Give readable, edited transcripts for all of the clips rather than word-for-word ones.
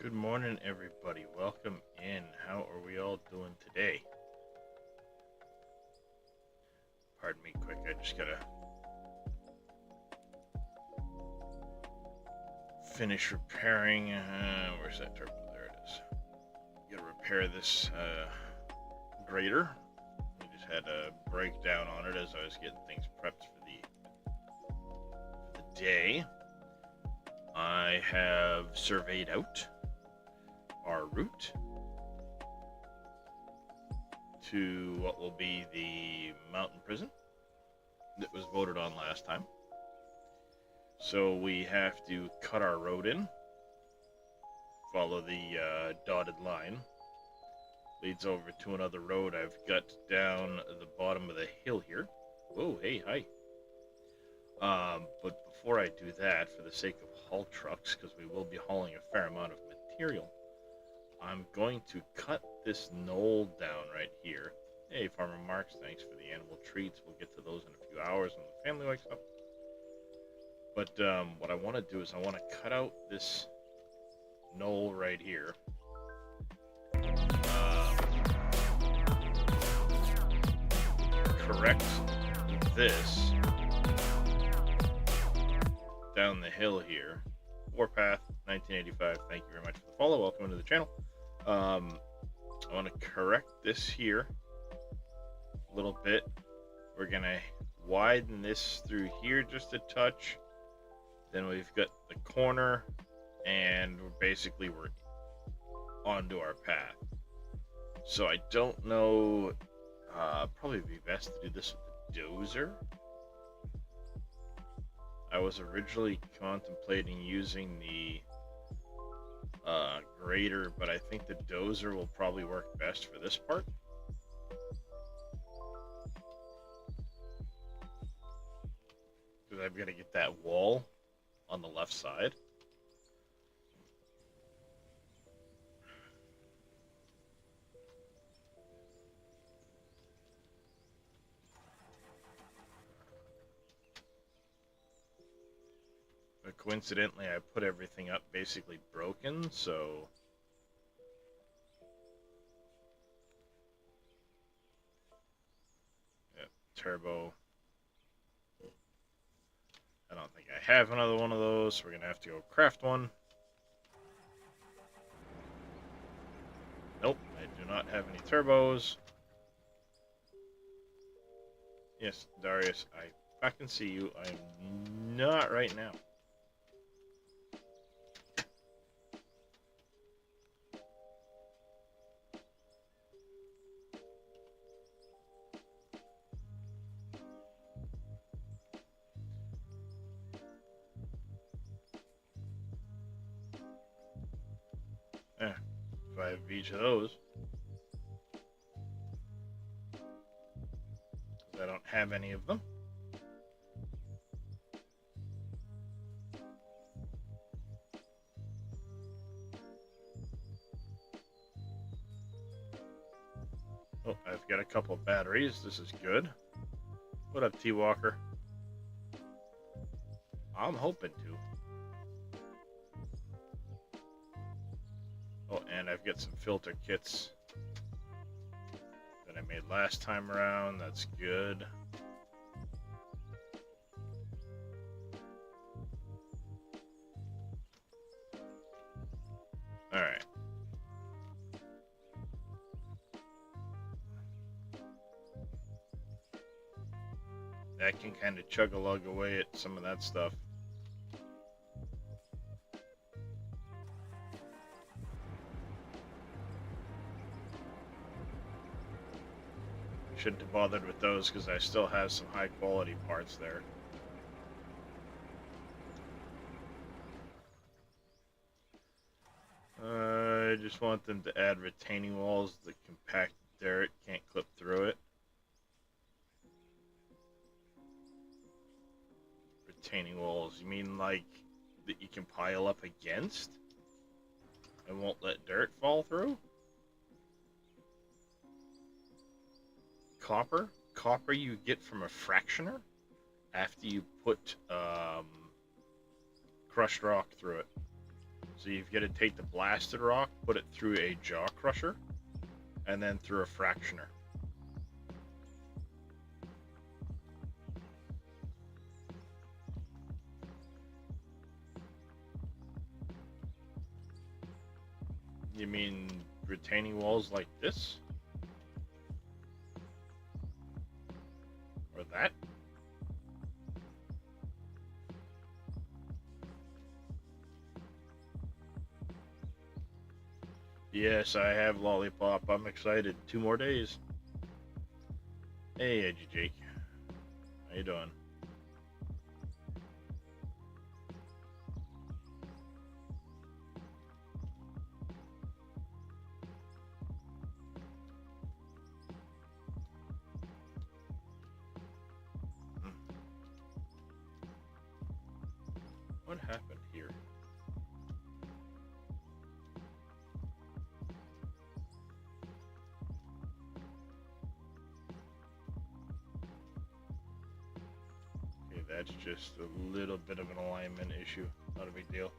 Good morning, everybody. Welcome in. How are we all doing today? Pardon me quick, I just gotta finish repairing. Where's that turbo? There it is. Gotta repair this grater. We just had a breakdown on it as I was getting things prepped for the day. I have surveyed out our route to what will be the mountain prison that was voted on last time. So we have to cut our road in, follow the dotted line, leads over to another road I've got down the bottom of the hill here. Whoa, hey, hi. But before I do that, for the sake of haul trucks, because we will be hauling a fair amount of material, I'm going to cut this knoll down right here. Hey, Farmer Marks, thanks for the animal treats. We'll get to those in a few hours when the family wakes up. But what I want to do is I want to cut out this knoll right here. Correct this down the hill here. Warpath 1985, thank you very much for the follow. Welcome into the channel. I want to correct this here a little bit. We're gonna widen this through here just a touch. Then we've got the corner, and we're onto our path. So I don't know. Probably be best to do this with the dozer. I was originally contemplating using the grader, but I think the dozer will probably work best for this part. Because I'm going to get that wall on the left side. But coincidentally, I put everything up basically broken, so yeah, turbo. I don't think I have another one of those, so we're gonna have to go craft one. Nope, I do not have any turbos. Yes, Darius, I can see you. I'm not right now. Eh, 5 of each of those. I don't have any of them. Oh, I've got a couple of batteries. This is good. What up, T-Walker? I'm hoping to. Oh, and I've got some filter kits that I made last time around. That's good. Alright. That can kind of chug-a-lug away at some of that stuff. Shouldn't have bothered with those because I still have some high quality parts there. I just want them to add retaining walls that compact dirt, can't clip through it. Retaining walls, you mean like that you can pile up against and won't let dirt fall through? Copper? Copper you get from a fractioner after you put crushed rock through it. So you've got to take the blasted rock, put it through a jaw crusher, and then through a fractioner. You mean retaining walls like this? Or that? Yes, I have Lollipop. I'm excited. 2 more days. Hey, Edgy Jake. How you doing? What happened here? Okay, that's just a little bit of an alignment issue. Not a big deal.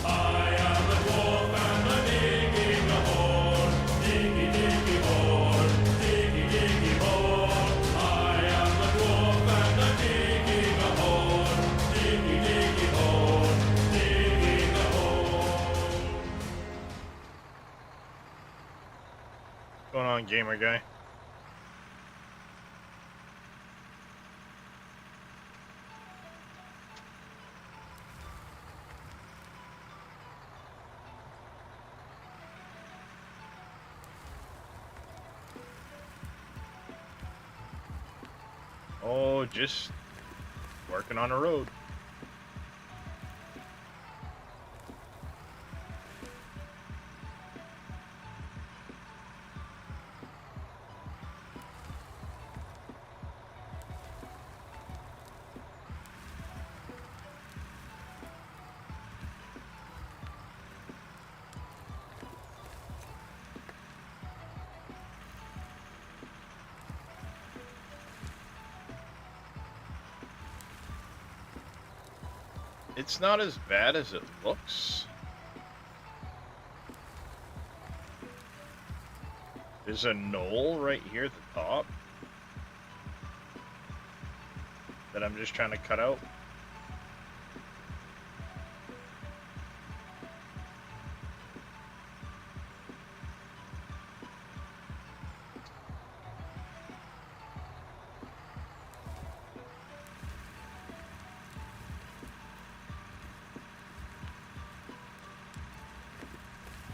I am the dwarf and the digging a hole. Diggy, diggy, hole. Diggy, diggy, hole. I am the dwarf and the digging a hole. Diggy, diggy, hole. Digging a hole. What's going on, gamer guy? Oh, just working on a road. It's not as bad as it looks. There's a knoll right here at the top that I'm just trying to cut out.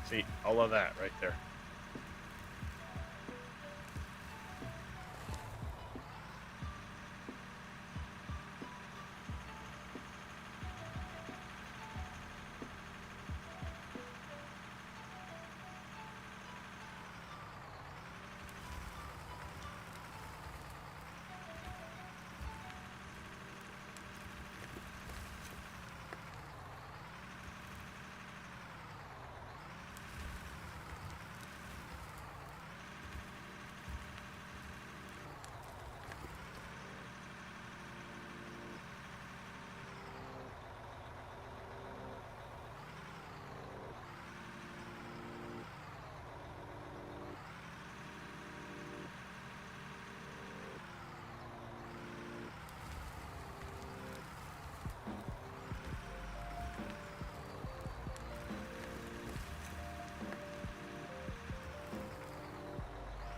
See, all of that right there.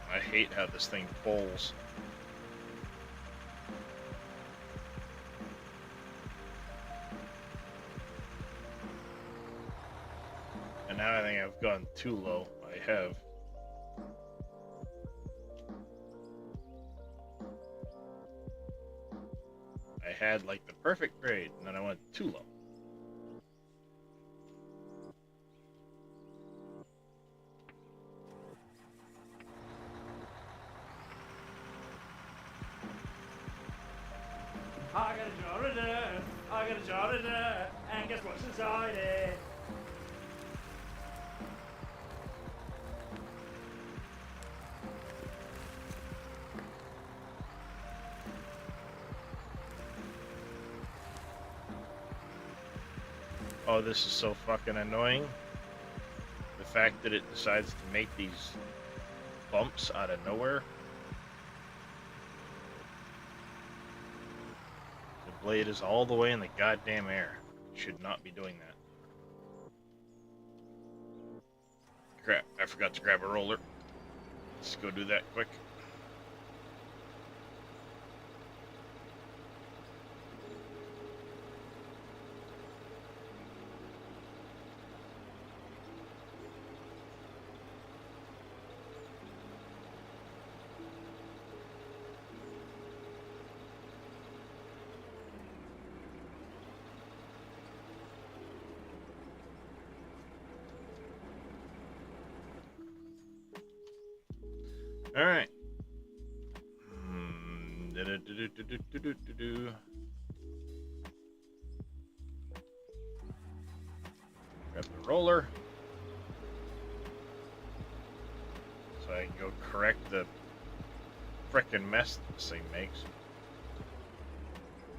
I hate how this thing pulls. And now I think I've gone too low. I have. I had like the perfect grade, and then I went too low. I got a jar of dirt, I got a jar of dirt, and guess what's inside it? Oh, this is so fucking annoying. The fact that it decides to make these bumps out of nowhere. The blade is all the way in the goddamn air. It should not be doing that. Crap, I forgot to grab a roller. Let's go do that quick. All right. Grab the roller so I can go correct the frickin' mess this thing makes.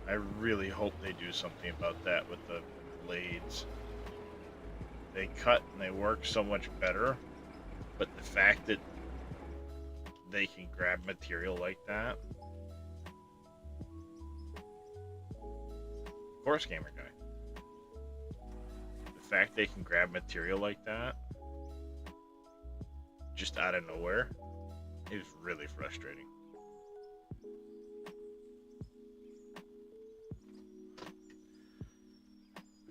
I really hope they do something about that with the blades. They cut and they work so much better, but the fact that they can grab material like that. Of course, gamer guy. The fact they can grab material like that just out of nowhere is really frustrating.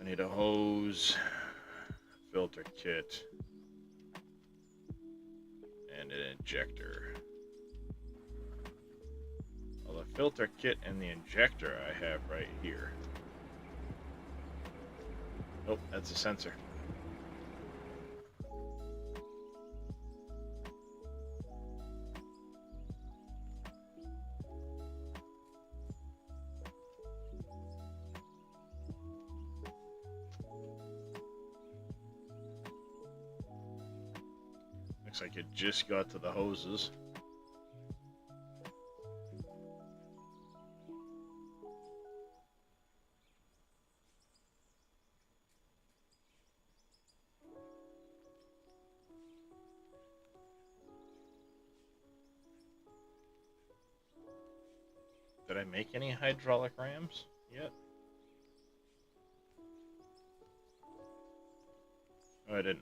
I need a hose, filter kit, and an injector. Well, the filter kit and the injector I have right here. Oh, that's a sensor. Looks like it just got to the hoses. Did I make any hydraulic rams yet? Oh, I didn't.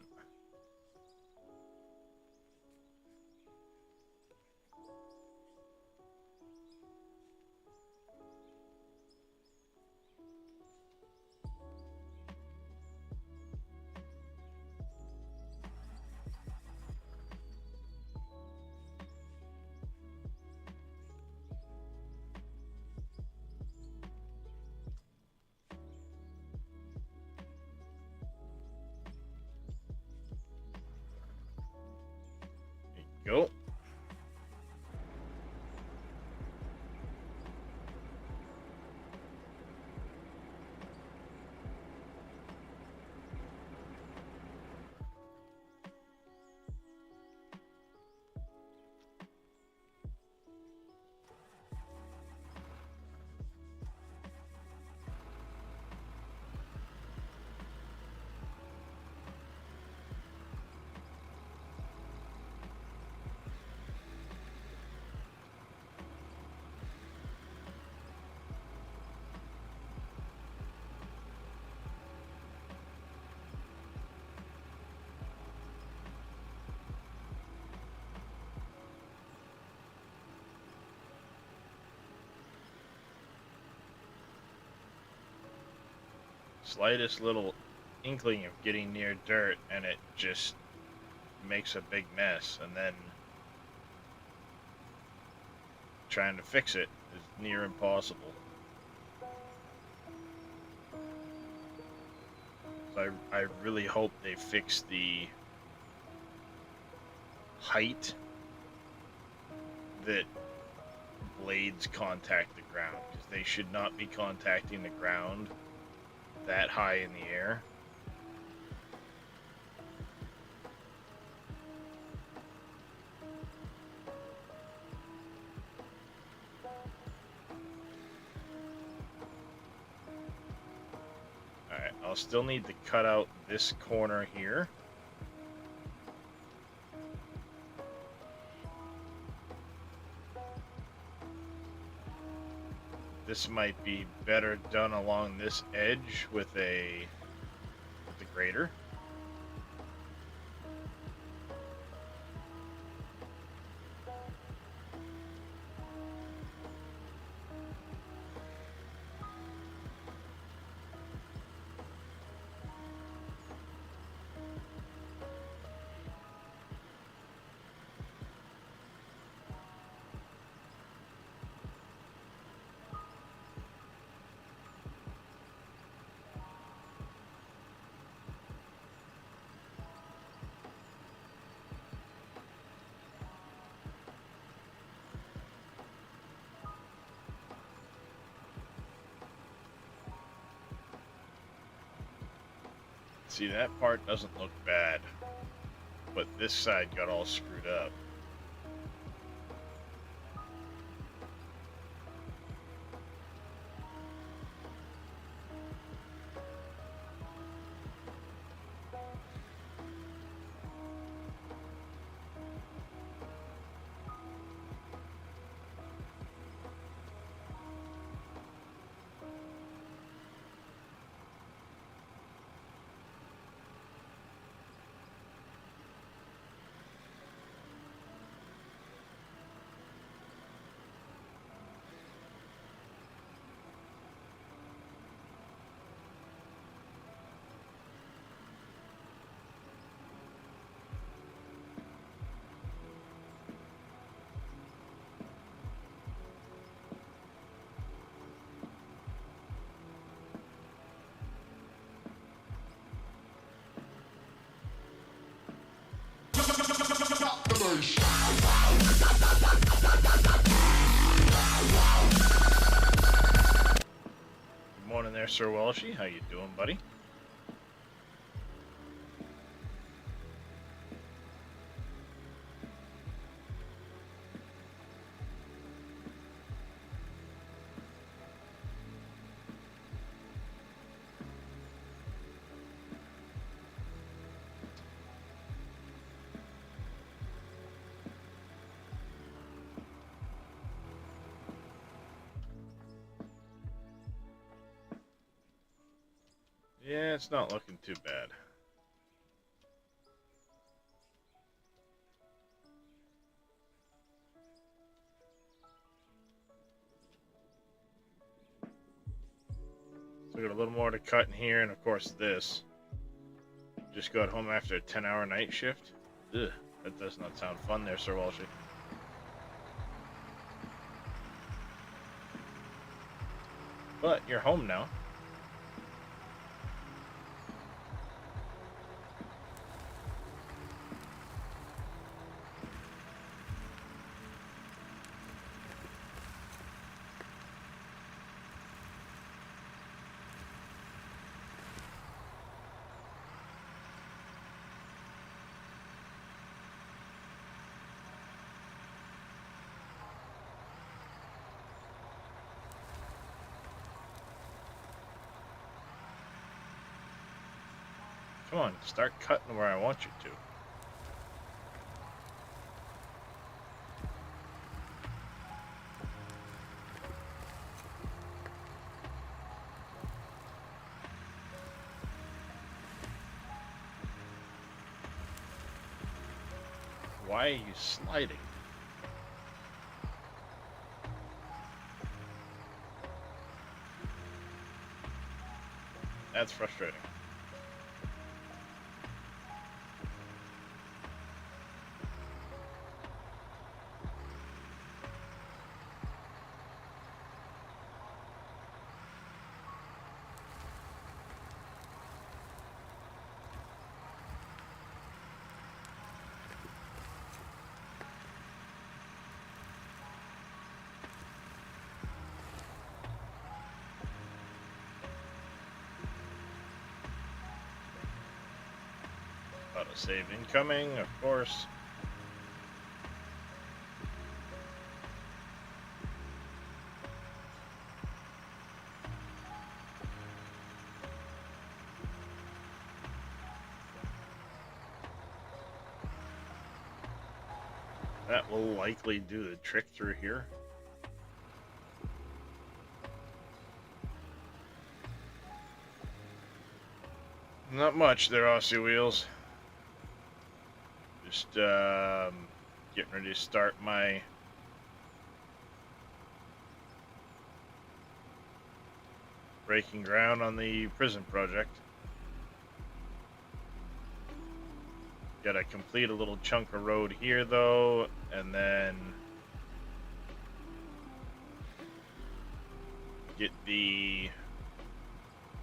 Go. Slightest little inkling of getting near dirt and it just makes a big mess, and then trying to fix it is near impossible. So I really hope they fix the height that blades contact the ground, because they should not be contacting the ground that high in the air. Alright, I'll I'll still need to cut out this corner here. This might be better done along this edge with the grater. See, that part doesn't look bad, but this side got all screwed up. Good morning there, Sir Welshie. How you doing, buddy? Yeah, it's not looking too bad. So we got a little more to cut in here, and of course this. Just got home after a 10-hour night shift. Ugh, that does not sound fun there, Sir Walshy. But you're home now. Come on, start cutting where I want you to. Why are you sliding? That's frustrating. Autosave incoming, of course. That will likely do the trick through here. Not much there, Aussie Wheels. Just getting ready to start my breaking ground on the prison project. Gotta complete a little chunk of road here though, and then get the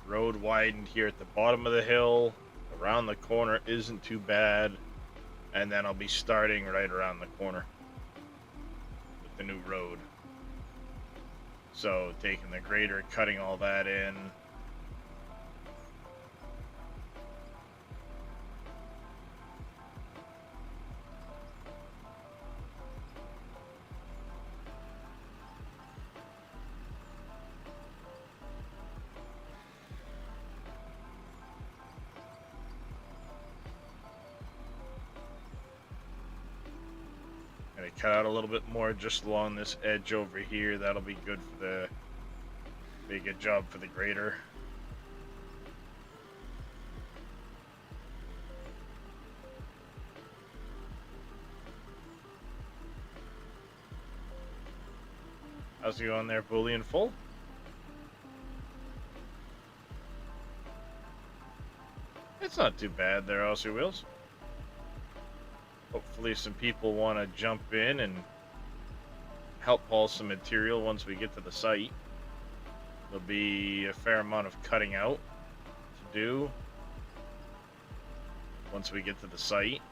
road widened here at the bottom of the hill. Around the corner isn't too bad, and then I'll be starting right around the corner with the new road. So taking the grader, cutting all that in. Gonna cut out a little bit more just along this edge over here. That'll be good for the, be a good job for the grader. How's it going there, Boolean Full? It's not too bad there, Aussie Wheels. Hopefully some people want to jump in and help haul some material once we get to the site. There'll be a fair amount of cutting out to do once we get to the site.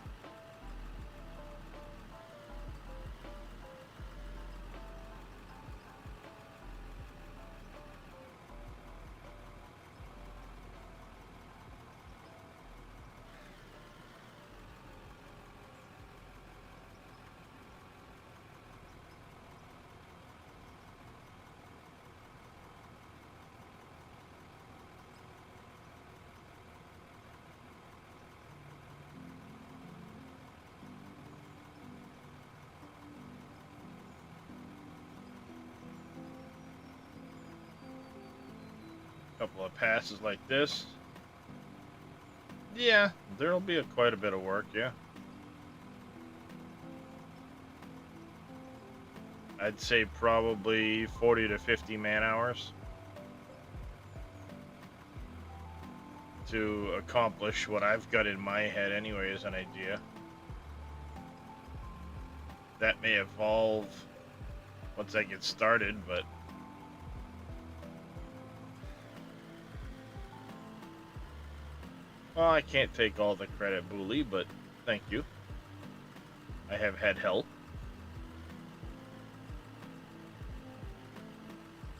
Couple of passes like this. Yeah, there'll be quite a bit of work, yeah. I'd say probably 40 to 50 man hours to accomplish what I've got in my head anyway as an idea. That may evolve once I get started, but well, I can't take all the credit, Booley, but thank you. I have had help.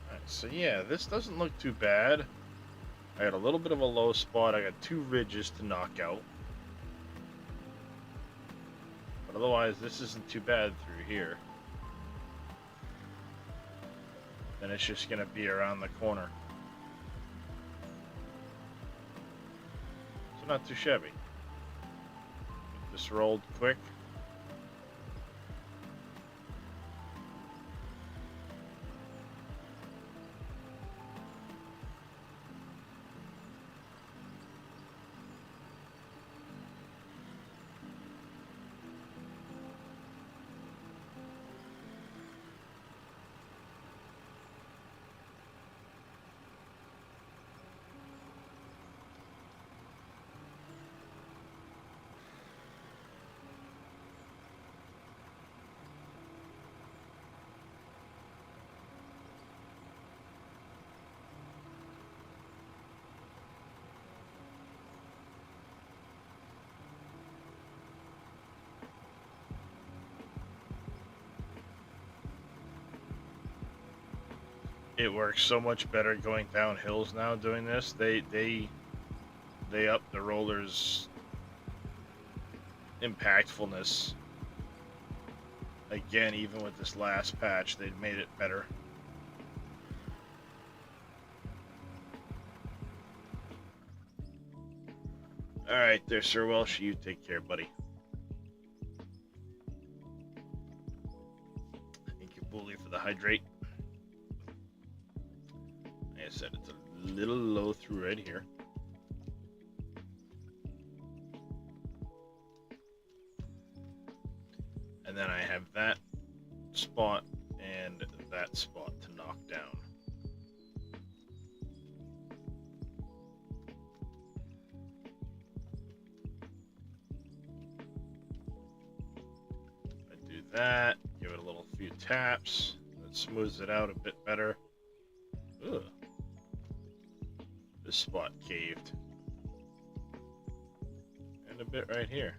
Alright, so yeah, this doesn't look too bad. I got a little bit of a low spot. I got 2 ridges to knock out. But otherwise, this isn't too bad through here. Then it's just going to be around the corner. So not too shabby. Get this rolled quick. It works so much better going down hills now doing this. They up the rollers' impactfulness. Again, even with this last patch, they've made it better. Alright there, Sir Welsh, you take care, buddy. hydrate. Like I said, it's a little low through right here. And then I have that spot and that spot to knock down. I do that, give it a little few taps, that smooths it out a bit better. Ugh. This spot caved. And a bit right here.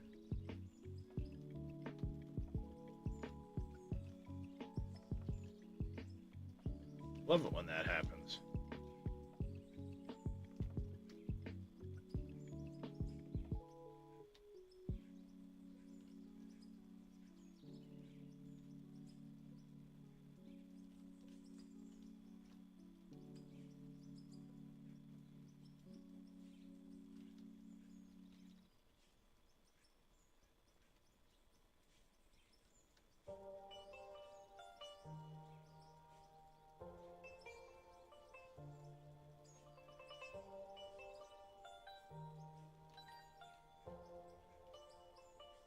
Love it when that happens.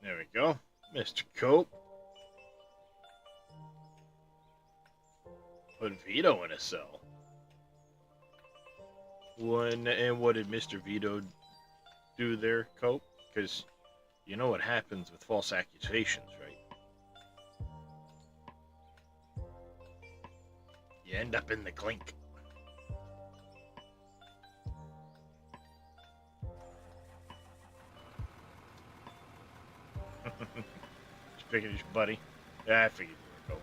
There we go, Mr. Cope. Put Vito in a cell. And what did Mr. Vito do there, Cope? Because you know what happens with false accusations, right? You end up in the clink. Just picking his buddy. Yeah, I figured you were Cope.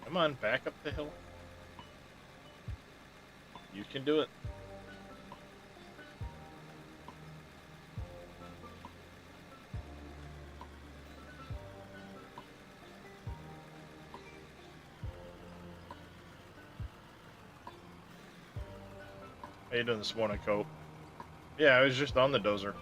Come on, back up the hill. You can do it. How you doing this morning, Cope? Yeah, I was just on the dozer.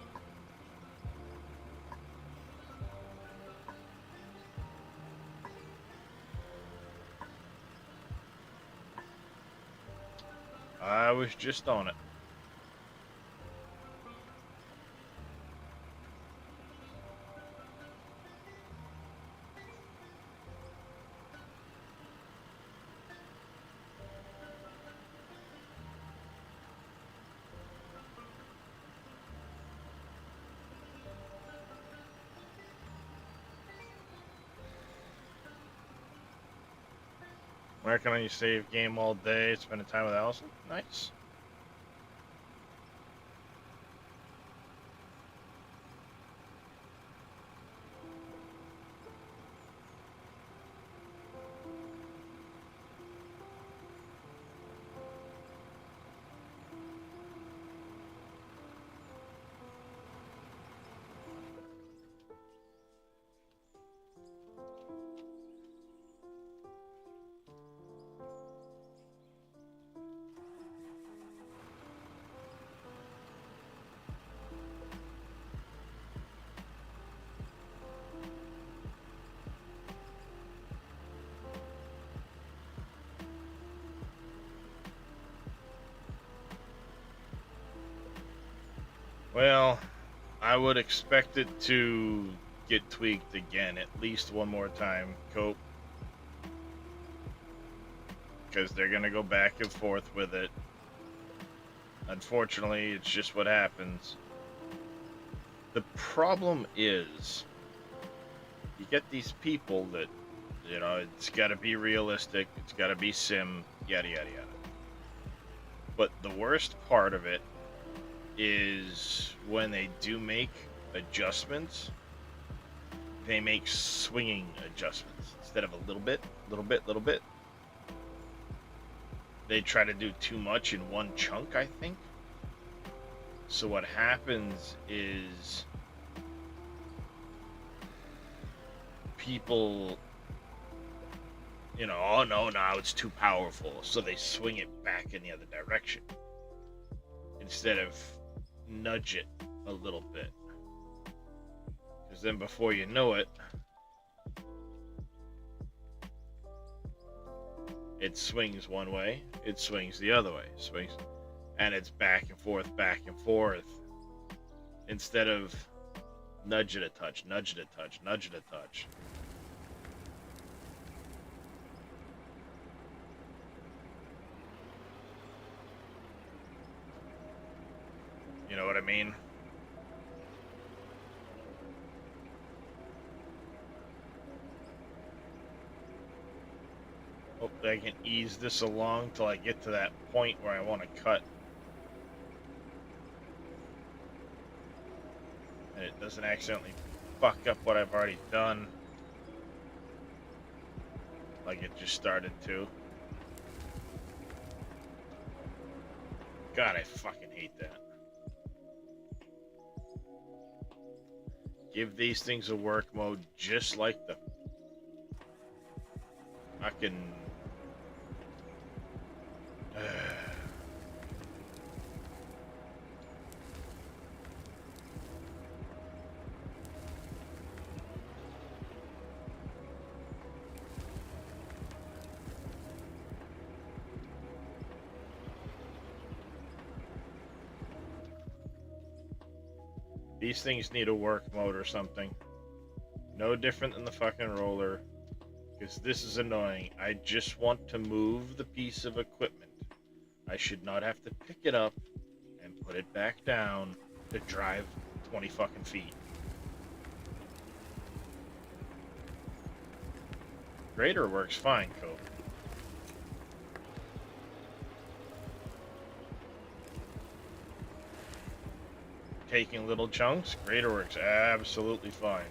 I was just on it. Working on your save game all day, spending time with Allison. Nice. Well, I would expect it to get tweaked again at least one more time, Cope. Because they're going to go back and forth with it. Unfortunately, it's just what happens. The problem is, you get these people that, you know, it's got to be realistic, it's got to be sim, yada yada yada. But the worst part of it is when they do make adjustments, they make swinging adjustments instead of a little bit, little bit, little bit. They try to do too much in one chunk, I think. So what happens is people, you know, oh no, now it's too powerful, so they swing it back in the other direction instead of nudge it a little bit. Because Because then before you know it, it swings one way, it swings the other way, swings, and it's back and forth, instead of nudge it a touch, nudge it a touch, nudge it a touch. You know what I mean? Hope I can ease this along till I get to that point where I want to cut. And it doesn't accidentally fuck up what I've already done. Like it just started to. God, I fucking hate that. Give these things a work mode just like the fucking... These things need a work mode or something. No different than the fucking roller. Because this is annoying. I just want to move the piece of equipment. I should not have to pick it up and put it back down to drive 20 fucking feet. Grader works fine, Cope. Taking little chunks, Grader works absolutely fine.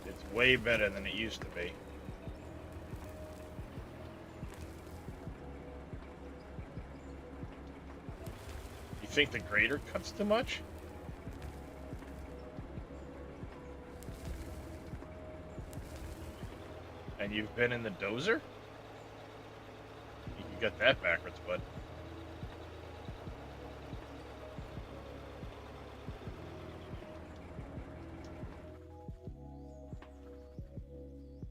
It's way better than it used to be. You think the grader cuts too much? And you've been in the dozer? You got that backwards, bud.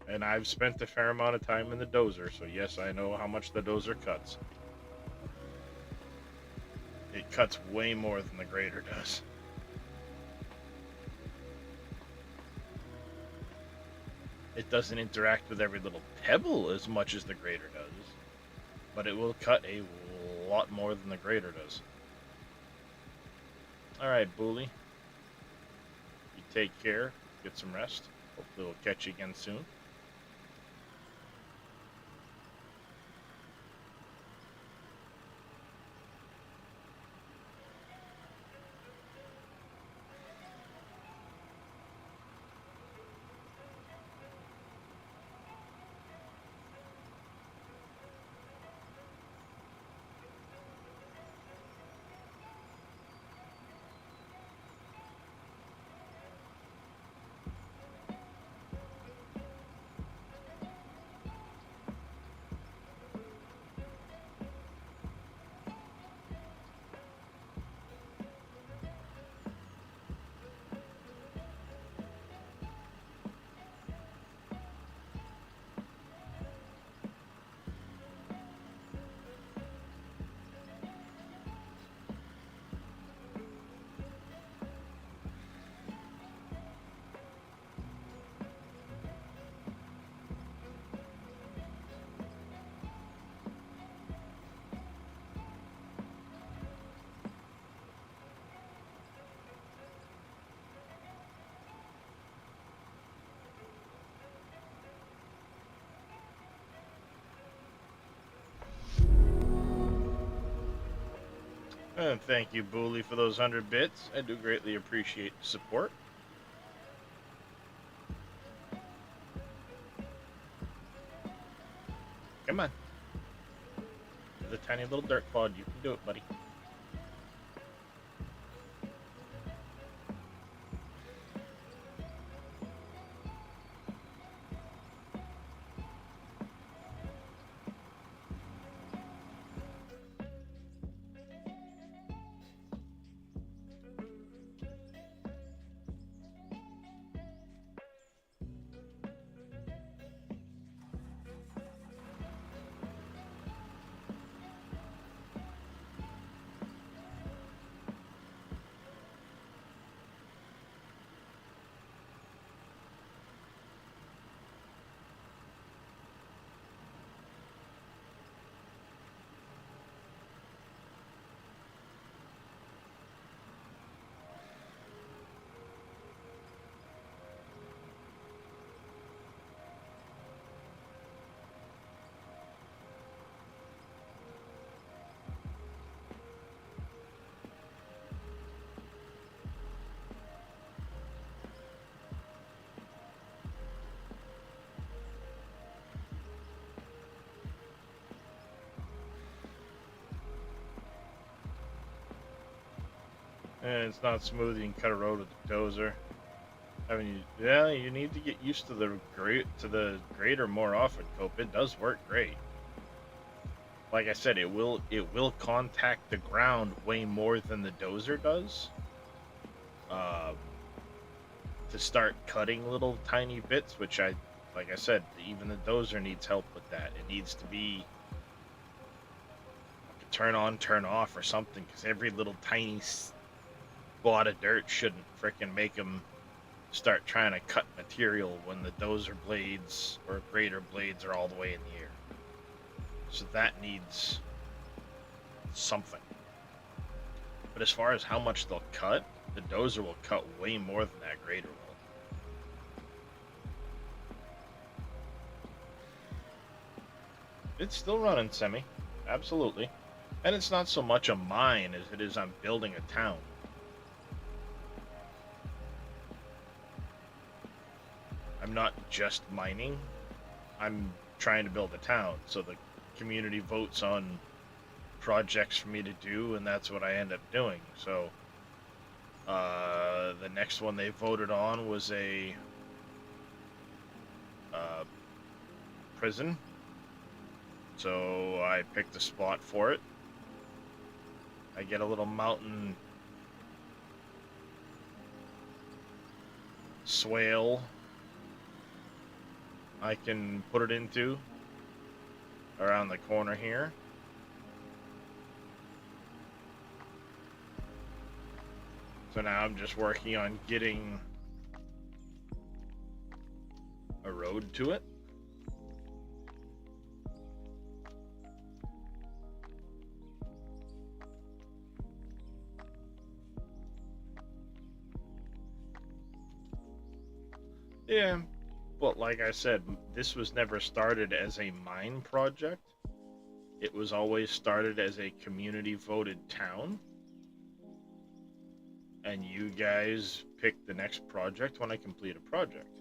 And I've spent a fair amount of time in the dozer, so yes, I know how much the dozer cuts. It cuts way more than the grader does. It doesn't interact with every little pebble as much as the grader does, but it will cut a lot more than the grader does. Alright, Bully. You take care, get some rest. Hopefully we'll catch you again soon. And thank you, Bully, for those 100 bits. I do greatly appreciate the support. Come on. You're the tiny little dirt clod. You can do it, buddy. And it's not smooth. You can cut a road with the dozer. I mean, yeah, you need to get used to the grader more often, Cope. It does work great. Like I said, it will contact the ground way more than the dozer does. To start cutting little tiny bits, which like I said, even the dozer needs help with that. It needs to be turn on, turn off, or something, because every little tiny spot of dirt shouldn't frickin' make them start trying to cut material when the dozer blades or grader blades are all the way in the air. So that needs something. But as far as how much they'll cut, the dozer will cut way more than that grader will. It's still running semi, absolutely. And it's not so much a mine as it is I'm building a town. I'm not just mining, I'm trying to build a town, so the community votes on projects for me to do, and that's what I end up doing. So the next one they voted on was a prison, so I picked a spot for it. I get a little mountain swale I can put it into around the corner here. So now I'm just working on getting a road to it. Yeah, but like I said, this was never started as a mine project. It was always started as a community voted town. And you guys pick the next project when I complete a project.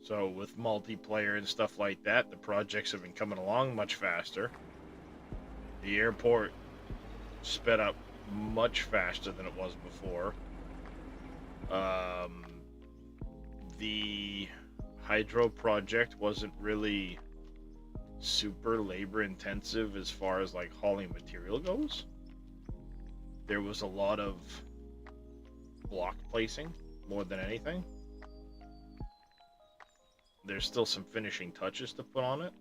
So with multiplayer and stuff like that, the projects have been coming along much faster. The airport sped up much faster than it was before. The hydro project wasn't really super labor intensive as far as like hauling material goes. There was a lot of block placing more than anything. There's still some finishing touches to put on it.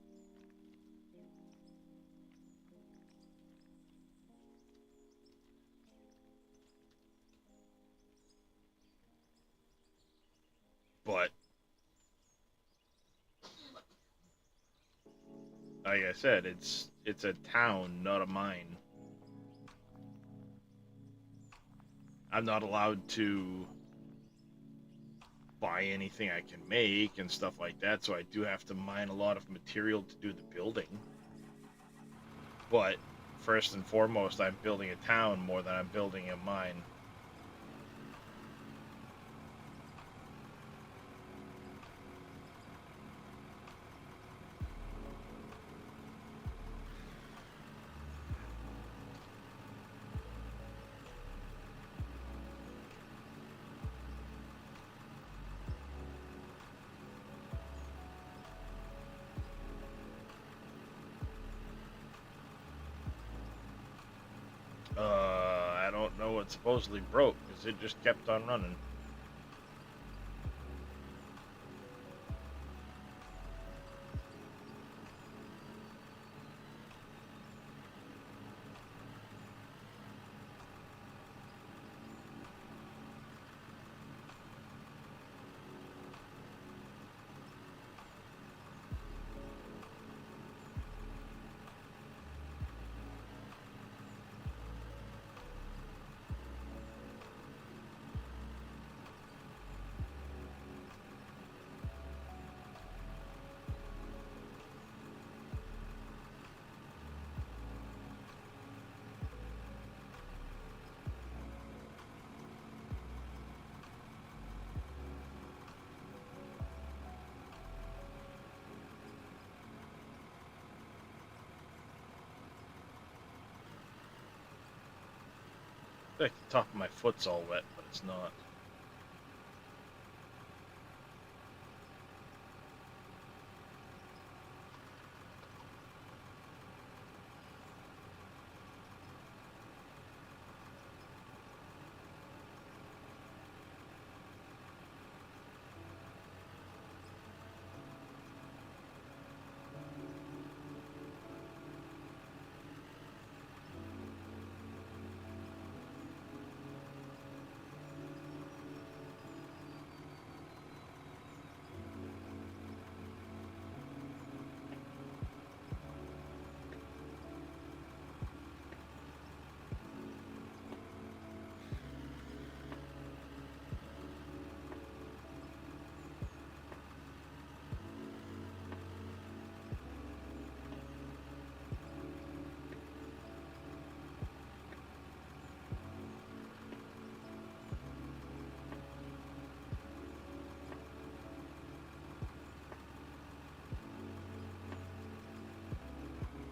But like I said, it's a town, not a mine. I'm not allowed to buy anything I can make and stuff like that, so I do have to mine a lot of material to do the building. But first and foremost, I'm building a town more than I'm building a mine. I don't know what supposedly broke, because it just kept on running. Like the top of my foot's all wet, but it's not.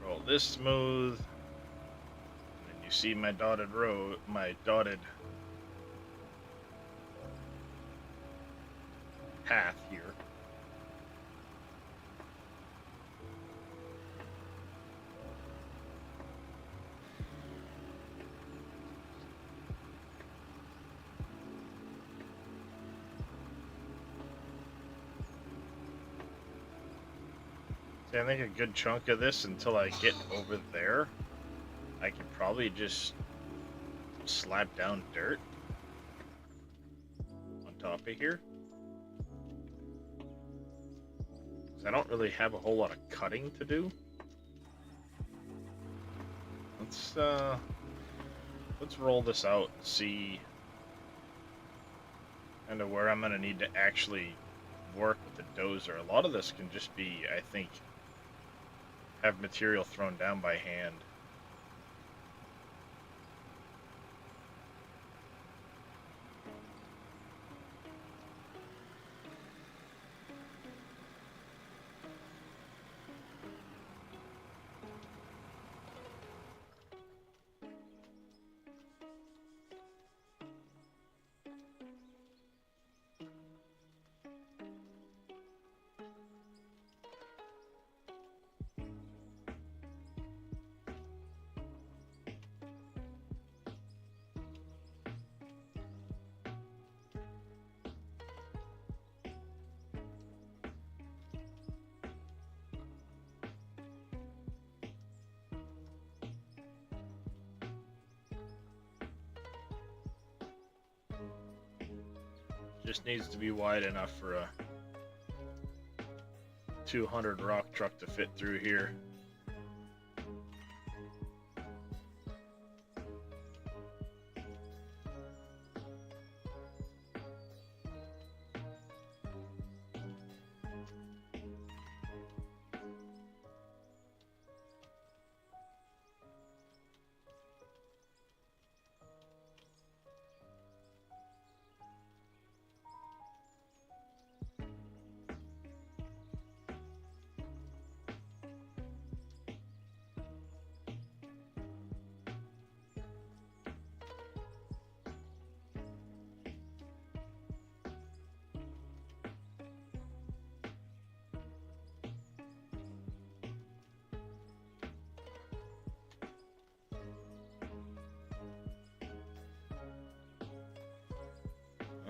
Roll this smooth. And then you see my dotted road, my dotted path here. See, I think a good chunk of this until I get over there, I can probably just slap down dirt on top of here. Because I don't really have a whole lot of cutting to do. Let's roll this out and see kind of where I'm gonna need to actually work with the dozer. A lot of this can just be, I think, have material thrown down by hand. Just needs to be wide enough for a 200 rock truck to fit through here.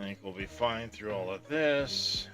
I think we'll be fine through all of this.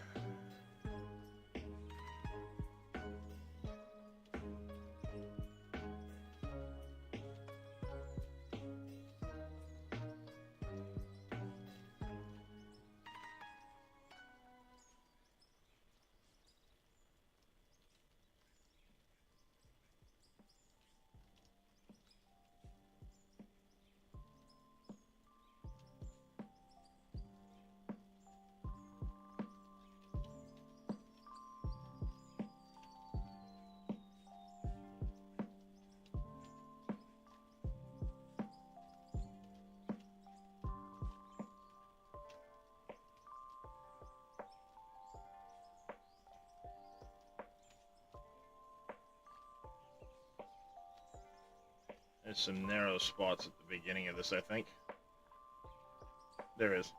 There's some narrow spots at the beginning of this, I think. There is.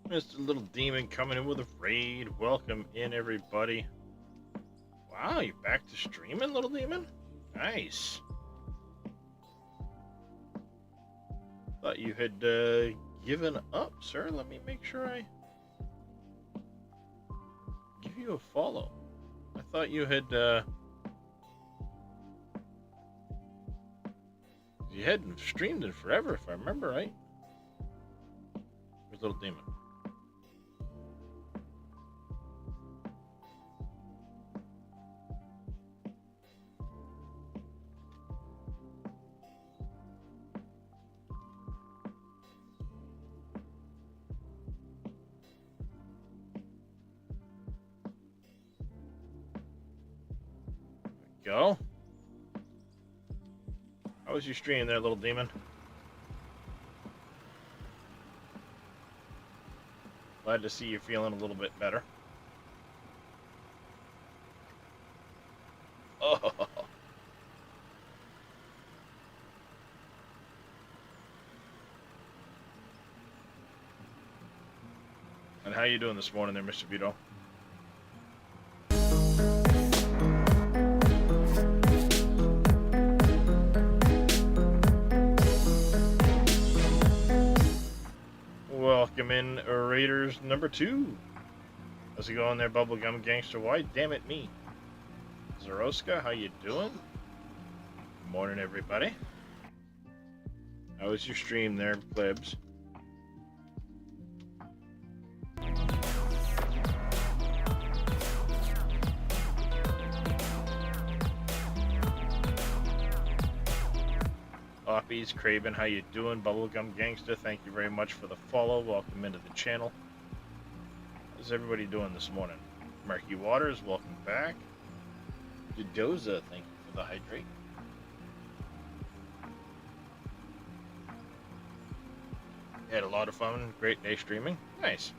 Mr. Little Demon coming in with a raid. Welcome in, everybody. Wow, you back to streaming, Little Demon? Nice. Thought you had given up, sir. Let me make sure I give you a follow. I thought you had you hadn't streamed in forever, if I remember right. Where's Little Demon? Go. How was your stream there, Little Demon? Glad to see you feeling a little bit better. Oh. And how you doing this morning there, Mr. Vito? Welcome in, Raiders number 2. How's it going there, Bubblegum Gangster? Why damn it me? Zaroska, how you doing? Good morning, everybody. How was your stream there, plebs? Oppies, Craven, how you doing? Bubblegum Gangster, thank you very much for the follow. Welcome into the channel. How's everybody doing this morning? Murky Waters, welcome back. Dudoza, thank you for the hydrate. Had a lot of fun, great day streaming. Nice.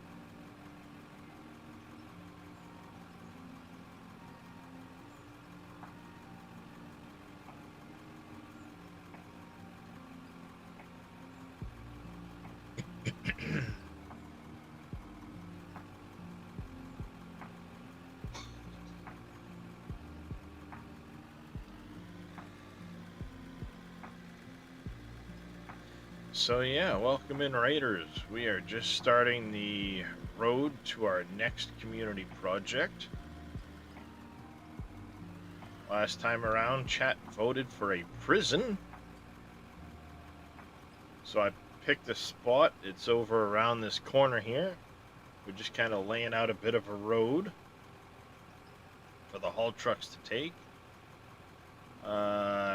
So yeah, welcome in, Raiders. We are just starting the road to our next community project. Last time around, chat voted for a prison. So I picked a spot. It's over around this corner here. We're just kind of laying out a bit of a road for the haul trucks to take.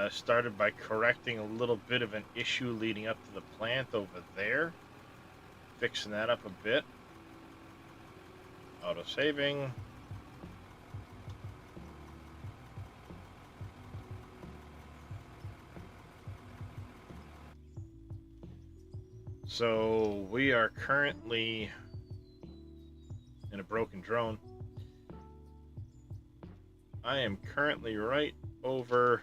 Started by correcting a little bit of an issue leading up to the plant over there. Fixing that up a bit. Auto saving. So we are currently in a broken drone. I am currently right over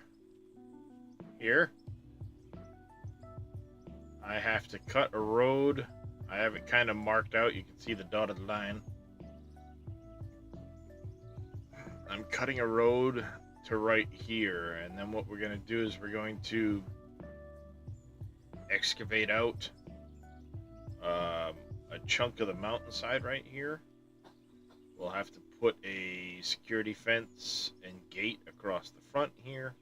here. I have to cut a road. I have it kind of marked out. You can see the dotted line. I'm cutting a road to right here, and then what we're going to do is we're going to excavate out a chunk of the mountainside right here. We'll have to put a security fence and gate across the front here.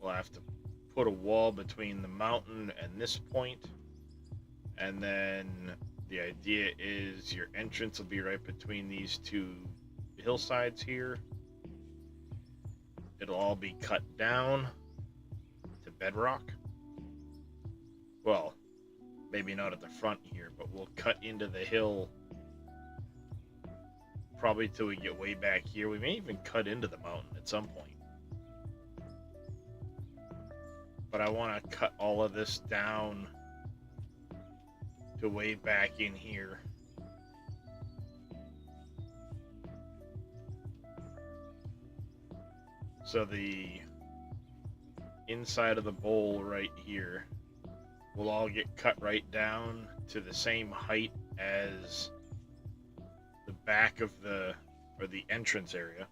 We'll have to put a wall between the mountain and this point. And then the idea is your entrance will be right between these two hillsides here. It'll all be cut down to bedrock. Well, maybe not at the front here, but we'll cut into the hill probably till we get way back here. We may even cut into the mountain at some point. but I want to cut all of this down to way back in here. So the inside of the bowl right here will all get cut right down to the same height as the back of the entrance area.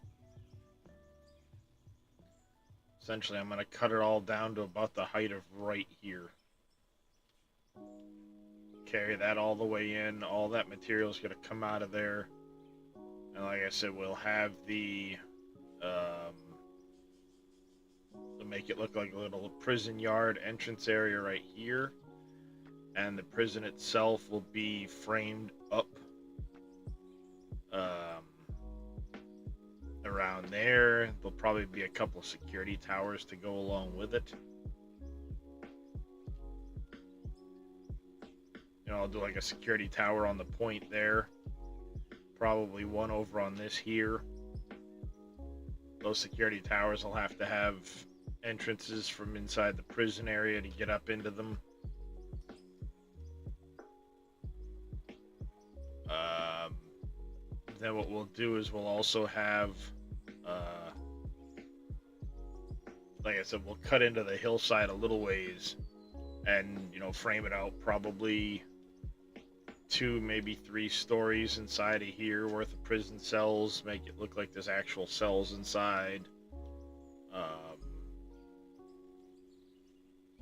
Essentially, I'm going to cut it all down to about the height of right here. Carry that all the way in. All that material is going to come out of there. And like I said, we'll have the to make it look like a little prison yard entrance area right here. And the prison itself will be framed up around there. There'll probably be a couple security towers to go along with it. You know, I'll do like a security tower on the point there. Probably one over on this here. Those security towers will have to have entrances from inside the prison area to get up into them. Then what we'll do is we'll also have, like I said, we'll cut into the hillside a little ways and, you know, frame it out probably 2, maybe 3 stories inside of here worth of prison cells, make it look like there's actual cells inside.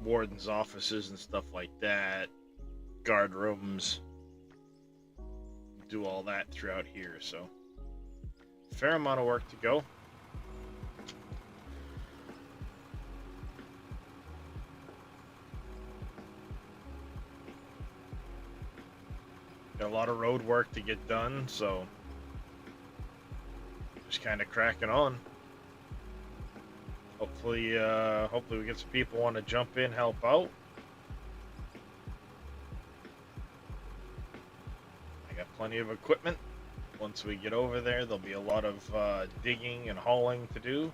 Warden's offices and stuff like that, guard rooms. Do all that throughout here, so fair amount of work to go. Got a lot of road work to get done, so just kind of cracking on. Hopefully we get some people want to jump in, help out. Plenty of equipment. Once we get over there, there'll be a lot of digging and hauling to do.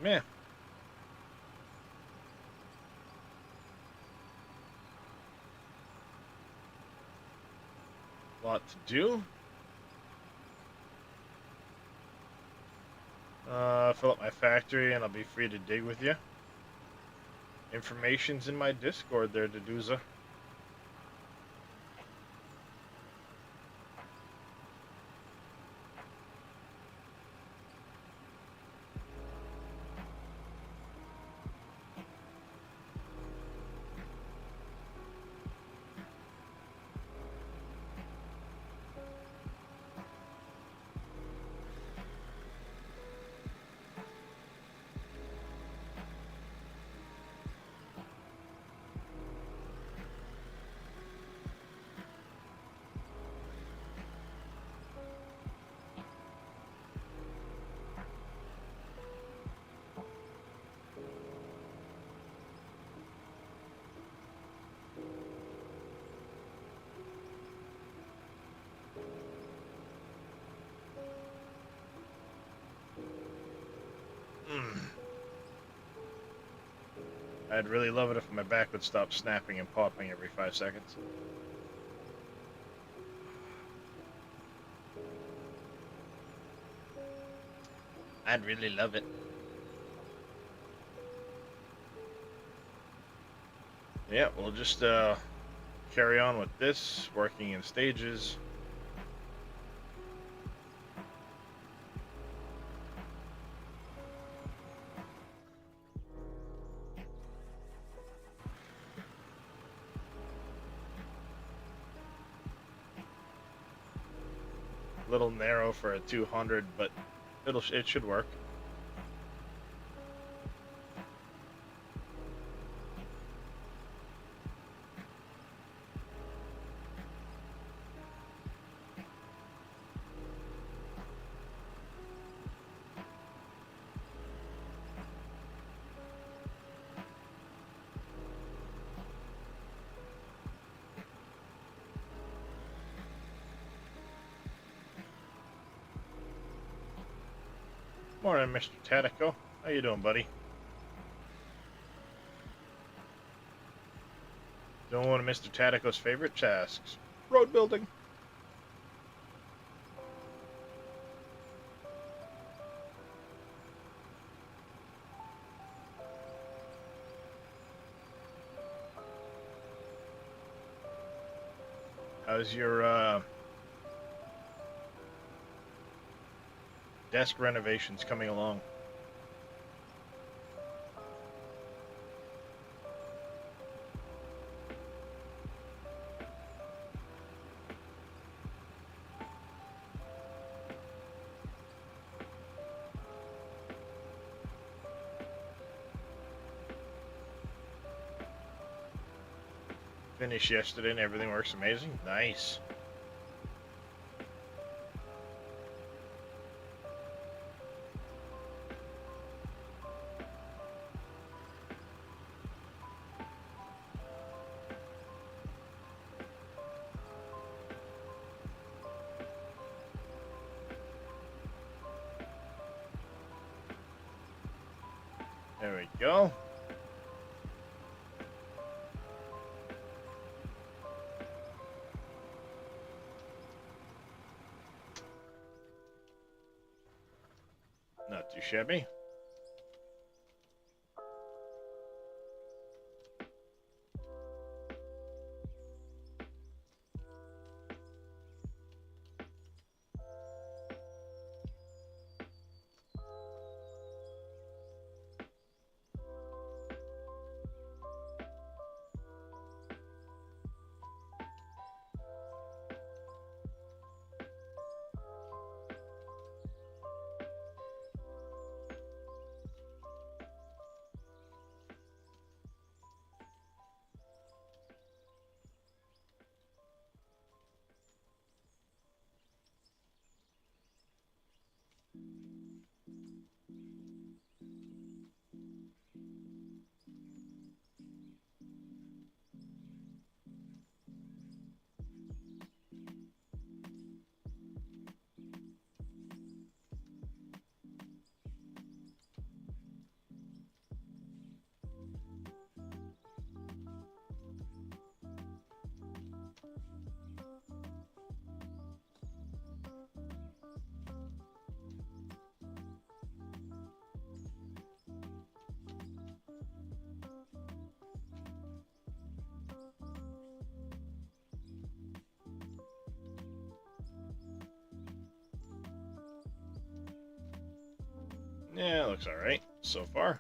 Yeah. Lot to do. Fill up my factory and I'll be free to dig with you. Information's in my Discord there, Deduza. I'd really love it if my back would stop snapping and popping every 5 seconds. I'd really love it. Yeah, we'll just carry on with this, working in stages. Little narrow for a 200, but it should work. Morning, Mr. Tatico. How you doing, buddy? Doing one of Mr. Tatico's favorite tasks. Road building. How's your desk renovations coming along? Finished yesterday and everything works amazing. Nice. There we go. Not too shabby. Yeah, looks alright so far.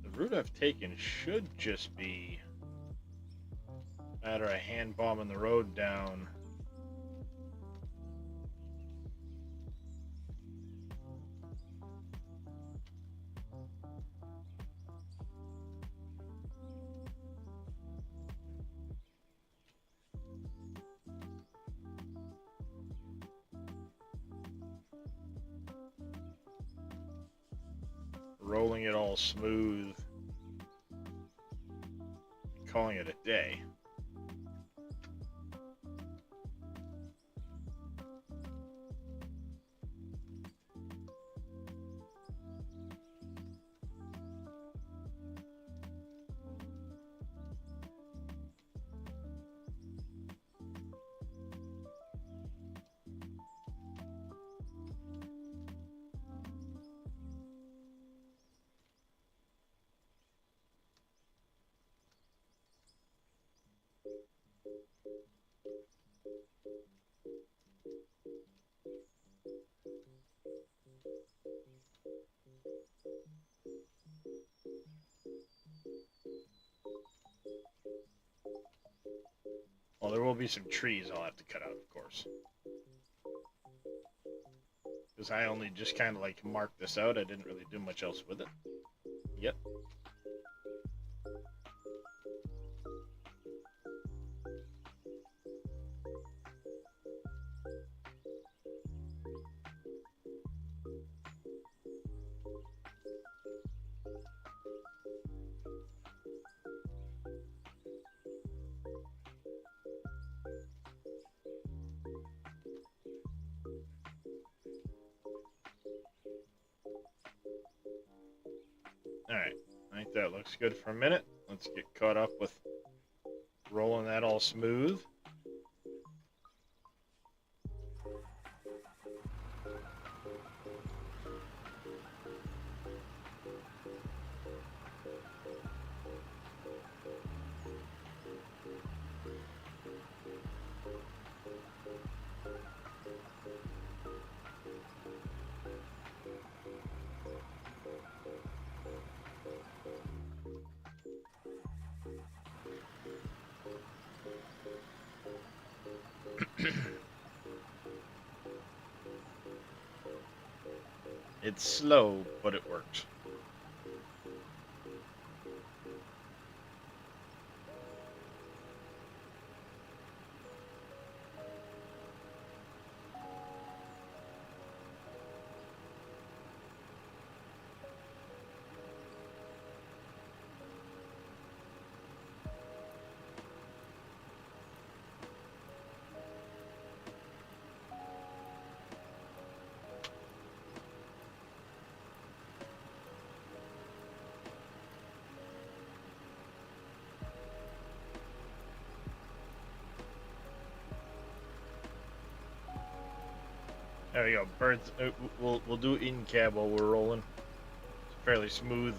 The route I've taken should just be a matter of hand bombing the road down. Rolling it all smooth, calling it a day. Well, there will be some trees I'll have to cut out, of course. Because I only just kind of like marked this out. I didn't really do much else with it. Yep. Alright, I think that looks good for a minute. Let's get caught up with rolling that all smooth. It's slow, but it works. There we go. Birds. We'll do in cab while we're rolling. It's a fairly smooth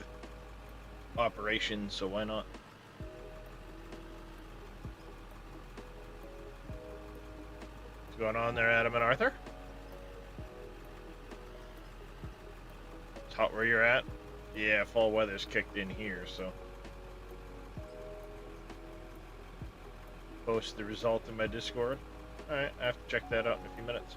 operation, so why not? What's going on there, Adam and Arthur? It's hot where you're at. Yeah, fall weather's kicked in here, so post the result in my Discord. All right, I have to check that out in a few minutes.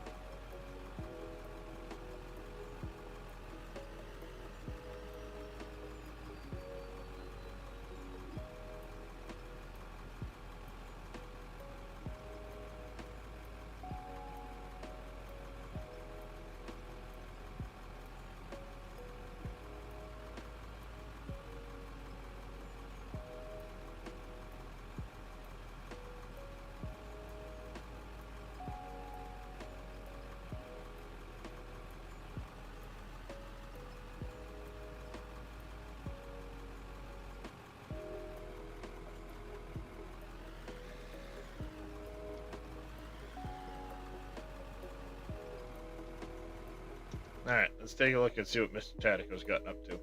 Alright, let's take a look and see what Mr. Tatico's gotten up to.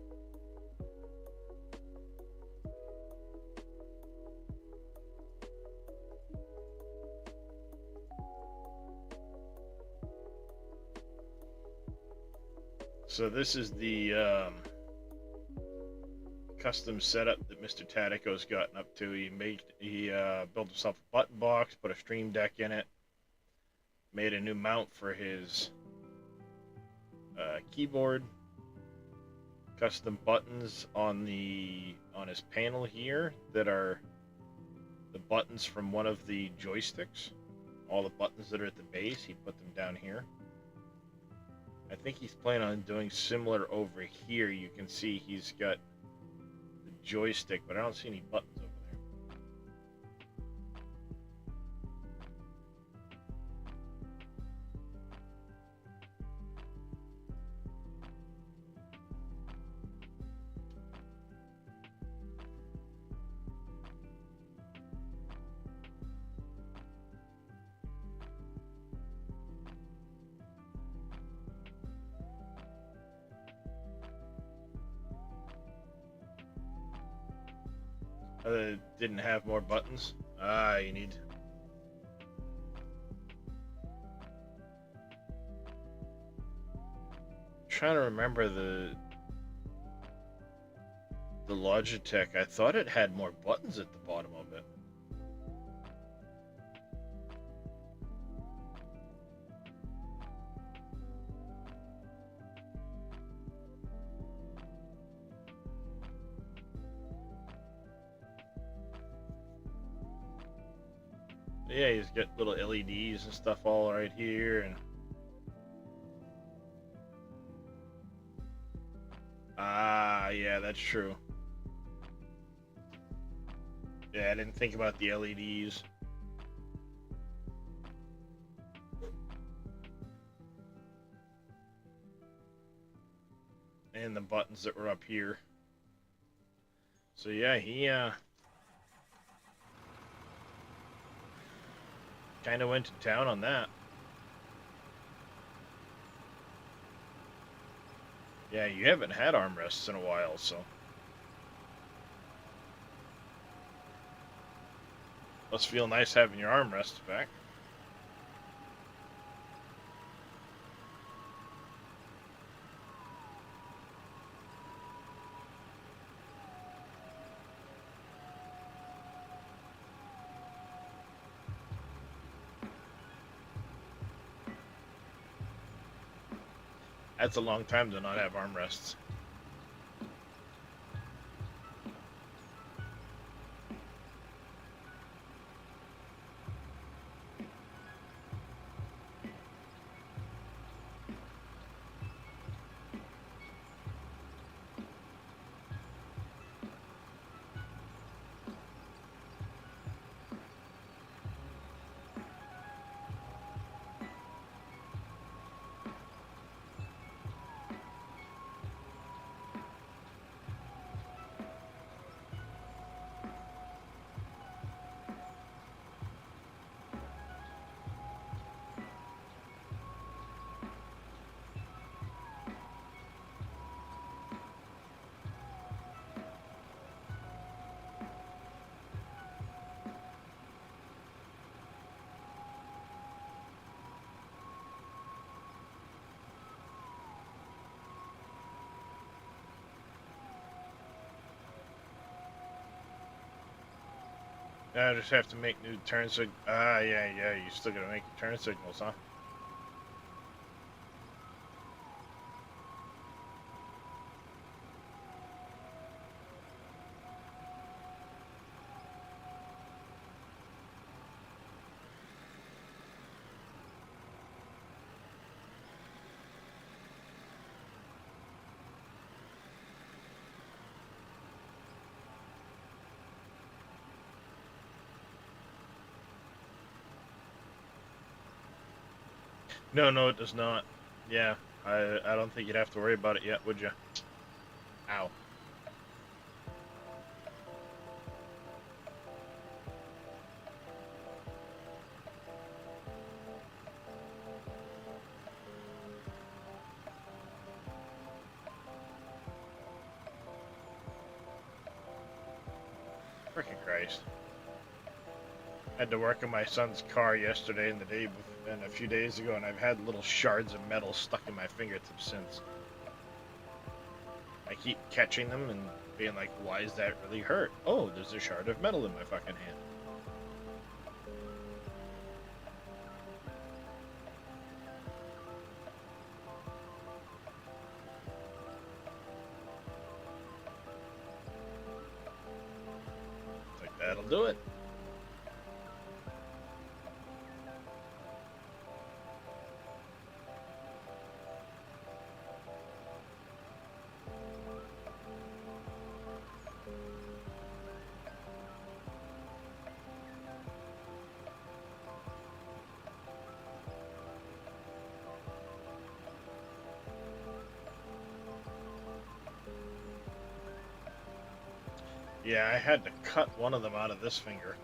So this is the custom setup that Mr. Tatico's gotten up to. He built himself a button box, put a stream deck in it, made a new mount for his keyboard, custom buttons on his panel here that are the buttons from one of the joysticks. All the buttons that are at the base, he put them down here. I think he's planning on doing similar over here. You can see he's got the joystick, but I don't see any buttons over there. Didn't have more buttons. You need. Trying to remember the Logitech. I thought it had more buttons at the bottom of it. Yeah, he's got little LEDs and stuff all right here, and yeah, that's true. Yeah, I didn't think about the LEDs. And the buttons that were up here. So yeah, he kind of went to town on that. Yeah, you haven't had armrests in a while, so must feel nice having your armrests back. That's a long time to not have armrests. I just have to make new turn signals. Yeah, you still gotta make your turn signals, huh? No, it does not. Yeah, I don't think you'd have to worry about it yet, would you? Ow. Frickin' Christ. Had to work on my son's car yesterday and and a few days ago, and I've had little shards of metal stuck in my fingertips since. I keep catching them and being like, why is that really hurt? Oh, there's a shard of metal in my fucking hand. It's like, that'll do it. Yeah, I had to cut one of them out of this finger.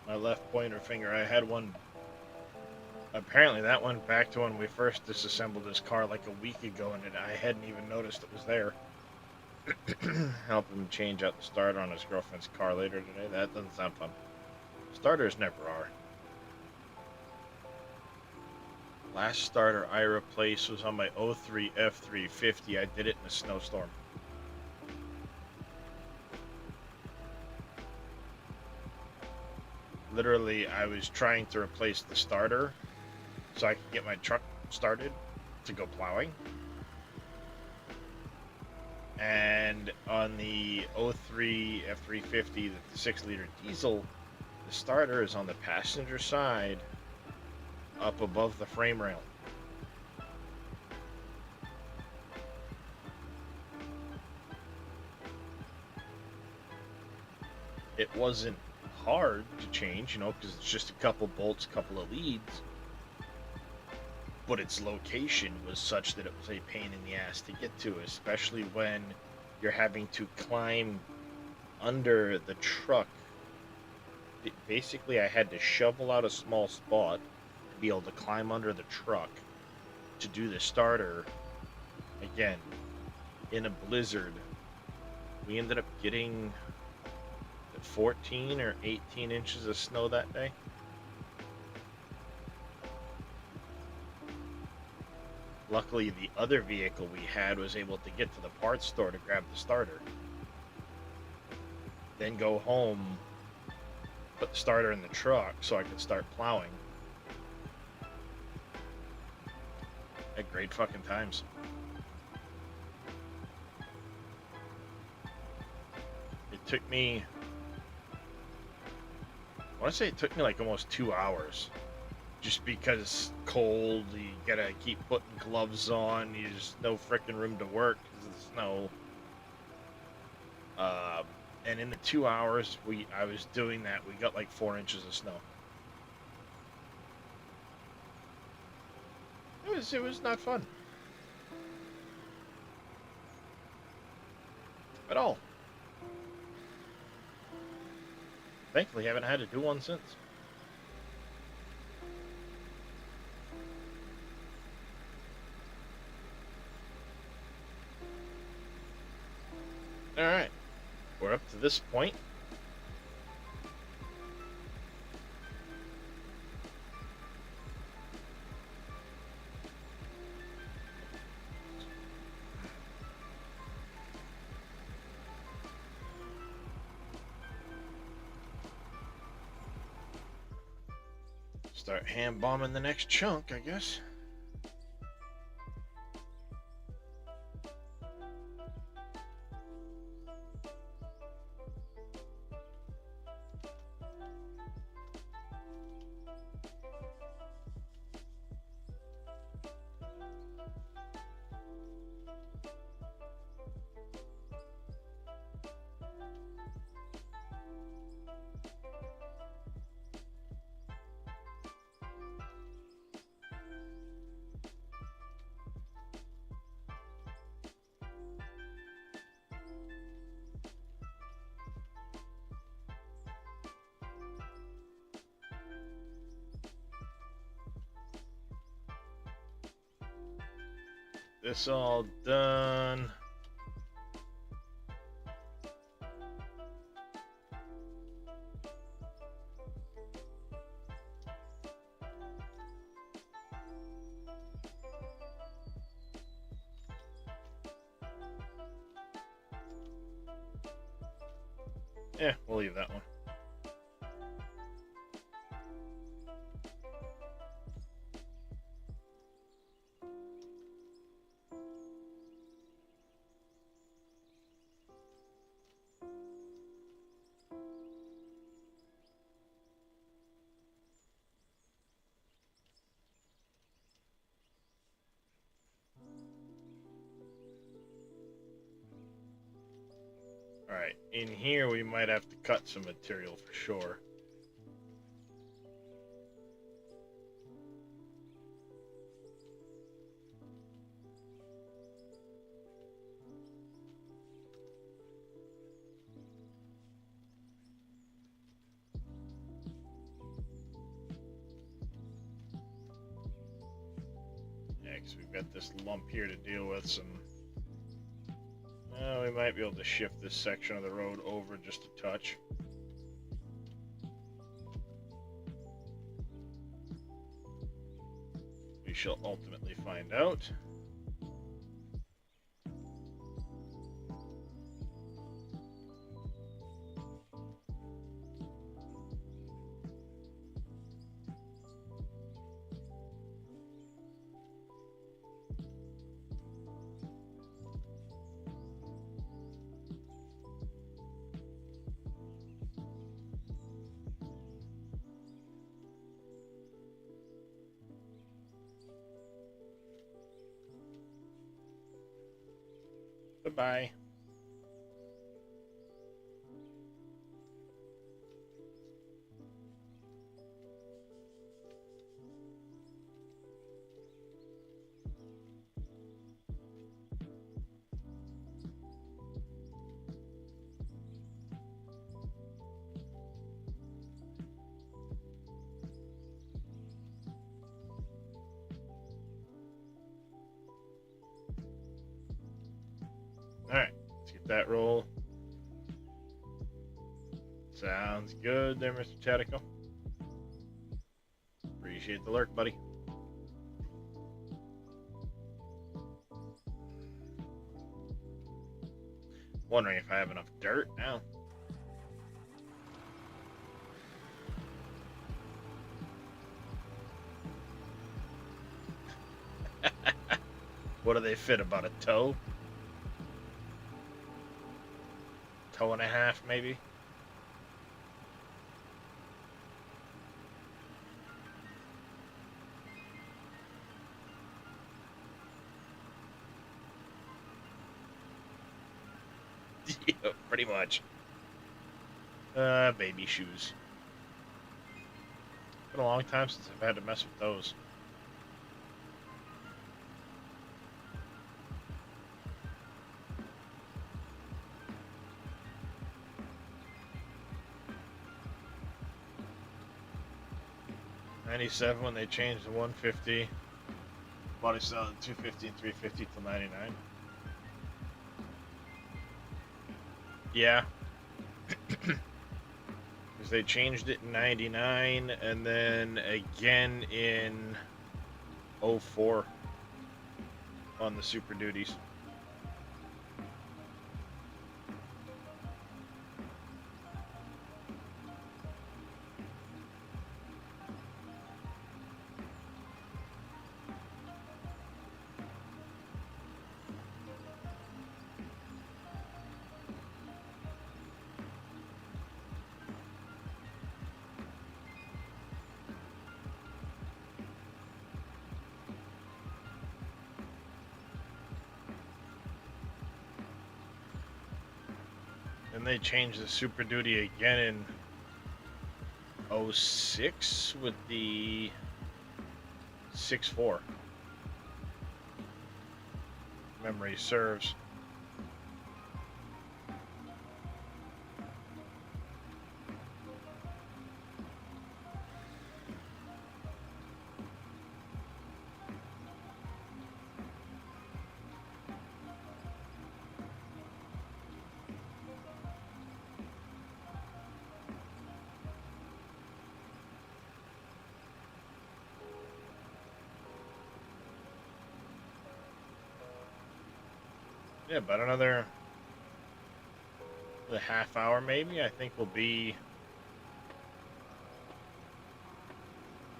My left pointer finger. I had one. Apparently, that went back to when we first disassembled this car like a week ago, and I hadn't even noticed it was there. Help him change out the starter on his girlfriend's car later today. That doesn't sound fun. Starters never are. Last starter I replaced was on my 03 F350. I did it in a snowstorm. Literally, I was trying to replace the starter so I could get my truck started to go plowing. And on the 03 F350, the 6-liter diesel, the starter is on the passenger side up above the frame rail. It wasn't hard to change, because it's just a couple bolts, couple of leads. But its location was such that it was a pain in the ass to get to, especially when you're having to climb under the truck. Basically, I had to shovel out a small spot to be able to climb under the truck to do the starter. Again, in a blizzard, we ended up getting 14 or 18 inches of snow that day. Luckily, the other vehicle we had was able to get to the parts store to grab the starter. Then go home, put the starter in the truck so I could start plowing. Had great fucking times. It took me, I want to say it took me like almost 2 hours. Just because it's cold, you gotta keep putting gloves on, there's no freaking room to work because of the snow. And in the 2 hours I was doing that, we got like 4 inches of snow. It was not fun. At all. Thankfully, I haven't had to do one since. Alright. We're up to this point. Start hand bombing the next chunk, I guess. This all done. Yeah, we'll leave that one. Alright, in here we might have to cut some material for sure. Yeah, because we've got this lump here to deal with. We might be able to shift this section of the road over just a touch. We shall ultimately find out. Bye-bye. that roll. Sounds good there, Mr. Chatico. Appreciate the lurk, buddy. Wondering if I have enough dirt now. What do they fit? About a toe? Toe and a half, maybe? Yeah, pretty much. Baby shoes. Been a long time since I've had to mess with those. '97 when they changed the 150. Body style 250 and 350 till '99. Yeah. Because they changed it in '99 and then again in '04 on the Super Duties. And they changed the Super Duty again in '06 with the 6.4. Memory serves. Yeah, about another half hour maybe, I think we'll be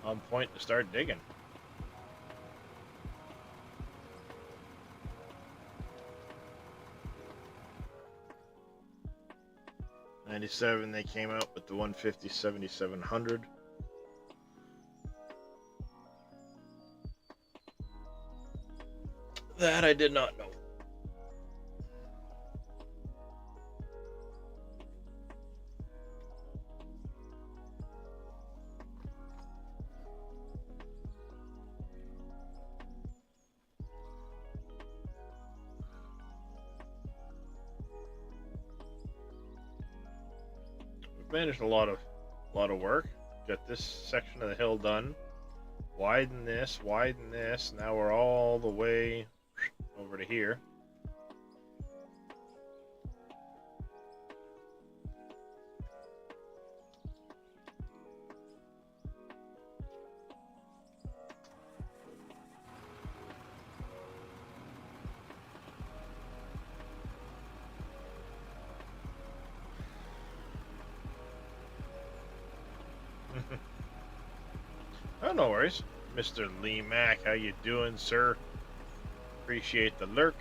on point to start digging. '97 they came out with the 150 7700. That I did not know. Managed a lot of work. Got this section of the hill done. Widen this. Now we're all the way over to here. Oh, no worries. Mr. Lee Mack, how you doing, sir? Appreciate the lurk.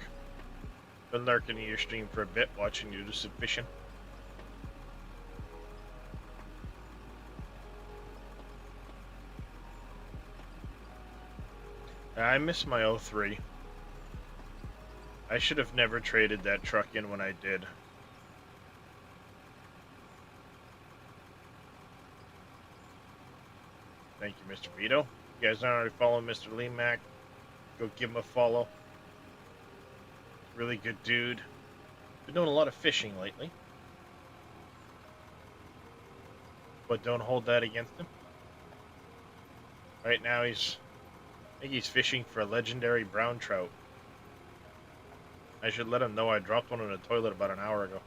Been lurking in your stream for a bit, watching you do some fishing. I miss my '03. I should have never traded that truck in when I did. Thank you, Mr. Vito. You guys aren't already following Mr. Lee Mack, go give him a follow. Really good dude. Been doing a lot of fishing lately. But don't hold that against him. Right now I think he's fishing for a legendary brown trout. I should let him know I dropped one in the toilet about an hour ago.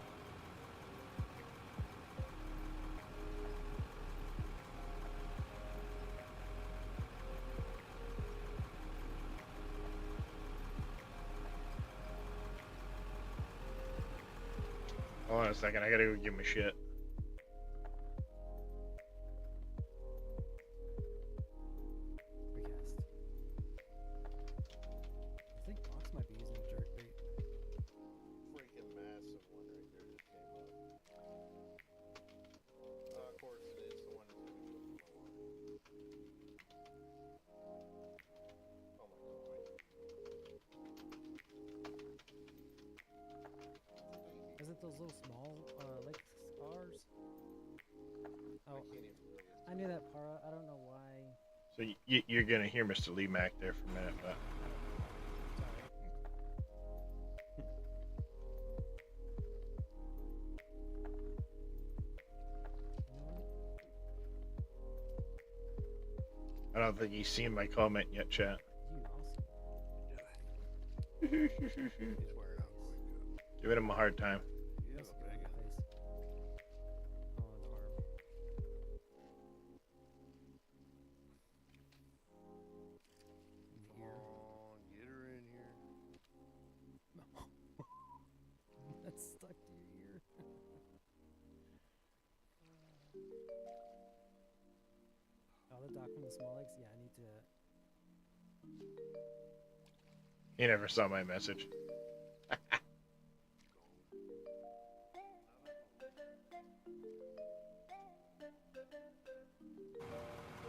Hold on a second, I gotta go give him a shit. Recast. I think Fox might be using jerk bait. Freaking massive one right there just came up. Of course it is. The one that's gonna go for the water. Oh my god. Isn't those little small lake spars? Oh, I can't even really. I knew that para. I don't know why. So you're gonna hear Mr. Lee Mack there for a minute, but I don't think he's seen my comment yet, chat. You also. He's wearing out quick. Giving him a hard time. Yeah, That's a big. good face. Oh, an arm. In the Come ear. on, get her in here. That's stuck to your ear. Oh, the doc from the small legs? Yeah, I need to. He never saw my message.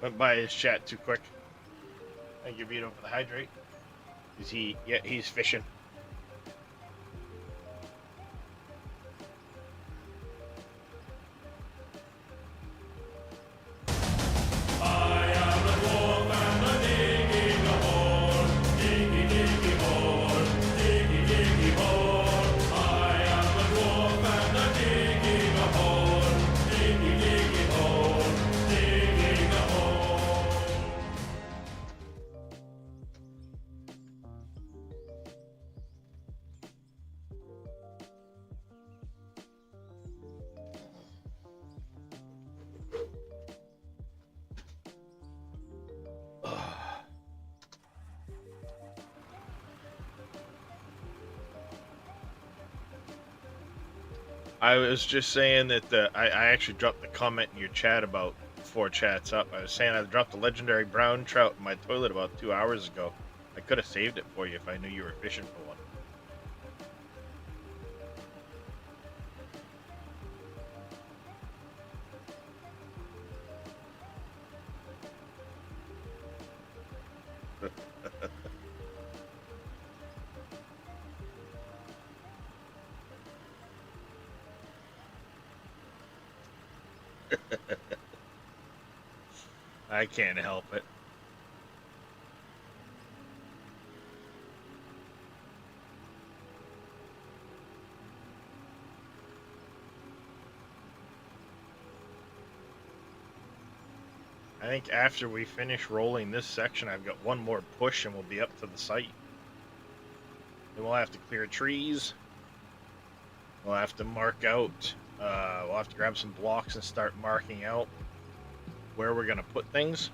Went by his chat too quick. Thank you, Vito, for the hydrate. Is he? Yeah, he's fishing. I was just saying that I actually dropped the comment in your chat about 4 chats up. I was saying I dropped a legendary brown trout in my toilet about 2 hours ago. I could have saved it for you if I knew you were fishing for one. I can't help it. I think after we finish rolling this section, I've got one more push and we'll be up to the site. Then we'll have to clear trees. We'll have to mark out, we'll have to grab some blocks and start marking out where we're going to put things.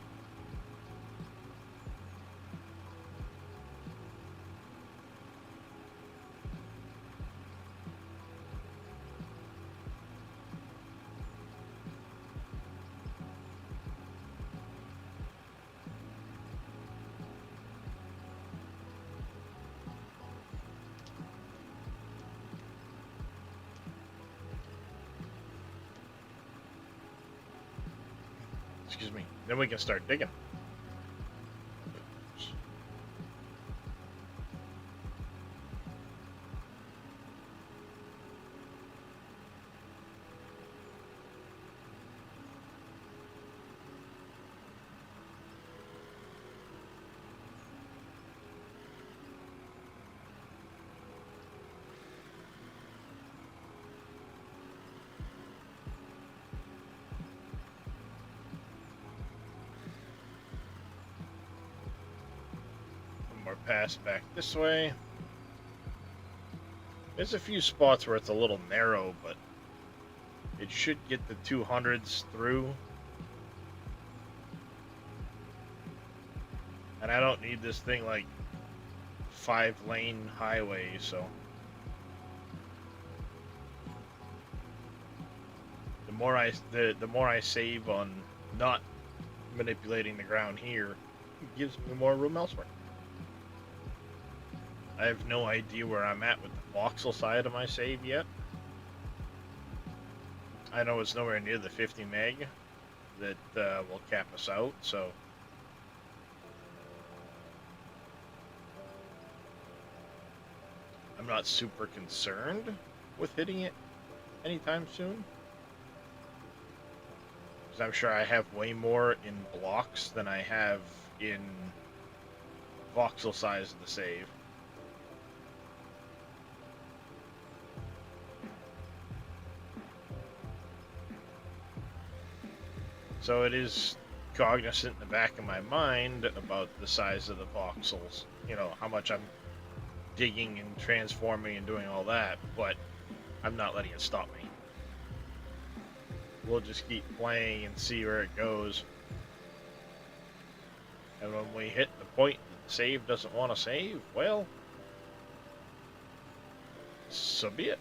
Excuse me. Then we can start digging. One more pass back this way. There's a few spots where it's a little narrow, but it should get the 200s through. And I don't need this thing like 5-lane highway, so the more I save on not manipulating the ground here, it gives me more room elsewhere. I have no idea where I'm at with the voxel side of my save yet. I know it's nowhere near the 50 meg that will cap us out, so I'm not super concerned with hitting it anytime soon. Because I'm sure I have way more in blocks than I have in voxel size of the save. So it is cognizant in the back of my mind about the size of the voxels. You know, how much I'm digging and transforming and doing all that, but I'm not letting it stop me. We'll just keep playing and see where it goes. And when we hit the point that the save doesn't want to save, well, so be it.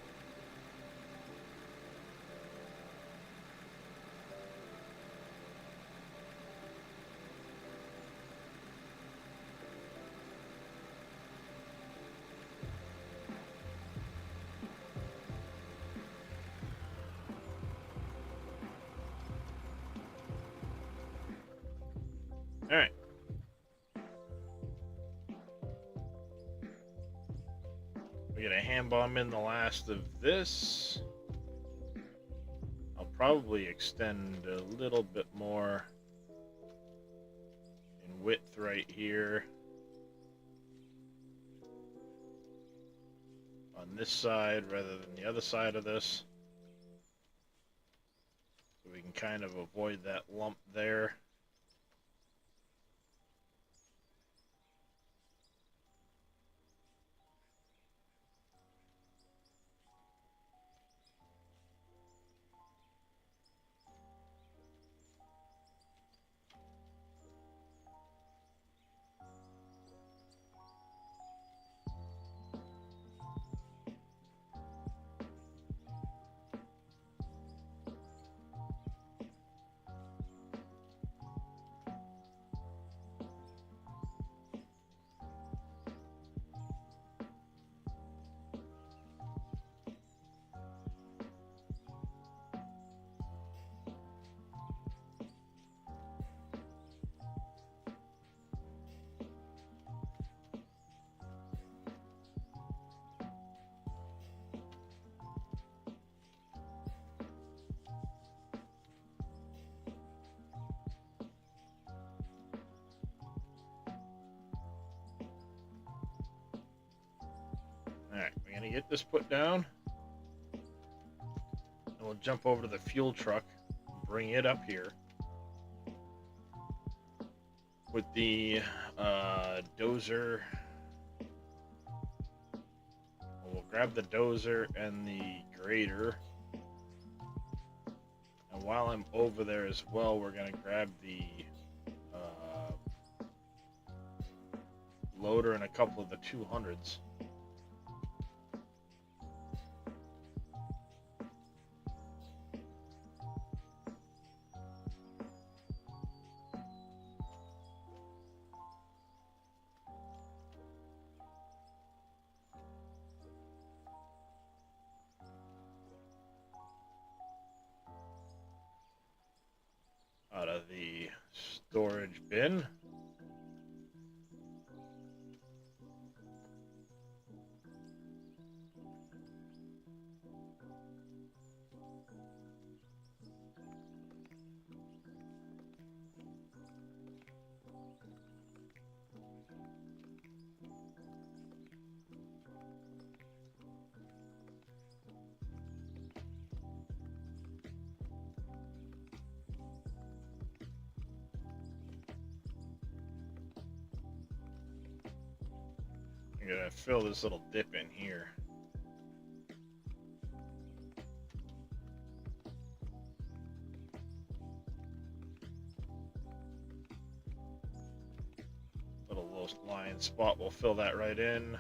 Alright. We get a hand bomb in the last of this. I'll probably extend a little bit more in width right here. On this side rather than the other side of this. So we can kind of avoid that lump there. Alright, we're gonna get this put down. And we'll jump over to the fuel truck, bring it up here. With the dozer. We'll grab the dozer and the grader. And while I'm over there as well, we're gonna grab the loader and a couple of the 200s. Out of the storage bin. I'm gonna fill this little dip in here. little line spot. We'll fill that right in.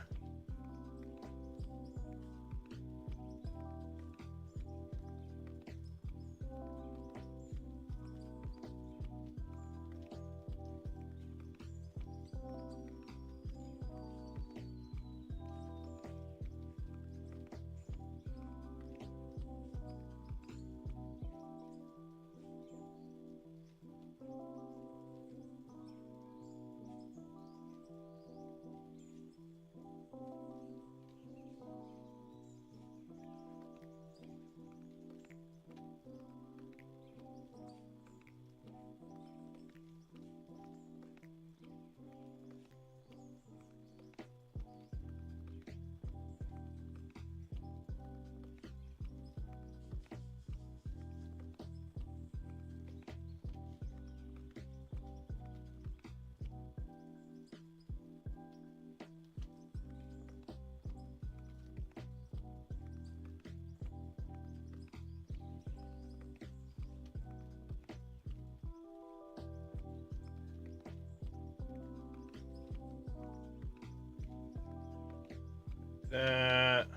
That.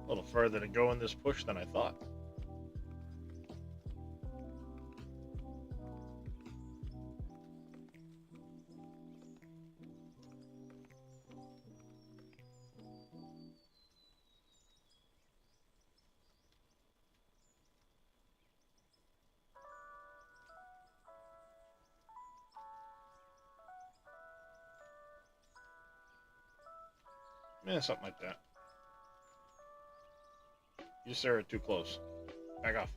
A little further to go in this push than I thought. Yeah, something like that. You sir are too close. Back off.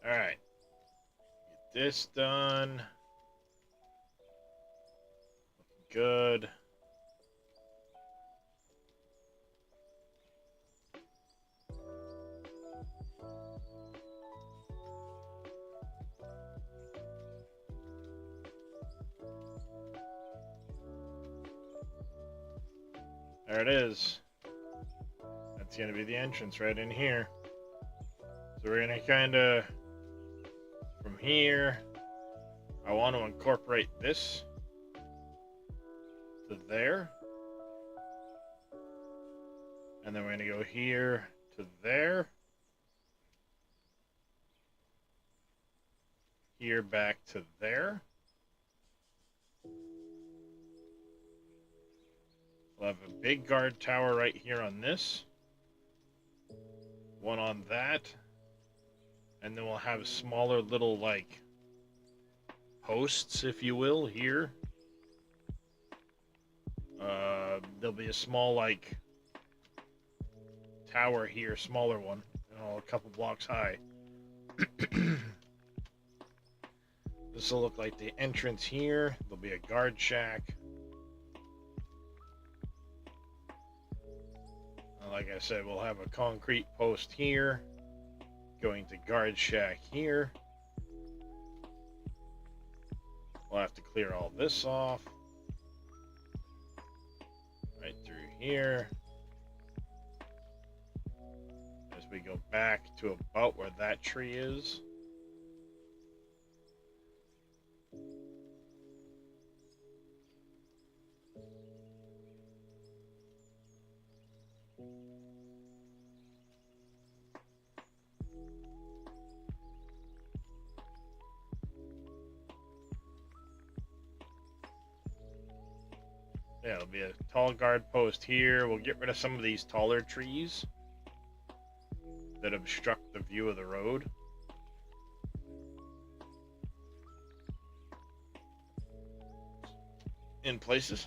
Alright. Get this done. Looking good. There it is. That's going to be the entrance right in here. So we're going to kind of, from here, I want to incorporate this to there. And then we're going to go here to there. Here back to there. We'll have a big guard tower right here on this. One on that. And then we'll have smaller little, like, posts, if you will, here. There'll be a small, like, tower here, smaller one, a couple blocks high. This will look like the entrance here. There'll be a guard shack. Like I said, we'll have a concrete post here, going to guard shack here. We'll have to clear all this off. Right through here. As we go back to about where that tree is. Yeah, it'll be a tall guard post here. We'll get rid of some of these taller trees. that obstruct the view of the road. In places.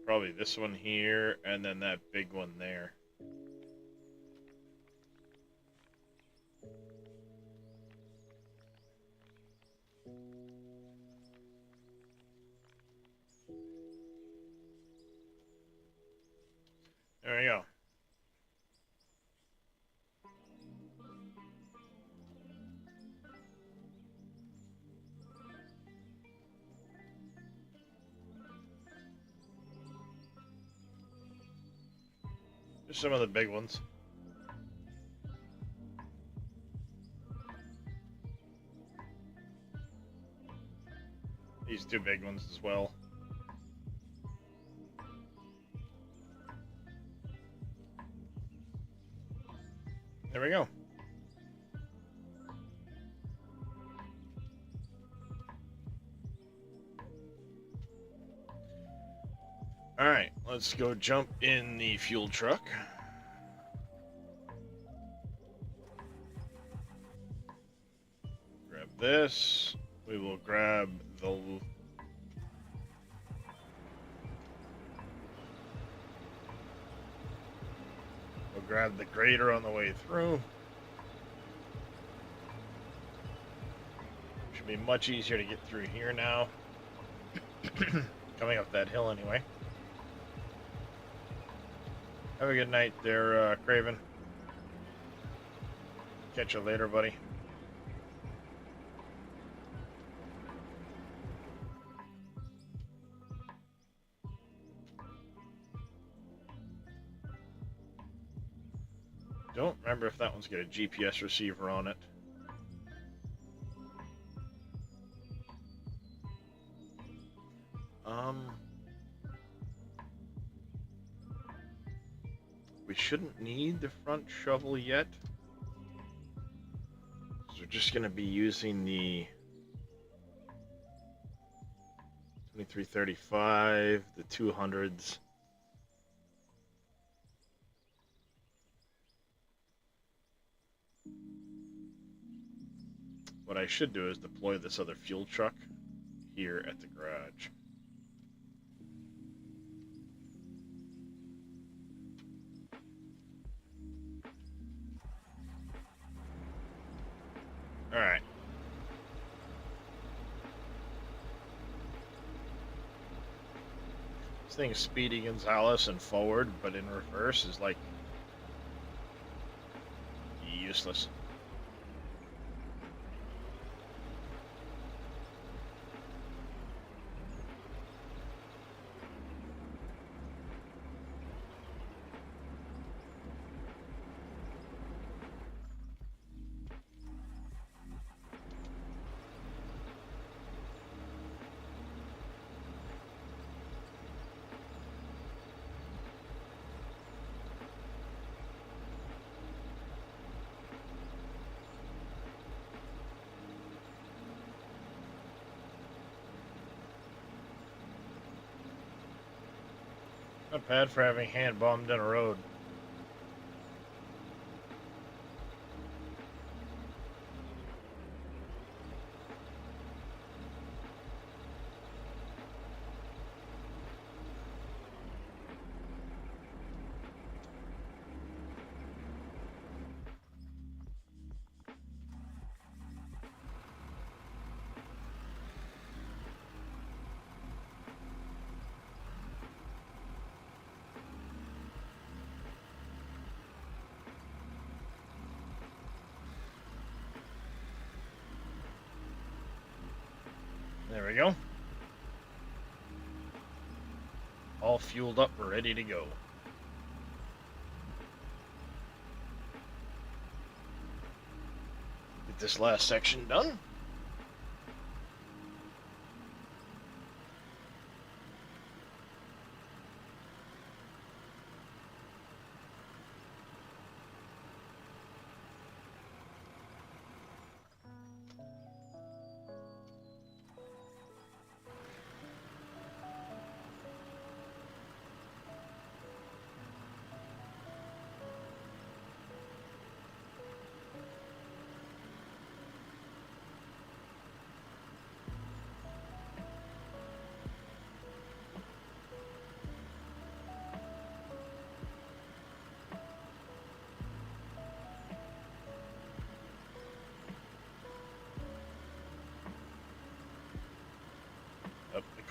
Probably this one here, and then that big one there. There we go. Just some of the big ones. These two big ones as well. There we go. All right, let's go jump in the fuel truck. Grab this. We will grab the... We'll grab the grader on the way through. Should be much easier to get through here now. Coming up that hill anyway. Have a good night there, Craven. Catch you later, buddy. Don't remember if that one's got a GPS receiver on it. We shouldn't need the front shovel yet. So we're just going to be using the 2335, the 200s. What I should do is deploy this other fuel truck here at the garage. Alright. This thing's Speedy Gonzalez and forward, but in reverse is like useless. Not bad for having hand bombed in a road. There we go. All fueled up, ready to go. Get this last section done.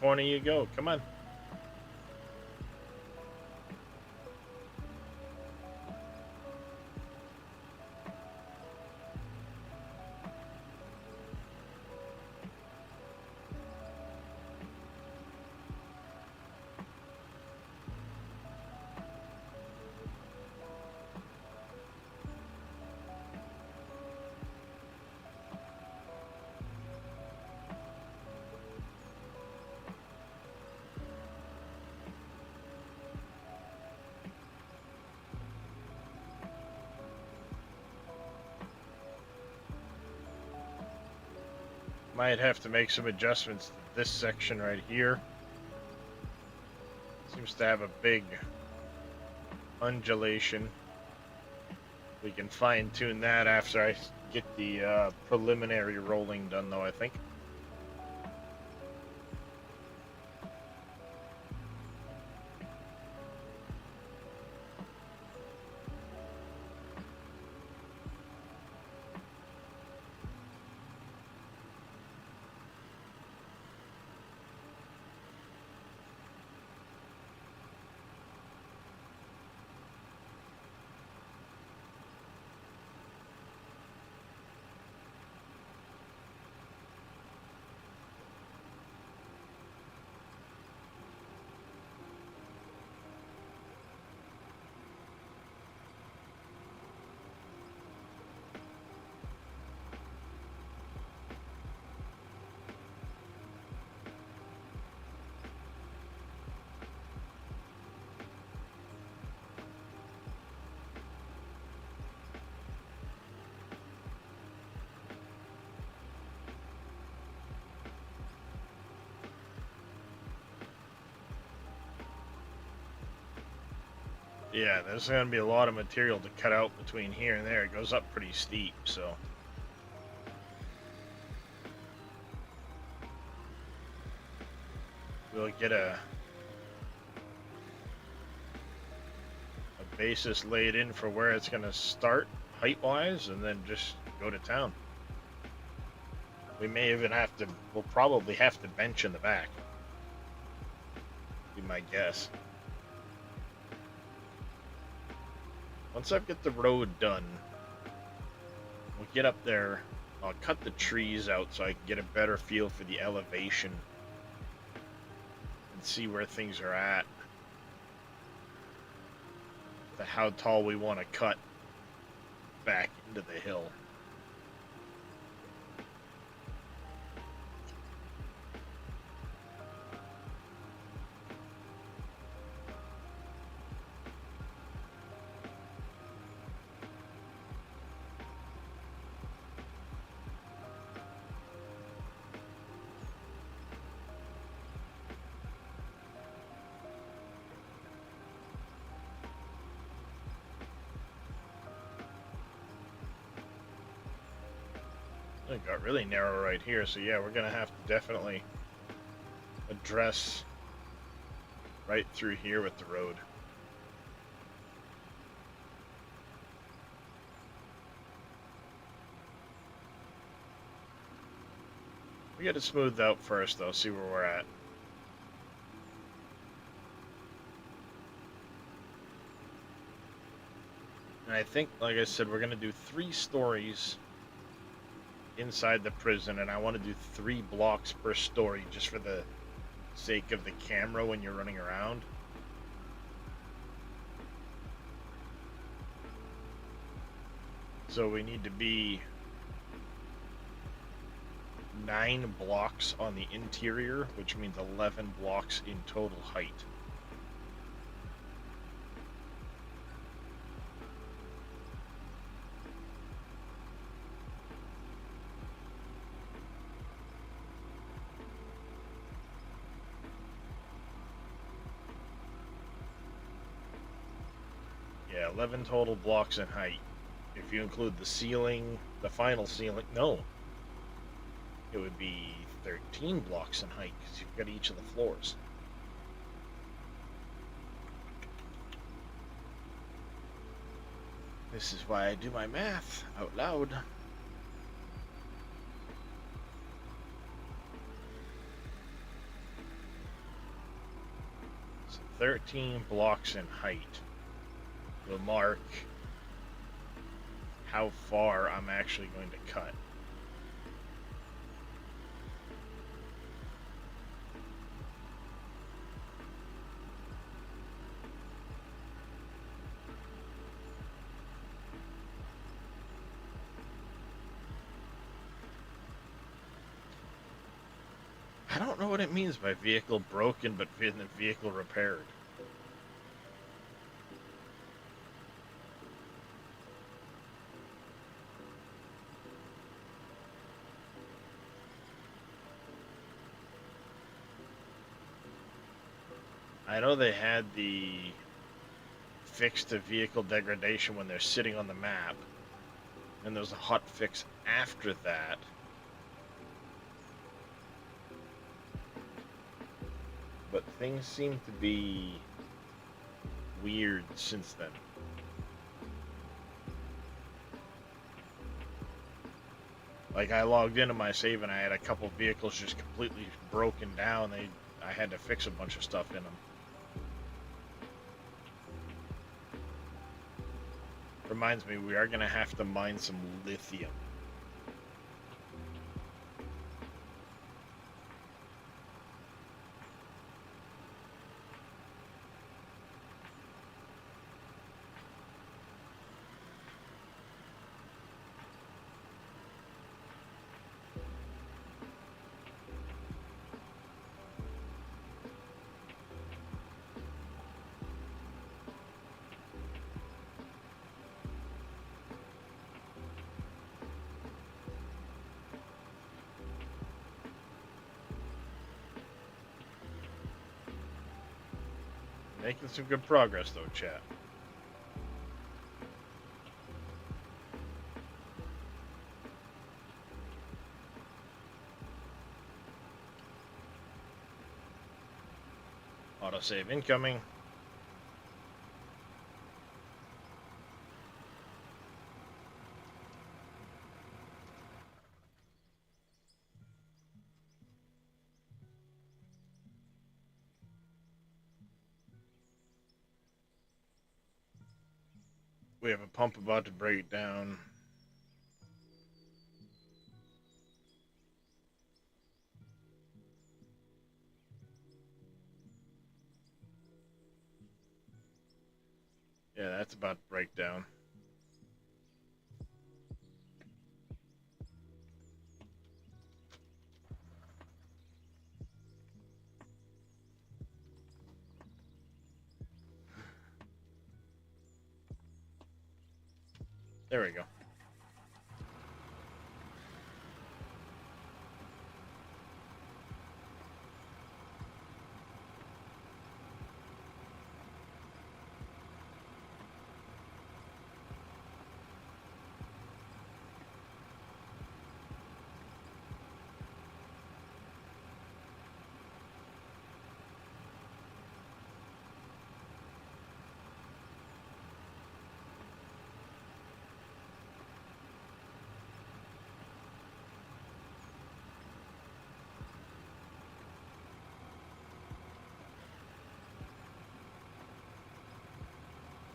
corner you go. Come on. Might have to make some adjustments to this section right here. Seems to have a big undulation. We can fine tune that after I get the preliminary rolling done though, I think. Yeah, there's going to be a lot of material to cut out between here and there. It goes up pretty steep, so. We'll get a basis laid in for where it's going to start height-wise, and then just go to town. We may even have to, we'll probably have to bench in the back. Be my guess. Once I've got the road done, we'll get up there. I'll cut the trees out so I can get a better feel for the elevation and see where things are at. How tall we want to cut back into the hill. It got really narrow right here, so yeah, we're gonna have to definitely address right through here with the road. We got to smooth out first though, see where we're at. And I think, like I said, we're gonna do 3 stories inside the prison, and I want to do 3 blocks per story just for the sake of the camera when you're running around. So we need to be 9 blocks on the interior, which means 11 blocks in total height. Yeah, 11 total blocks in height. If you include the ceiling, the final ceiling, no. It would be 13 blocks in height because you've got each of the floors. This is why I do my math out loud. So 13 blocks in height will mark how far I'm actually going to cut. I don't know what it means by vehicle broken but vehicle repaired. I know they had the fix to vehicle degradation when they're sitting on the map, and there's a hot fix after that. But things seem to be weird since then. Like, I logged into my save and I had a couple vehicles just completely broken down. I had to fix a bunch of stuff in them. Reminds me, we are going to have to mine some lithium. Making some good progress, though, chat. Autosave incoming. We have a pump about to break down. Yeah, that's about to break down. There we go.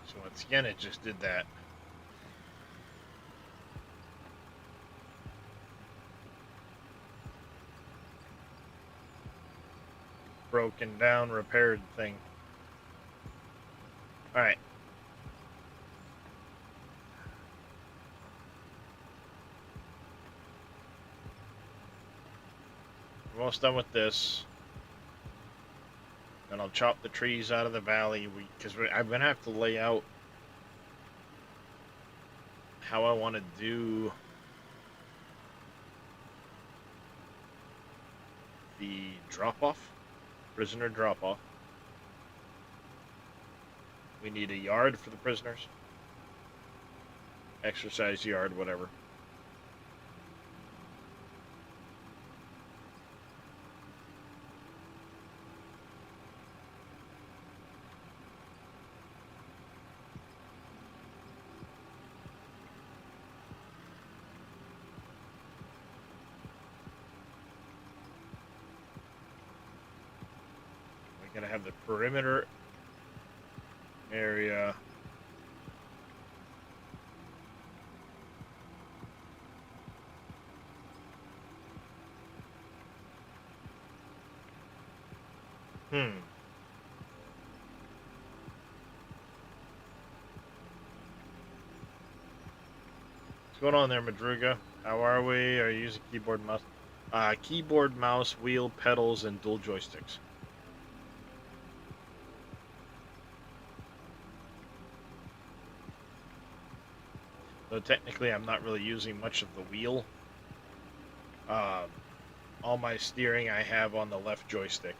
So once again, it just did that. Broken down, repaired thing. Alright. Almost done with this. Then I'll chop the trees out of the valley, because I'm going to have to lay out how I want to do the drop-off, prisoner drop-off. We need a yard for the prisoners. Exercise yard, whatever. I gotta have the perimeter area. What's going on there, Madruga? How are we? Are you using keyboard, mouse? Keyboard, mouse, wheel, pedals, and dual joysticks. So technically, I'm not really using much of the wheel. All my steering I have on the left joystick.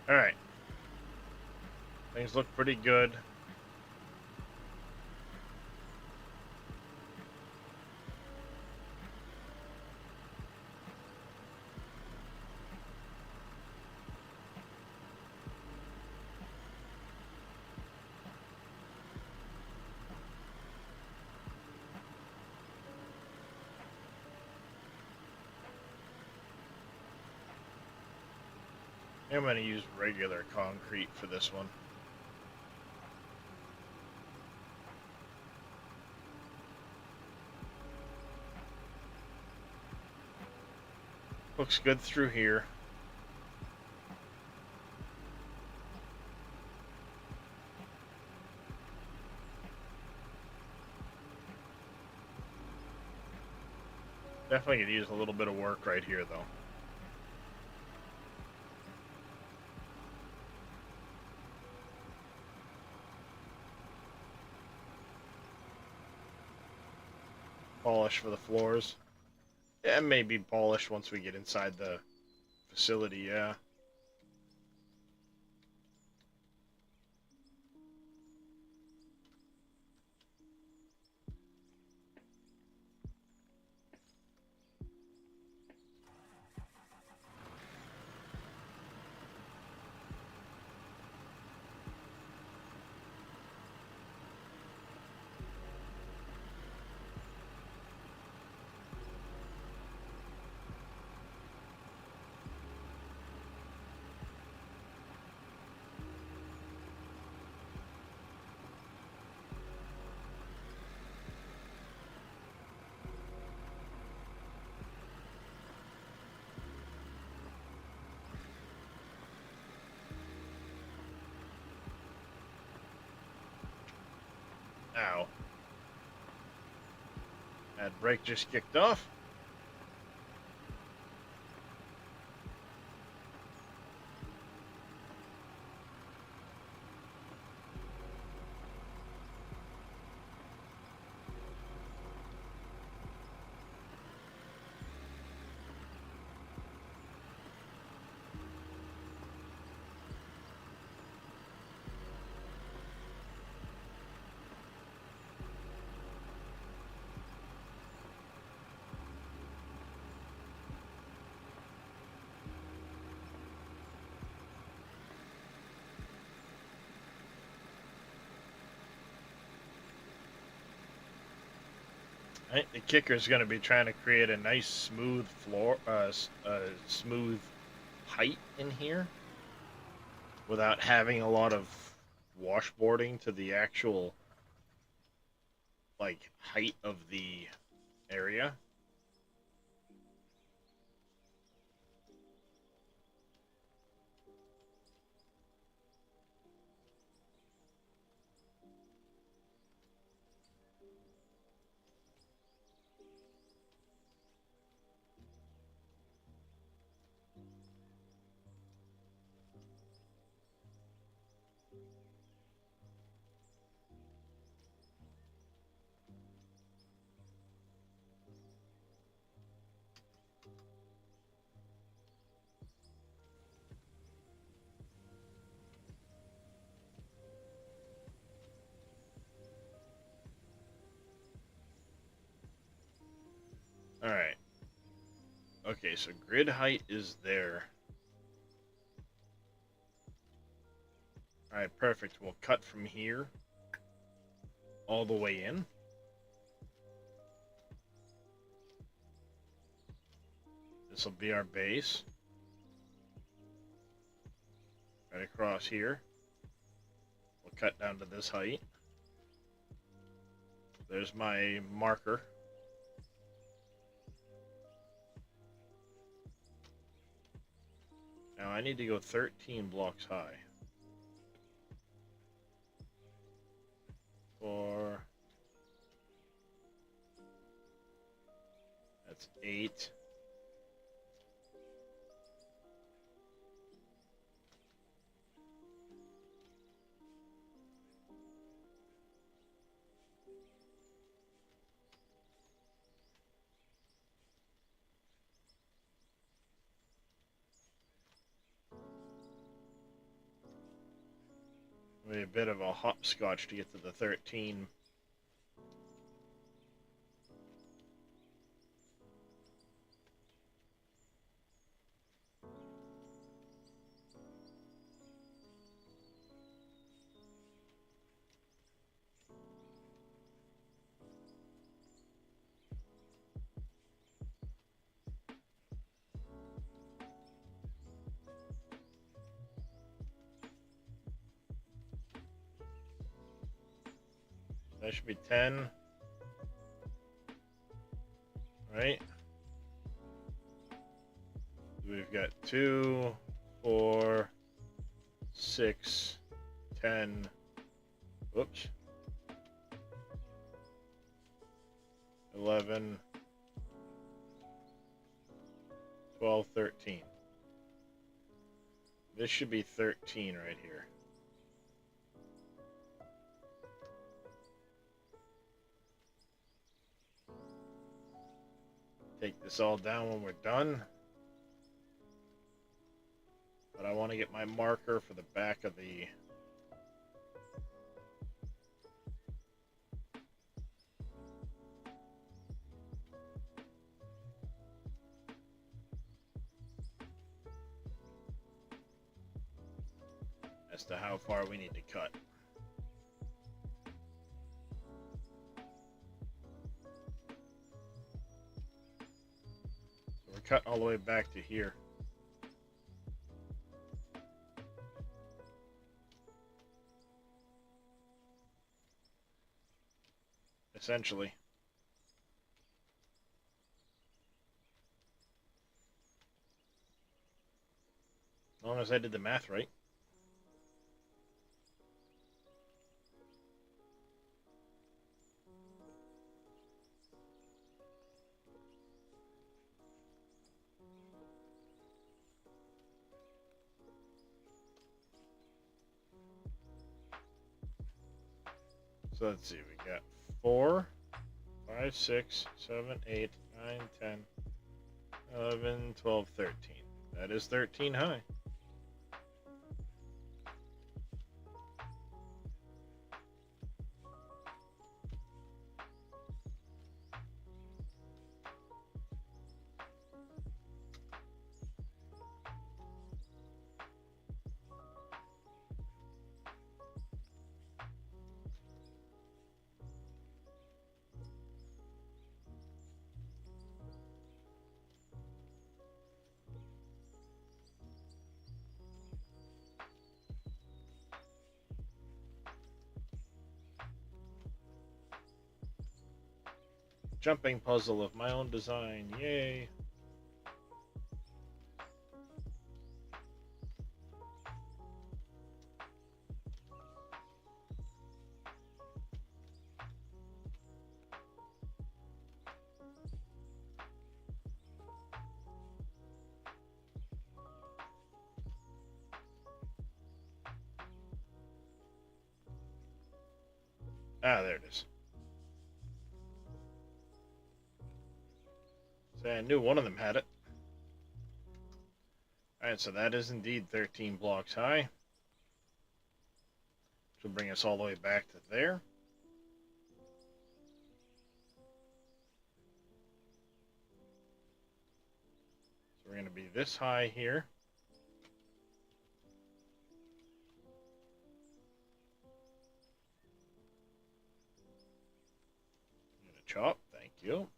Alright. Things look pretty good. I'm going to use regular concrete for this one. Looks good through here. Definitely could use a little bit of work right here, though. Polish for the floors. Yeah, maybe polish once we get inside the facility, yeah. Ow. That brake just kicked off. I think the kicker is going to be trying to create a nice smooth floor, smooth height in here without having a lot of washboarding to the actual like height of the area. All right. Okay, so grid height is there. All right, perfect. We'll cut from here all the way in. This will be our base. Right across here. We'll cut down to this height. There's my marker. Now I need to go 13 blocks high. 4. That's 8. Maybe a bit of a hopscotch to get to the 13. That should be 10. Right? We've got 2, 4, 6, 10. Whoops. 11, 12, 13. This should be 13 right here. Take this all down when we're done. But I want to get my marker for the back of the... as to how far we need to cut. So we're cutting all the way back to here. Essentially. As long as I did the math right. So let's see, we got 4, 5, 6, 7, 8, 9, 10, 11, 12, 13. That is 13 high. jumping puzzle of my own design. Yay. Ah, there it is. So I knew one of them had it. Alright, so that is indeed 13 blocks high. Which will bring us all the way back to there. So we're going to be this high here. I'm going to chop, thank you.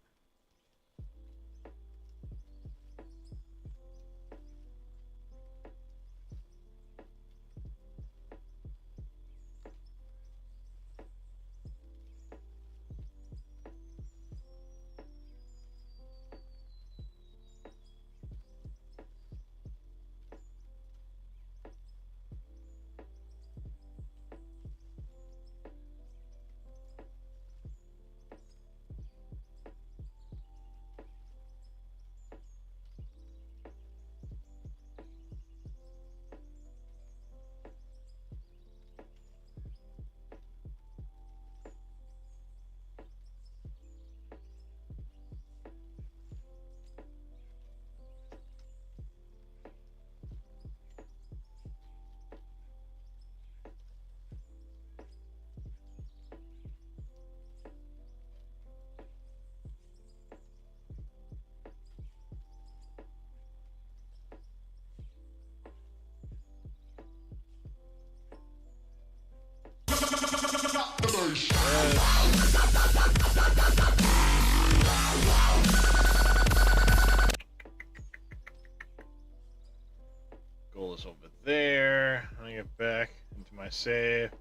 Goal is over there. I get back into my save.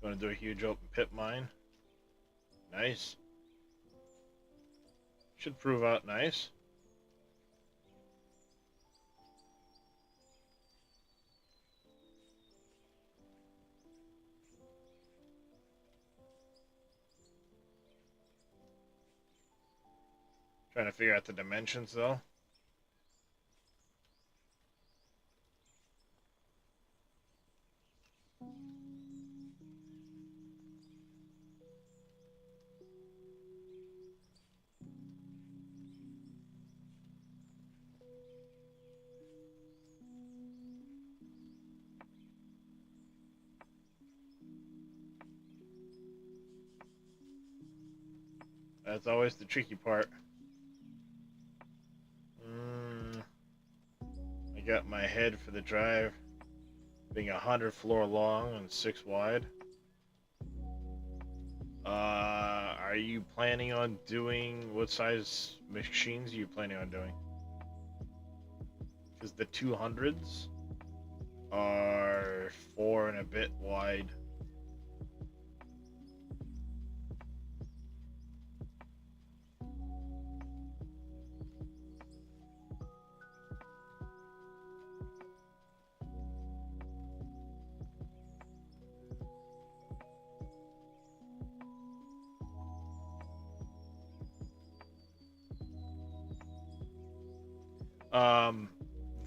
Going to do a huge open pit mine. Nice. Should prove out nice. Trying to figure out the dimensions though. That's always the tricky part. I got my head for the drive being 100 floor long and 6 wide. Are you planning on doing, what size machines are you planning on doing? Because the 200s are 4 and a bit wide.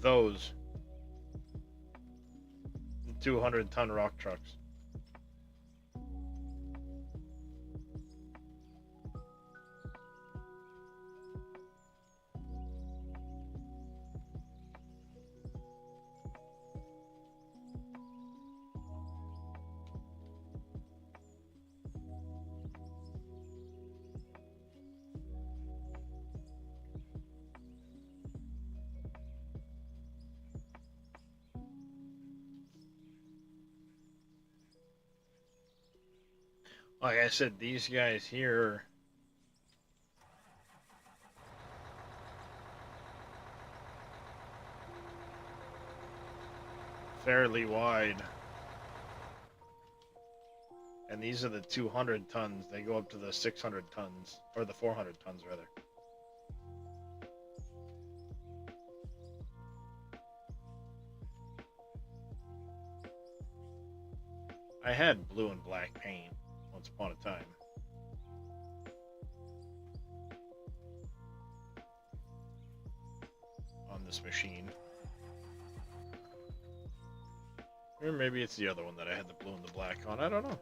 Those 200-ton rock trucks. Like I said, these guys here are fairly wide. And these are the 200 tons. They go up to the 600 tons, or the 400 tons rather. I had blue and black paint once upon a time. On this machine. Or maybe it's the other one that I had the blue and the black on. I don't know.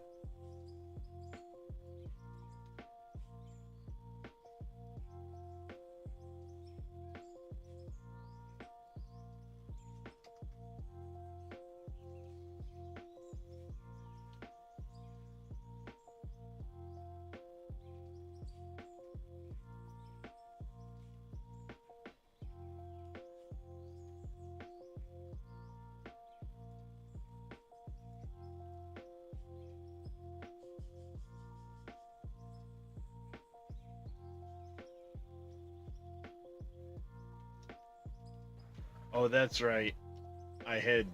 Oh, that's right. I had...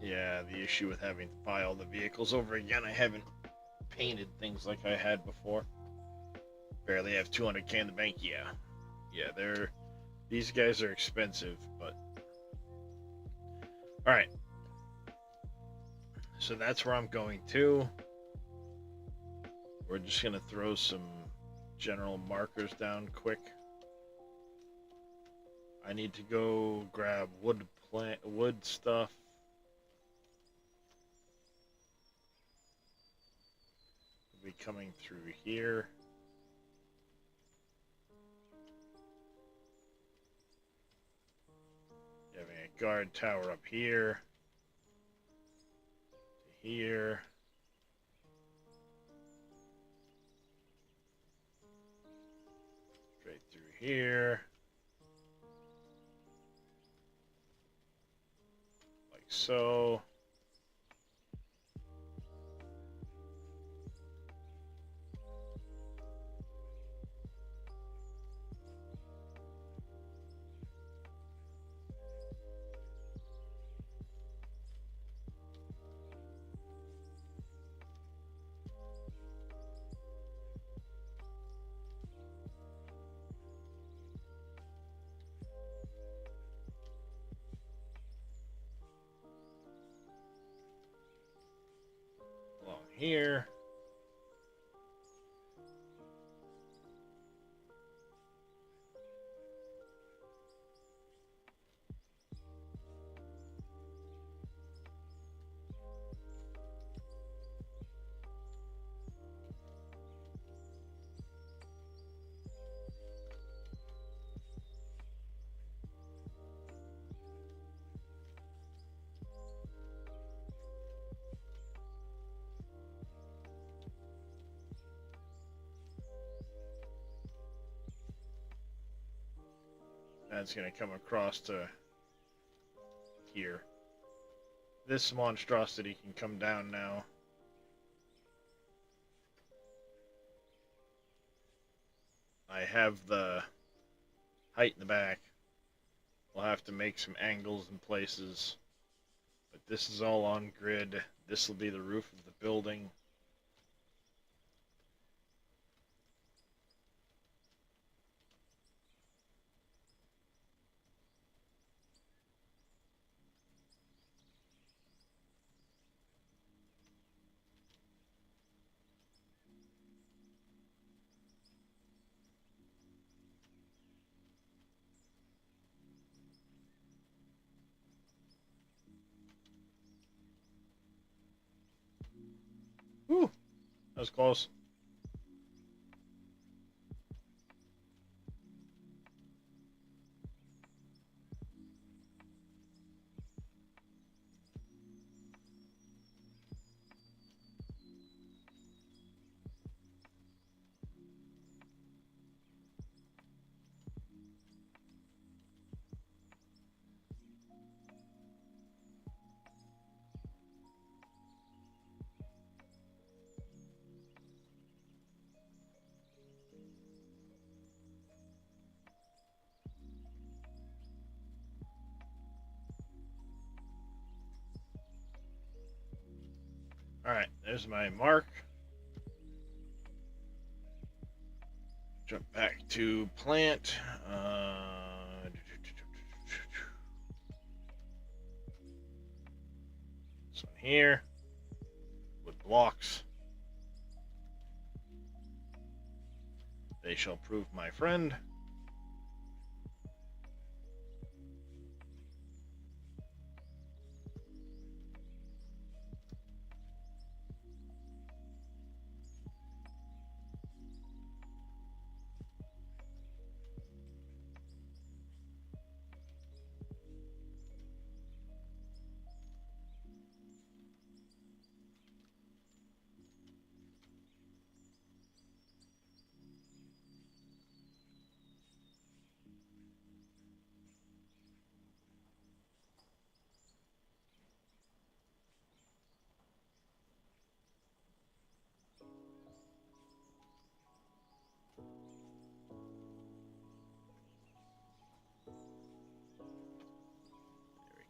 Yeah, the issue with having to buy all the vehicles over again. I haven't painted things like I had before. Barely have 200k in the bank. Yeah. Yeah, these guys are expensive, but... Alright. So that's where I'm going to. We're just going to throw some general markers down quick. I need to go grab wood stuff. We'll be coming through here. Having a guard tower up here. To here. Straight through here. Like so. Along here. That's going to come across to here. This monstrosity can come down now. I have the height in the back. We'll have to make some angles in places. But this is all on grid. This will be the roof of the building. Whew, that was close. Alright, there's my mark. Jump back to plant. This one here with blocks. They shall prove my friend.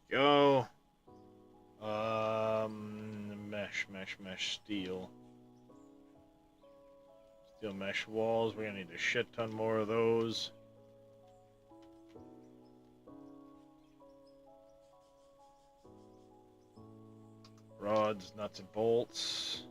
Go. Mesh, steel. Steel mesh walls. We're gonna need a shit ton more of those. Rods, nuts, and bolts.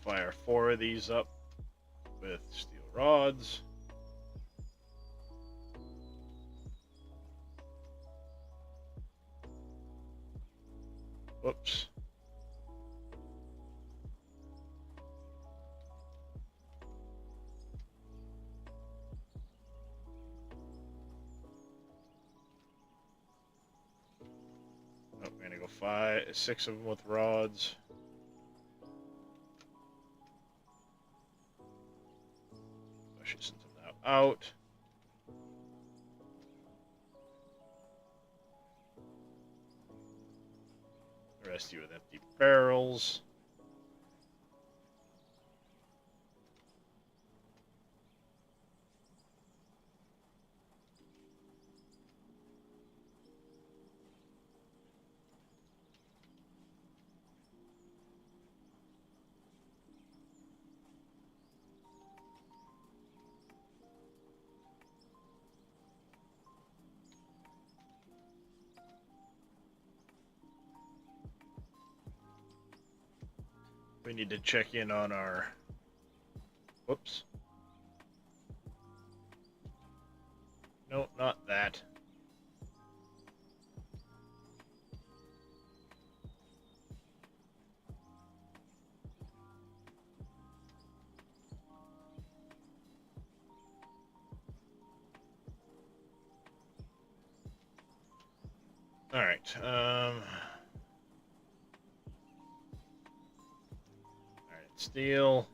Fire 4 of these up with steel rods. Whoops. Oh, we're gonna go 6 of them with rods. Send them out. The rest of you with empty barrels. We need to check in on our... Whoops. No, not that. Alright, steel.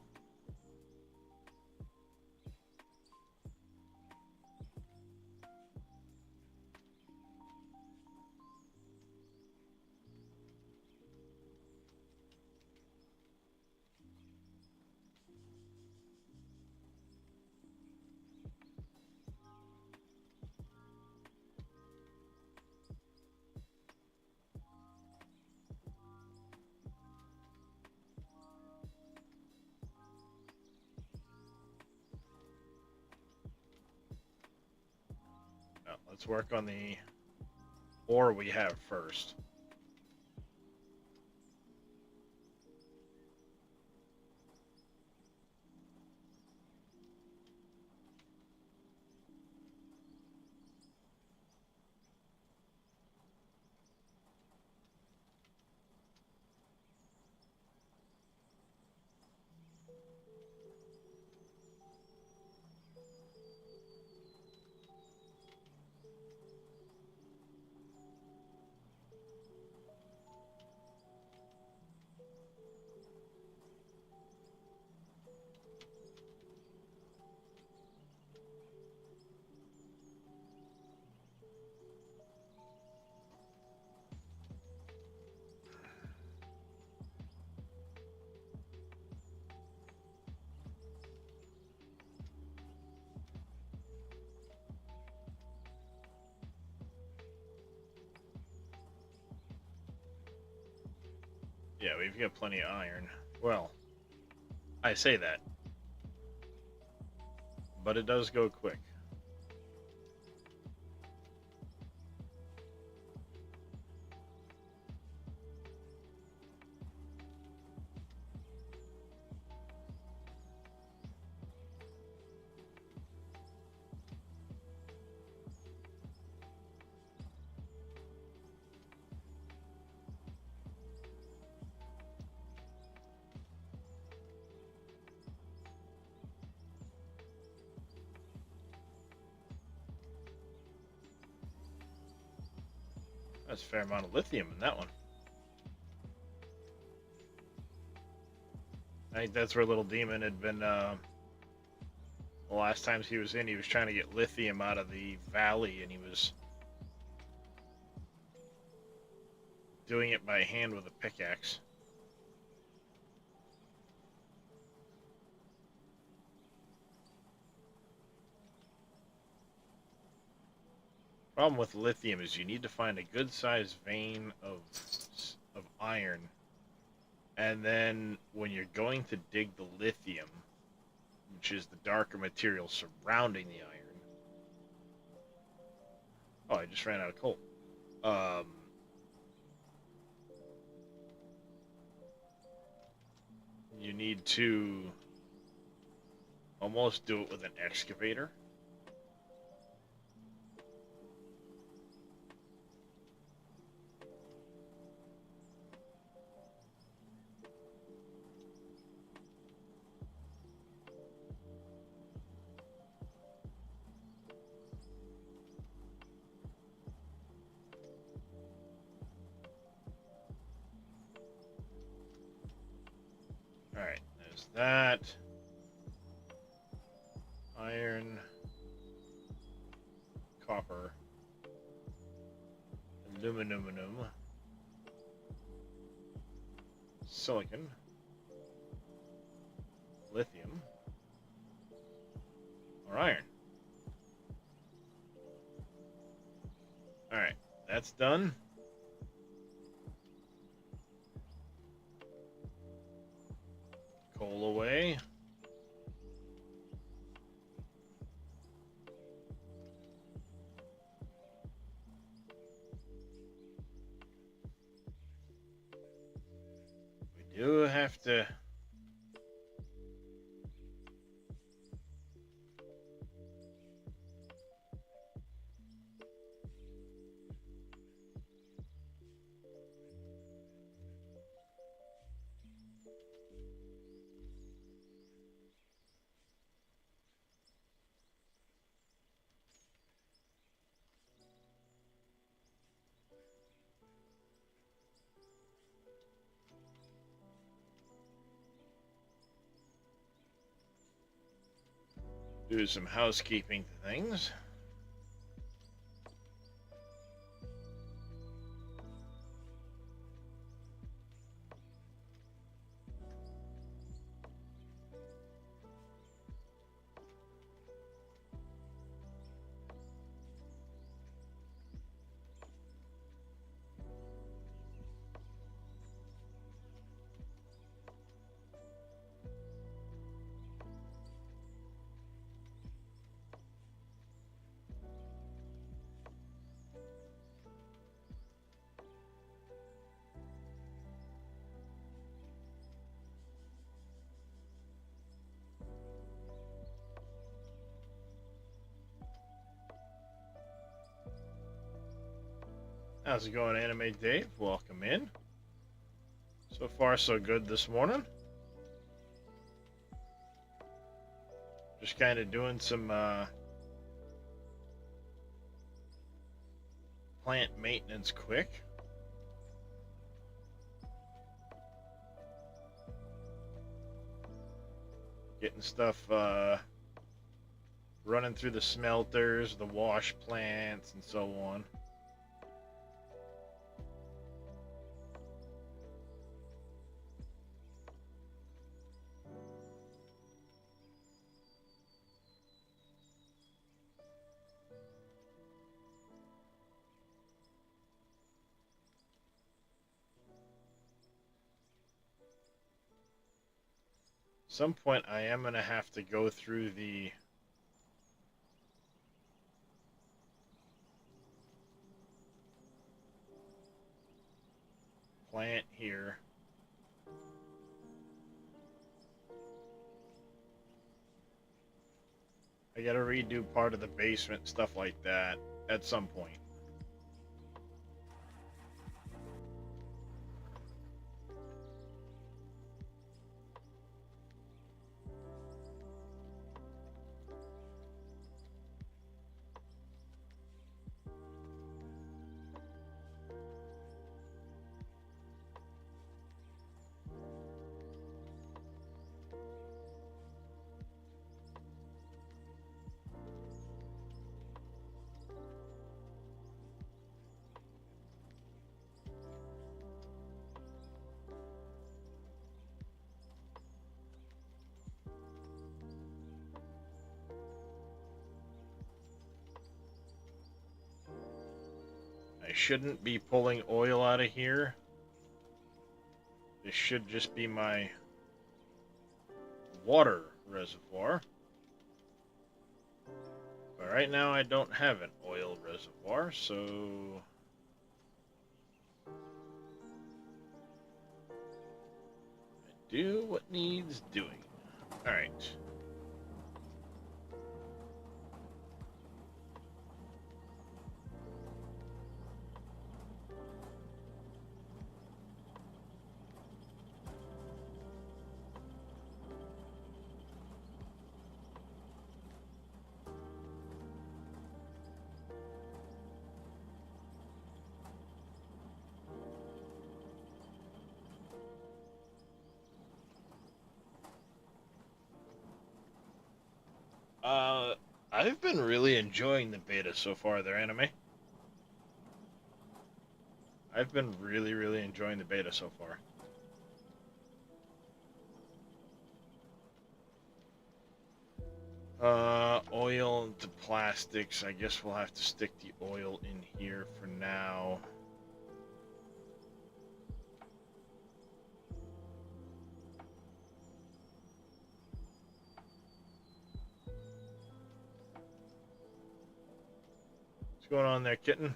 Now, let's work on the ore we have first. Yeah, we've got plenty of iron. Well, I say that, but it does go quick. That's a fair amount of lithium in that one. I think that's where Little Demon had been. The last times he was in, he was trying to get lithium out of the valley, and he was doing it by hand with a pickaxe. Problem with lithium is you need to find a good sized vein of iron, and then when you're going to dig the lithium, which is the darker material surrounding the iron. Oh, I just ran out of coal. You need to almost do it with an excavator. Alright, there's that. Iron, copper, aluminum, silicon, lithium, or iron. Alright, that's done. Coal away. We do have to do some housekeeping things. How's it going, Anime Dave? Welcome in. So far, so good this morning. Just kind of doing some plant maintenance quick. Getting stuff running through the smelters, the wash plants, and so on. some point I am going to have to go through the plant here. I gotta redo part of the basement, stuff like that, at some point. I shouldn't be pulling oil out of here. This should just be my water reservoir. But right now I don't have an oil reservoir, so I do what needs doing. Alright. I've been really enjoying the beta so far there, Anime. I've been really enjoying the beta so far. Oil into plastics. I guess we'll have to stick the oil in here for now. What's going on there, kitten?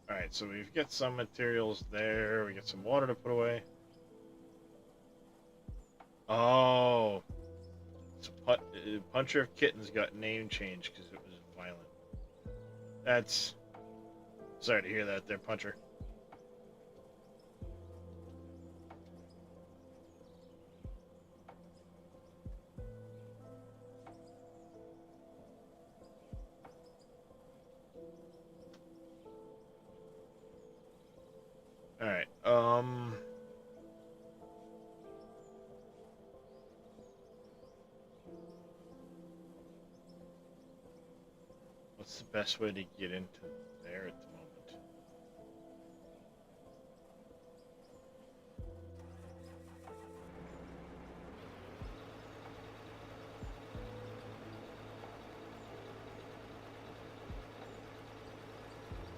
Alright, so we've got some materials there. We got some water to put away. Oh. It's Puncher of Kittens got name changed because it was violent. That's... Sorry to hear that there, Puncher. Alright, what's the best way to get into there at the moment?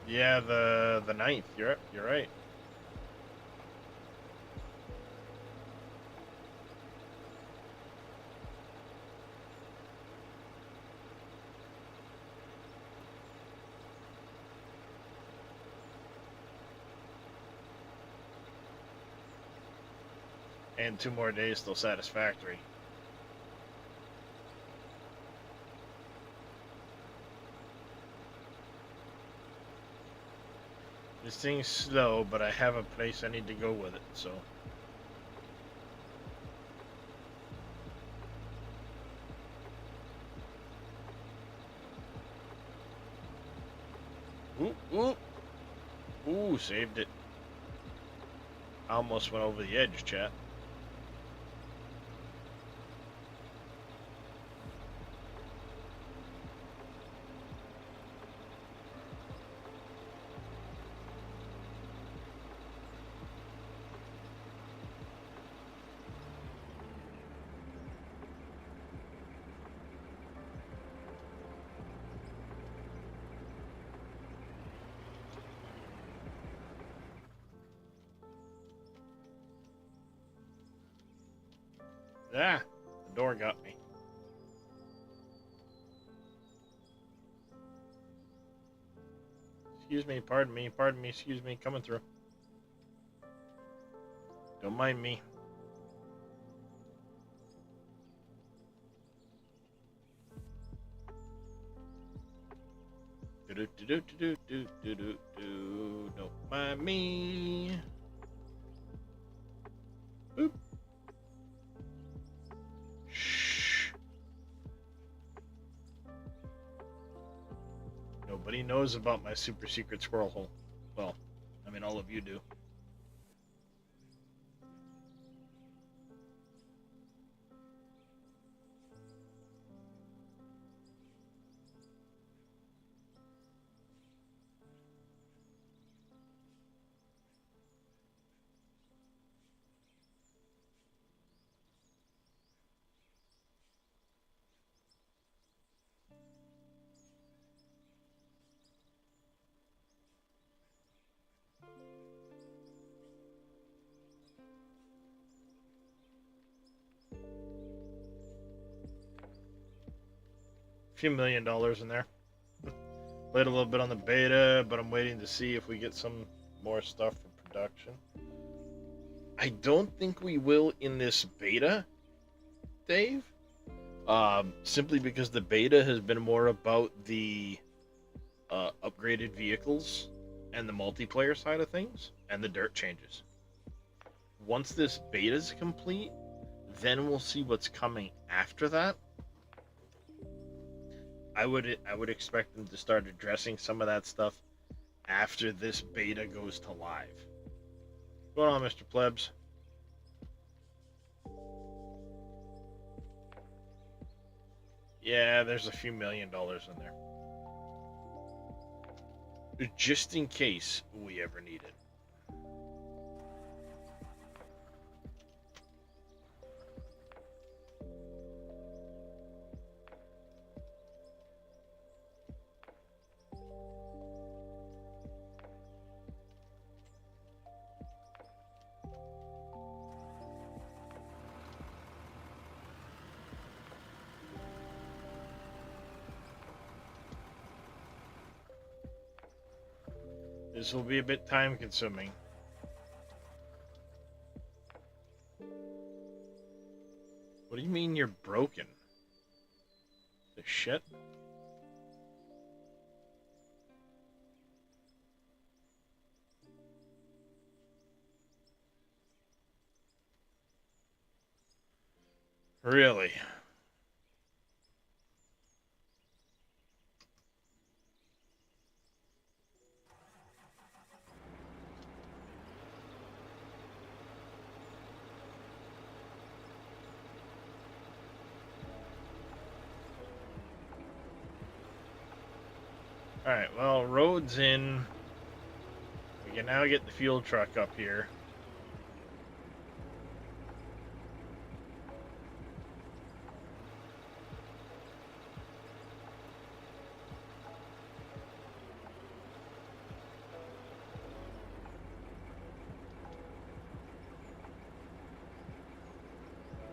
Yeah, the 9th. You're right. And 2 more days till Satisfactory. This thing's slow, but I have a place I need to go with it, so. Ooh, saved it. I almost went over the edge, chat. Ah, the door got me. Excuse me, pardon me, excuse me, coming through. Don't mind me. Don't mind me. Boop. Shh. Nobody knows about my super secret squirrel hole. Well, I mean, all of you do. Few $1 million in there. Played a little bit on the beta, but I'm waiting to see if we get some more stuff for production. I don't think we will in this beta, Dave. Simply because the beta has been more about the upgraded vehicles and the multiplayer side of things and the dirt changes. Once this beta is complete, then we'll see what's coming after that. I would expect them to start addressing some of that stuff after this beta goes to live. What's going on, Mr. Plebs? Yeah, there's a few $1 million in there. Just in case we ever need it. This will be a bit time consuming. What do you mean you're broken? The shit? Really? Alright, well, road's in. We can now get the fuel truck up here.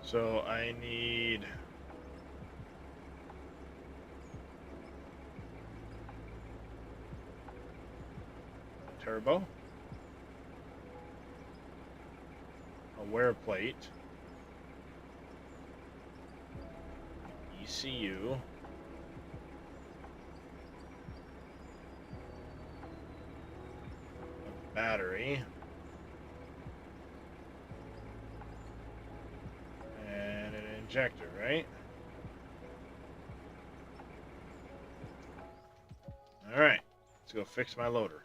So I need turbo, a wear plate, ECU, a battery, and an injector, right? Alright, let's go fix my loader.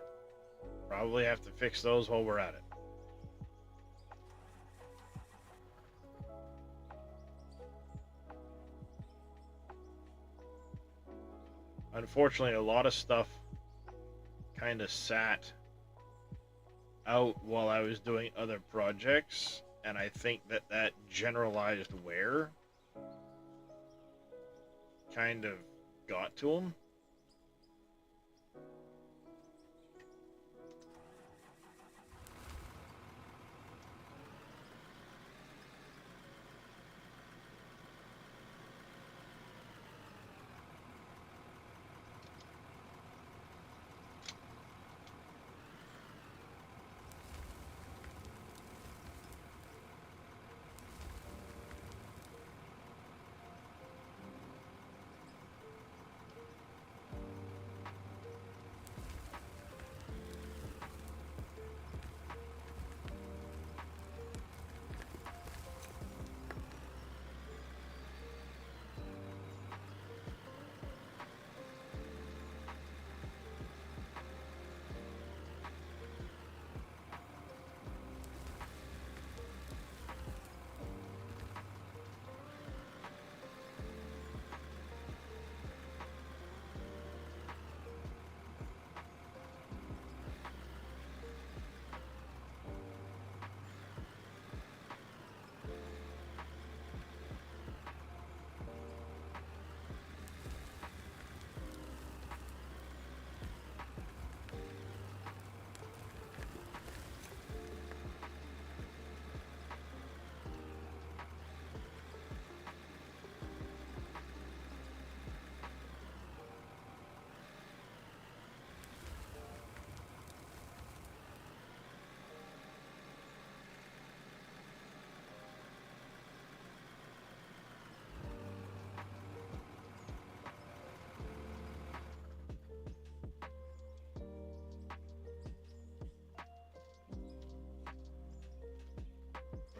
Probably have to fix those while we're at it. Unfortunately, a lot of stuff kind of sat out while I was doing other projects, and I think that generalized wear kind of got to them.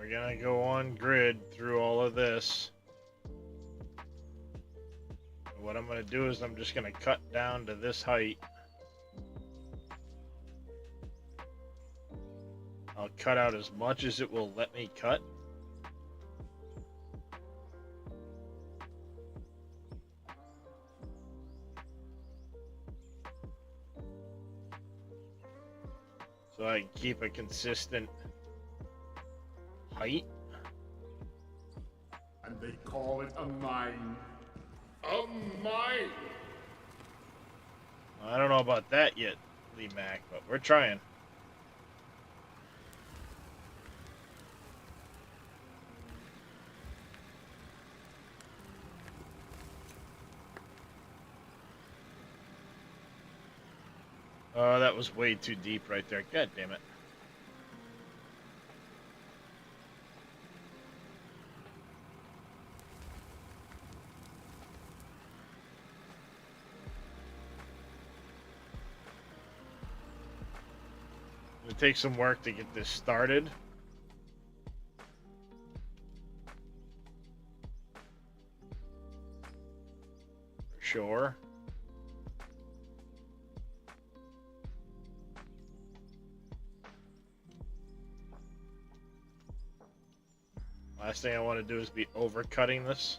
we're gonna go on grid through all of this. And what I'm gonna do is I'm just gonna cut down to this height. I'll cut out as much as it will let me cut. So I can keep a consistent height. And they call it a mine. A mine! I don't know about that yet, Lee Mac, but we're trying. Oh, that was way too deep right there. God damn it. It'll take some work to get this started. For sure. Last thing I want to do is be overcutting this.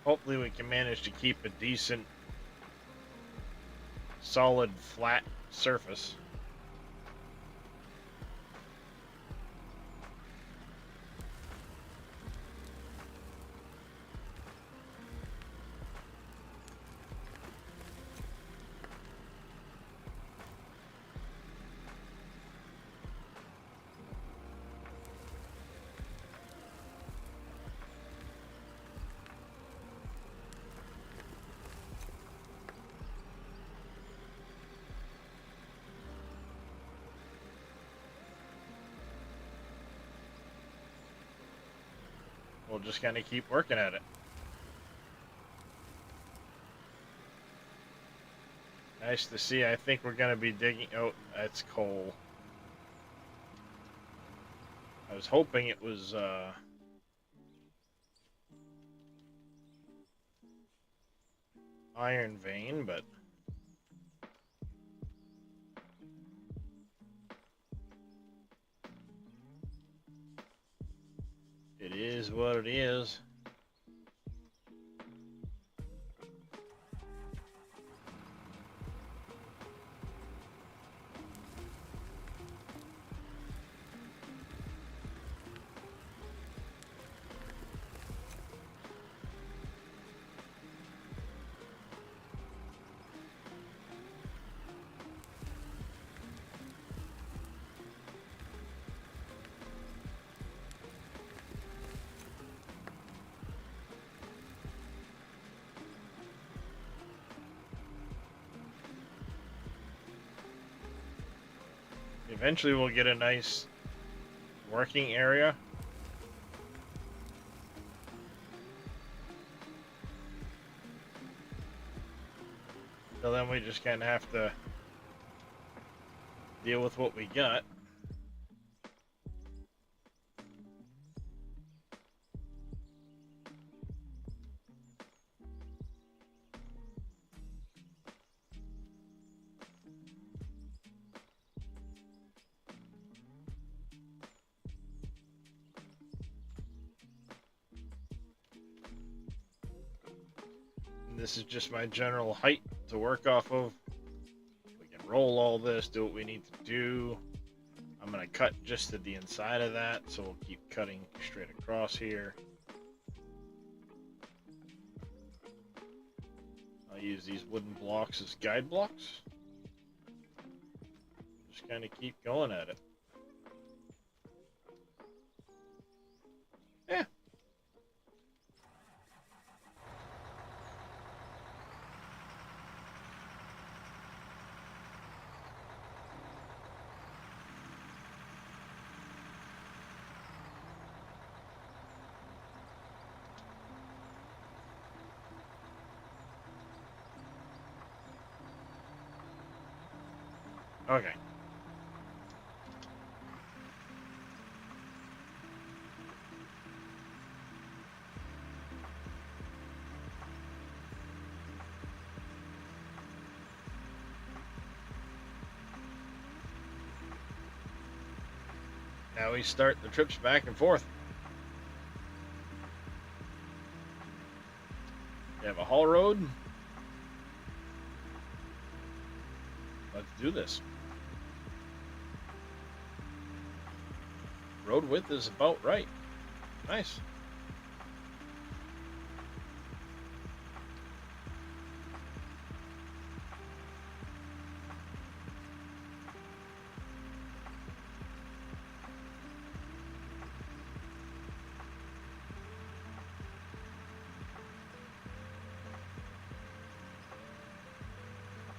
Hopefully we can manage to keep a decent, solid, flat surface. We'll just kind of keep working at it. Nice to see. I think we're going to be digging... Oh, that's coal. I was hoping it was, iron vein, but... It is what it is. Eventually we'll get a nice working area. So then we just kind of have to deal with what we got. This is just my general height to work off of. We can roll all this, do what we need to do. I'm going to cut just to the inside of that, so we'll keep cutting straight across here. I'll use these wooden blocks as guide blocks. Just kind of keep going at it. Yeah. Okay. Now we start the trips back and forth. We have a haul road. Let's do this. Road width is about right. Nice.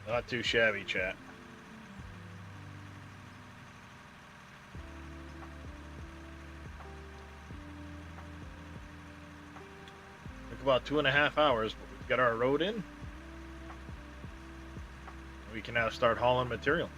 Not too shabby, chat. Took about 2.5 hours, but we've got our road in. We can now start hauling material.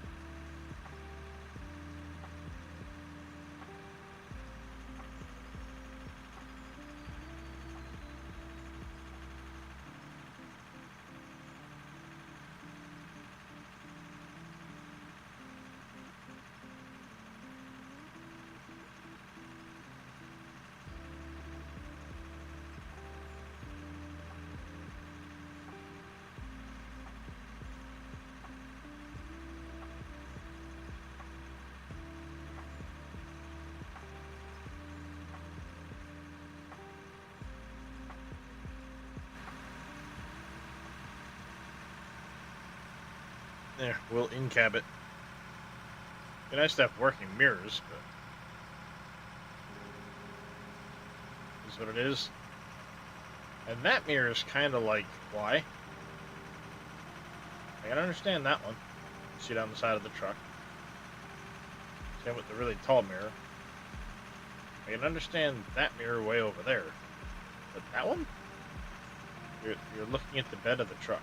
There, we'll in-cab it. Be nice to have working mirrors, but is what it is. And that mirror is kind of like, why? I can understand that one. See it on the side of the truck. Same with the really tall mirror. I can understand that mirror way over there. But that one? You're looking at the bed of the truck.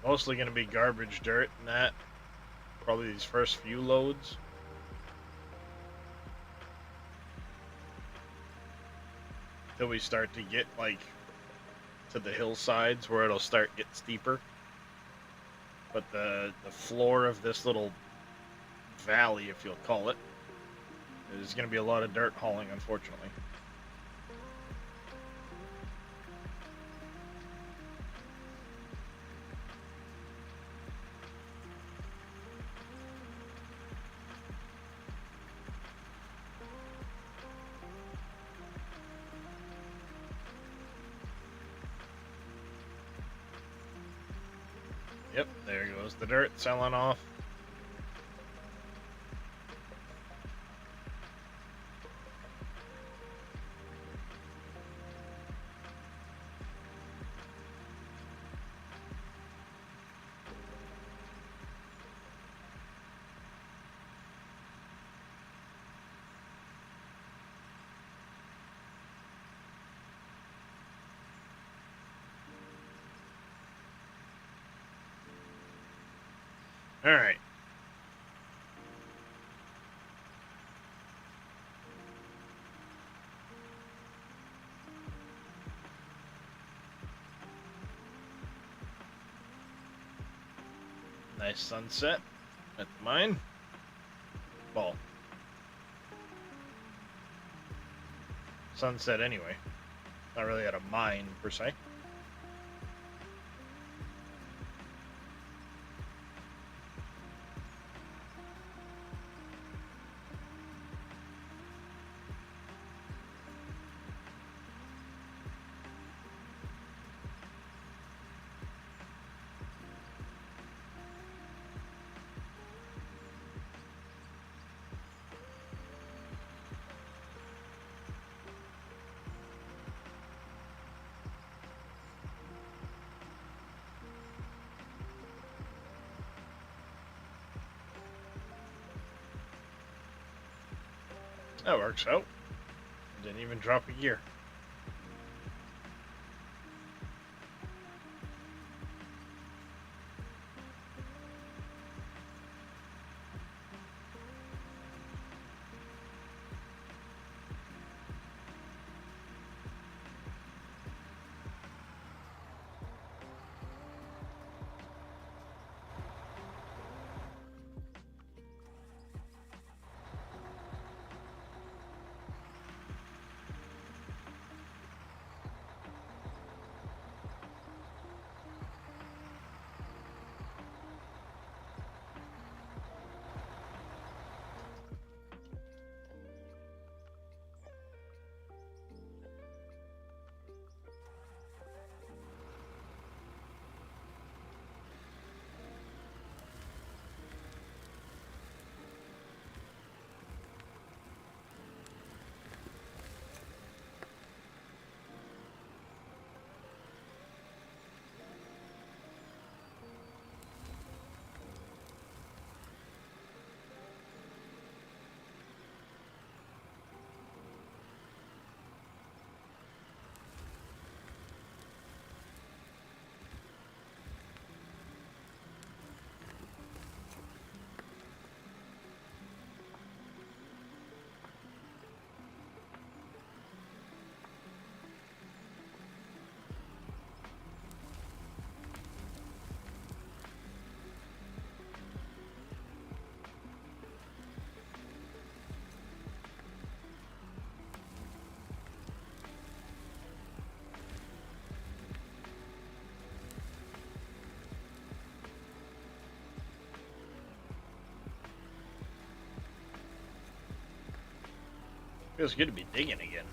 Mostly going to be garbage dirt and that. Probably these first few loads. Till we start to get, like, to the hillsides where it'll start getting steeper. But the floor of this little valley, if you'll call it, is going to be a lot of dirt hauling, unfortunately. Yep, there goes the dirt selling off. All right. Nice sunset at the mine. Well, sunset anyway. Not really at a mine per se. That works out. Didn't even drop a gear. Feels good to be digging again.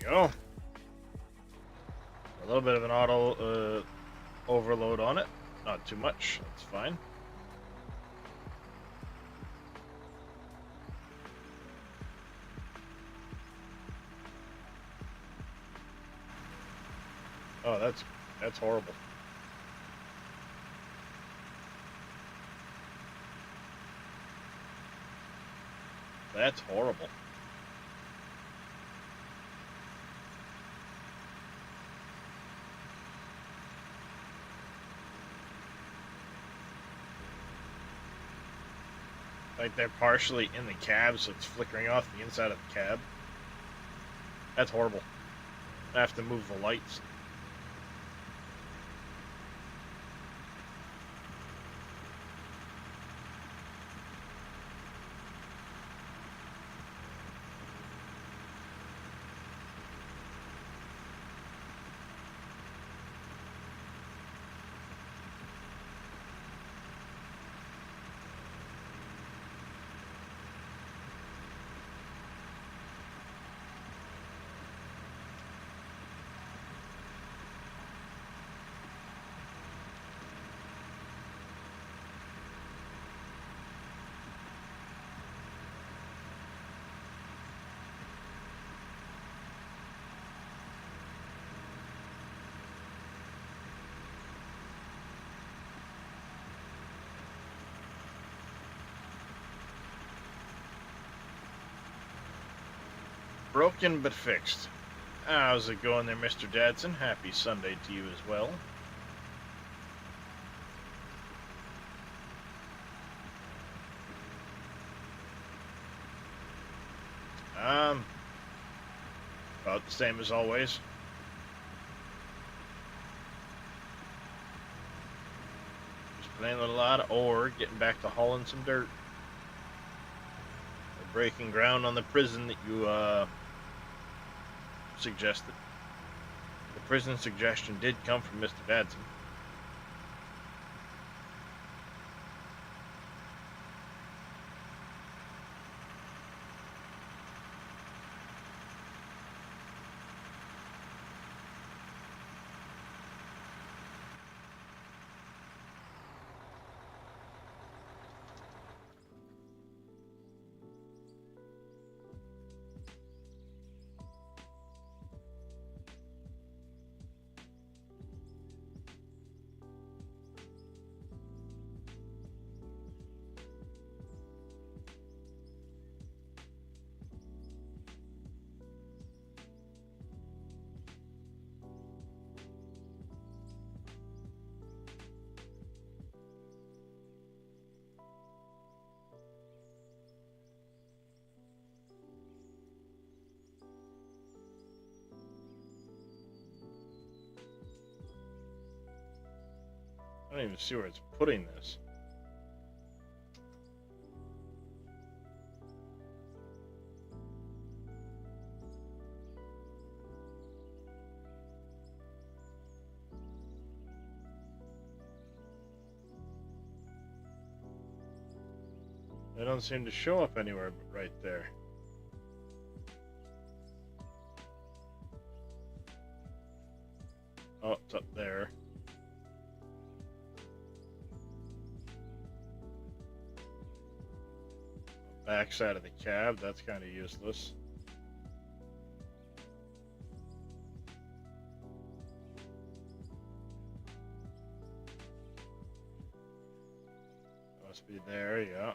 Go. A little bit of an auto overload on it. Not too much. That's fine. Oh, that's horrible. That's horrible. Like they're partially in the cab, so it's flickering off the inside of the cab. That's horrible. I have to move the lights. Broken but fixed. How's it going there, Mr. Dadson? Happy Sunday to you as well. About the same as always. Just playing with a lot of ore, getting back to hauling some dirt. We're breaking ground on the prison that you, suggested. The prison suggestion did come from Mr. Dadson. I don't even see where it's putting this. They don't seem to show up anywhere but right there. Oh, it's up there. Backside of the cab, that's kind of useless. Must be there, yeah.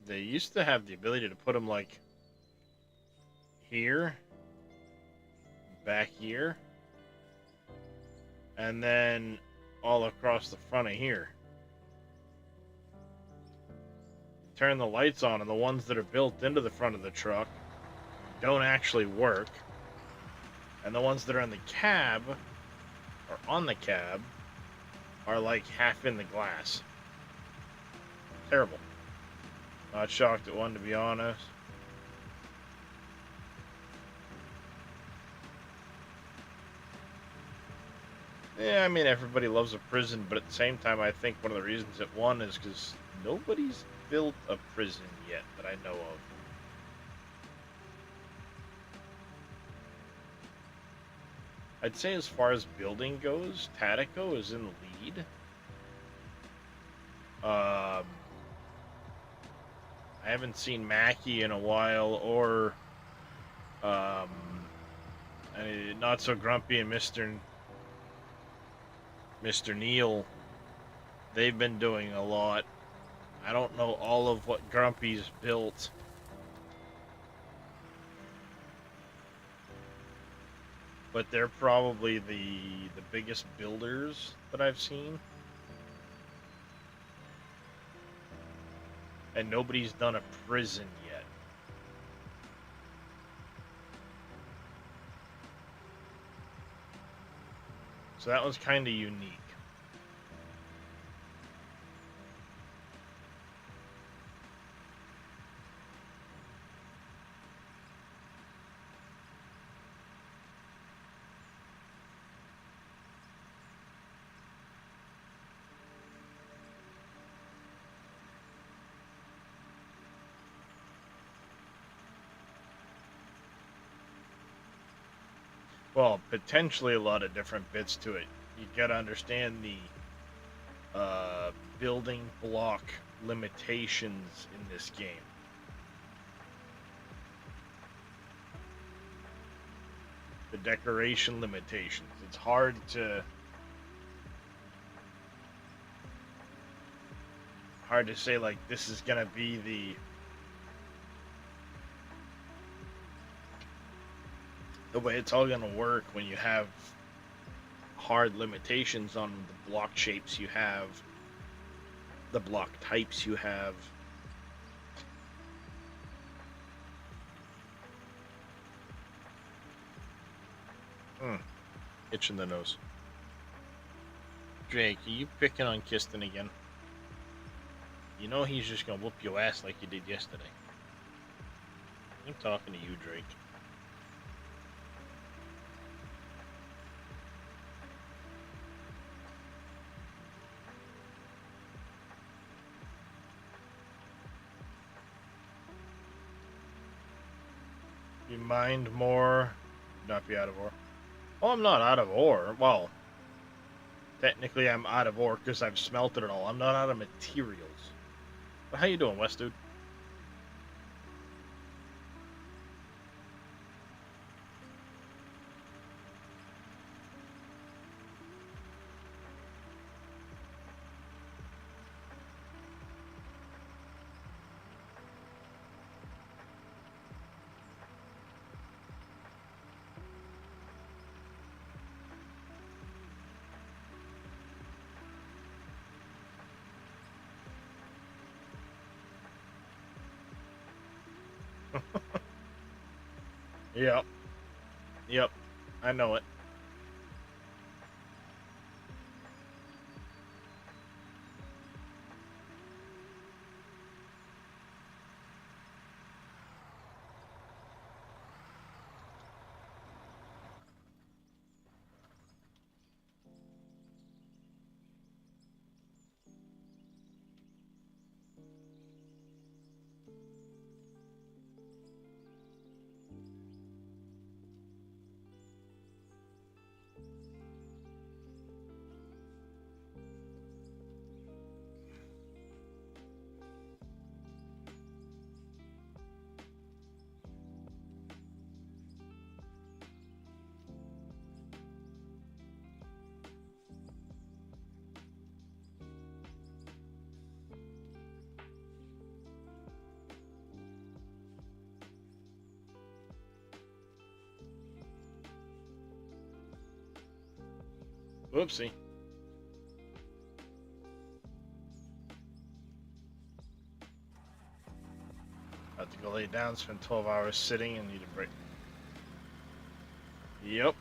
They used to have the ability to put them like here, back here, and then all across the front of here. Turn the lights on, and the ones that are built into the front of the truck don't actually work. And the ones that are in the cab, or on the cab, are like half in the glass. Terrible. Not shocked at one, to be honest. Yeah, I mean, everybody loves a prison, but at the same time, I think one of the reasons it won is because nobody's built a prison yet that I know of. I'd say as far as building goes, Tatico is in the lead. I haven't seen Mackie in a while, or Not So Grumpy and Mr. Neil, they've been doing a lot. I don't know all of what Grumpy's built. But they're probably the biggest builders that I've seen. And nobody's done a prison yet. So that was kind of unique. Well, potentially a lot of different bits to it. You gotta understand the building block limitations in this game. The decoration limitations. It's hard to say like this is gonna be the way it's all gonna work when you have hard limitations on the block shapes you have, the block types you have. Itching the nose. Drake, are you picking on Kiston again? You know he's just gonna whoop your ass like you did yesterday. I'm talking to you, Drake. You mined more, not be out of ore. Oh, I'm not out of ore. Well, technically I'm out of ore because I've smelted it all. I'm not out of materials. But how you doing, West dude? Yep. Yep. I know it. Whoopsie. Have to go lay down, spend 12 hours sitting, and need a break. Yep.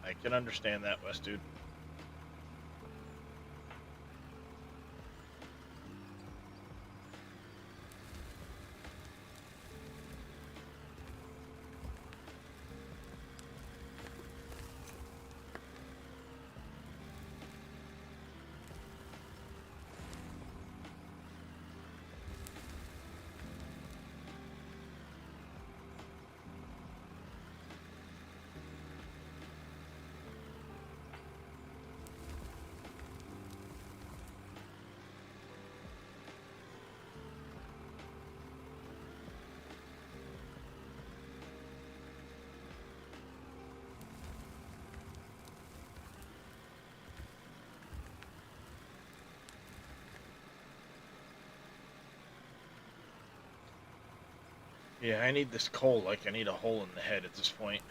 I can understand that, West dude. Yeah, I need this coal like I need a hole in the head at this point.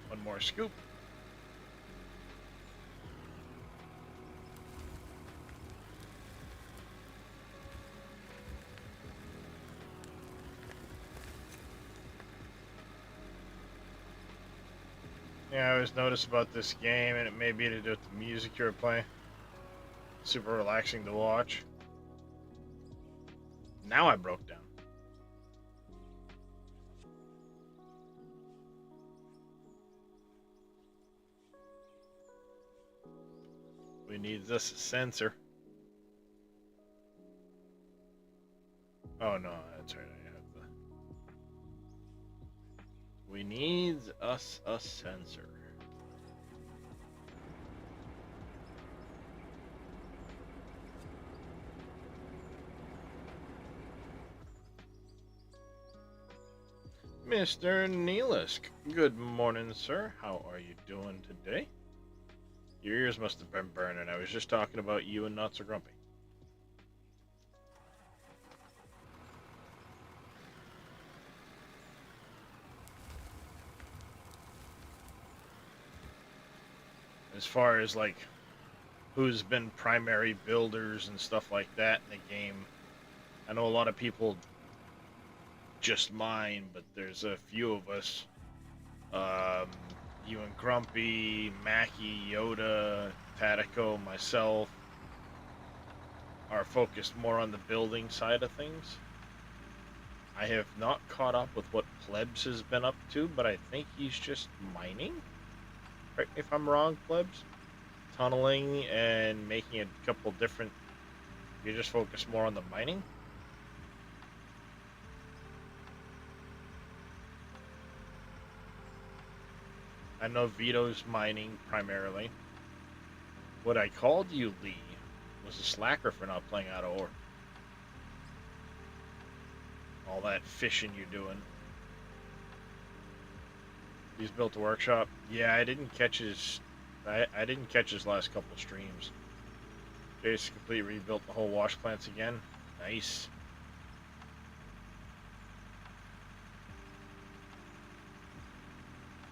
One more scoop. Yeah, I always notice about this game, and it may be to do with the music you were playing. Super relaxing to watch. Now I broke down. We need this sensor. Oh no, that's right. I have the. We need us a sensor. Mr. Neelisk, good morning, sir. How are you doing today? Your ears must have been burning. I was just talking about you and Not So Grumpy. As far as like who's been primary builders and stuff like that in the game, I know a lot of people just mine, but there's a few of us. You and Grumpy, Mackie, Yoda, Tatico, myself are focused more on the building side of things. I have not caught up with what Plebs has been up to, but I think he's just mining. Right, if I'm wrong, Plebs? Tunneling and making a couple different... You just focus more on the mining? I know Vito's mining primarily. What I called you, Lee, was a slacker for not playing out of ore. All that fishing you're doing. He's built a workshop. Yeah, I didn't catch his. I didn't catch his last couple streams. Just completely rebuilt the whole wash plants again. Nice.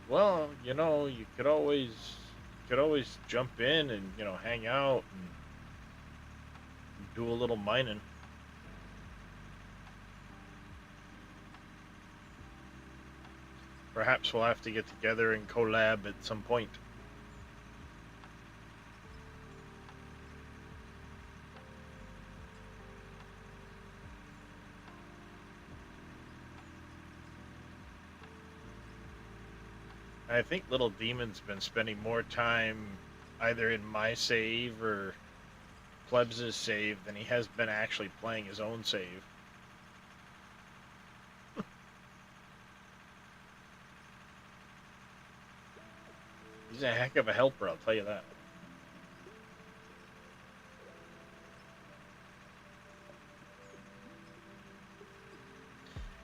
Well, you know, you could always jump in and, you know, hang out and do a little mining. Perhaps we'll have to get together and collab at some point. I think Little Demon's been spending more time either in my save or Plebs' save than he has been actually playing his own save. He's a heck of a helper, I'll tell you that.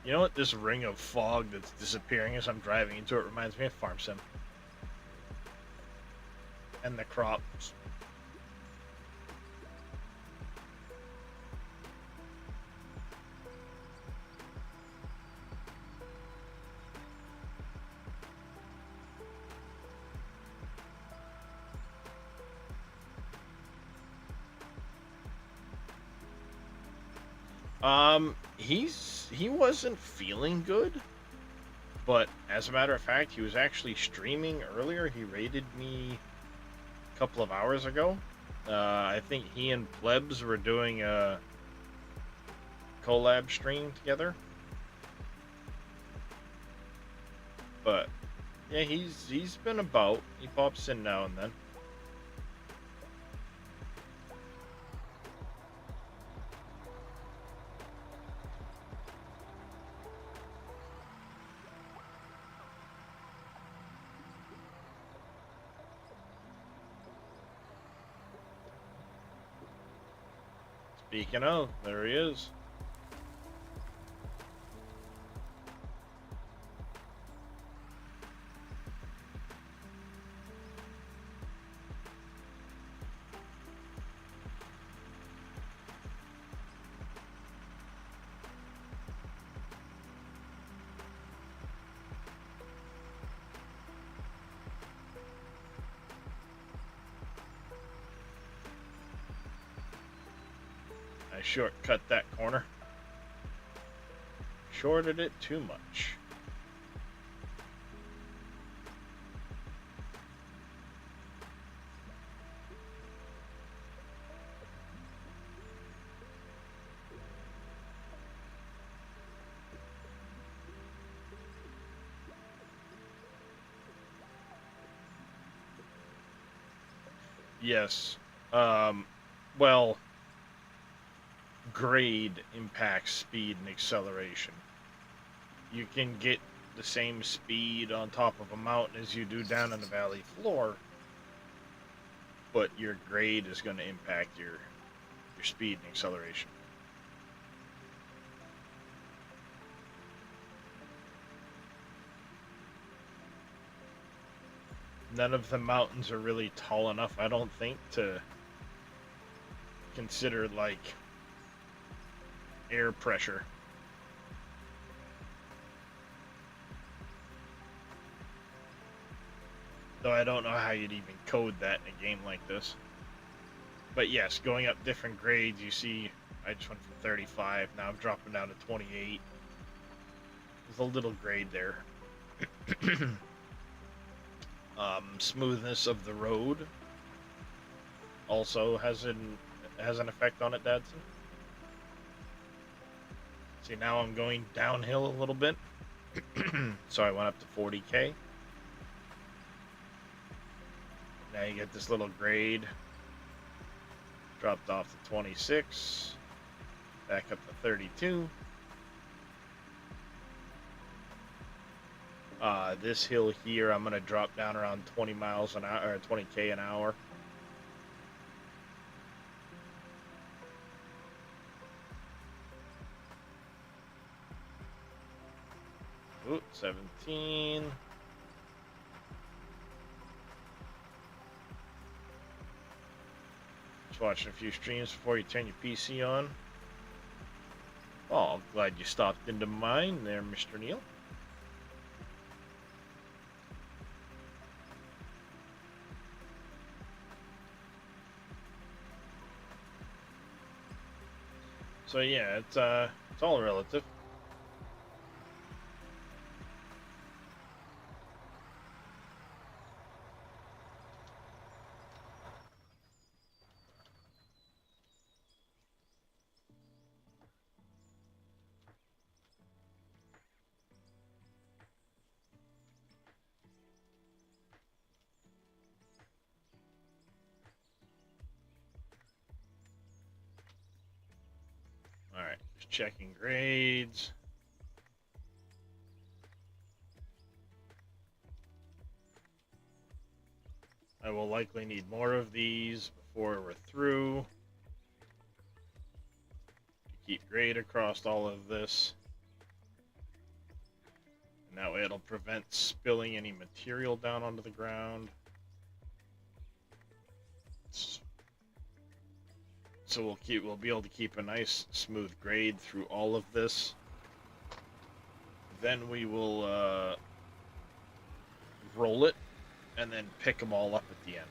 You know what this ring of fog that's disappearing as I'm driving into it reminds me of Farm Sim. And the crops. He wasn't feeling good, But as a matter of fact, he was actually streaming earlier. He raided me a couple of hours ago. I think he and Plebs were doing a collab stream together. But yeah, he's been about. He pops in now and then. Speaking of, there he is. I shortcut that corner. Shorted it too much. Yes. Well, grade impacts speed and acceleration. You can get the same speed on top of a mountain as you do down in the valley floor, but your grade is going to impact your speed and acceleration. None of the mountains are really tall enough, I don't think, to consider like air pressure. Though I don't know how you'd even code that in a game like this. But yes, going up different grades, you see I just went from 35, now I'm dropping down to 28. There's a little grade there. Smoothness of the road also has an effect on it, Dadson. See, now I'm going downhill a little bit. So I went up to 40k. Now you get this little grade. Dropped off to 26. Back up to 32. This hill here, I'm going to drop down around 20 miles an hour, or 20k an hour. Ooh, 17. Just watching a few streams before you turn your PC on. Oh, glad you stopped into mine there, Mr. Neil. So yeah, it's all relative. Alright, just checking grades. I will likely need more of these before we're through. To keep grade across all of this. And that way it'll prevent spilling any material down onto the ground. So we'll be able to keep a nice smooth grade through all of this. Then we will roll it and then pick them all up at the end.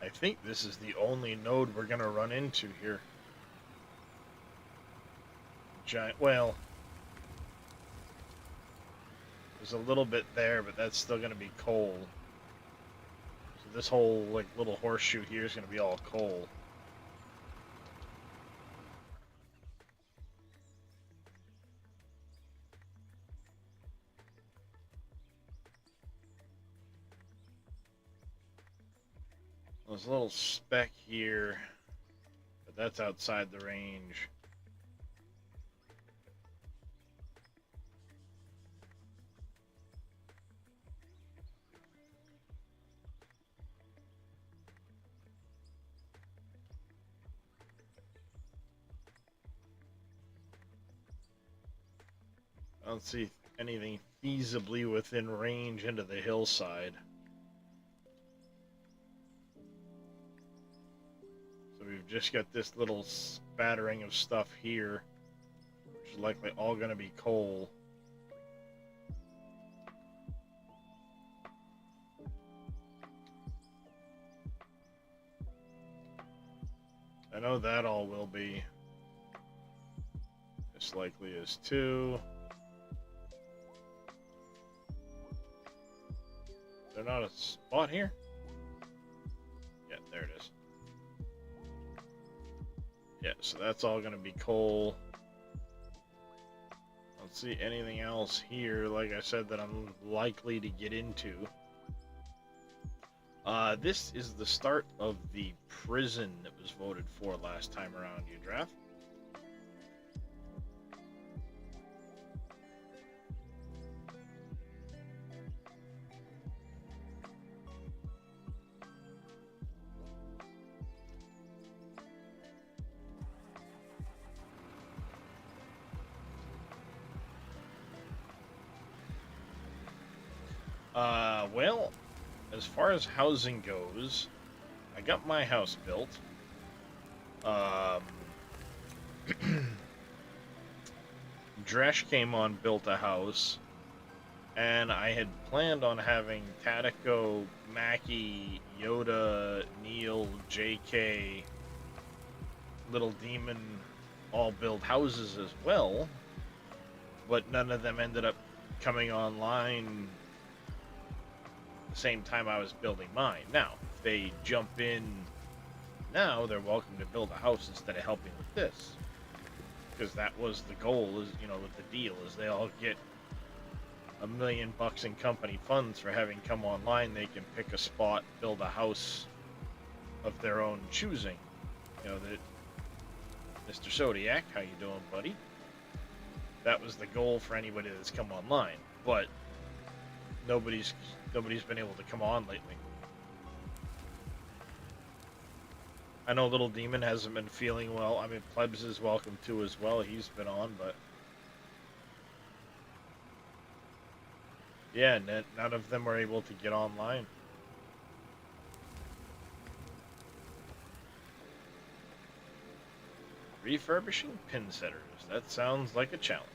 I think this is the only node we're gonna run into here. Giant, well, there's a little bit there, but that's still gonna be coal. So this whole, like, little horseshoe here is gonna be all coal. There's a little speck here, but that's outside the range. I don't see anything feasibly within range into the hillside. So we've just got this little spattering of stuff here, which is likely all going to be coal. I know that all will be. This likely is too. Is there not a spot here? Yeah, there it is. Yeah, so that's all going to be coal. I don't see anything else here, like I said, that I'm likely to get into. This is the start of the prison that was voted for last time around, you draft. Well, as far as housing goes, I got my house built. Dresh came on, built a house, and I had planned on having Tadiko, Mackie, Yoda, Neil, JK, Little Demon all build houses as well, but none of them ended up coming online the same time I was building mine. Now, if they jump in now, they're welcome to build a house instead of helping with this. Because that was the goal, is, you know, with the deal, is they all get $1 million in company funds for having come online. They can pick a spot, build a house of their own choosing. You know, that Mr. Zodiac, how you doing, buddy? That was the goal for anybody that's come online, but nobody's been able to come on lately. I know Little Demon hasn't been feeling well. I mean, Plebs is welcome too as well. He's been on, but yeah, none of them were able to get online. Refurbishing pin setters. That sounds like a challenge.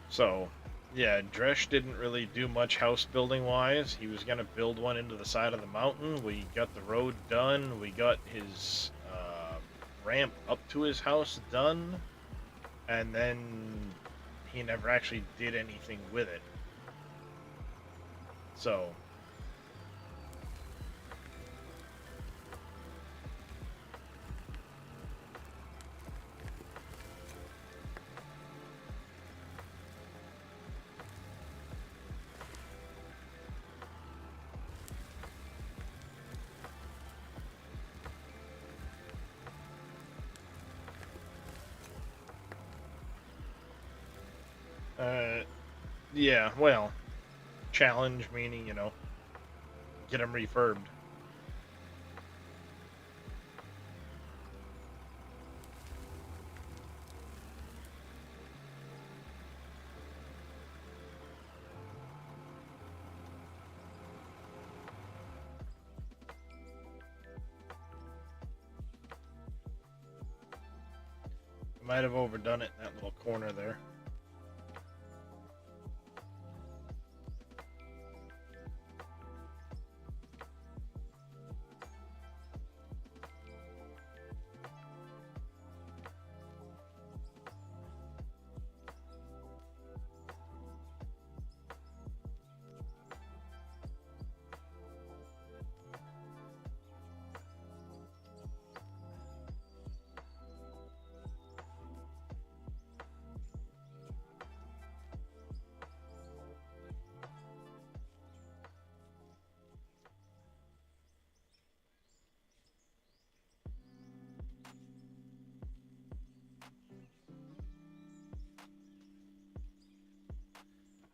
So, yeah, Dresh didn't really do much house building wise. He was going to build one into the side of the mountain. We got the road done. We got his ramp up to his house done. And then he never actually did anything with it. So, yeah, well, challenge meaning, you know, get him refurbed. Might have overdone it in that little corner there.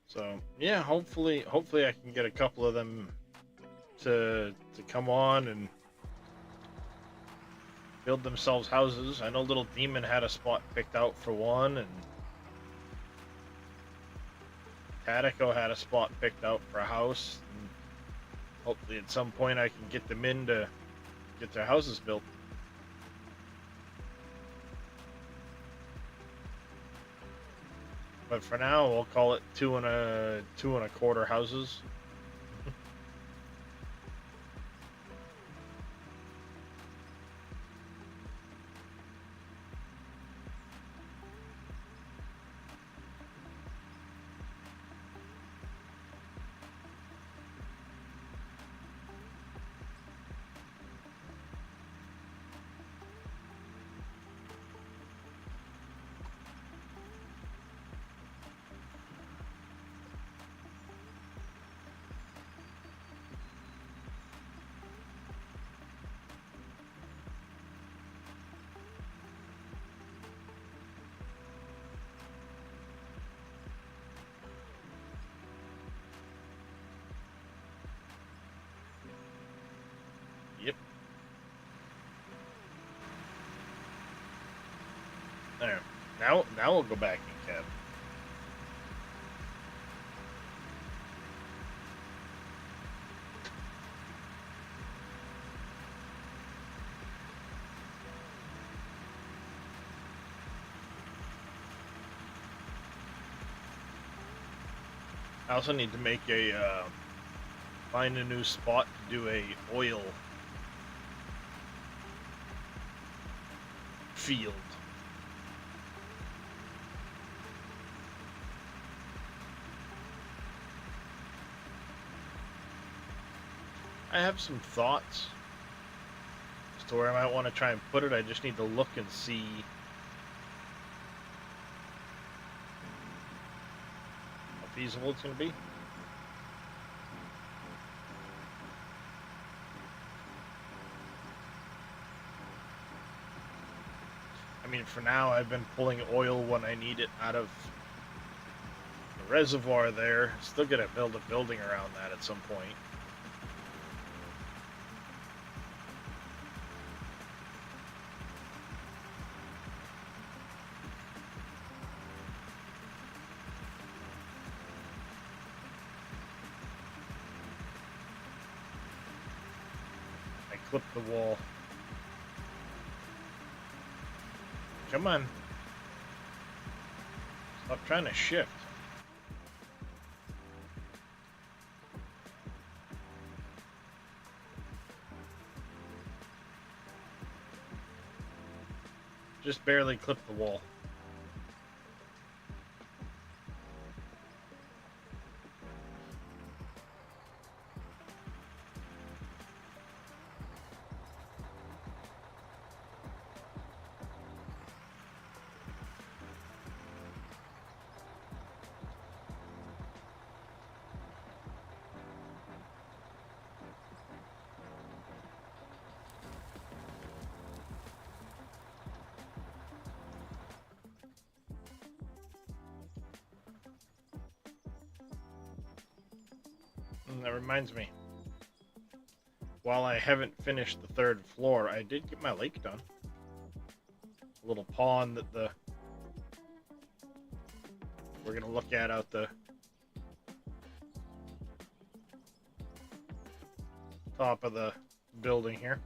So yeah, hopefully I can get a couple of them to come on and build themselves houses. I know Little Demon had a spot picked out for one, and Tatico had a spot picked out for a house. And hopefully at some point I can get them in to get their houses built. But for now, we'll call it 2 1/4 houses. Yep. There. Now we'll go back and cap. I also need to make a find a new spot to do a oil field. I have some thoughts as to where I might want to try and put it. I just need to look and see how feasible it's going to be. I mean, for now, I've been pulling oil when I need it out of the reservoir there. Still gonna build a building around that at some point. I clipped the wall. Come on. Stop trying to shift. Just barely clipped the wall. And that reminds me, while I haven't finished the 3rd floor, I did get my lake done. A little pond that we're gonna look at out the top of the building here.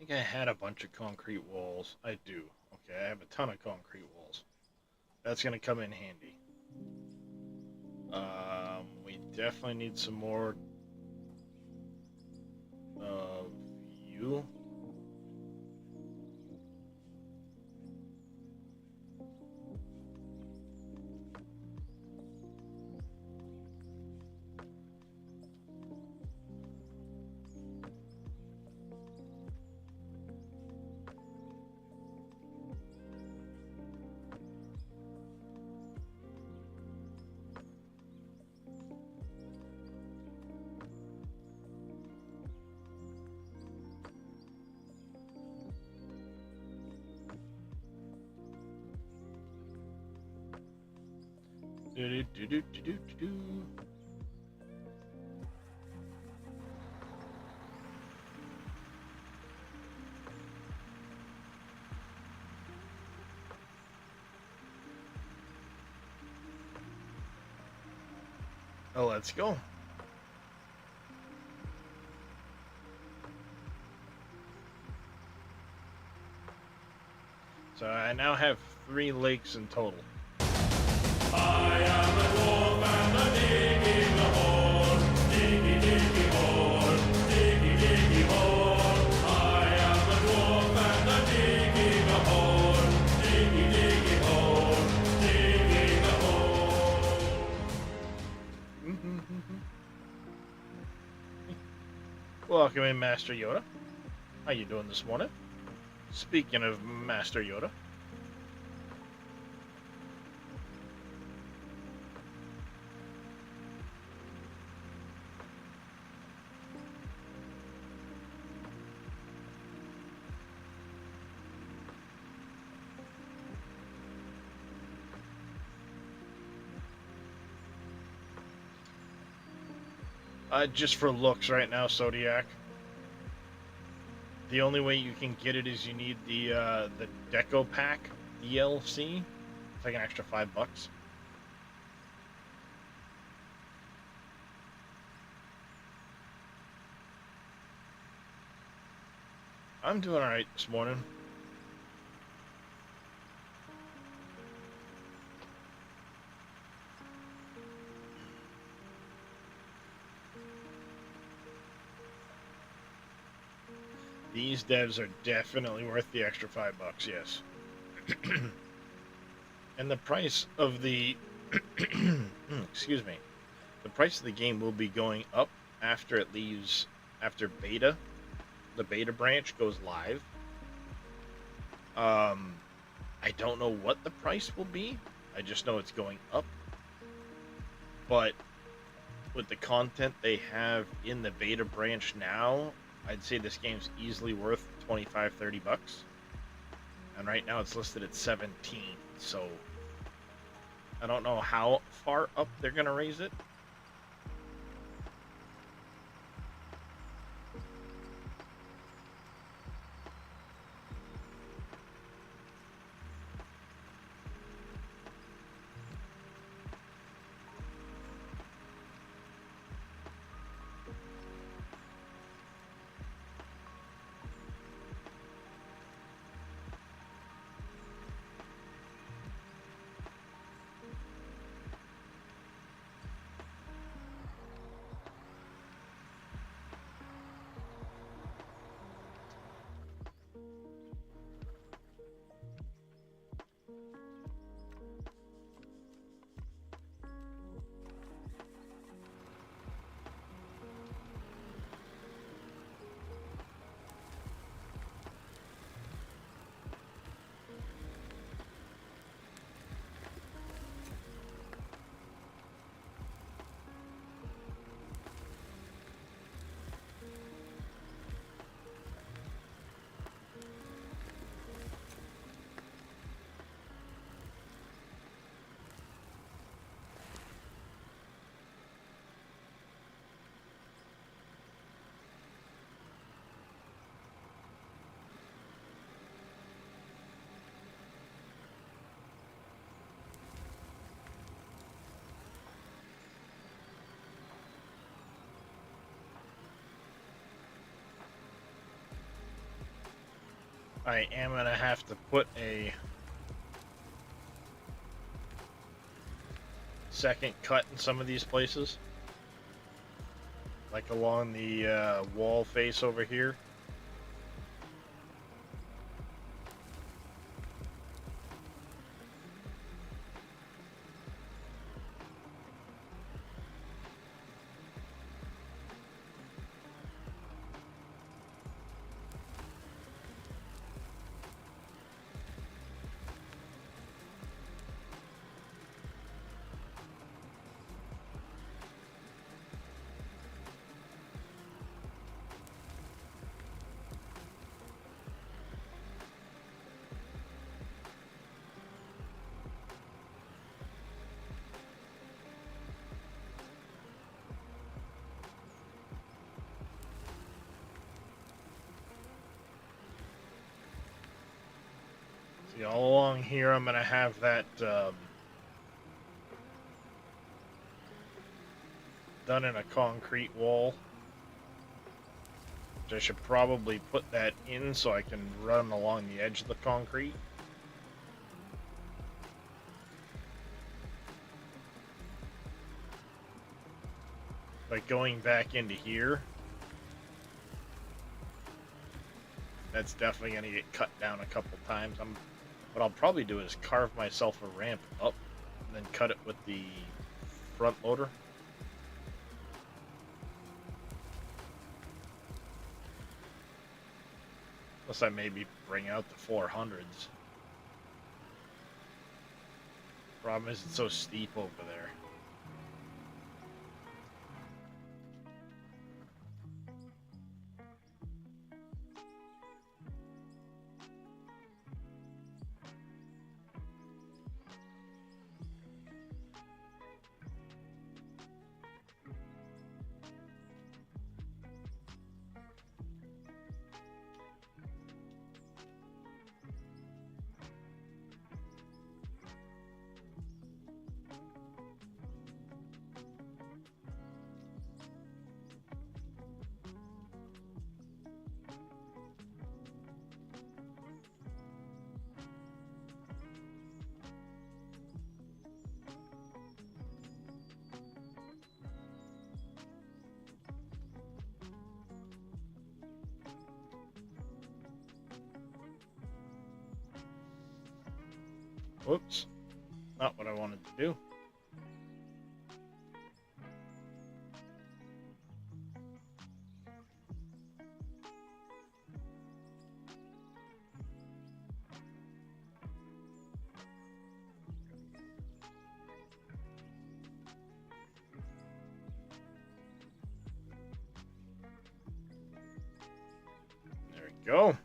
think I had a bunch of concrete walls. I do. Okay, I have a ton of concrete walls. That's gonna come in handy. We definitely need some more of you. Do. Oh, let's go. So I now have 3 lakes in total. I am a dwarf and a digging a hole, diggy diggy hole, diggy diggy hole. I am a dwarf and a digging a hole, diggy diggy hole, digging a hole. Welcome in, Master Yoda. How you doing this morning? Speaking of Master Yoda. Just for looks right now, Zodiac. The only way you can get it is you need the Deco Pack DLC. It's like an extra $5. I'm doing alright this morning. These devs are definitely worth the extra $5, yes. And the price of the excuse me. The price of the game will be going up after it leaves after beta. The beta branch goes live. I don't know what the price will be. I just know it's going up. But with the content they have in the beta branch now, I'd say this game's easily worth $25-30. And right now it's listed at 17, so I don't know how far up they're gonna raise it. I am gonna have to put a second cut in some of these places, like along the wall face over here. See, all along here, I'm gonna have that done in a concrete wall. Which I should probably put that in so I can run along the edge of the concrete. Like going back into here, that's definitely going to get cut down a couple times. What I'll probably do is carve myself a ramp up and then cut it with the front loader. Unless I maybe bring out the 400s. Problem is it's so steep over there. Whoops. Not what I wanted to do. There we go.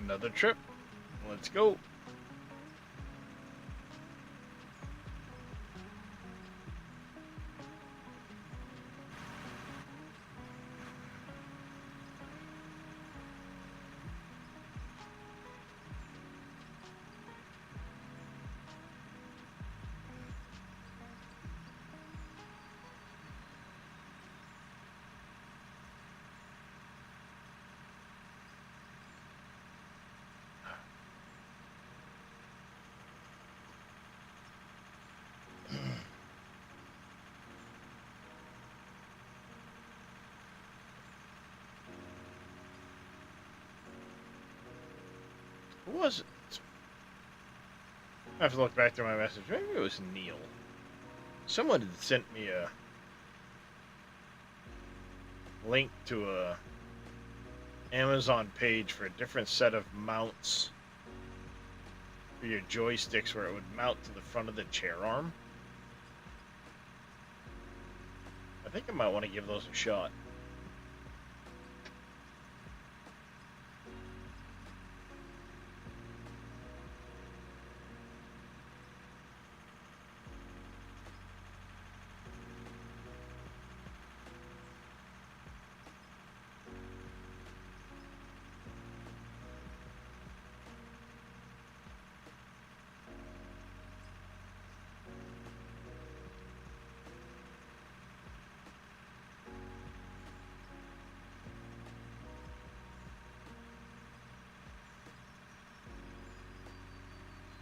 Another trip. Let's go. Who was it? I have to look back through my message. Maybe it was Neil. Someone had sent me a link to a Amazon page for a different set of mounts for your joysticks where it would mount to the front of the chair arm. I think I might want to give those a shot.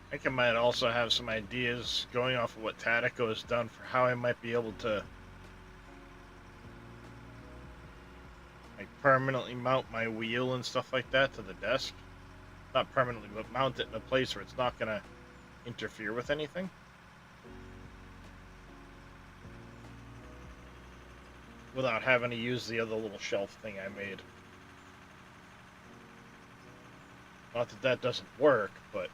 I think I might also have some ideas going off of what Tatico has done for how I might be able to like permanently mount my wheel and stuff like that to the desk. Not permanently, but mount it in a place where it's not gonna interfere with anything. Without having to use the other little shelf thing I made. Not that that doesn't work, but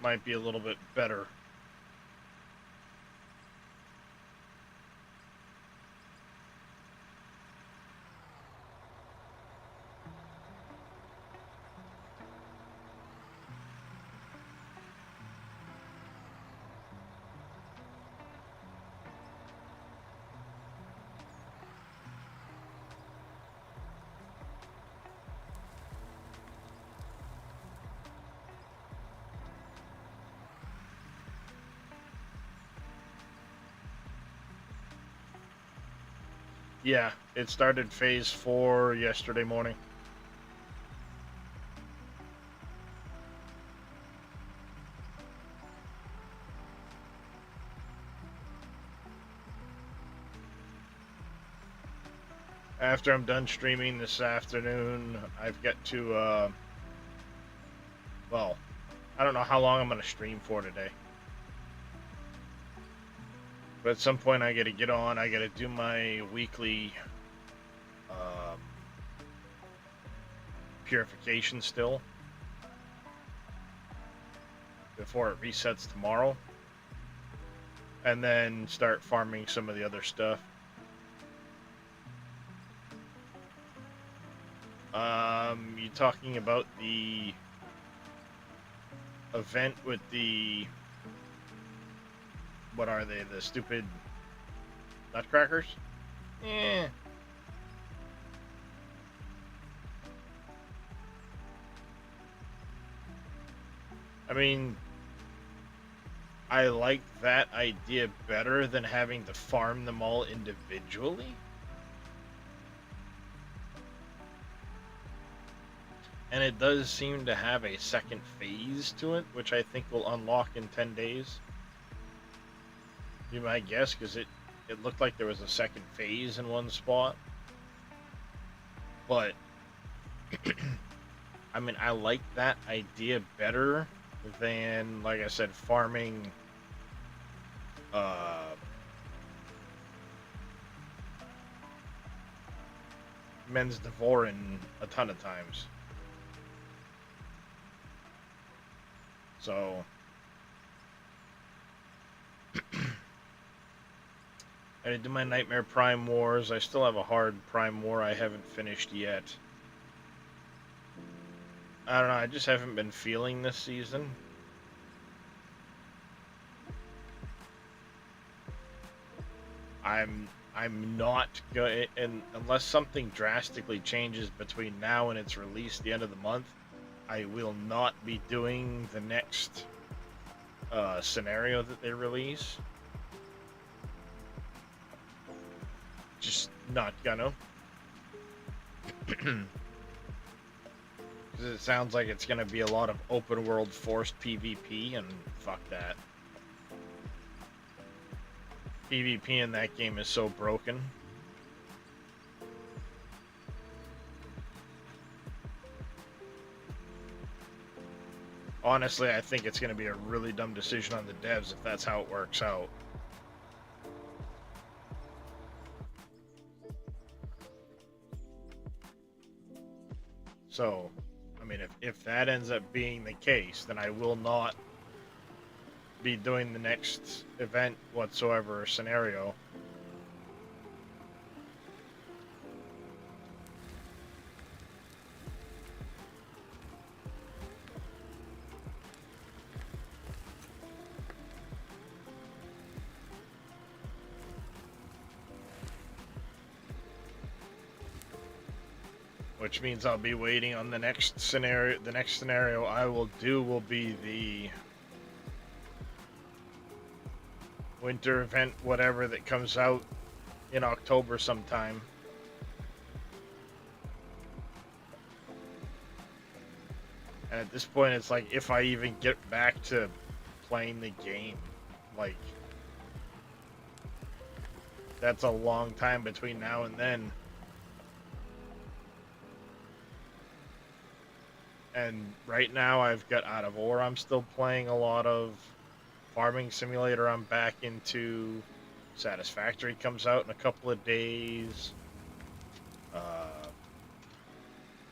might be a little bit better. Yeah, it started phase 4 yesterday morning. After I'm done streaming this afternoon, I've got to, well, I don't know how long I'm going to stream for today. But at some point I gotta get on, I gotta do my weekly purification still before it resets tomorrow. And then start farming some of the other stuff. You talking about the event with the... What are they? The stupid nutcrackers? Eh. I mean, I like that idea better than having to farm them all individually. And it does seem to have a second phase to it, which I think will unlock in 10 days. Be my guess, because it looked like there was a second phase in one spot. But I mean, I like that idea better than, like I said, farming Men's Devorin a ton of times. So I did my Nightmare Prime Wars. I still have a hard Prime War I haven't finished yet. I don't know, I just haven't been feeling this season. I'm not going, and unless something drastically changes between now and its release the end of the month, I will not be doing the next scenario that they release. Just not gonna. Because it sounds like it's gonna be a lot of open world forced PvP, and fuck that. PvP in that game is so broken. Honestly, I think it's gonna be a really dumb decision on the devs if that's how it works out. So, I mean, if that ends up being the case, then I will not be doing the next event whatsoever or scenario. Which means I'll be waiting on the next scenario. The next scenario I will do will be the winter event, whatever that comes out in October sometime. And at this point, it's like, if I even get back to playing the game, like, that's a long time between now and then. And right now, I've got Out of Ore I'm still playing a lot of. Farming Simulator I'm back into. Satisfactory comes out in a couple of days.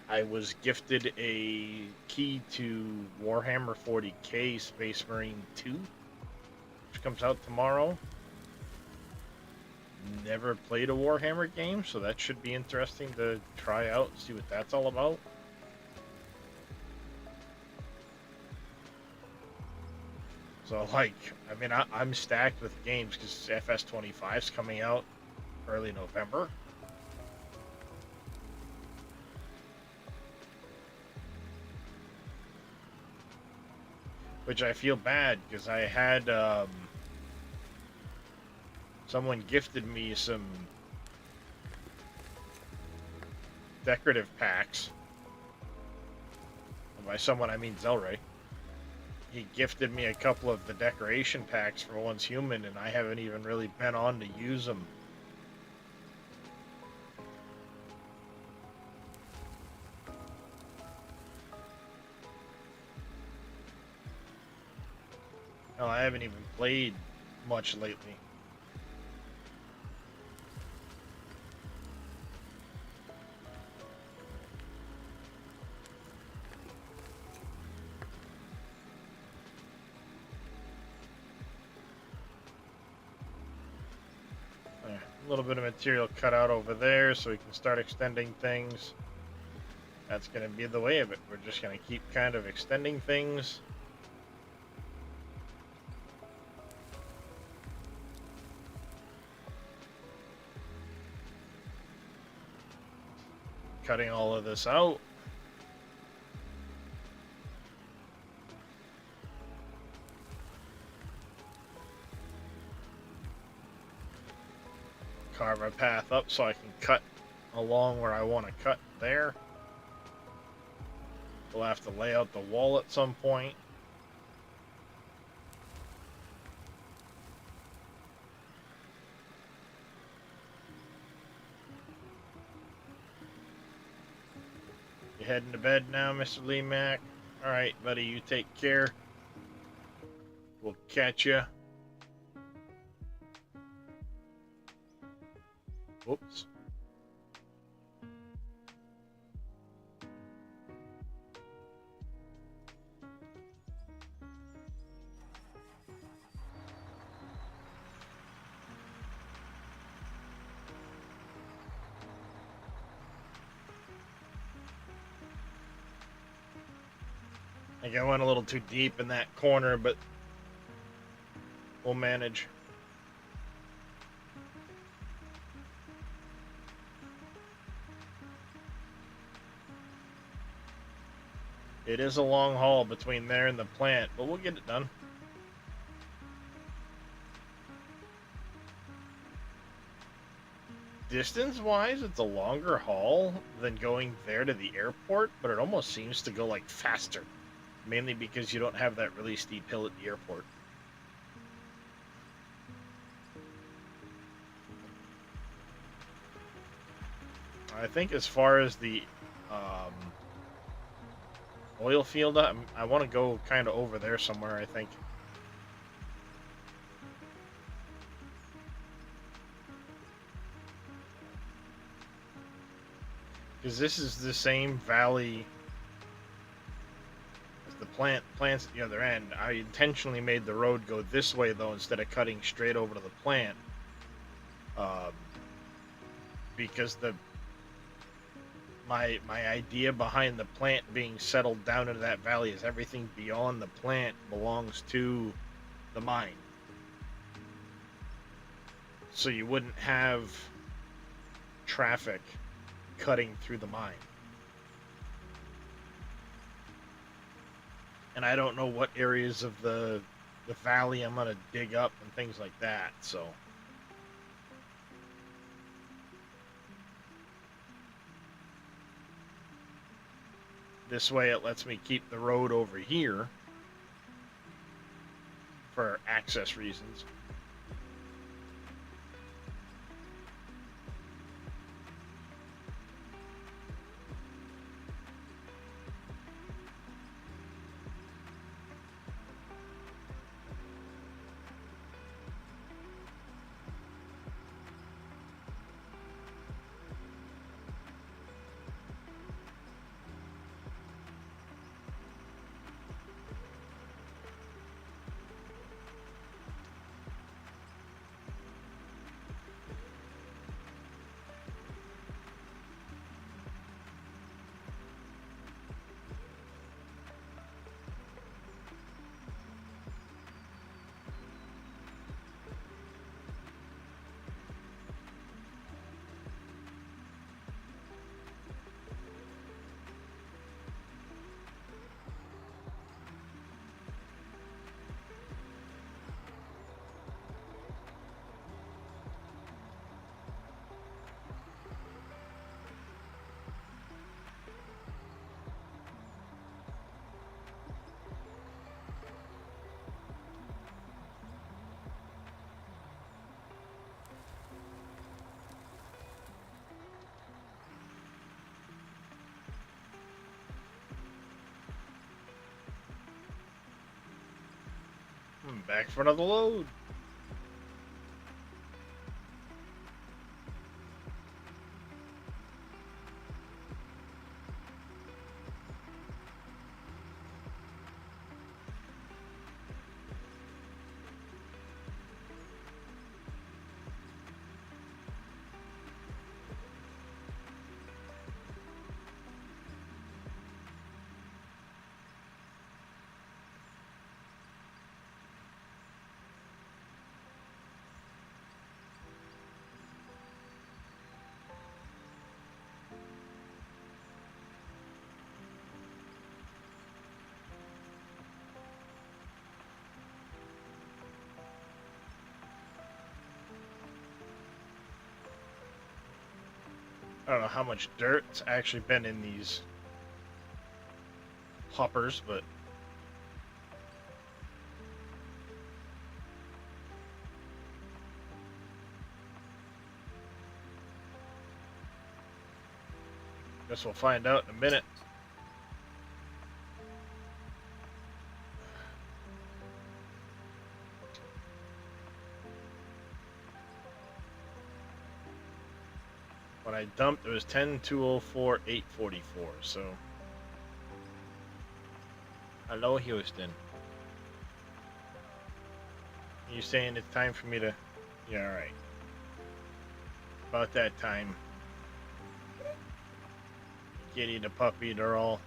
I was gifted a key to Warhammer 40k Space Marine 2, which comes out tomorrow. Never played a Warhammer game, so that should be interesting to try out and see what that's all about. So, like, I mean, I'm stacked with games because FS25 is coming out early November. Which I feel bad because I had someone gifted me some decorative packs. And by someone, I mean Zelray. He gifted me a couple of the decoration packs for Once Human, and I haven't even really been on to use them. No, I haven't even played much lately. A little bit of material cut out over there so we can start extending things. That's going to be the way of it. We're just going to keep kind of extending things. Cutting all of this out. Carve a path up so I can cut along where I want to cut there. We'll have to lay out the wall at some point. You heading to bed now, Mr. Lee Mac? Alright, buddy, you take care. We'll catch ya. Whoops. I think I went a little too deep in that corner, but we'll manage. It is a long haul between there and the plant, but we'll get it done. Distance-wise, it's a longer haul than going there to the airport, but it almost seems to go, like, faster. Mainly because you don't have that really steep hill at the airport. I think as far as the oil field, I want to go kind of over there somewhere, I think. Because this is the same valley as the plants at the other end. I intentionally made the road go this way, though, instead of cutting straight over to the plant. Because my idea behind the plant being settled down into that valley is everything beyond the plant belongs to the mine. So you wouldn't have traffic cutting through the mine. And I don't know what areas of the valley I'm going to dig up and things like that, so... This way it lets me keep the road over here for access reasons. Back for another load. I don't know how much dirt's actually been in these hoppers, but guess we'll find out in a minute. When I dumped, it was 10,204, 844. So, hello, Houston. You saying it's time for me to? Yeah, all right. About that time. Kitty, the puppy, they're all.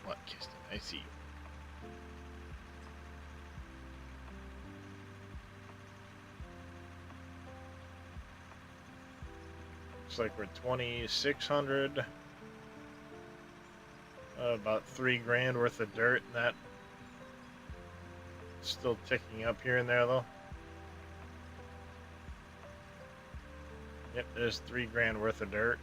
What, Kiston? I see you. Looks like we're 2,600. About $3,000 worth of dirt, and that still ticking up here and there, though. Yep, there's $3,000 worth of dirt.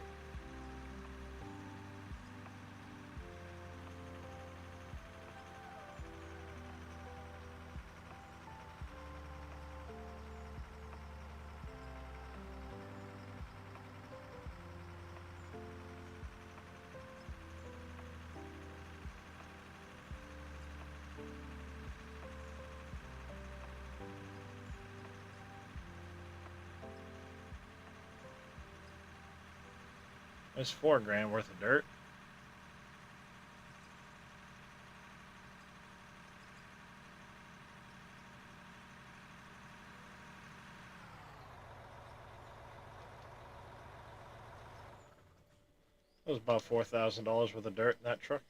There's $4,000 worth of dirt. That was about $4,000 worth of dirt in that truck.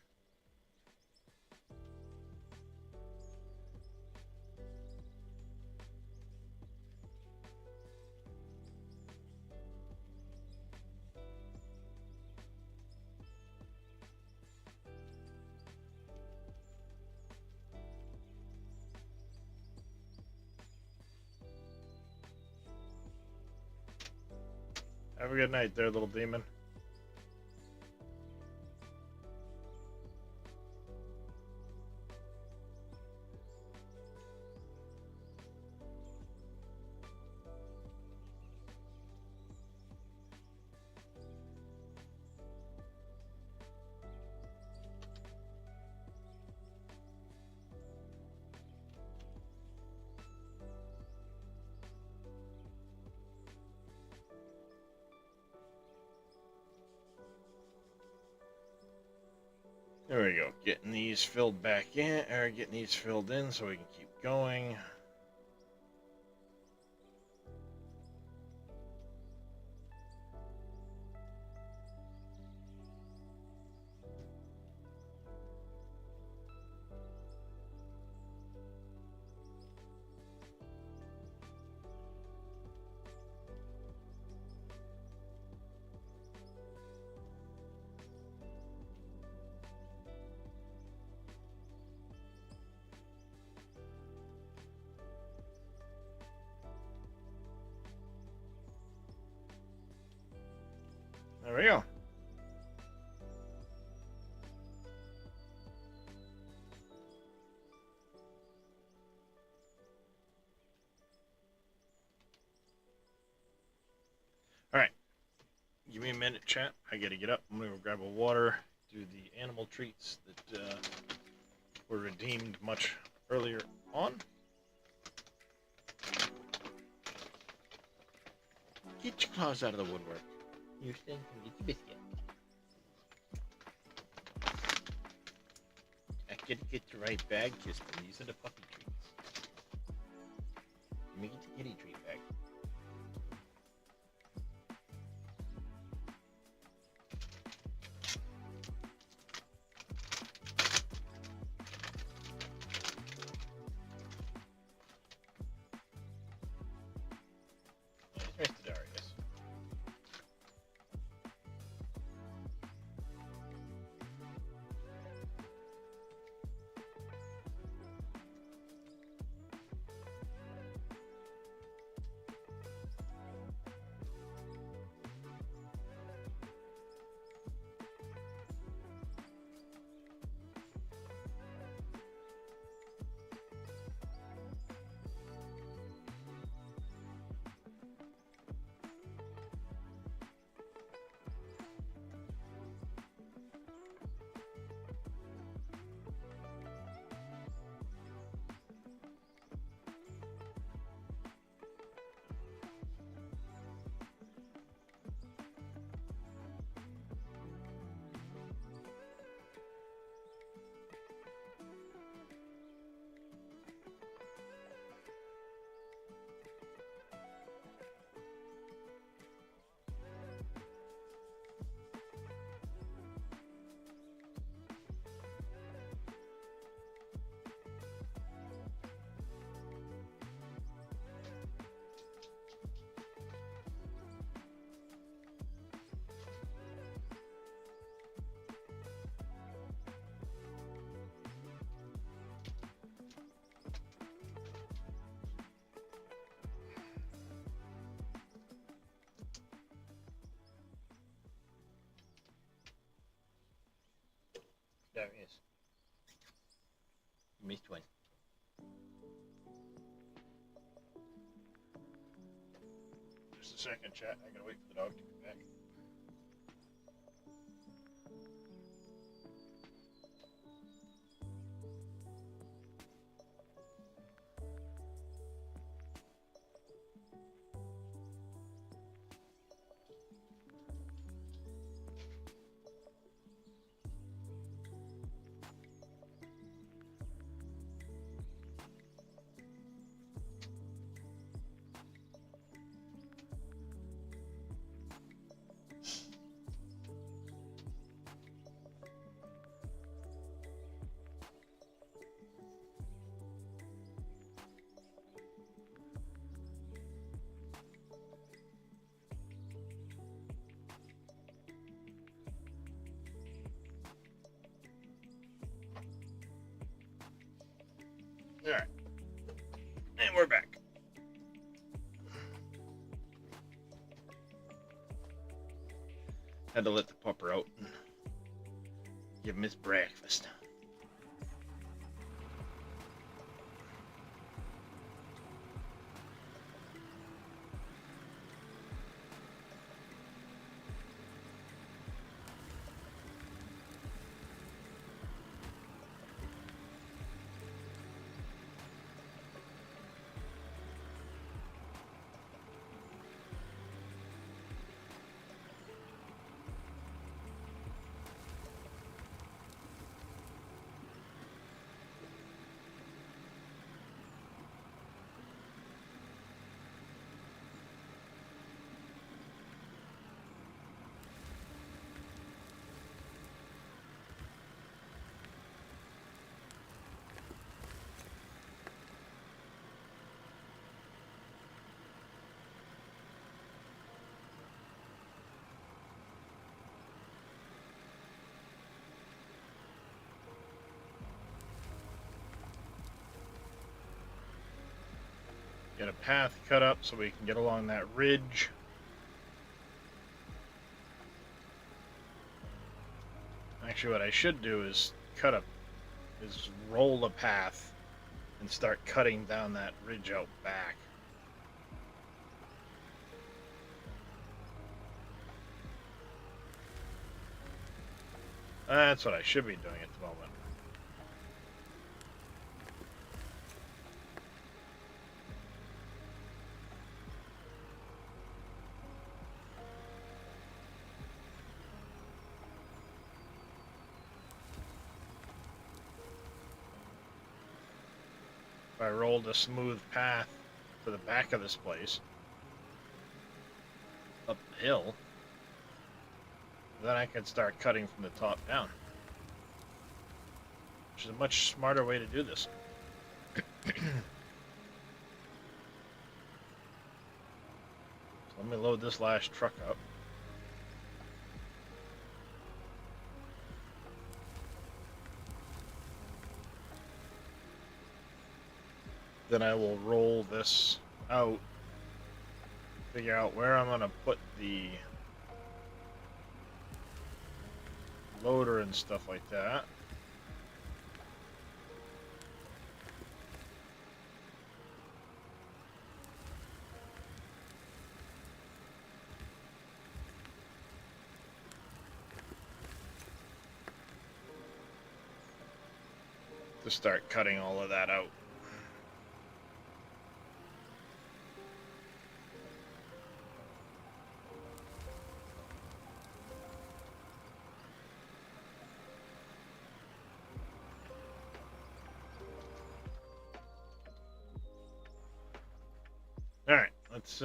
Have a good night there, little demon. There we go. Getting these filled back in, or getting these filled in so we can keep going. There we go. All right. Give me a minute, chat. I gotta get up. I'm gonna go grab a water, do the animal treats that were redeemed much earlier on. Get your claws out of the woodwork. You stink. Get your biscuit. I gotta get the right bag, Kristen. These are the puppy treats. Let me get the kitty treat bag. Nice, Mr. Darius. Darius. You missed one. Just a second, chat. I gotta wait for the dog to come back. Alright. And we're back. Had to let the pupper out and give him his breakfast. Get a path cut up so we can get along that ridge. Actually, what I should do is roll a path and start cutting down that ridge out back. That's what I should be doing at the moment. If I rolled a smooth path to the back of this place, up the hill, then I can start cutting from the top down. Which is a much smarter way to do this. So let me load this last truck up. Then I will roll this out, figure out where I'm going to put the loader and stuff like that. To start cutting all of that out. Alright, let's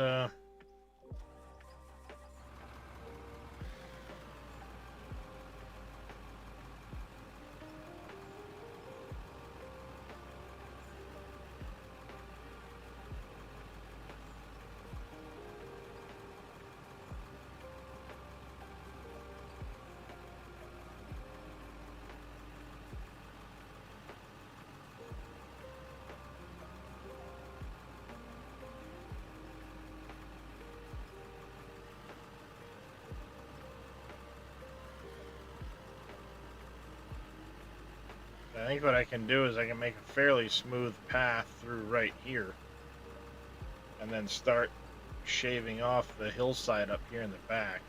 I think what I can do is I can make a fairly smooth path through right here and then start shaving off the hillside up here in the back.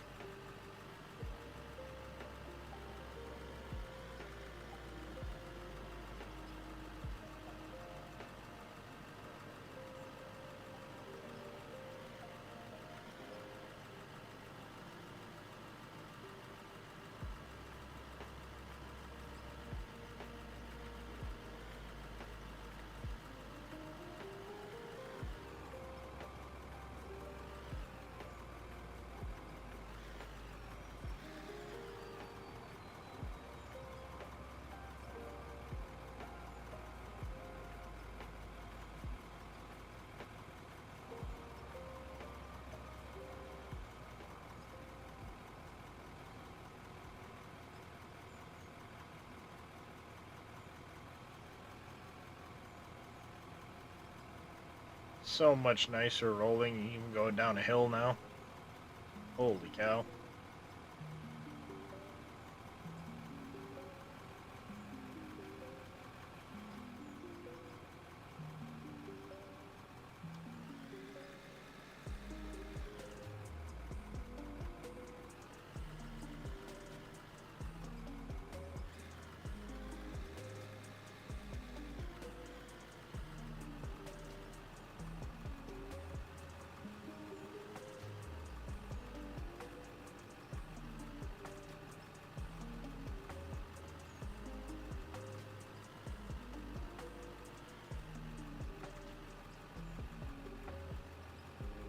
So much nicer rolling, even going down a hill now. Holy cow.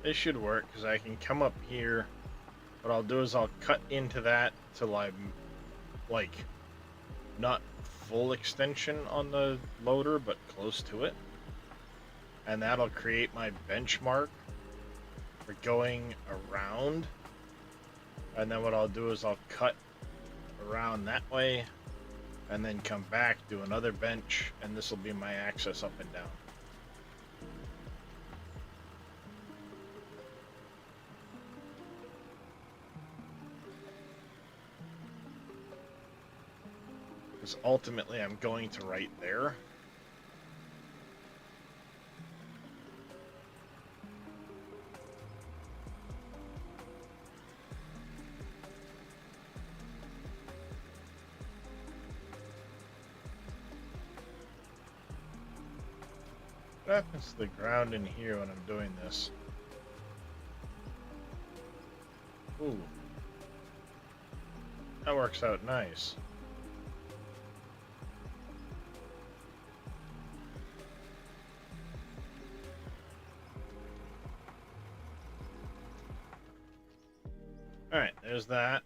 This should work because I can come up here. What I'll do is I'll cut into that till I'm like not full extension on the loader but close to it, and that'll create my benchmark for going around. And then what I'll do is I'll cut around that way and then come back, do another bench, and this will be my access up and down. Because ultimately I'm going to right there. What happens to the ground in here when I'm doing this? Ooh. That works out nice. Alright, there's that.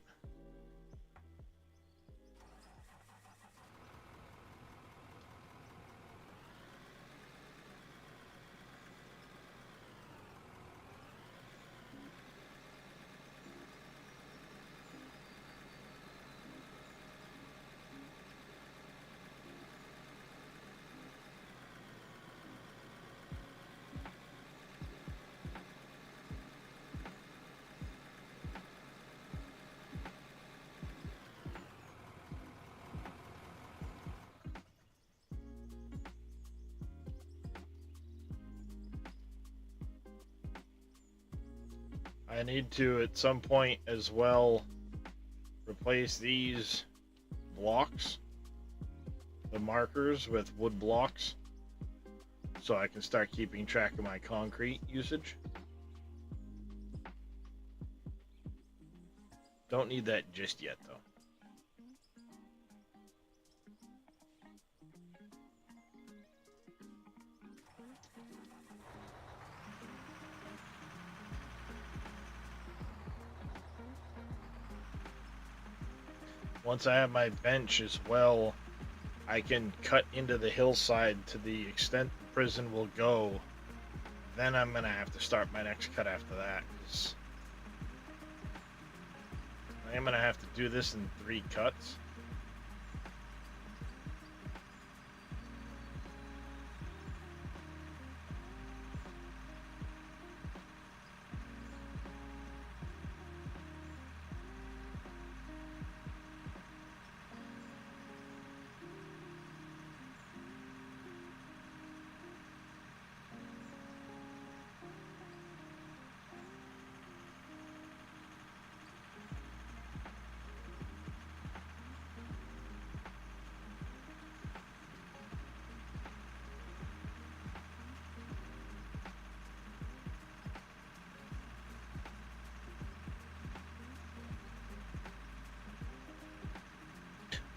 I need to, at some point as well, replace these blocks, the markers, with wood blocks, so I can start keeping track of my concrete usage. Don't need that just yet, though. Once I have my bench as well, I can cut into the hillside to the extent the prison will go. Then I'm going to have to start my next cut after that, 'cause I'm going to have to do this in 3 cuts.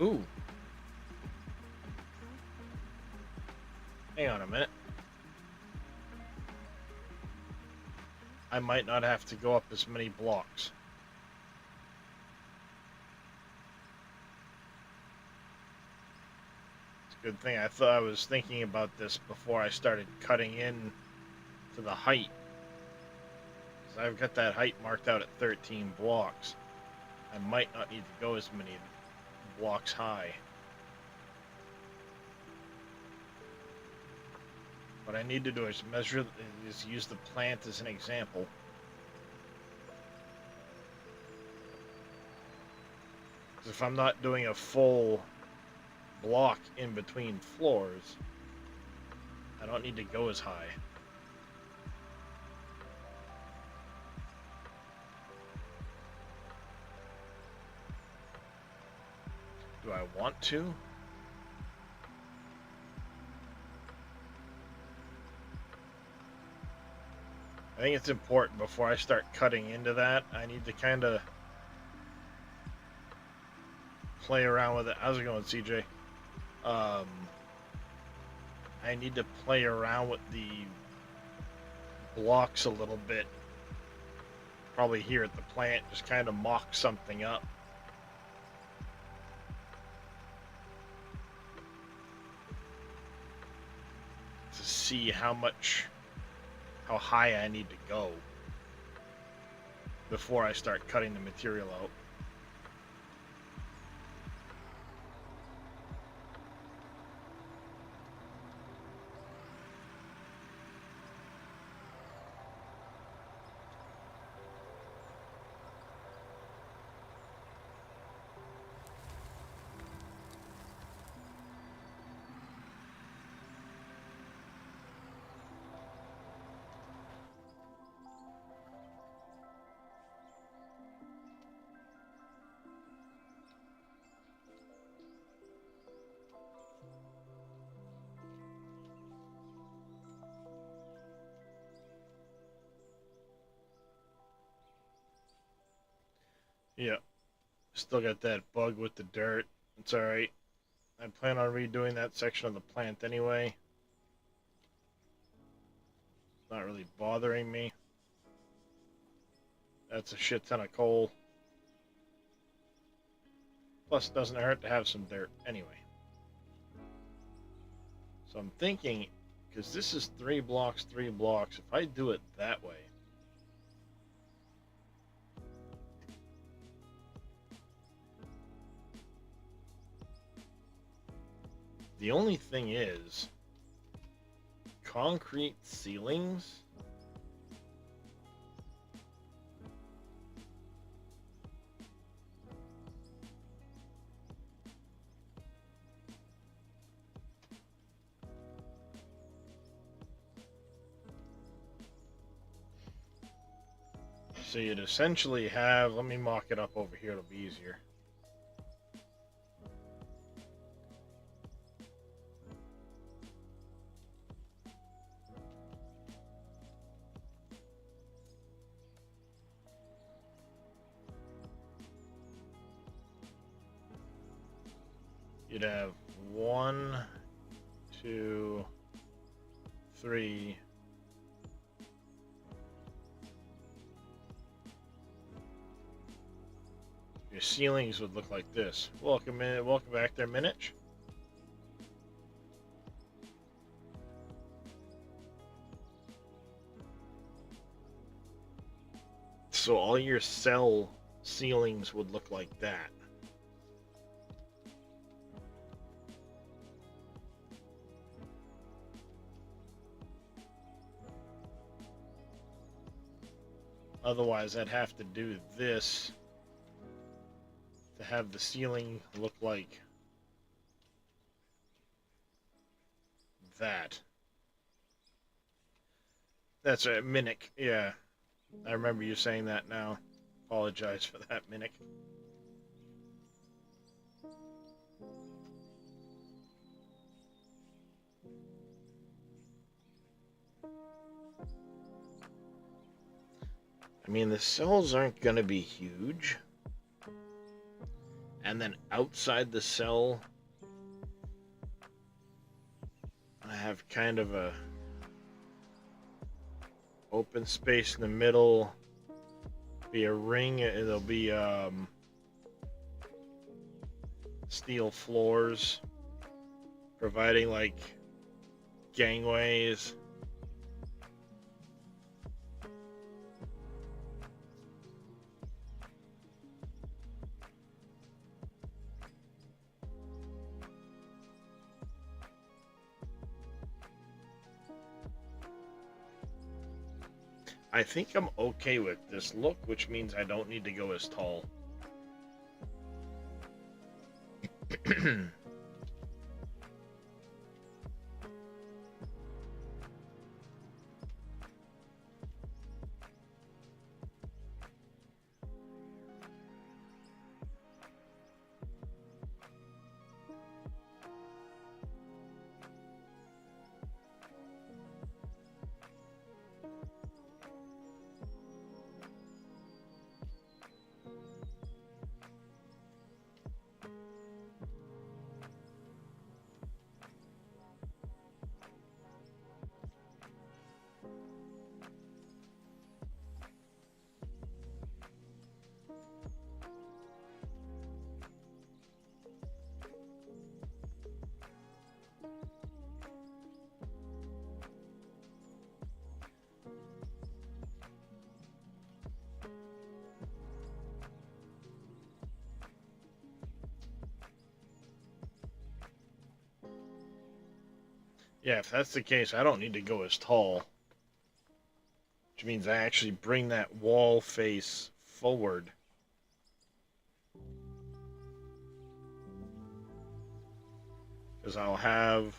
Ooh. Hang on a minute. I might not have to go up as many blocks. It's a good thing. I thought I was thinking about this before I started cutting in to the height. 'Cause I've got that height marked out at 13 blocks. I might not need to go as many blocks high. What I need to do is use the plant as an example. Because if I'm not doing a full block in between floors, I don't need to go as high. Do I want to? I think it's important before I start cutting into that. I need to kind of play around with it. How's it going, CJ? I need to play around with the blocks a little bit. Probably here at the plant, just kind of mock something up. To see how high I need to go before I start cutting the material out. Yeah. Still got that bug with the dirt. It's alright. I plan on redoing that section of the plant anyway. Not really bothering me. That's a shit ton of coal. Plus, it doesn't hurt to have some dirt anyway. So I'm thinking, because this is 3 blocks, if I do it that way, the only thing is, concrete ceilings. So you'd essentially have, let me mock it up over here, it'll be easier. You'd have 1, 2, 3. Your ceilings would look like this. Welcome back there, Minich. So all your cell ceilings would look like that. Otherwise, I'd have to do this to have the ceiling look like that. That's a Minic, yeah. I remember you saying that now. Apologize for that, Minic. I mean, the cells aren't going to be huge. And then outside the cell, I have kind of a open space in the middle. Be a ring. It'll be steel floors, providing like gangways. I think I'm okay with this look, which means I don't need to go as tall. Yeah, if that's the case, I don't need to go as tall. Which means I actually bring that wall face forward. Because I'll have...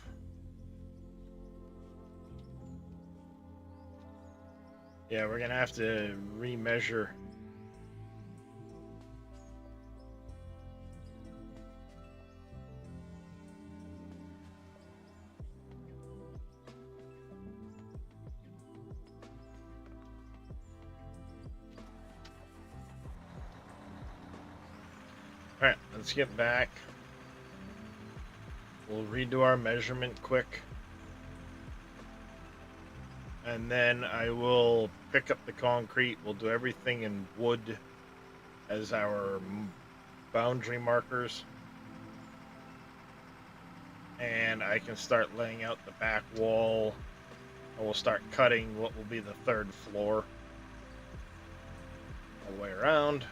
Yeah, we're going to have to remeasure. Alright, let's get back. We'll redo our measurement quick. And then I will pick up the concrete. We'll do everything in wood as our boundary markers. And I can start laying out the back wall. And we'll start cutting what will be the third floor. All the way around.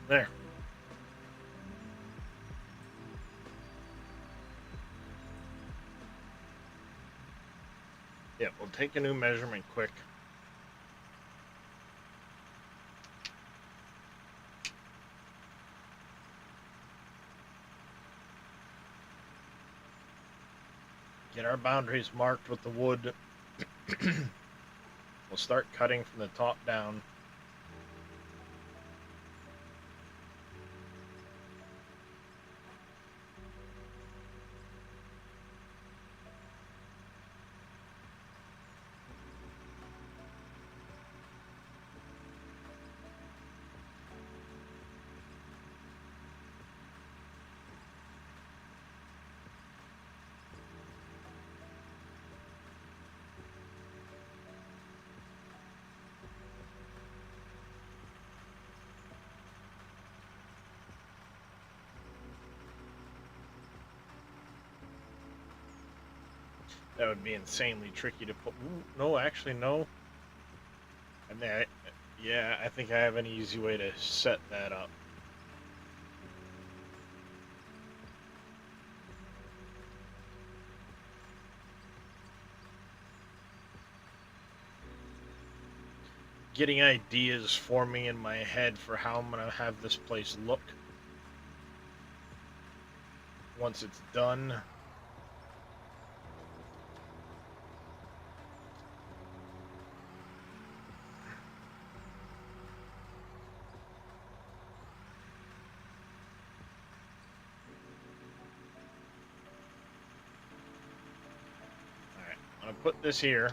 There. Yeah, we'll take a new measurement quick. Get our boundaries marked with the wood. We'll start cutting from the top down. That would be insanely tricky to put. Ooh, no, actually, no. And that, yeah, I think I have an easy way to set that up. Getting ideas forming in my head for how I'm gonna have this place look once it's done. Alright, I'm gonna put this here.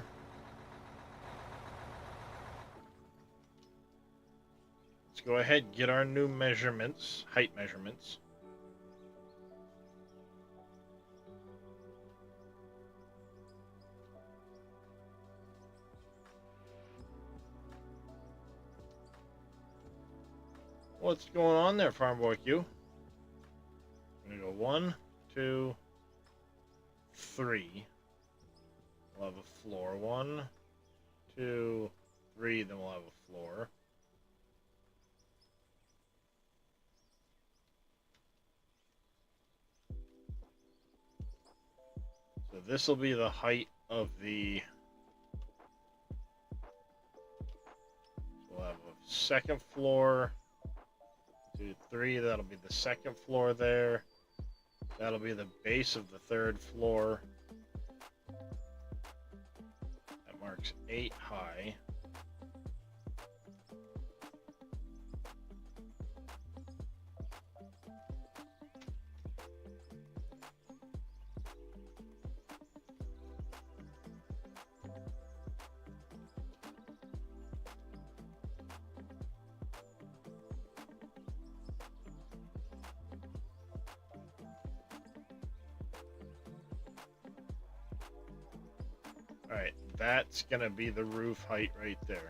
Let's go ahead and get our new measurements, height measurements. What's going on there, Farm Boy Q? I'm gonna go 1, 2, 3. We'll have a floor. 1, 2, 3, then we'll have a floor. So this will be the height of the... We'll have a second floor. 2, 3, that'll be the second floor there. That'll be the base of the third floor. That marks 8 high. Alright, that's gonna be the roof height right there.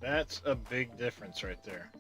That's a big difference right there.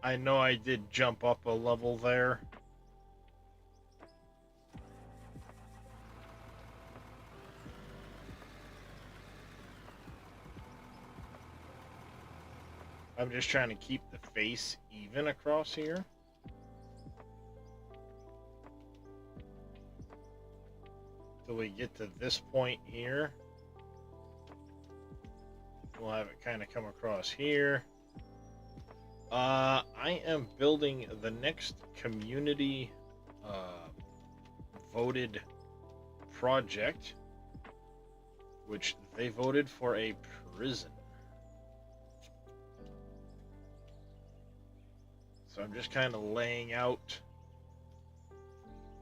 I know I did jump up a level there. I'm just trying to keep the face even across here. Till we get to this point here. We'll have it kind of come across here. I am building the next community voted project, which they voted for a prison. So I'm just kind of laying out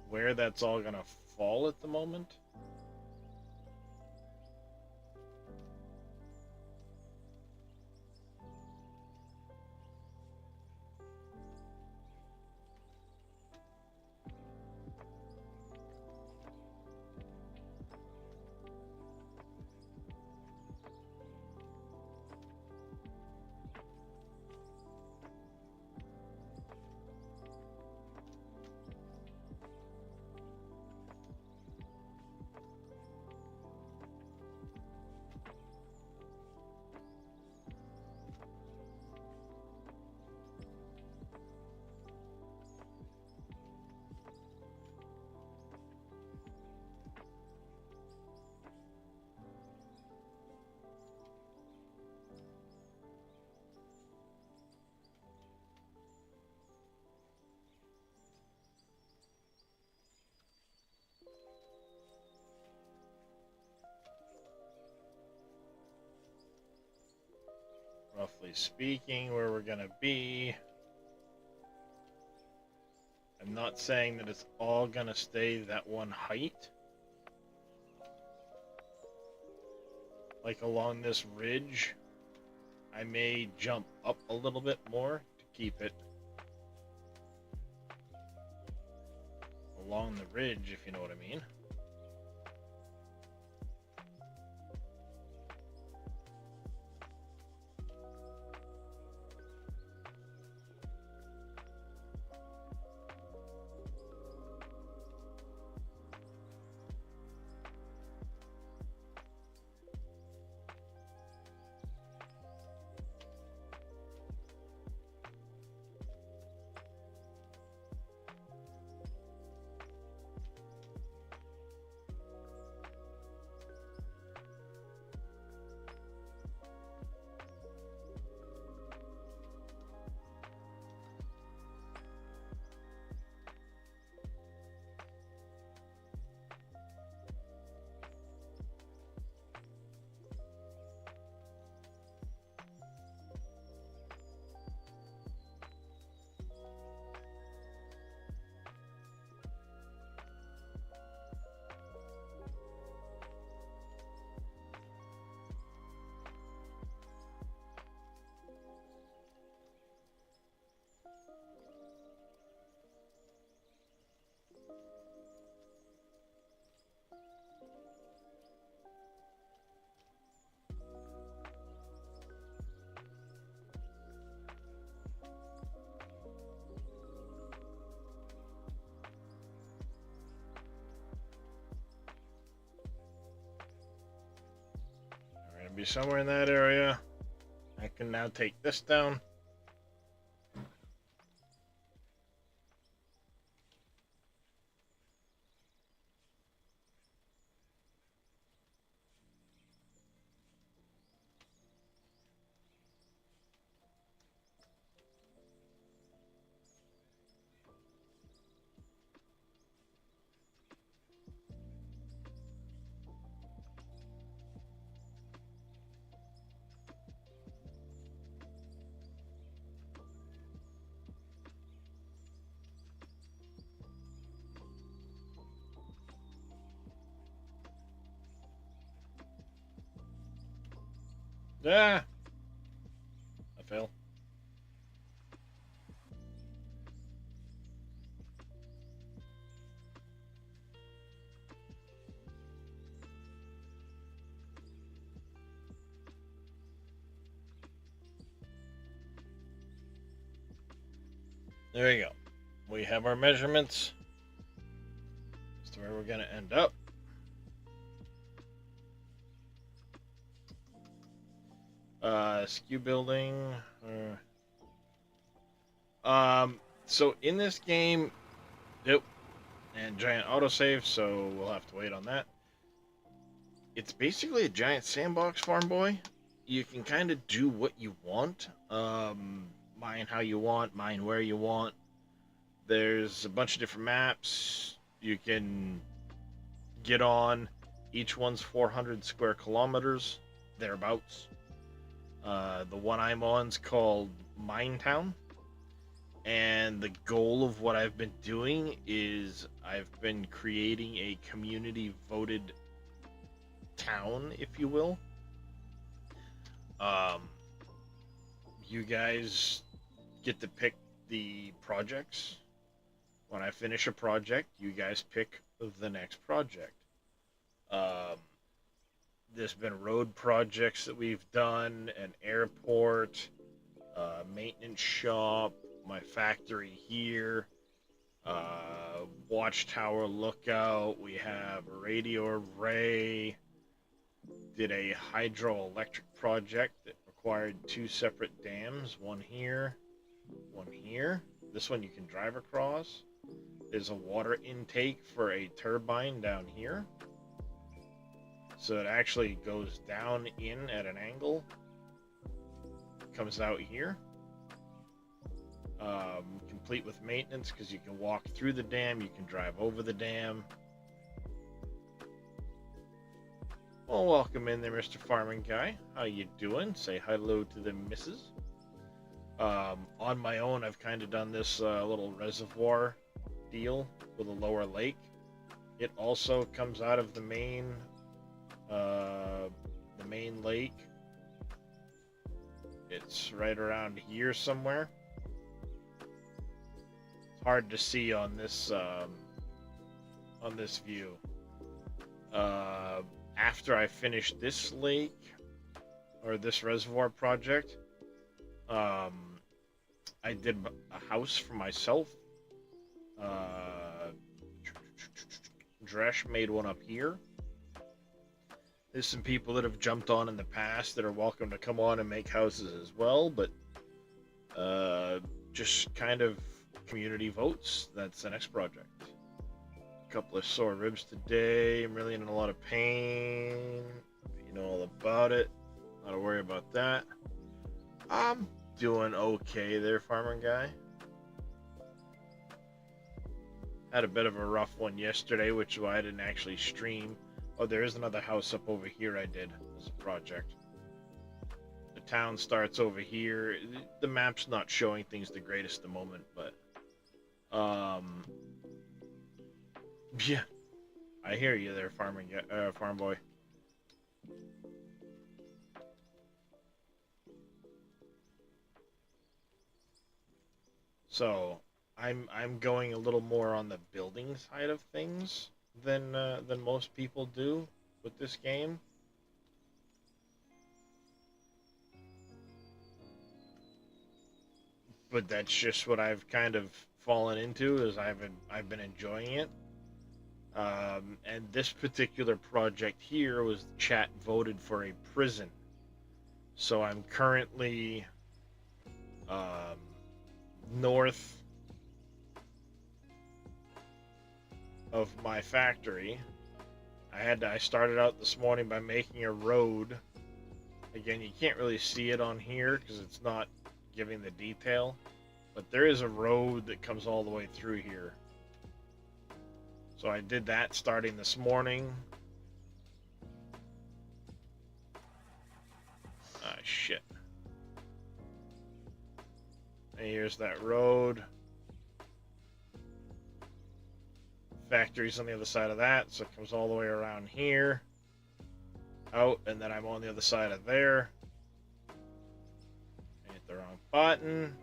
where that's all going to fall at the moment. Roughly speaking, where we're gonna be. I'm not saying that it's all gonna stay that one height. Like along this ridge, I may jump up a little bit more to keep it along the ridge, if you know what I mean. Be somewhere in that area. I can now take this down. Ah! I fail. There you go. We have our measurements as to where we're going to end up. Skew building. So in this game, yep, and giant autosave, so we'll have to wait on that. It's basically a giant sandbox, farm boy. You can kind of do what you want. Mine how you want, mine where you want. There's a bunch of different maps you can get on. Each one's 400 square kilometers, thereabouts. The one I'm on's called Minetown. And the goal of what I've been doing is I've been creating a community voted town, if you will. You guys get to pick the projects. When I finish a project, you guys pick the next project. There's been road projects that we've done, an airport, maintenance shop, my factory here, watchtower lookout, we have a radio array, did a hydroelectric project that required 2 separate dams, one here, one here. This one you can drive across. There's a water intake for a turbine down here. So it actually goes down in at an angle, comes out here. Complete with maintenance because you can walk through the dam, you can drive over the dam. Well, welcome in there, Mr. Farming Guy. How you doing? Say hello to the missus. On my own, I've kind of done this little reservoir deal with a lower lake. It also comes out of the main lake. It's right around here somewhere. It's hard to see on this view. After I finish this lake or this reservoir project, I did a house for myself. Dresh made one up here. There's some people that have jumped on in the past that are welcome to come on and make houses as well, but just kind of community votes. That's the next project. A couple of sore ribs today. I'm really in a lot of pain. You know all about it. Not to worry about that. I'm doing okay there, Farmer Guy. Had a bit of a rough one yesterday, which is why I didn't actually stream. Oh, there is another house up over here I did as a project. The town starts over here. The map's not showing things the greatest at the moment, but yeah, I hear you there, farm boy. So I'm going a little more on the building side of things than most people do with this game. But that's just what I've kind of fallen into, is I've been enjoying it. And this particular project here was chat voted for a prison. So I'm currently north of my factory. I started out this morning by making a road. Again, you can't really see it on here because it's not giving the detail, but there is a road that comes all the way through here. So I did that starting this morning. Ah, shit. And here's that road. Factory's on the other side of that, so it comes all the way around here, out, and then I'm on the other side of there. Wrong button.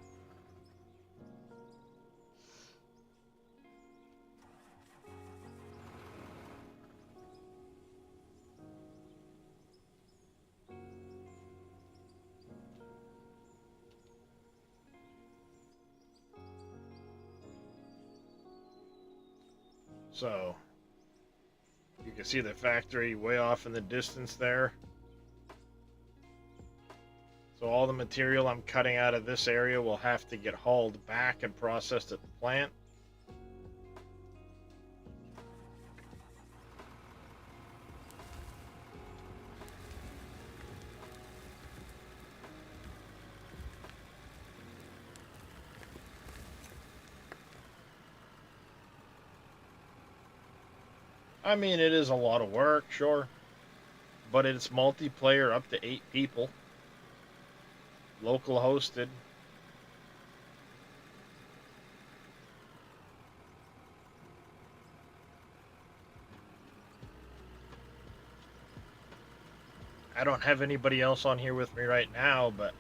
So, you can see the factory way off in the distance there. So all the material I'm cutting out of this area will have to get hauled back and processed at the plant. I mean, it is a lot of work, sure. But it's multiplayer up to 8 people. Local hosted. I don't have anybody else on here with me right now, but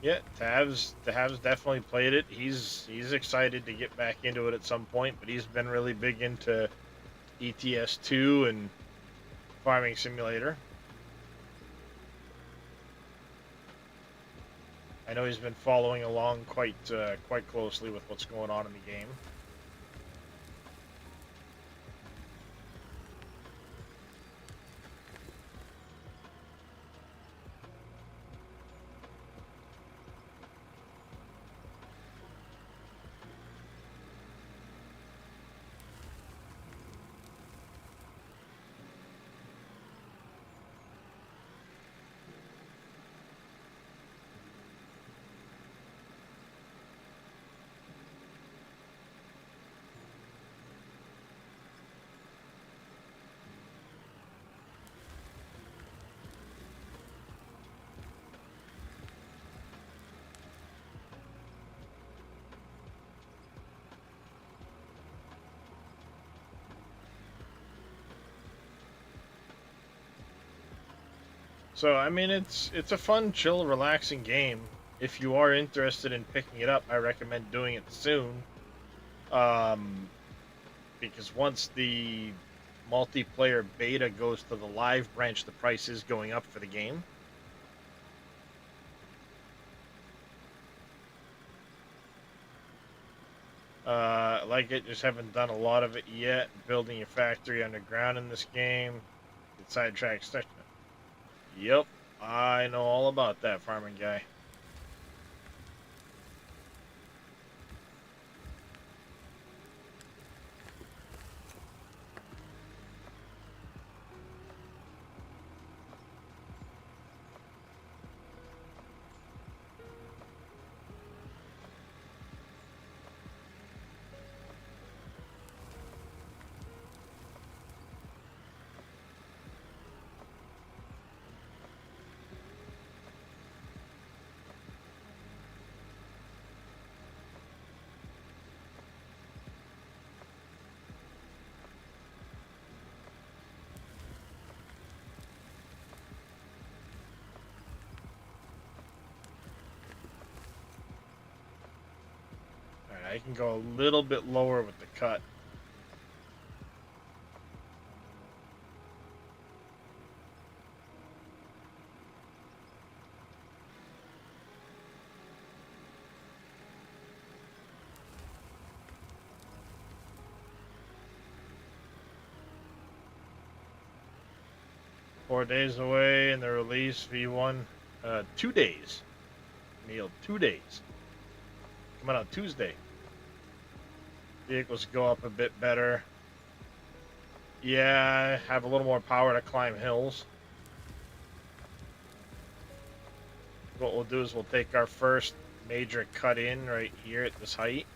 yeah, Tav's definitely played it. He's excited to get back into it at some point, but he's been really big into ETS2 and Farming Simulator. I know he's been following along quite closely with what's going on in the game. So, I mean, it's a fun, chill, relaxing game. If you are interested in picking it up, I recommend doing it soon. Because once the multiplayer beta goes to the live branch, the price is going up for the game. Like it, just haven't done a lot of it yet. Building your factory underground in this game. Get sidetracked. Yep, I know all about that, farming guy. I can go a little bit lower with the cut. Four days away in the release V1. 2 days. Neil, 2 days. Coming out Tuesday. Vehicles go up a bit better. Yeah, have a little more power to climb hills. What we'll do is we'll take our first major cut in right here at this height.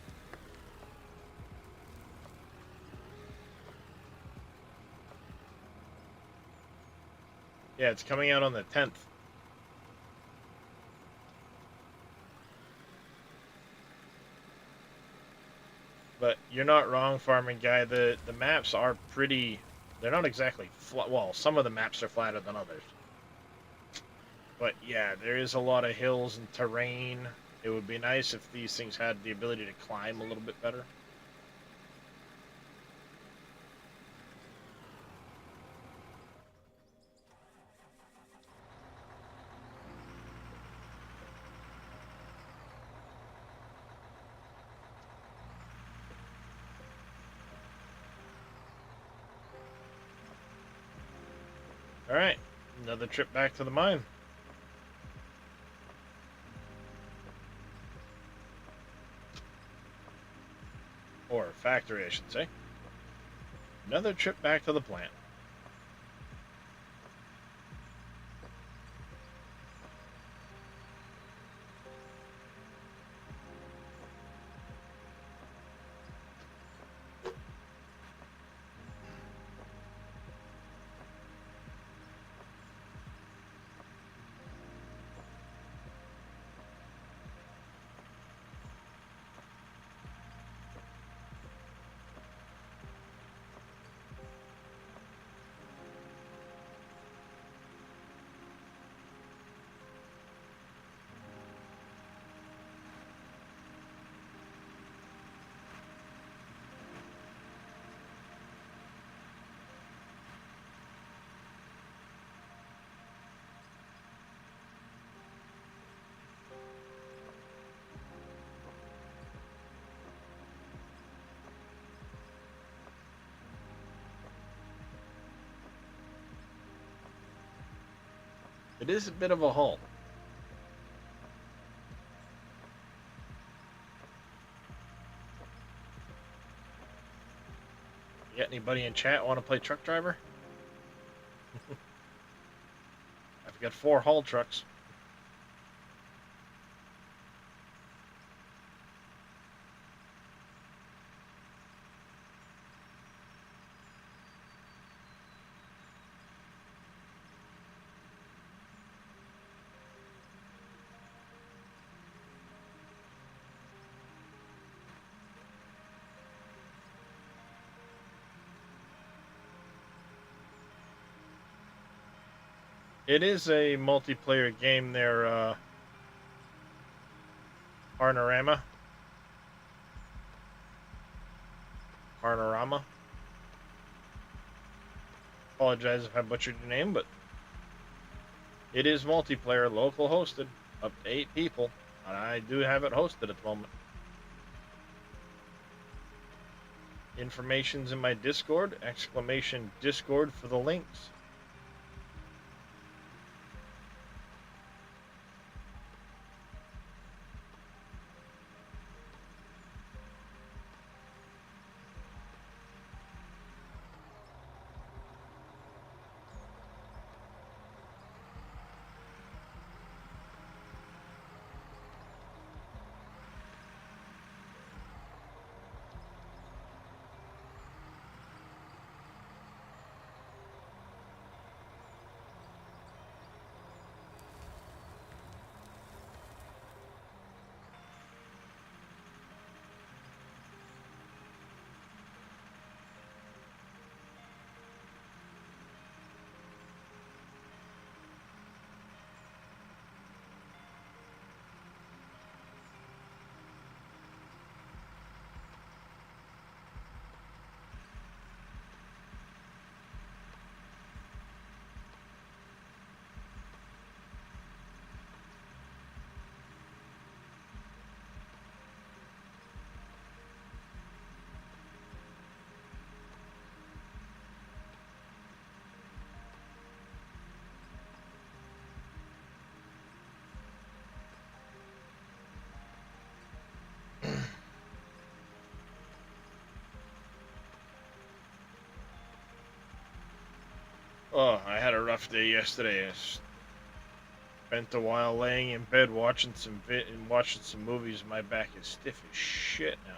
Yeah, it's coming out on the 10th. But you're not wrong, farming guy. The maps are pretty. They're not exactly flat. Well, some of the maps are flatter than others. But yeah, there is a lot of hills and terrain. It would be nice if these things had the ability to climb a little bit better. Alright, another trip back to the mine. Or factory, I should say. Another trip back to the plant. It is a bit of a haul. You got anybody in chat want to play truck driver? I've got 4 haul trucks. It is a multiplayer game there, Panorama. Panorama. Apologize if I butchered your name, but it is multiplayer, local hosted, up to 8 people, and I do have it hosted at the moment. Information's in my Discord, exclamation Discord for the links. Oh, I had a rough day yesterday. I spent a while laying in bed watching some movies. My back is stiff as shit now.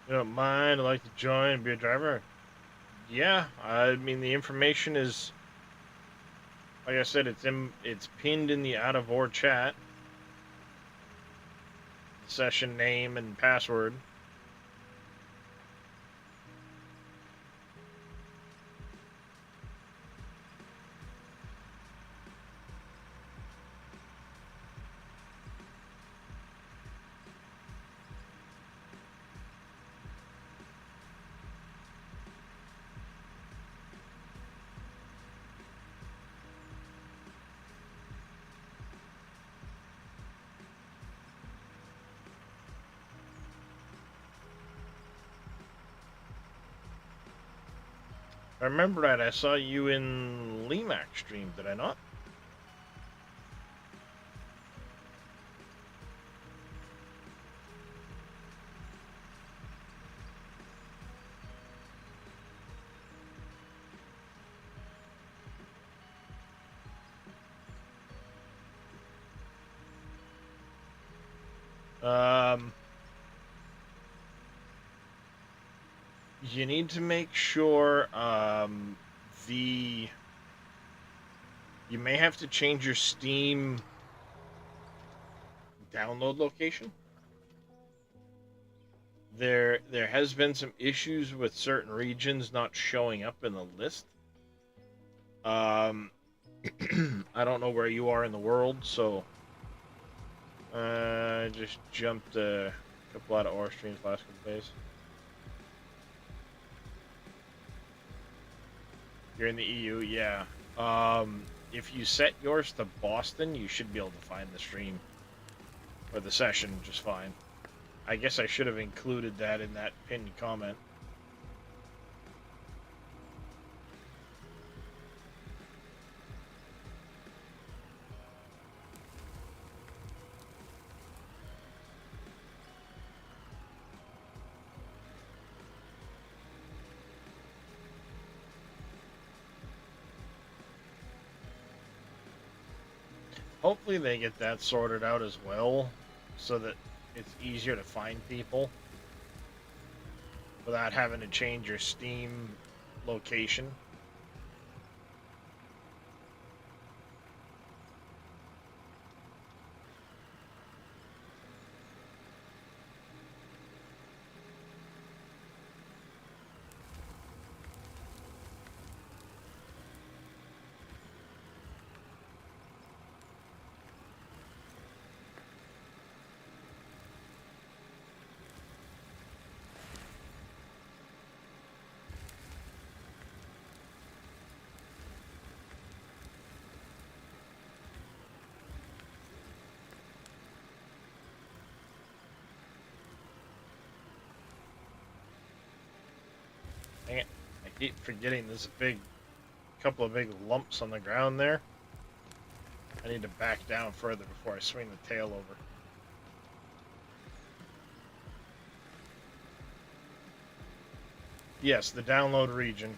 You don't mind? I'd like to join and be a driver. Yeah, I mean the information is, like I said, it's pinned in the out of or chat. Session name and password. I remember that I saw you in Limac stream, did I not? You need to make sure you may have to change your Steam download location. There has been some issues with certain regions not showing up in the list. I don't know where you are in the world, so I just jumped a couple out of OR streams last couple days. You're in the EU, yeah. If you set yours to Boston, you should be able to find the stream or the session just fine. I guess I should have included that in that pinned comment. Hopefully they get that sorted out as well, so that it's easier to find people without having to change your Steam location. Dang it. I keep forgetting there's a couple of big lumps on the ground there. I need to back down further before I swing the tail over. Yes, the download region.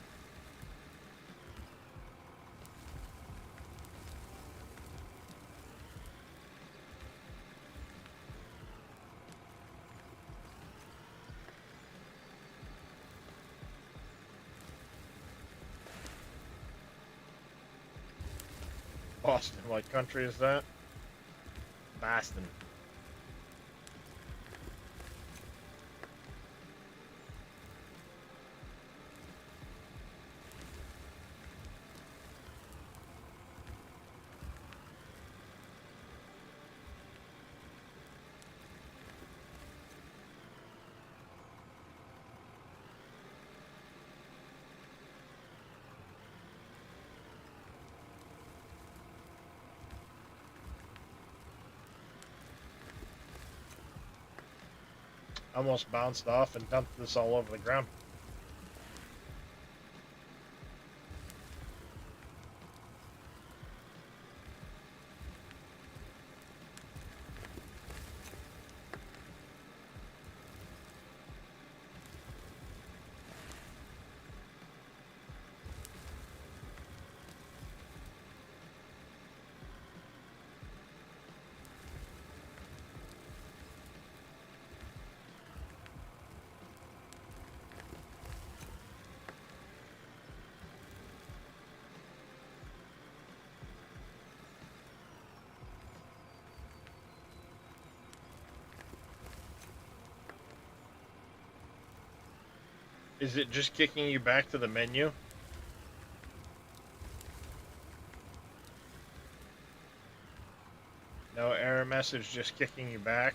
Boston, what country is that? Boston. Almost bounced off and dumped this all over the ground. Is it just kicking you back to the menu? No error message, just kicking you back.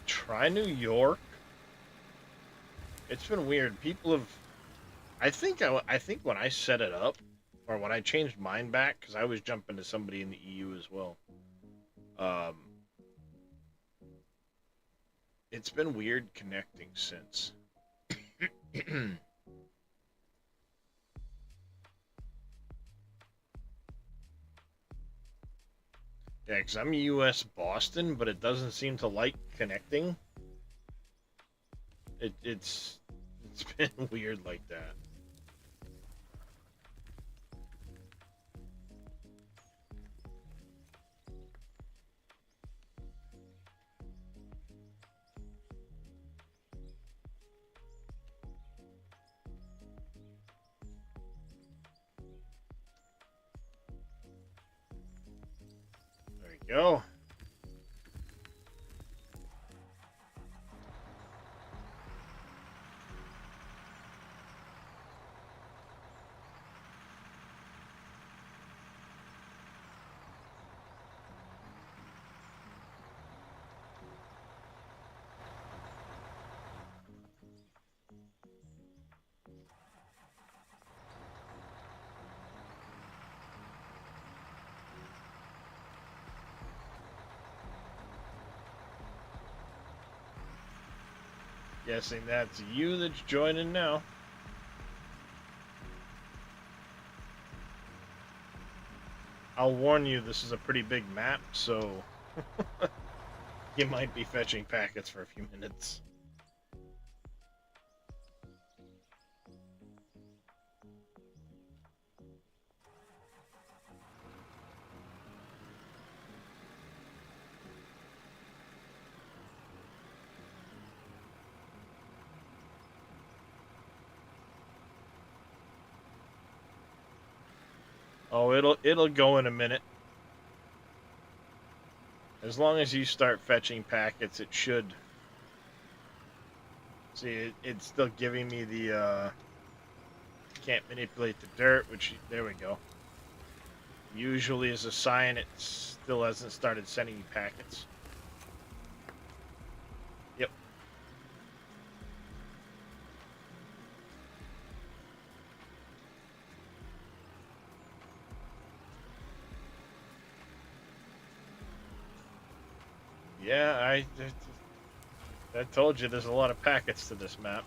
Try New York. It's been weird. People have. I think when I set it up, or when I changed mine back, because I was jumping to somebody in the EU as well. It's been weird connecting since. Yeah, because I'm US Boston, but it doesn't seem to like connecting. It's been weird like that. There we go. Guessing that's you that's joining now. I'll warn you, this is a pretty big map, so you might be fetching packets for a few minutes. Oh, it'll go in a minute. As long as you start fetching packets, it should. See, it's still giving me the can't manipulate the dirt, which there we go. Usually is a sign it still hasn't started sending you packets. Yep. Yeah, I told you there's a lot of packets to this map.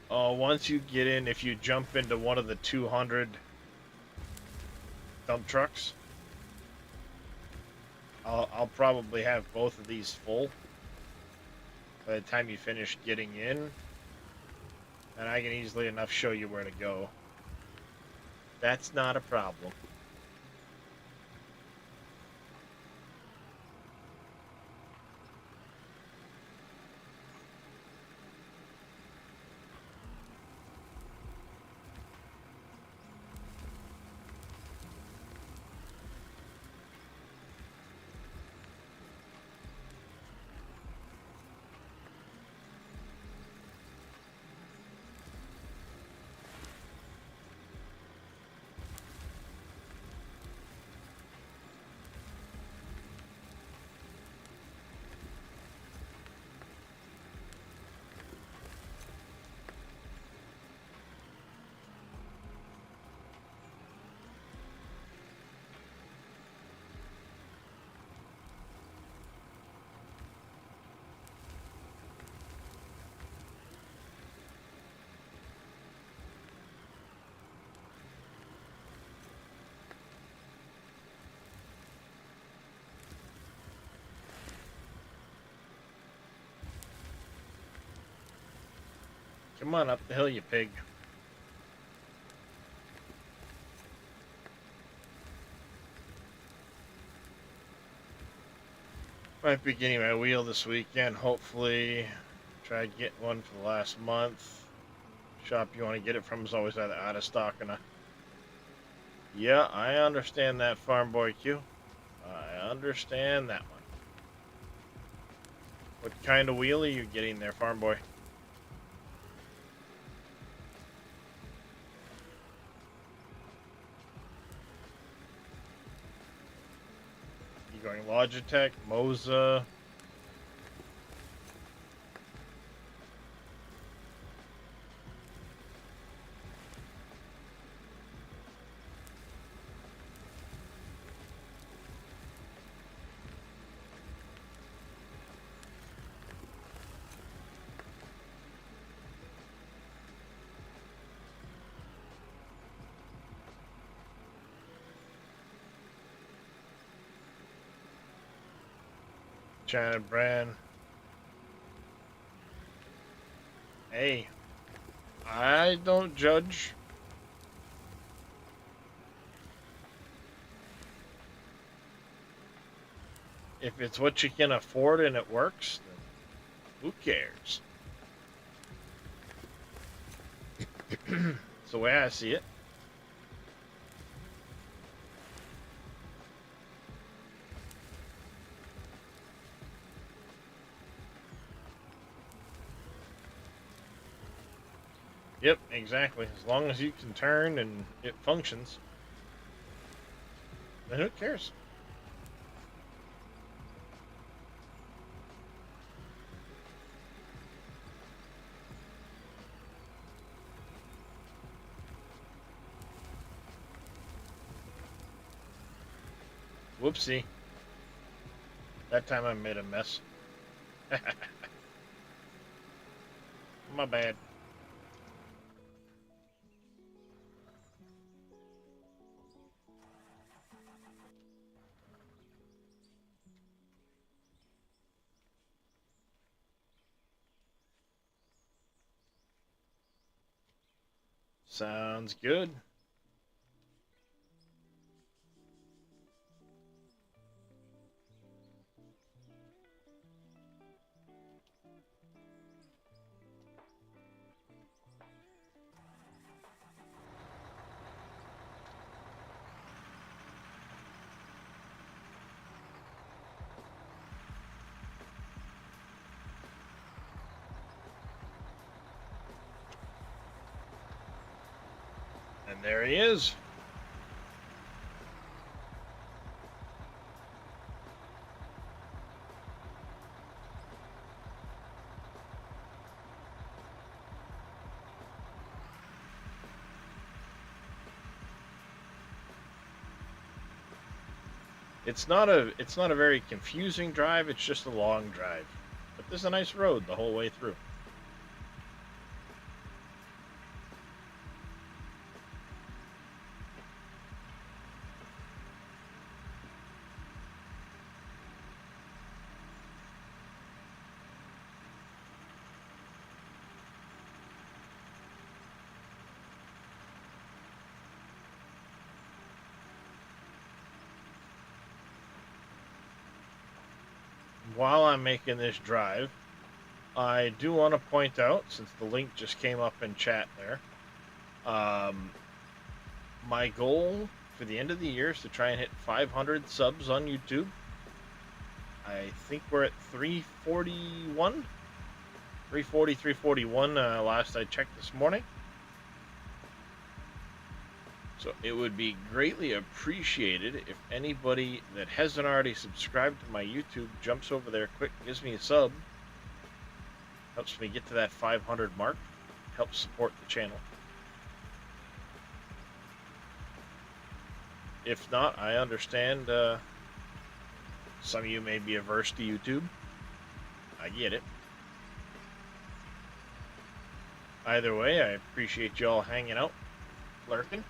Once you get in, if you jump into one of the 200 dump trucks, I'll probably have both of these full by the time you finish getting in. And I can easily enough show you where to go. That's not a problem. Come on up the hill, you pig. Might be getting my wheel this weekend, hopefully. Tried getting one for the last month. Shop you want to get it from is always either out of stock or not. Yeah, I understand that, Farm Boy Q. I understand that one. What kind of wheel are you getting there, Farm Boy? You going Logitech, Moza? China brand. Hey, I don't judge. If it's what you can afford and it works, then who cares? It's the way I see it. Yep, exactly. As long as you can turn and it functions, then who cares? Whoopsie. That time I made a mess. My bad. Sounds good. And there he is. It's not a very confusing drive, it's just a long drive. But there's a nice road the whole way through. While I'm making this drive, I do want to point out, since the link just came up in chat there, my goal for the end of the year is to try and hit 500 subs on YouTube. I think we're at 341, 341 last I checked this morning. So it would be greatly appreciated if anybody that hasn't already subscribed to my YouTube jumps over there quick, gives me a sub. Helps me get to that 500 mark. Helps support the channel. If not, I understand some of you may be averse to YouTube. I get it. Either way, I appreciate y'all hanging out, lurking.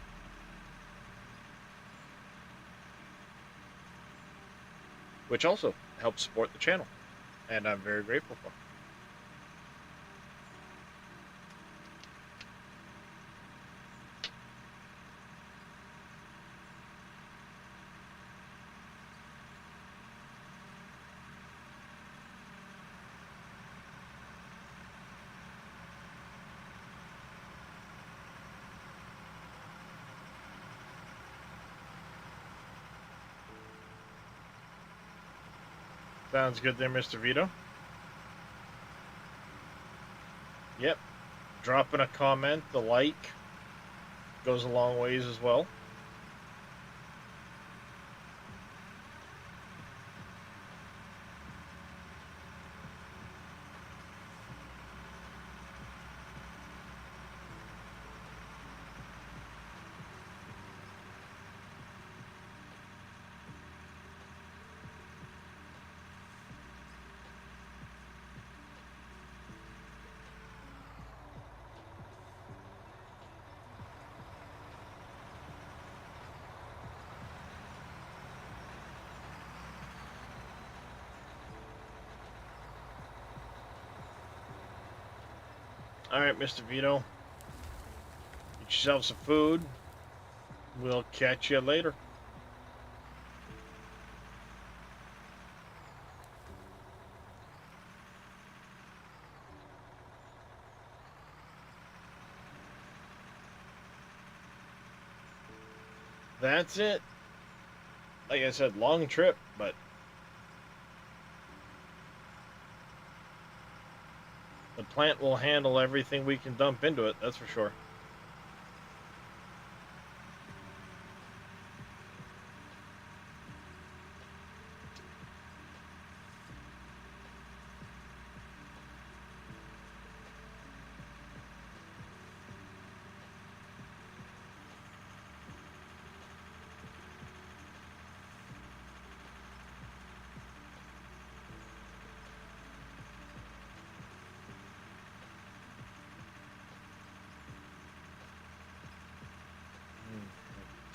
Which also helps support the channel, and I'm very grateful for. Sounds good there, Mr. Vito. Yep. Dropping a comment, the like, goes a long ways as well. Alright, Mr. Vito. Get yourself some food. We'll catch you later. That's it. Like I said, long trip, but the plant will handle everything we can dump into it, that's for sure.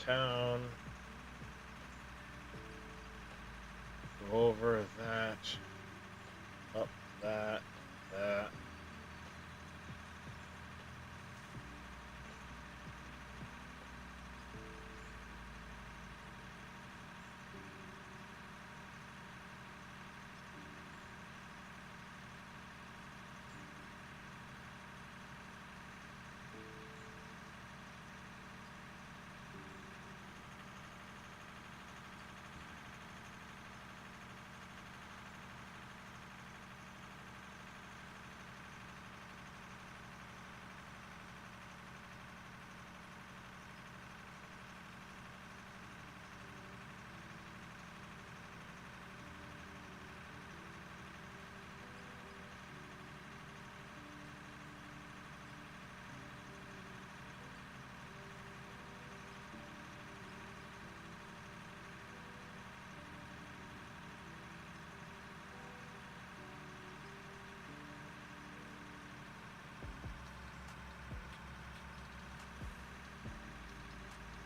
Town. Go over that. Up that. That.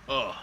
Ugh.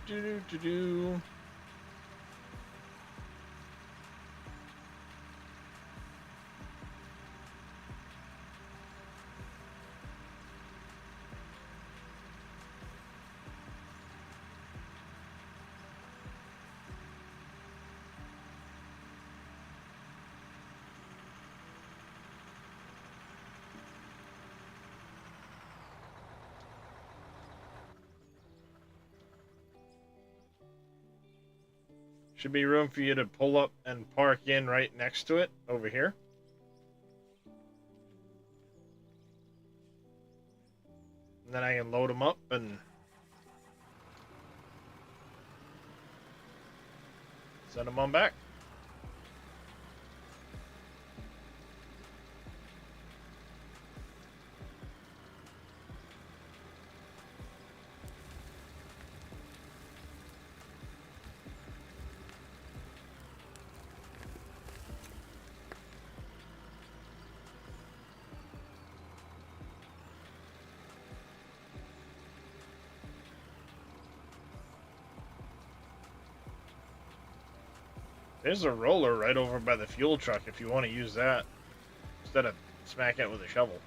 Do. Should be room for you to pull up and park in right next to it over here. And then I can load them up and send them on back. There's a roller right over by the fuel truck if you want to use that instead of smacking it with a shovel.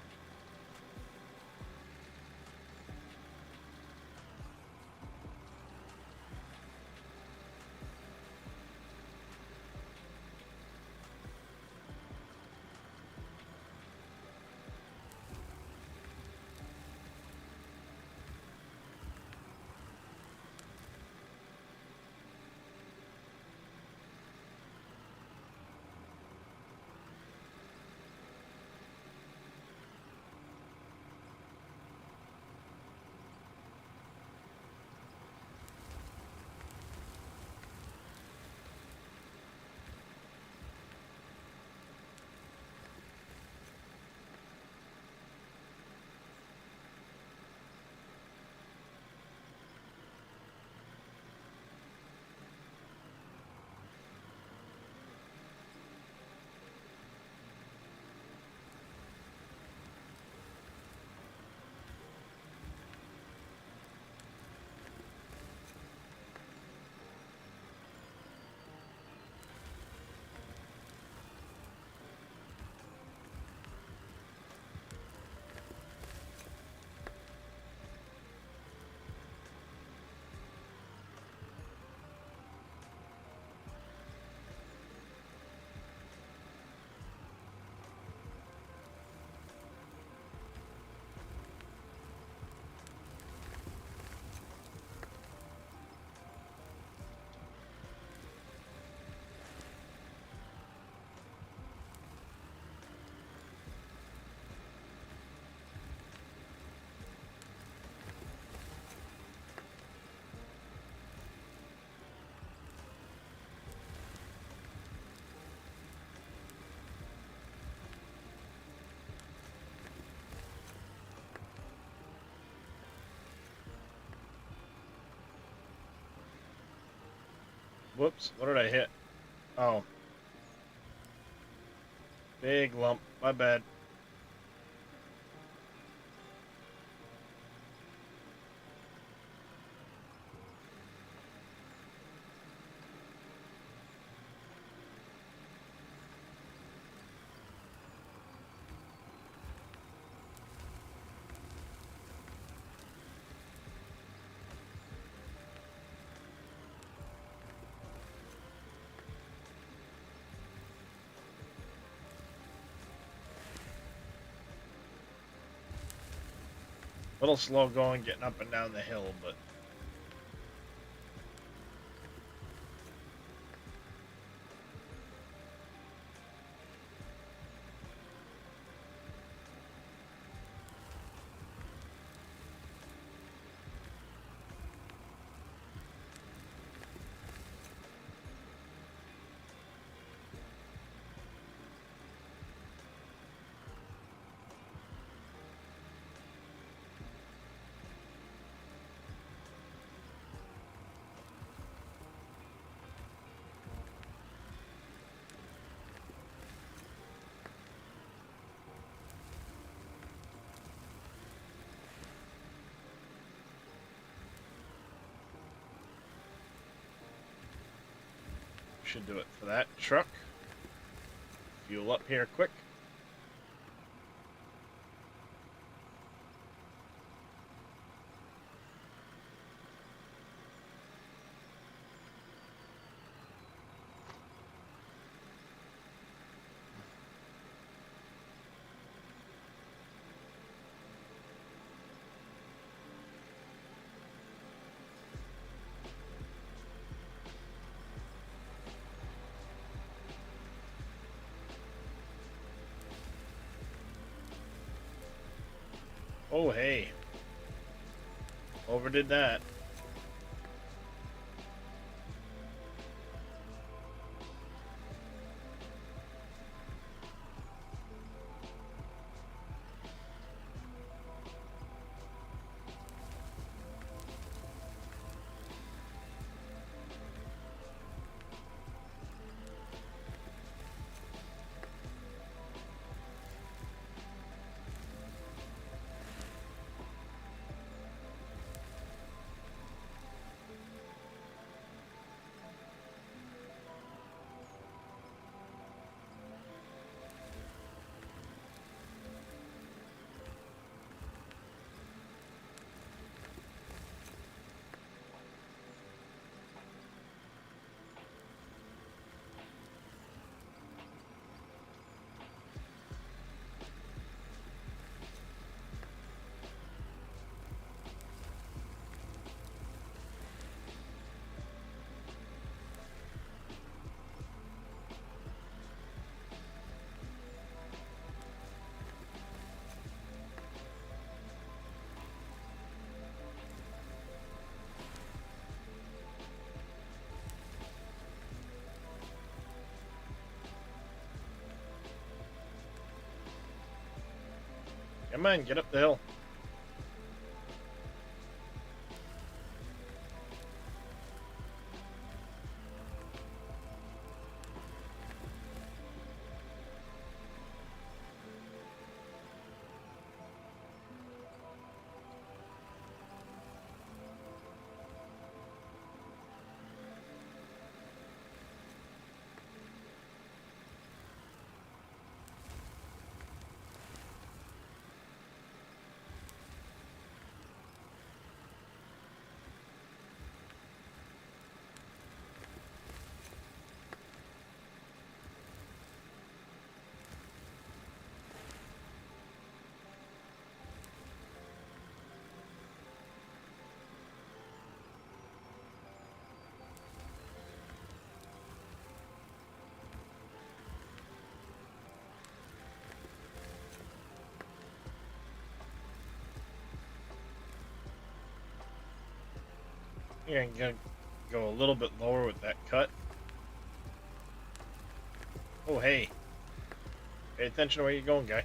Whoops, what did I hit? Oh. Big lump, my bad. A little slow going, getting up and down the hill, but should do it for that truck. Fuel up here quick. Oh, hey. Overdid that. Come on, get up the hill. Yeah, I'm gonna go a little bit lower with that cut. Oh, hey. Pay attention to where you're going, guy.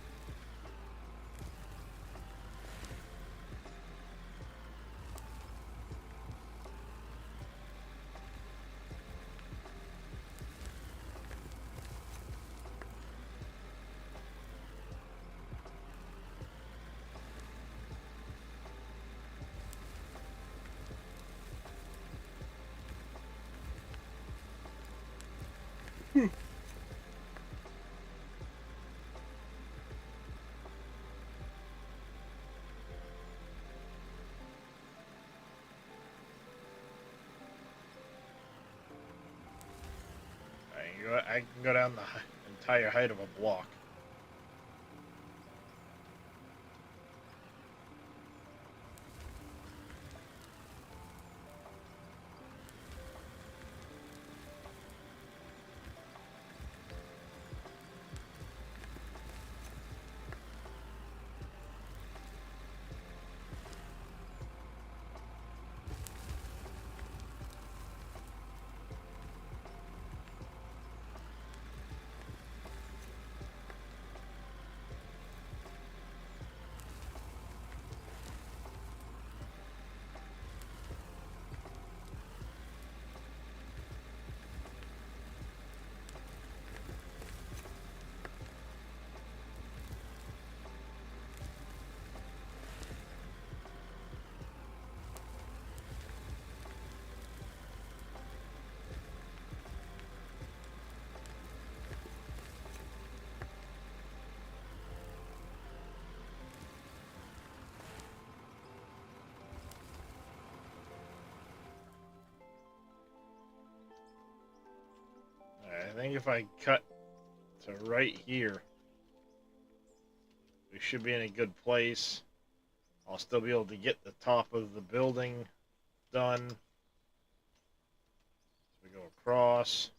I can go down the entire height of a block. I think if I cut to right here, we should be in a good place. I'll still be able to get the top of the building done. So we go across.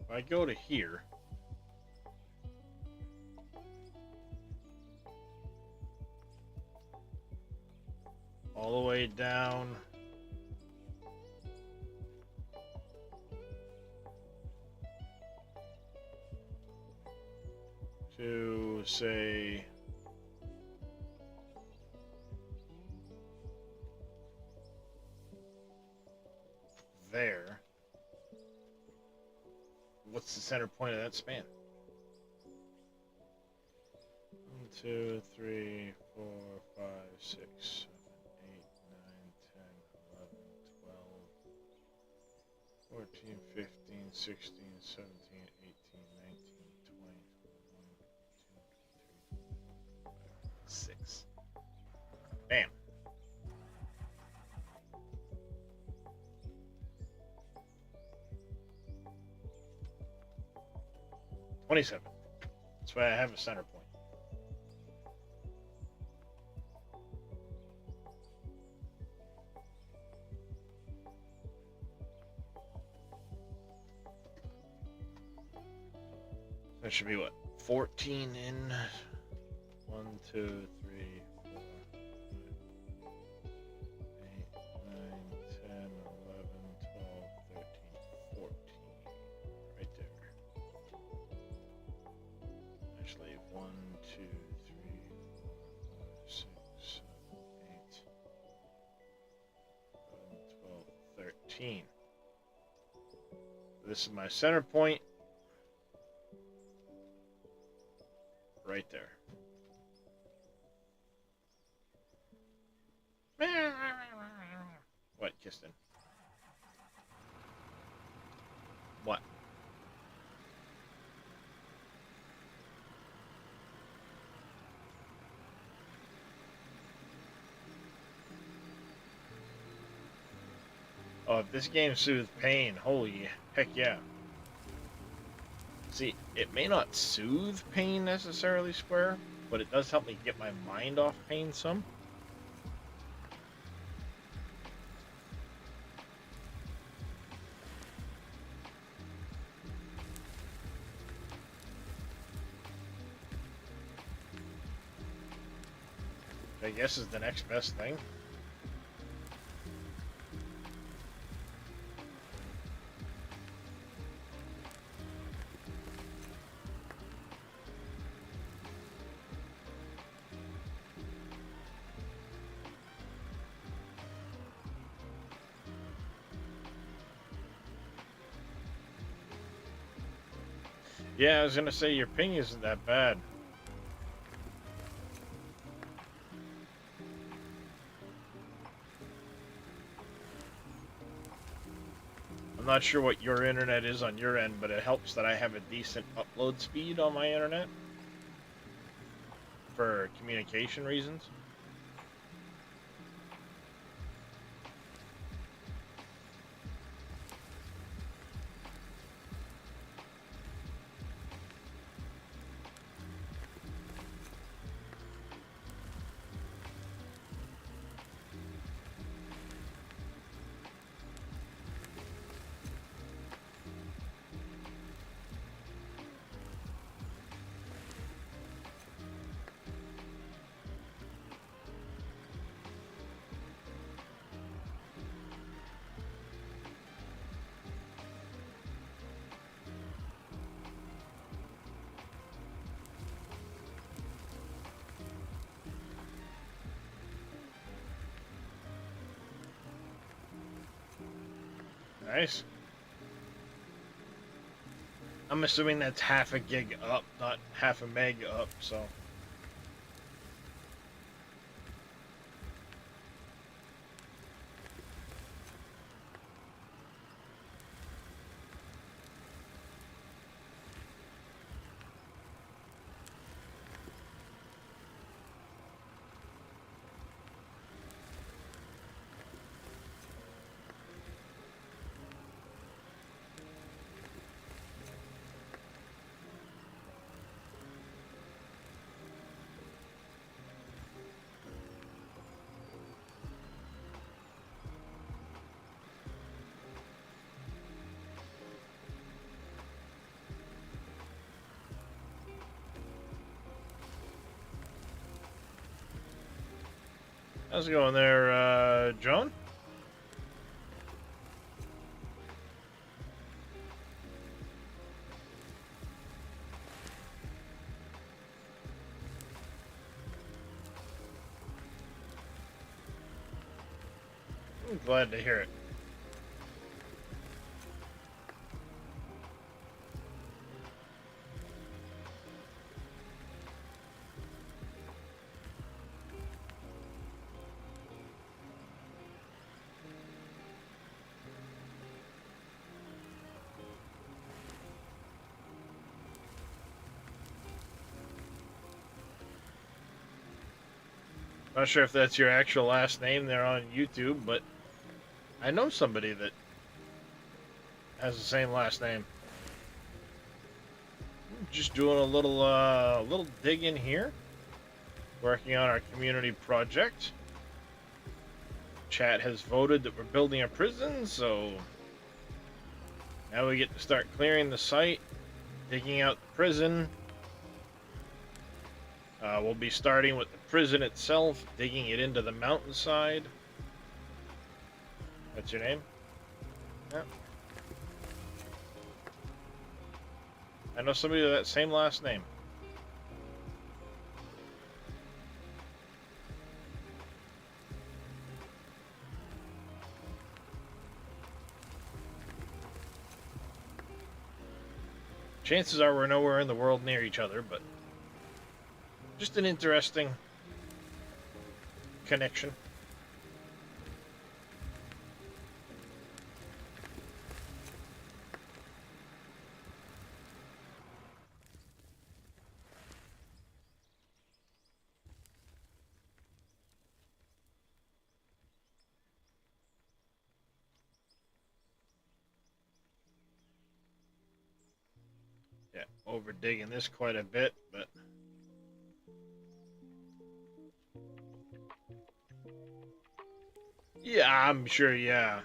If I go to here, all the way down to, say, there. What's the center point of that span? 1, 2, 3, 4, 5, 6, 7, 8, 9, 10, 11, 12, 14, 15, 16, 17, 18, 19, 20, 21, 22, 23, 26. Bam. $27. That's why I have a center point. That should be what? 14 in 1, 2, 3, 4, 8, 9, 10, 11, 12, 13, 14. Right there. Actually, 1, 2, 3, 4, 5, 6, 7, 8, 11, 12, 13. This is my center point. Right there. What, Kiston? What? Oh, if this game soothes pain, holy heck yeah. See, it may not soothe pain necessarily, Square, but it does help me get my mind off pain some. I guess is the next best thing. Yeah, I was gonna say your ping isn't that bad. I'm not sure what your internet is on your end, but it helps that I have a decent upload speed on my internet for communication reasons. Nice. I'm assuming that's half a gig up, not half a meg up, so. How's it going there, Joan? I'm glad to hear it. Not sure if that's your actual last name there on YouTube, but I know somebody that has the same last name. Just doing a little dig in here, working on our community project. Chat has voted that we're building a prison, so now we get to start clearing the site, digging out the prison. We'll be starting with the prison itself, digging it into the mountainside. That's your name? Yep. I know somebody with that same last name. Chances are we're nowhere in the world near each other, but just an interesting connection. Yeah, over digging this quite a bit, but yeah, I'm sure, yeah.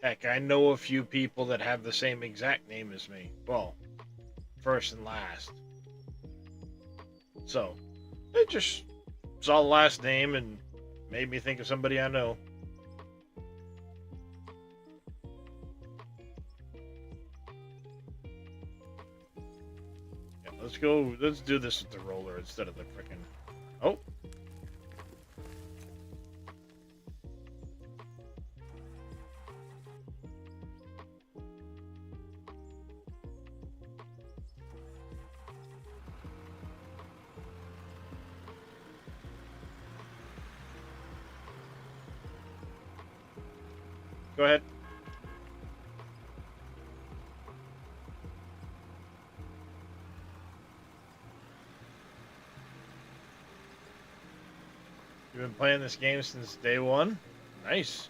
Heck, I know a few people that have the same exact name as me. Well, first and last. So, it just saw the last name and made me think of somebody I know. Yeah, let's go. Let's do this with the roller instead of the frickin'. Oh. Go ahead. You've been playing this game since day one? Nice.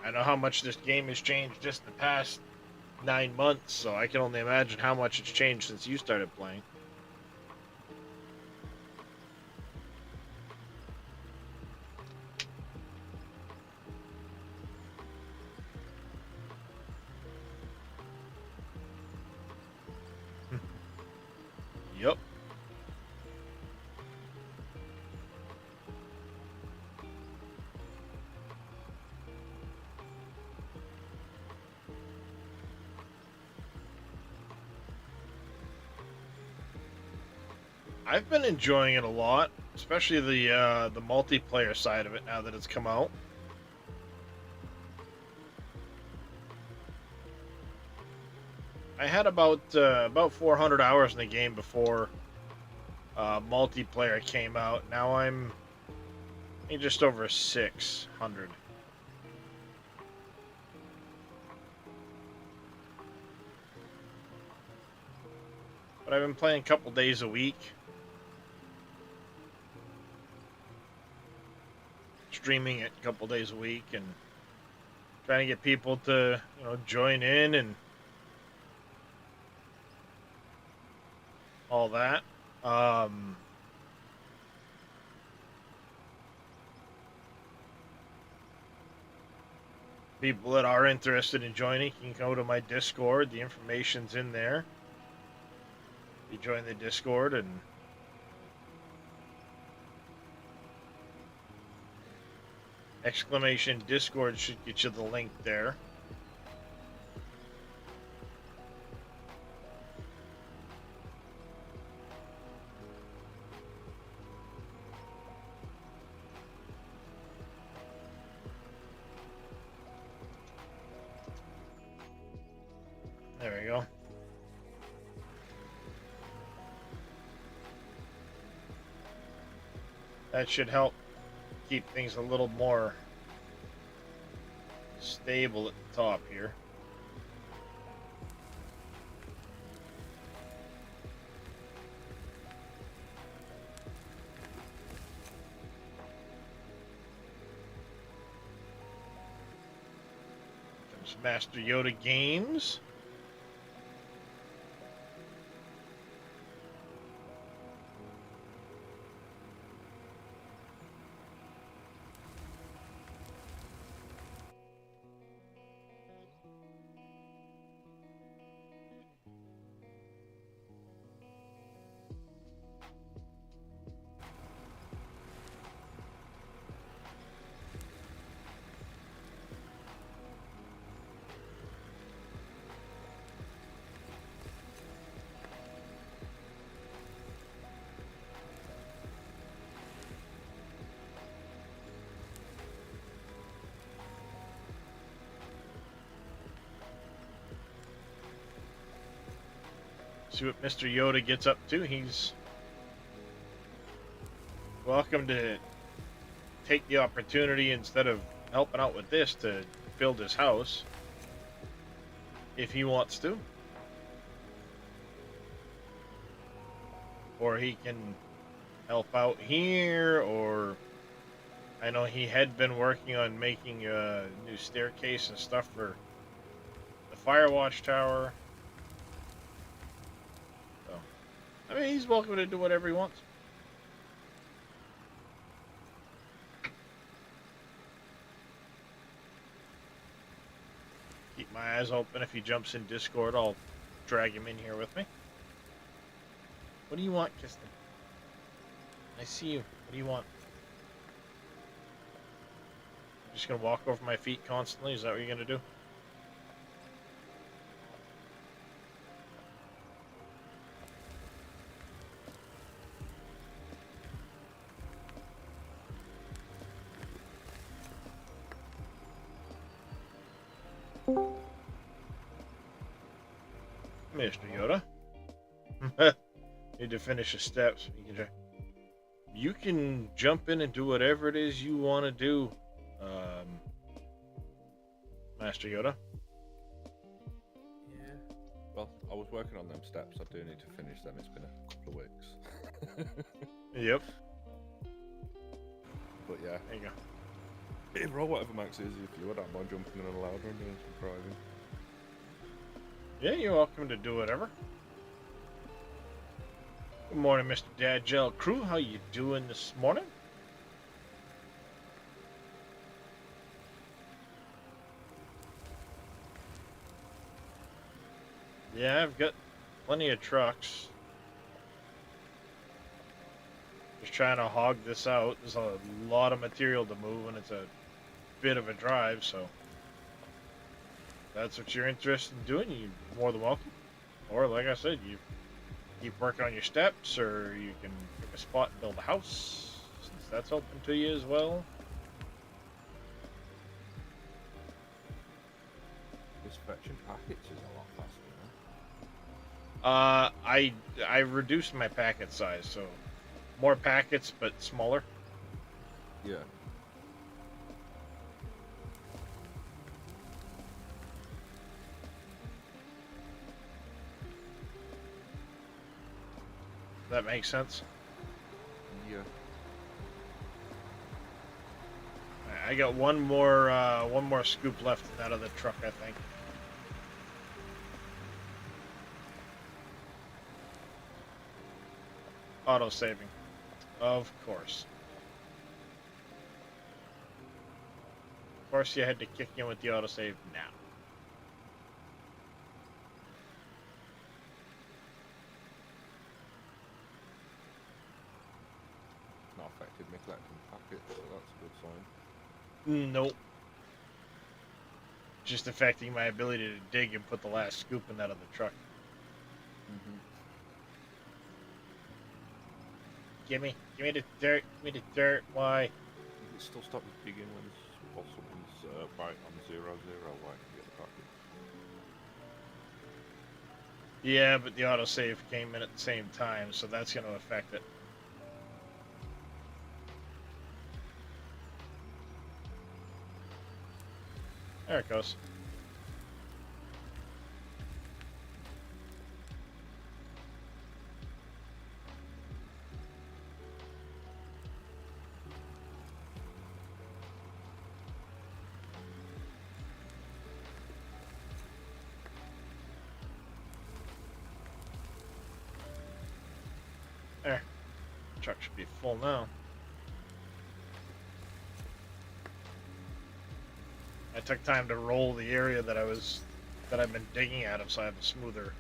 I know how much this game has changed just in the past 9 months, so I can only imagine how much it's changed since you started playing. Yup. I've been enjoying it a lot, especially the multiplayer side of it now that it's come out. I had about 400 hours in the game before multiplayer came out. Now I'm I think just over 600. But I've been playing a couple days a week. Streaming it a couple days a week and trying to get people to, join in and all that. People that are interested in joining can go to my Discord. The information's in there. You join the Discord and exclamation Discord should get you the link there. There we go. That should help keep things a little more stable at the top here. Comes Master Yoda Games. See what Mr. Yoda gets up to. He's welcome to take the opportunity, instead of helping out with this, to build his house if he wants to. Or he can help out here, or I know he had been working on making a new staircase and stuff for the Firewatch Tower. I mean, he's welcome to do whatever he wants. Keep my eyes open. If he jumps in Discord, I'll drag him in here with me. What do you want, Kiston? I see you. What do you want? You're just gonna walk over my feet constantly? Is that what you're gonna do? Mr. Yoda. Need to finish the steps. You can jump in and do whatever it is you want to do, Master Yoda. Yeah. Well, I was working on them steps. I do need to finish them. It's been a couple of weeks. Yep. But yeah. There you go. Hey, bro, whatever Max is, if you don't mind jumping in on a louder and doing some driving. Yeah, you're welcome to do whatever. Good morning, Mr. Dadgel Crew. How you doing this morning? Yeah, I've got plenty of trucks. Just trying to hog this out. There's a lot of material to move, and it's a bit of a drive, so if that's what you're interested in doing, you're more than welcome. Or, like I said, you keep working on your steps, or you can pick a spot and build a house, since that's open to you as well. This fetching packets is a lot faster now. I reduced my packet size, so more packets but smaller. Yeah. That makes sense. Yeah. I got one more scoop left in that other truck, I think. Auto saving, of course. Of course, you had to kick in with the autosave now. Not affected me collecting packets, so that's a good sign. Nope. Just affecting my ability to dig and put the last scoop in that other truck. Mm-hmm. Give me the dirt, give me the dirt, why? You can still stop digging when someone's right on 0-0, why you get the packet. Yeah, but the autosave came in at the same time, so that's going to affect it. There it goes. There. Truck should be full now. I took time to roll the area that I've been digging out of, so I have a smoother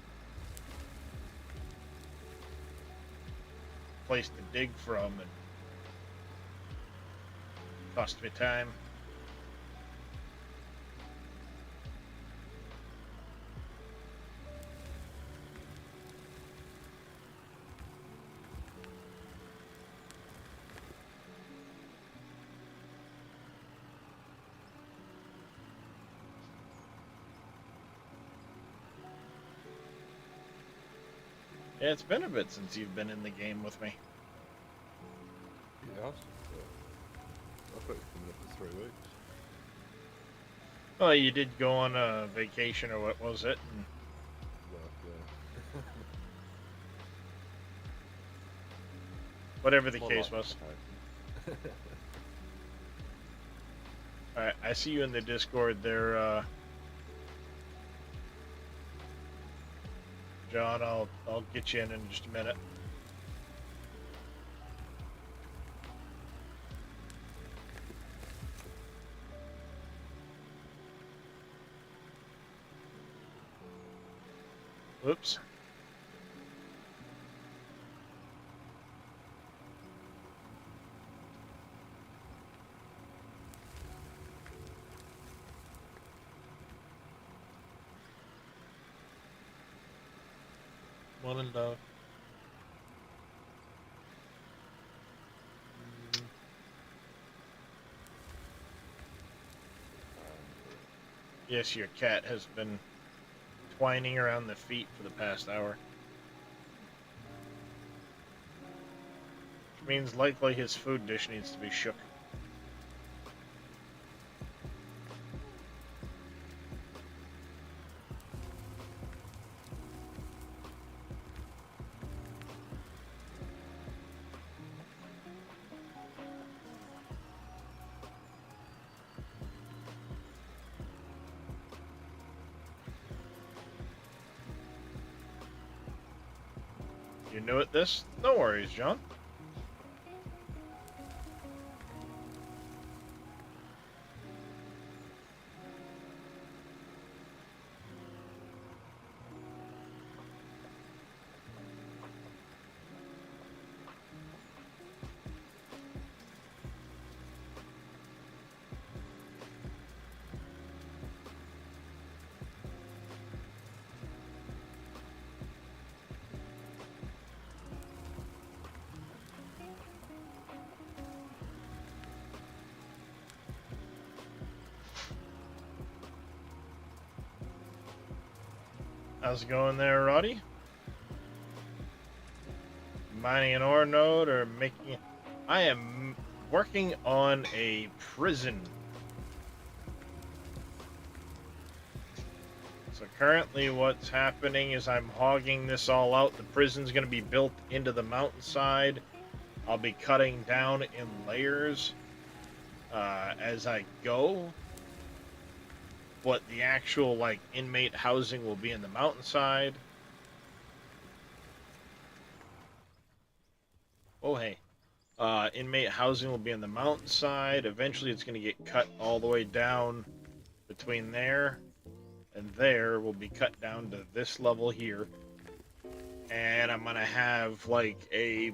place to dig from, and cost me time. Yeah, it's been a bit since you've been in the game with me. Yeah, I thought it was coming up for 3 weeks. Well, you did go on a vacation, or what was it? And Well, yeah. whatever the More case like was. vacation. Alright, I see you in the Discord there, John. I'll get you in just a minute. Whoops. One and love. Yes, your cat has been twining around the feet for the past hour. Which means likely his food dish needs to be shook. You new at this? No worries, John. How's it going there, Roddy? Mining an ore node or making it? I am working on a prison. So currently what's happening is I'm hogging this all out. The prison's going to be built into the mountainside. I'll be cutting down in layers as I go. But the actual, like, inmate housing will be in the mountainside. Oh, hey. Inmate housing will be in the mountainside. Eventually it's going to get cut all the way down between there and there. Will be cut down to this level here. And I'm going to have, like, a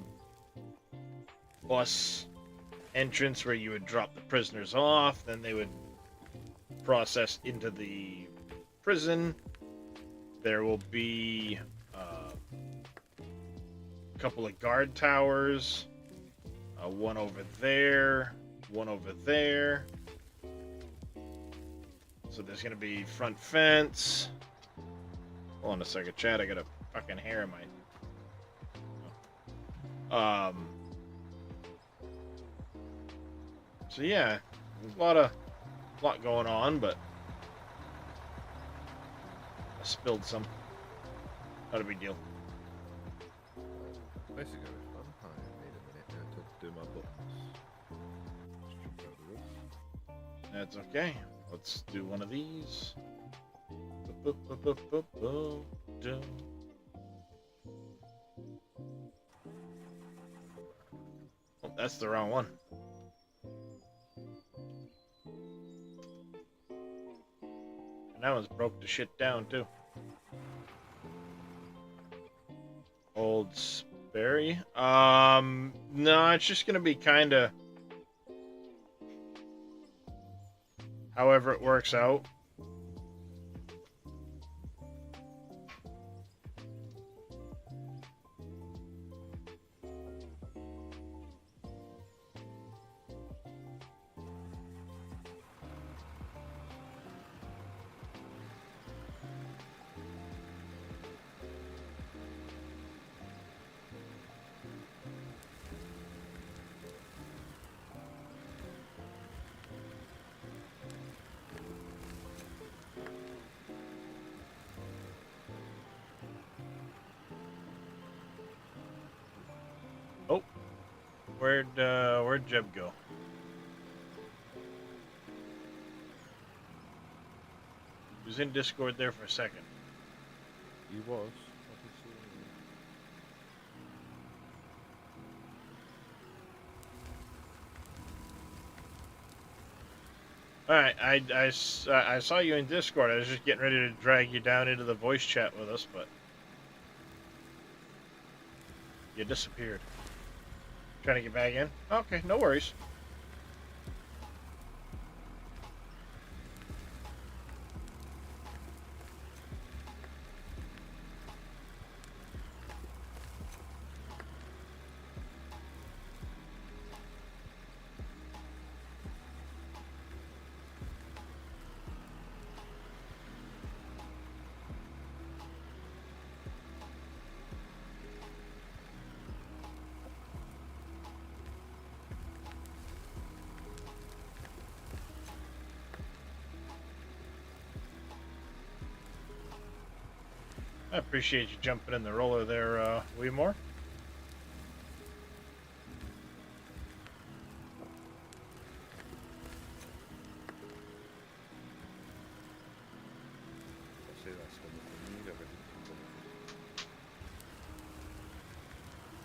bus entrance where you would drop the prisoners off. Then they would process into the prison. There will be a couple of guard towers, one over there, one over there. So there's gonna be front fence. Hold on a second, Chad. I got a fucking hair in my. So yeah, there's a lot going on, but spilled some. Not a big deal. Basically, fun. I need a minute now to do my buttons. Just jump over the roof. That's okay. Let's do one of these. Oh, that's the wrong one. And that one's broke the shit down too. Old Sperry. No, it's just gonna be kind of however it works out. Oh, where'd Jeb go? He was in Discord there for a second. He was. I did see him. Alright, I saw you in Discord. I was just getting ready to drag you down into the voice chat with us, but you disappeared. Trying to get back in? Okay, no worries. I appreciate you jumping in the roller there, Weemore. I see that's the need everything.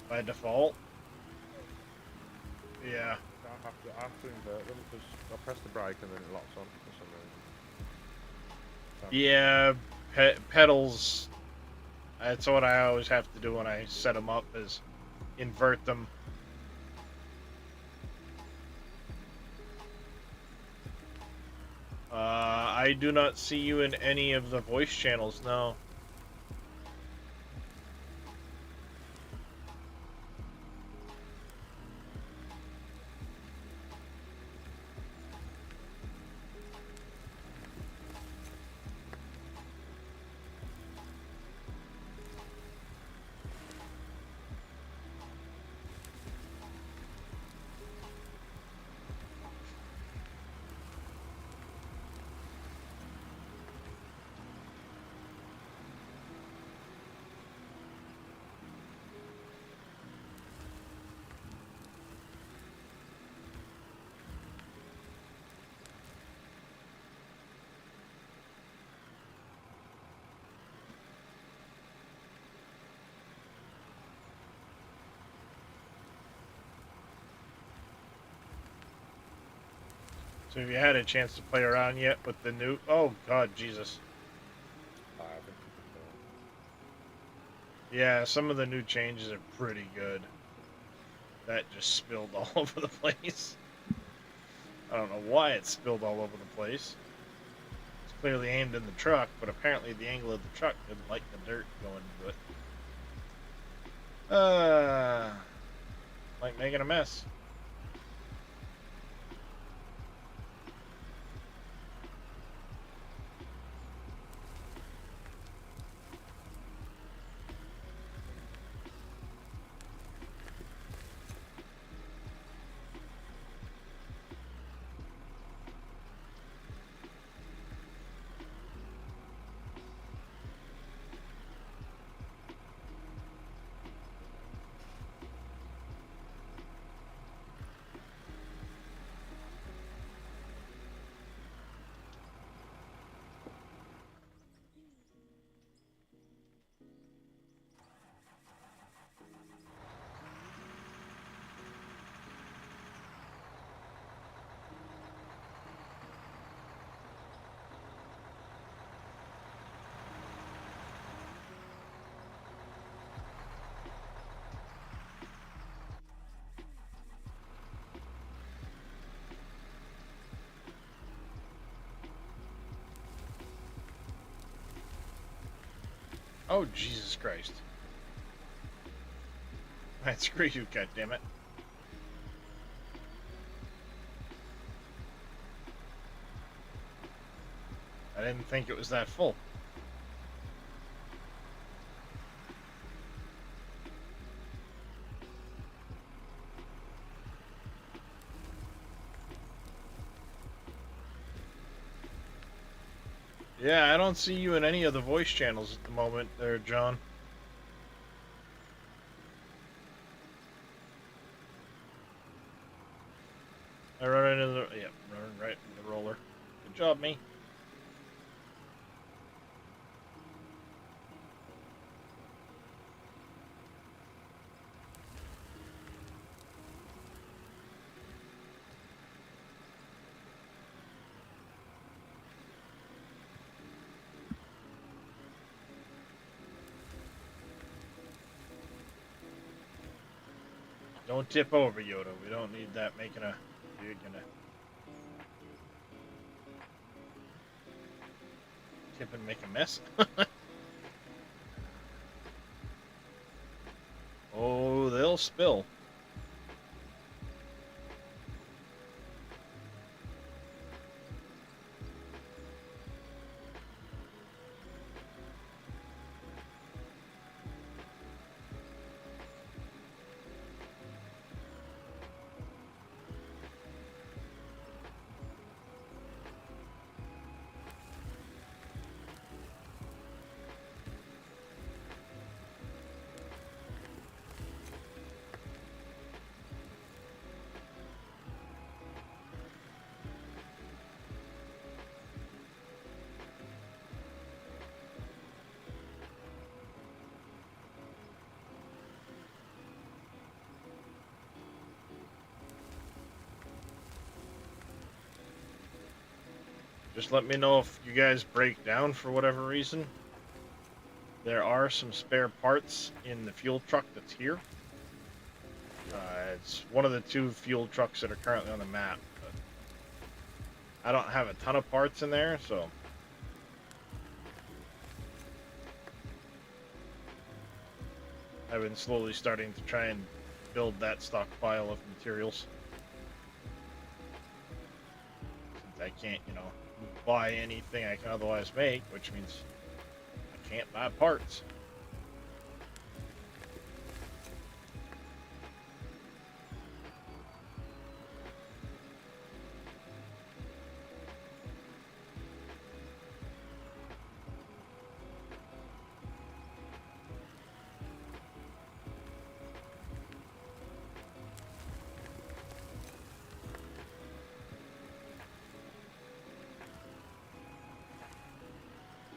By default. Yeah. I have to invert them because I press the brake and then it locks on for some reason. Yeah, pedals. That's what I always have to do when I set them up, is invert them. I do not see you in any of the voice channels, no. So have you had a chance to play around yet with the new... Oh, God, Jesus. I haven't. Yeah, some of the new changes are pretty good. That just spilled all over the place. I don't know why it spilled all over the place. It's clearly aimed in the truck, but apparently the angle of the truck didn't like the dirt going into it. Like making a mess. Oh, Jesus Christ. Alright, screw you, goddammit. I didn't think it was that full. Yeah, I don't see you in any of the voice channels at the moment there, John. I run into the... Yep, running right into the roller. Good job, me. Don't tip over, Yoda. We don't need that making a... You're gonna... Tip and make a mess? Oh, they'll spill. Just let me know if you guys break down for whatever reason. There are some spare parts in the fuel truck that's here. It's one of the 2 fuel trucks that are currently on the map. But I don't have a ton of parts in there, so... I've been slowly starting to try and build that stockpile of materials. Since I can't, you know, buy anything I can otherwise make, which means I can't buy parts.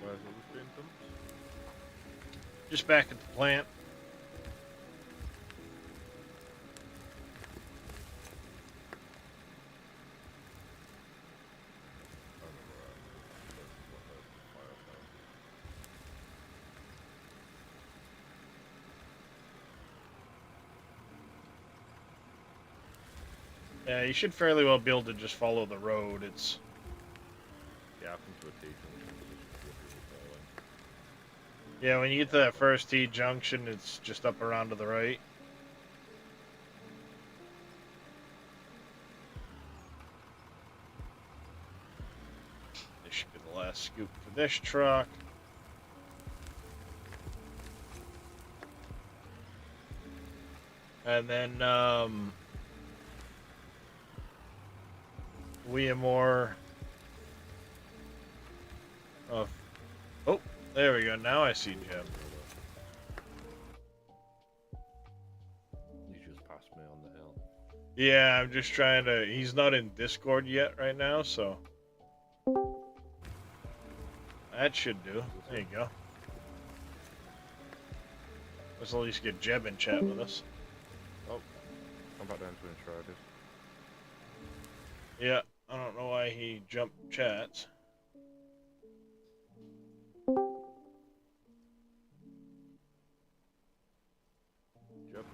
Where's all this being dumped? Just back at the plant. Yeah, you should fairly well be able to just follow the road. It's... Yeah, I've come to a T junction. Yeah, when you get to that first T junction, it's just up around to the right. This should be the last scoop for this truck. And then, Weamore. Oh, there we go. Now I see Jeb. You just passed me on the hill. Yeah, I'm just trying to... He's not in Discord yet right now, so... That should do. There you go. Let's at least get Jeb in chat with us. Oh, come back down to Enshrouded. Yeah, I don't know why he jumped chats. Jump.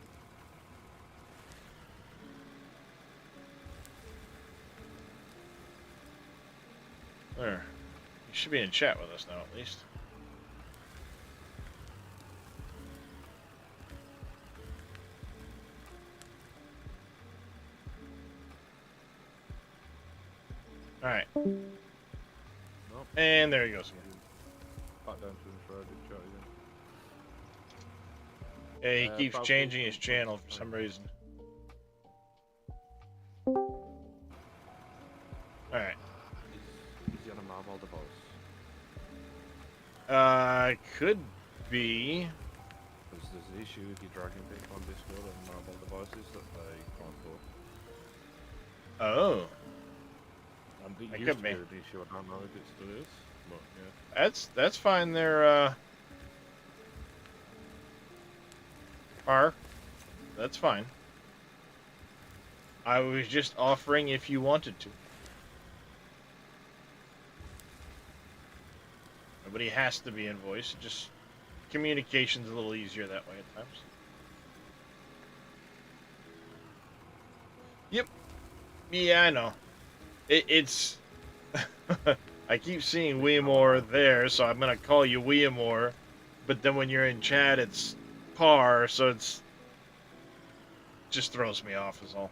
There. He should be in chat with us now, at least. Alright. Nope. And there he goes. Back down to the shrouded shot again. Yeah, he keeps Probably changing his channel for some reason. Alright. Is he on a mobile device? Could be. Because there's the issue if you're dragging people on Discord on mobile devices that they can't talk. Oh, And it That used could to be. be the issue, I don't know if it still is. But yeah. that's fine there, R. That's fine. I was just offering if you wanted to. Nobody has to be in voice. Just communication's a little easier that way at times. Yep. Yeah, I know. It's. I keep seeing Weemore there, so I'm gonna call you Weemore. But then when you're in chat, it's Par, so it's just throws me off, is all.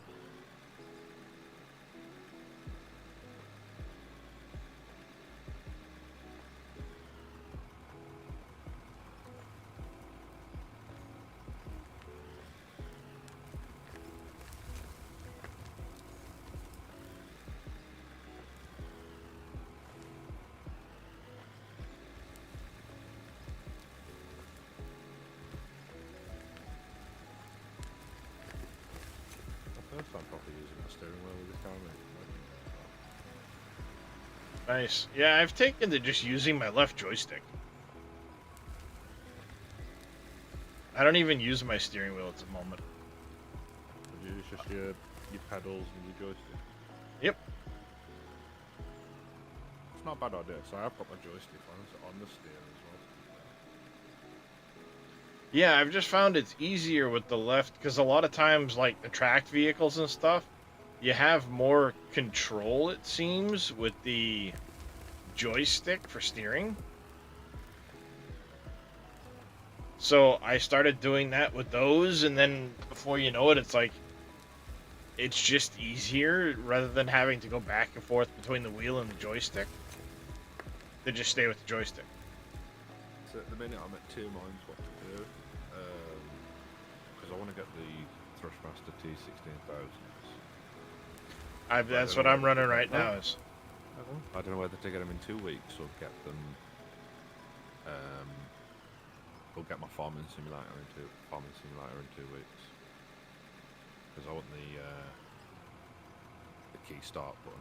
First time properly using the steering wheel with this car, mate. Nice. Yeah, I've taken to just using my left joystick. I don't even use my steering wheel at the moment. Would you use just your pedals and your joystick? Yep. It's not a bad idea, so I've got my joystick on the steer as well. Yeah, I've just found it's easier with the left because a lot of times, like the tracked vehicles and stuff, you have more control, it seems, with the joystick for steering. So I started doing that with those, and then before you know it, it's like it's just easier rather than having to go back and forth between the wheel and the joystick. To just stay with the joystick. So at the minute I'm at 2 minds what to do. Because I want to get the Thrustmaster T16000s. That's what I'm running right now. Is I don't know whether to get them in 2 weeks or get them. Or get my farming simulator in 2 weeks. Because I want the key start button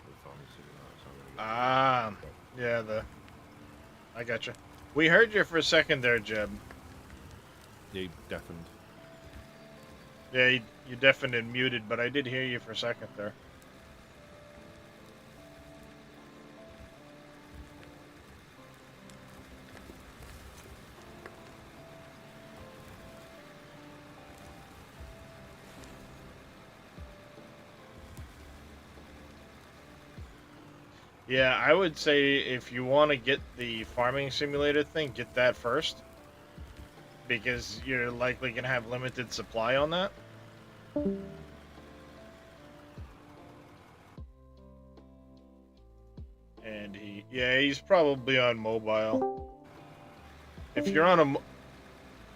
for the farming simulator. So I'm gonna get yeah, I gotcha. We heard you for a second there, Jeb. You deafened. Yeah, you deafened and muted, but I did hear you for a second there. Yeah, I would say if you want to get the farming simulator thing, get that first. Because you're likely going to have limited supply on that. And he's probably on mobile. If you're on a,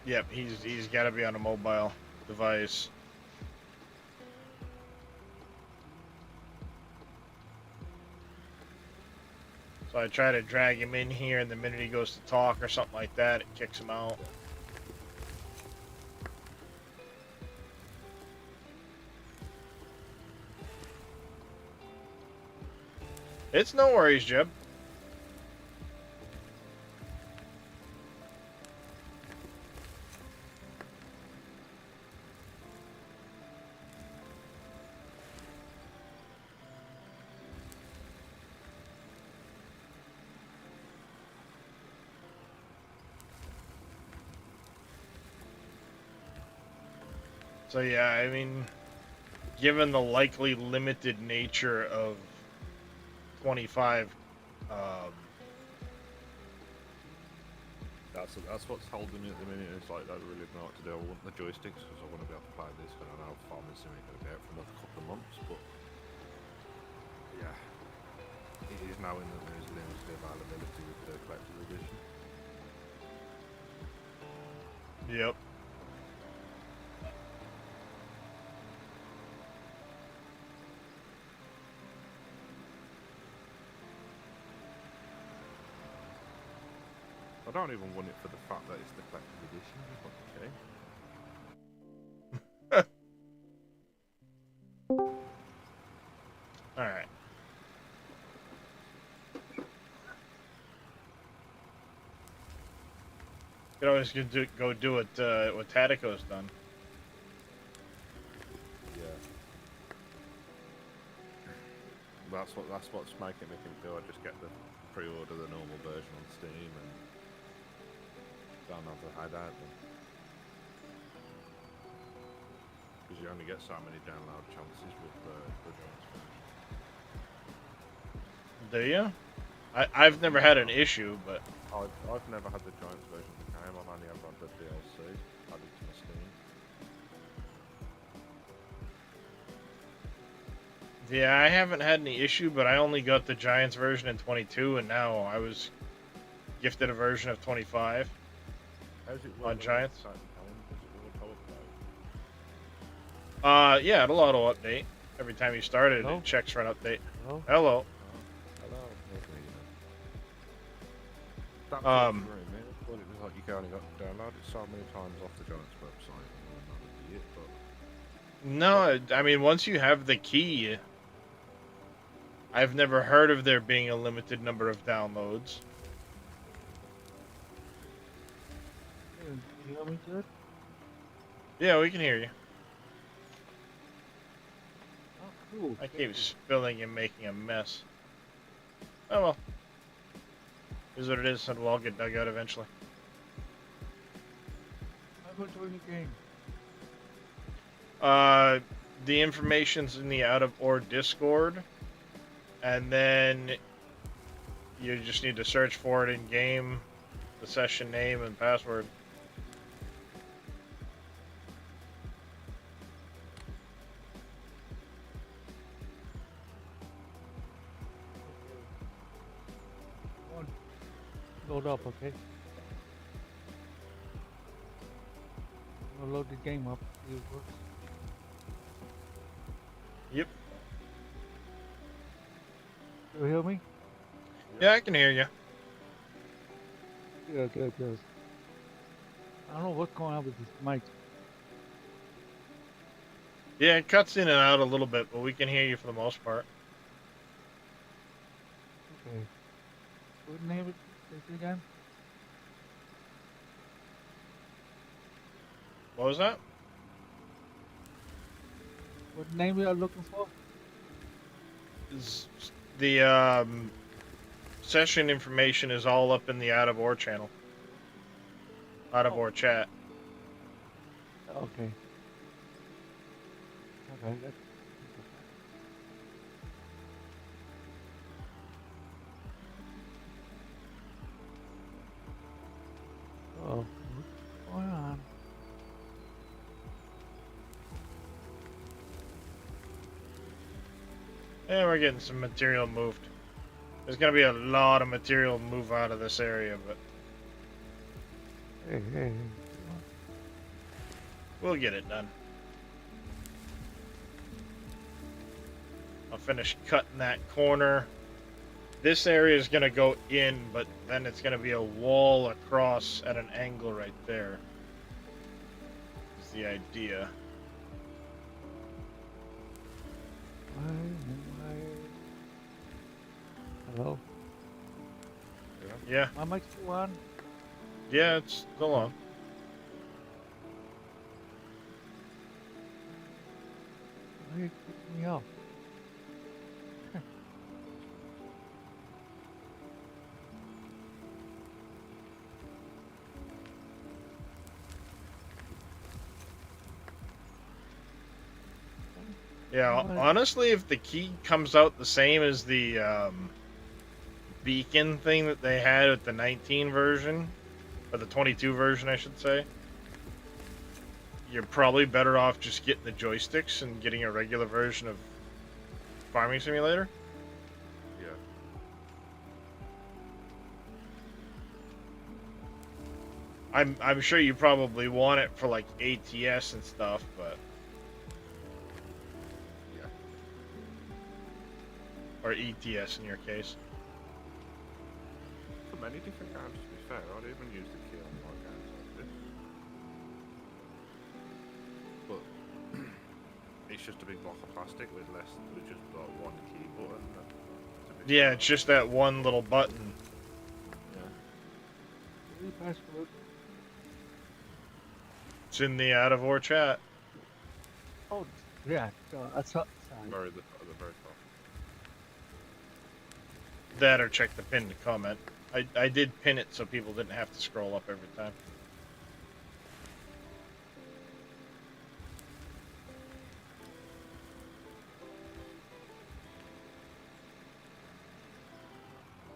yep, he's got to be on a mobile device. So I try to drag him in here, and the minute he goes to talk or something like that, it kicks him out. It's no worries, Jeb. So yeah, I mean, given the likely limited nature of 25, That's what's holding me at the minute. It's like I really don't know what to do. I want the joysticks because I want to be able to play this. And I know farming sim ain't going to be out for another couple of months, but yeah, it is now in that there is limited availability with the collector's edition. Yep. I don't even want it for the fact that it's the collector's edition. But okay. All right. You can always go do what Tatico's done. Yeah. That's what's making me think, do I just get the pre-order the normal version on Steam and don't have to hide out then? Because you only get so many download chances with the Giants version. Do you? I've never had an issue, but I've never had the Giants version of the game. I've only ever had the DLC added to my Steam. yeah, I haven't had any issue. But I only got the Giants version in 22, and now I was gifted a version of 25. How's it On work when Giants? it's starting time? Does it auto upload? Yeah, it'll auto update every time you start it. Oh. It checks for an update. Oh, Hello. Hello. That's Um, what it was like you only got to download it so many times off the Giants website and that would be it, but No, I mean once you have the key, I've never heard of there being a limited number of downloads. you hear me good? Yeah, we can hear you. Oh, cool. I keep spilling and making a mess. Oh well. Is what it is, and we'll all get dug out eventually. I'm going to win the game. The information's in the Out of Or Discord, and then you just need to search for it in game, the session name and password. Load up, okay? I'll load the game up. See if it works. Yep. You hear me? Yeah, I can hear you. Good, good, good. I don't know what's going on with this mic. Yeah, it cuts in and out a little bit, but we can hear you for the most part. Okay. What name is it again? What was that? What name are you looking for? The session information is all up in the Out of Or channel. Out of Or chat. Okay. Okay. Oh, what's going on? Yeah, we're getting some material moved. There's gonna be a lot of material move out of this area, but Hey. we'll get it done. I'll finish cutting that corner. This area is gonna go in, but then it's gonna be a wall across at an angle right there. Is the idea. Hello? Yeah, My mic's still on? yeah, it's still on. Why are you kicking me off? Yeah, What? honestly, if the key comes out the same as the beacon thing that they had with the 19 version, or the 22 version, I should say, you're probably better off just getting the joysticks and getting a regular version of Farming Simulator. yeah. I'm sure you probably want it for like ATS and stuff, but Yeah. or ETS in your case. For many different games, to be fair, I'd even use the key on my games like this. But it's just a big block of plastic with just like one key button. It's a bit Yeah, it's just that one little button. Yeah. Password. It's in the out of or chat. Oh, yeah. That's sorry. Very at the very top. That or check the pinned comment. I did pin it so people didn't have to scroll up every time.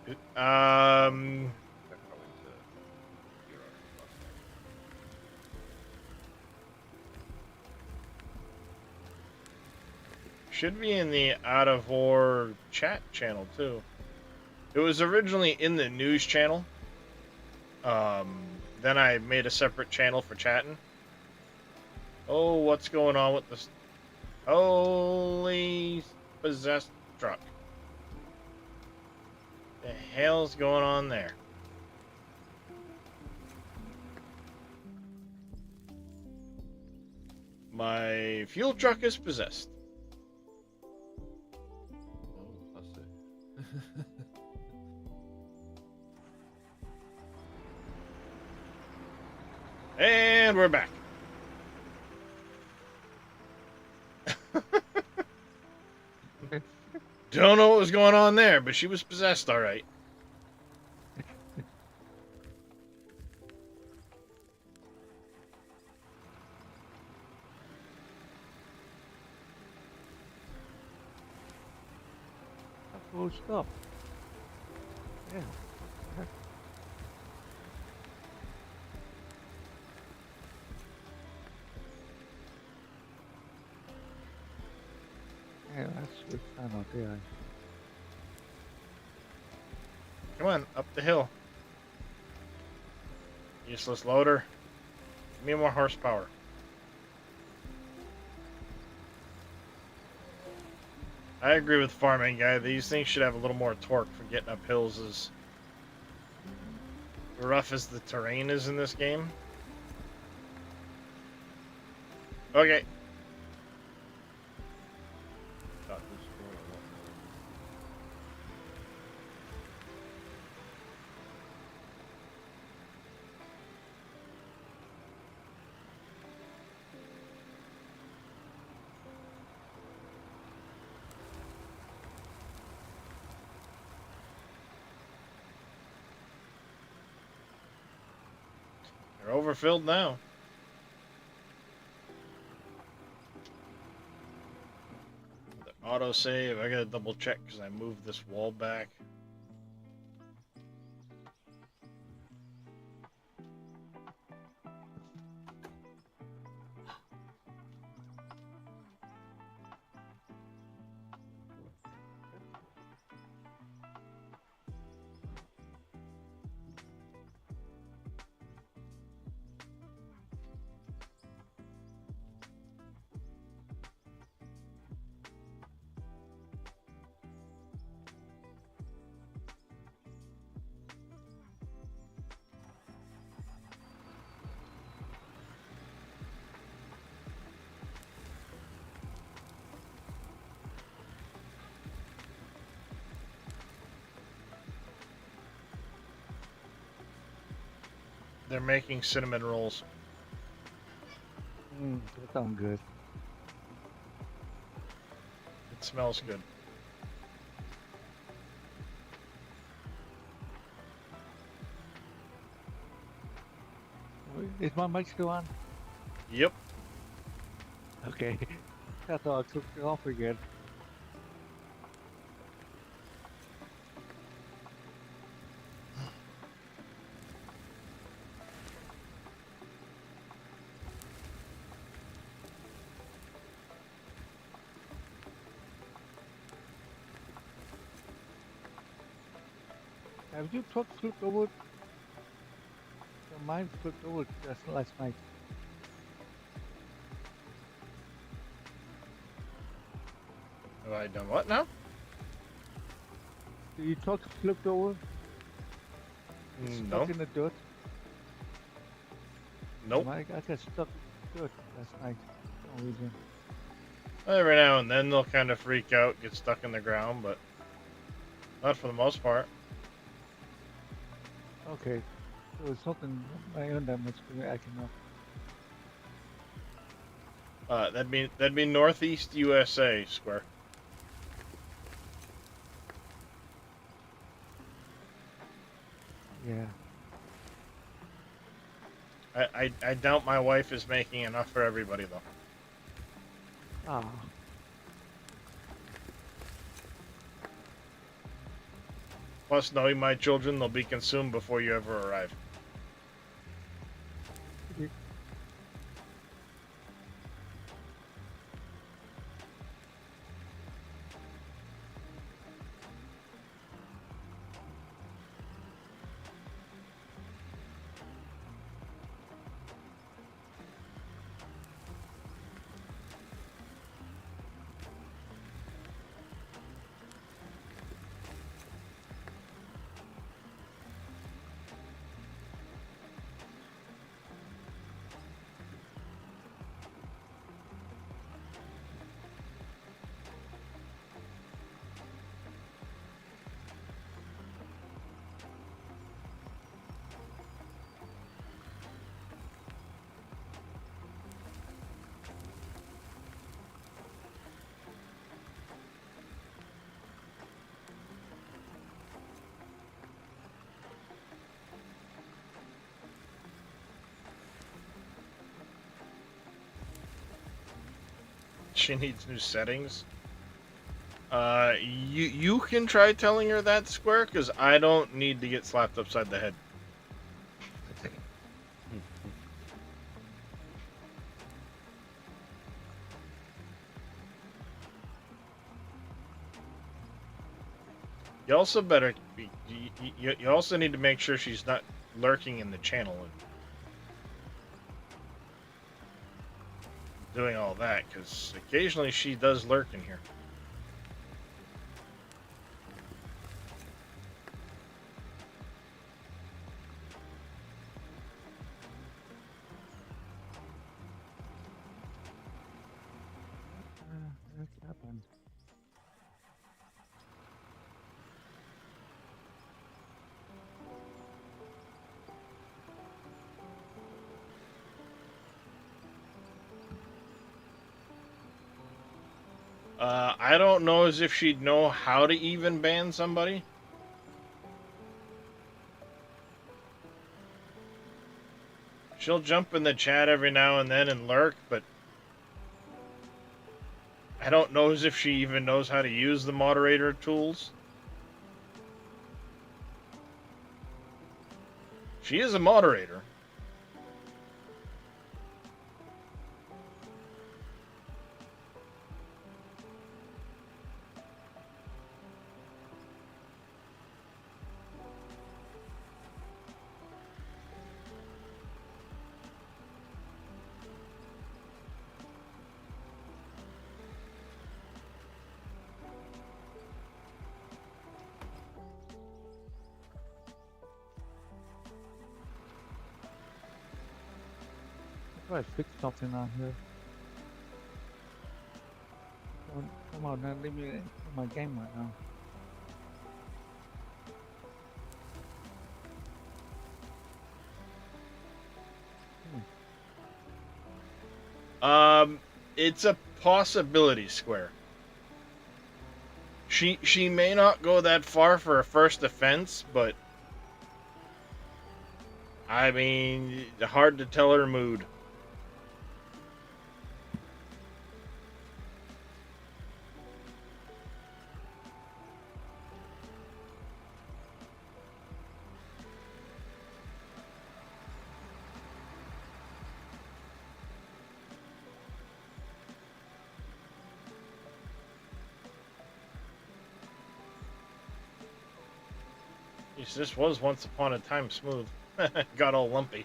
They're going to Euro plastic. Should be in the out of or chat channel too. It was originally in the news channel. Then I made a separate channel for chatting. Oh, what's going on with this? Holy possessed truck. The hell's going on there? My fuel truck is possessed. Oh, I see. And we're back. Don't know what was going on there, but she was possessed, all right. Oh, stop. Yeah. Yeah, that's good. I know, yeah. Come on, up the hill. Useless loader. Give me more horsepower. I agree with Farming Guy. These things should have a little more torque for getting up hills as rough as the terrain is in this game. Okay. That does score a lot more. They're overfilled now. The autosave, I gotta double check because I moved this wall back. They're making cinnamon rolls. That sounds good. It smells good. Is my mic still on? Yep. Okay. I thought I took it off again. Have you flipped over the mine flipped over just last night. Have I done what now? Your truck flipped over, No. stuck in the dirt. Nope. I got stuck in the dirt last night. For no reason. Every now and then they'll kind of freak out, get stuck in the ground, but not for the most part. Okay. There was something I own that must be acting up. That'd be Northeast USA Square. Yeah. I doubt my wife is making enough for everybody though. Ah. Plus, knowing my children, they'll be consumed before you ever arrive. She needs new settings. You can try telling her that, Square, because I don't need to get slapped upside the head. You also better be, you also need to make sure she's not lurking in the channel and doing all that, because occasionally she does lurk in here. What happened? I don't know as if she'd know how to even ban somebody. She'll jump in the chat every now and then and lurk, but I don't know as if she even knows how to use the moderator tools. She is a moderator. Try to fix something on here. Come on, now leave me in my game right now. It's a possibility, Square. She may not go that far for a first offense, but I mean, hard to tell her mood. This was once upon a time smooth. Got all lumpy.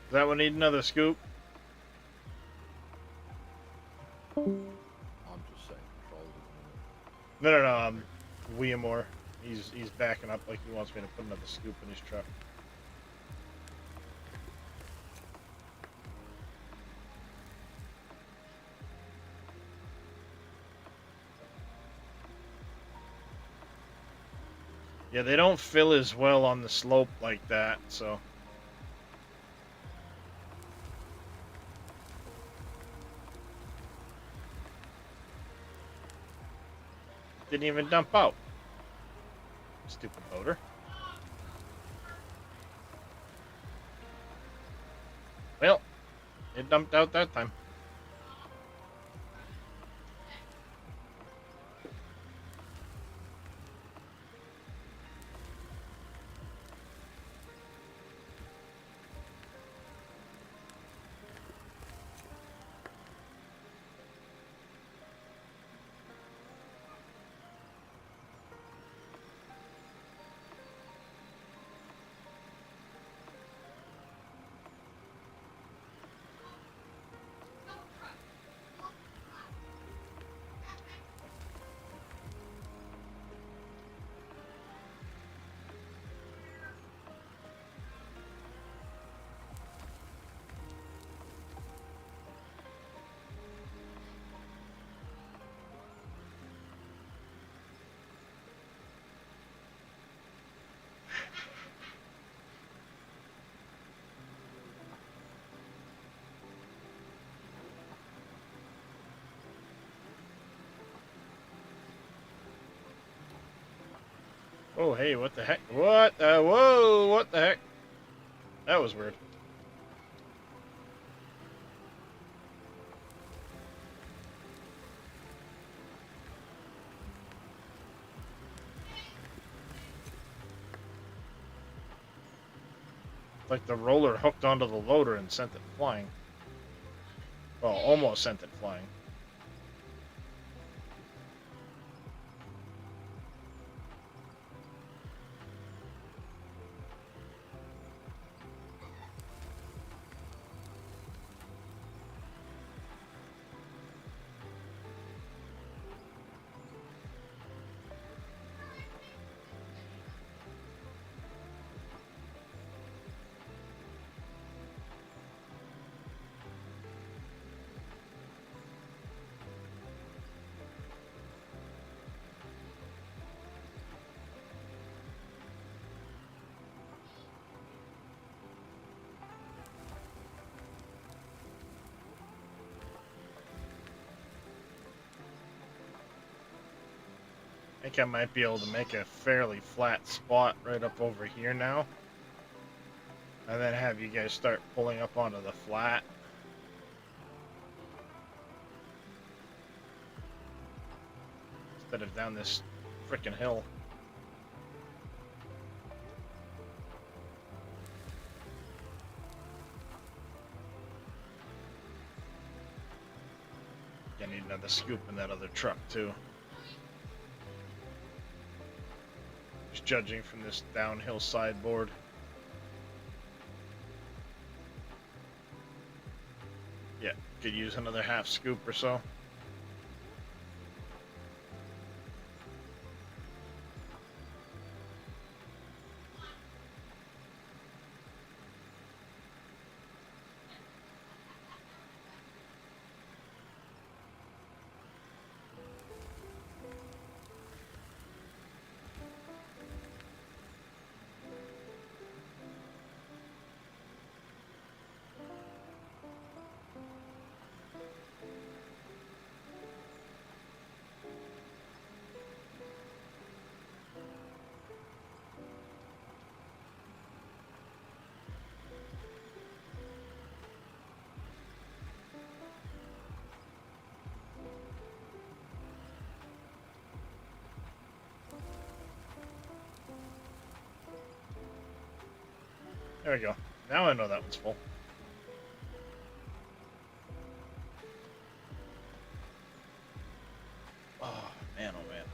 Does that one need another scoop? I'm just setting controls at No, no, no. Williamore. He's backing up like he wants me to put another scoop in his truck. Yeah, they don't fill as well on the slope like that, so. Didn't even dump out. Stupid motor. Well, it dumped out that time. Oh, hey, what the heck? What? Whoa, what the heck? That was weird. Like the roller hooked onto the loader and sent it flying. Well, almost sent it flying. I think I might be able to make a fairly flat spot right up over here now. And then have you guys start pulling up onto the flat. Instead of down this frickin' hill. I need another scoop in that other truck too. Just judging from this downhill sideboard. Yeah, could use another half scoop or so. There we go. Now I know that one's full. Oh, man, oh, man.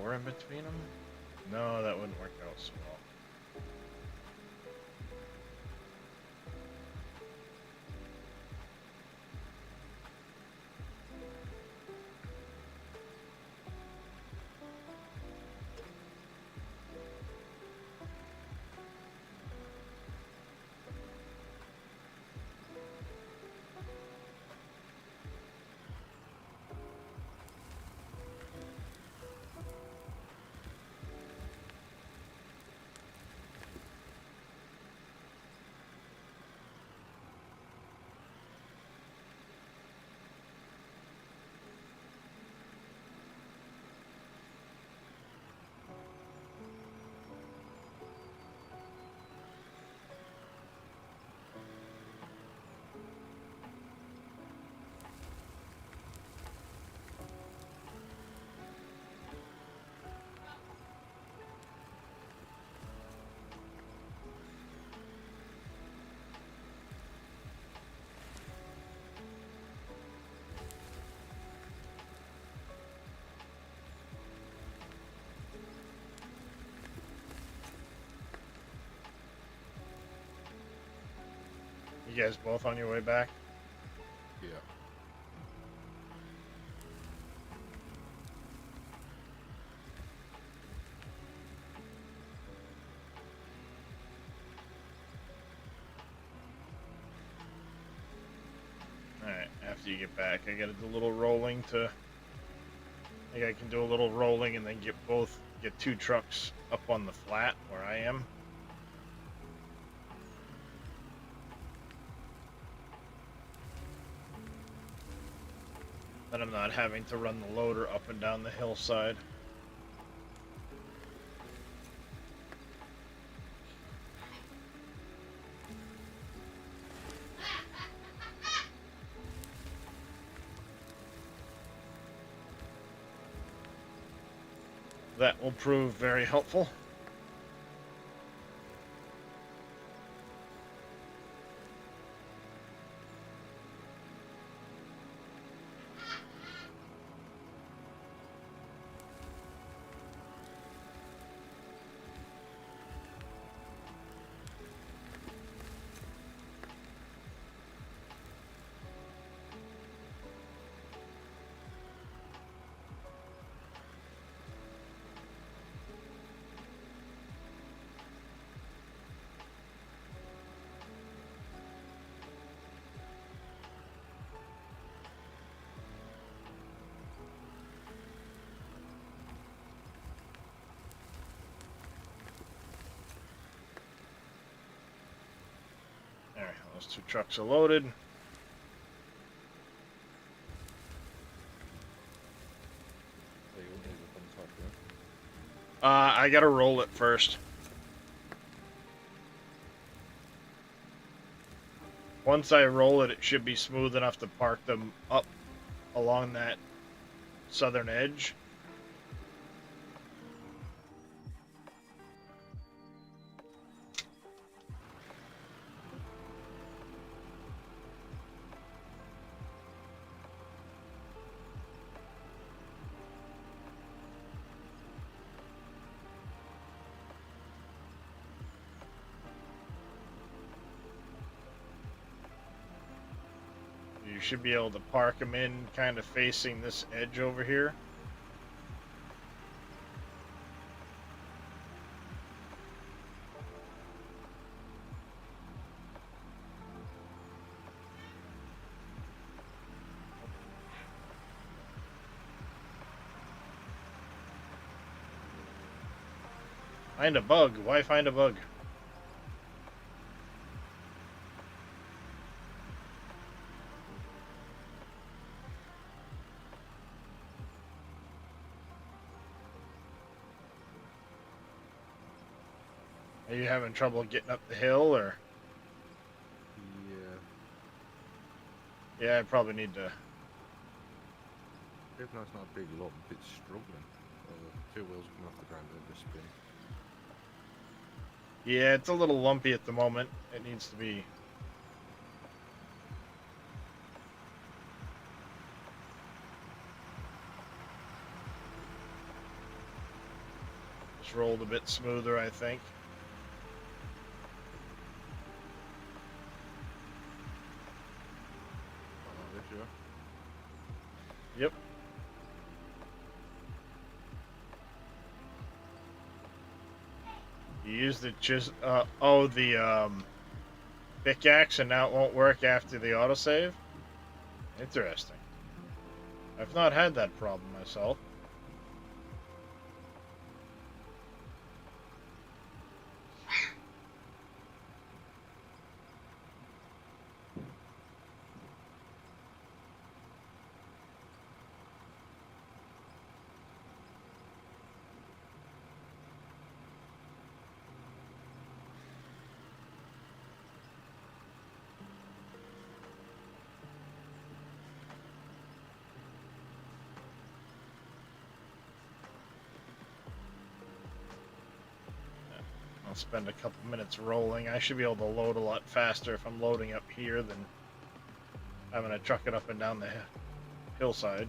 door in between them? No, that wouldn't work out so well. You guys both on your way back? Yeah. Alright, after you get back, I gotta do a little rolling to... I think I can do a little rolling and then get two trucks up on the flat where I am. Then I'm not having to run the loader up and down the hillside. That will prove very helpful. Alright, those two trucks are loaded. So you want these up on top, yeah? I gotta roll it first. Once I roll it, it should be smooth enough to park them up along that southern edge. You should be able to park them in kind of facing this edge over here. Find a bug. Why find a bug? Are you having trouble getting up the hill, or? Yeah. Yeah, I probably need to. Even though it's not a big lump, it's struggling. The two wheels come off the ground and just spin. Yeah, it's a little lumpy at the moment. It needs to be. Just rolled a bit smoother, I think. Oh, this year. Yep. You used the the pickaxe, and now it won't work after the autosave? Interesting. I've not had that problem myself. I'll spend a couple minutes rolling. I should be able to load a lot faster if I'm loading up here than having to truck it up and down the hillside.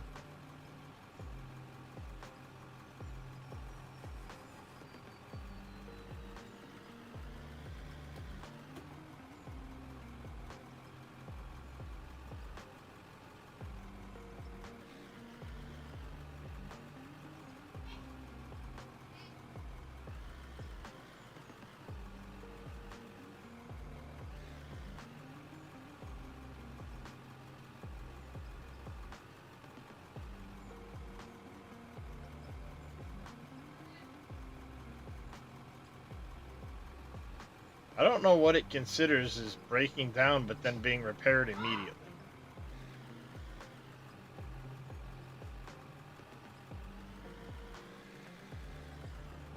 I don't know what it considers as breaking down but then being repaired immediately.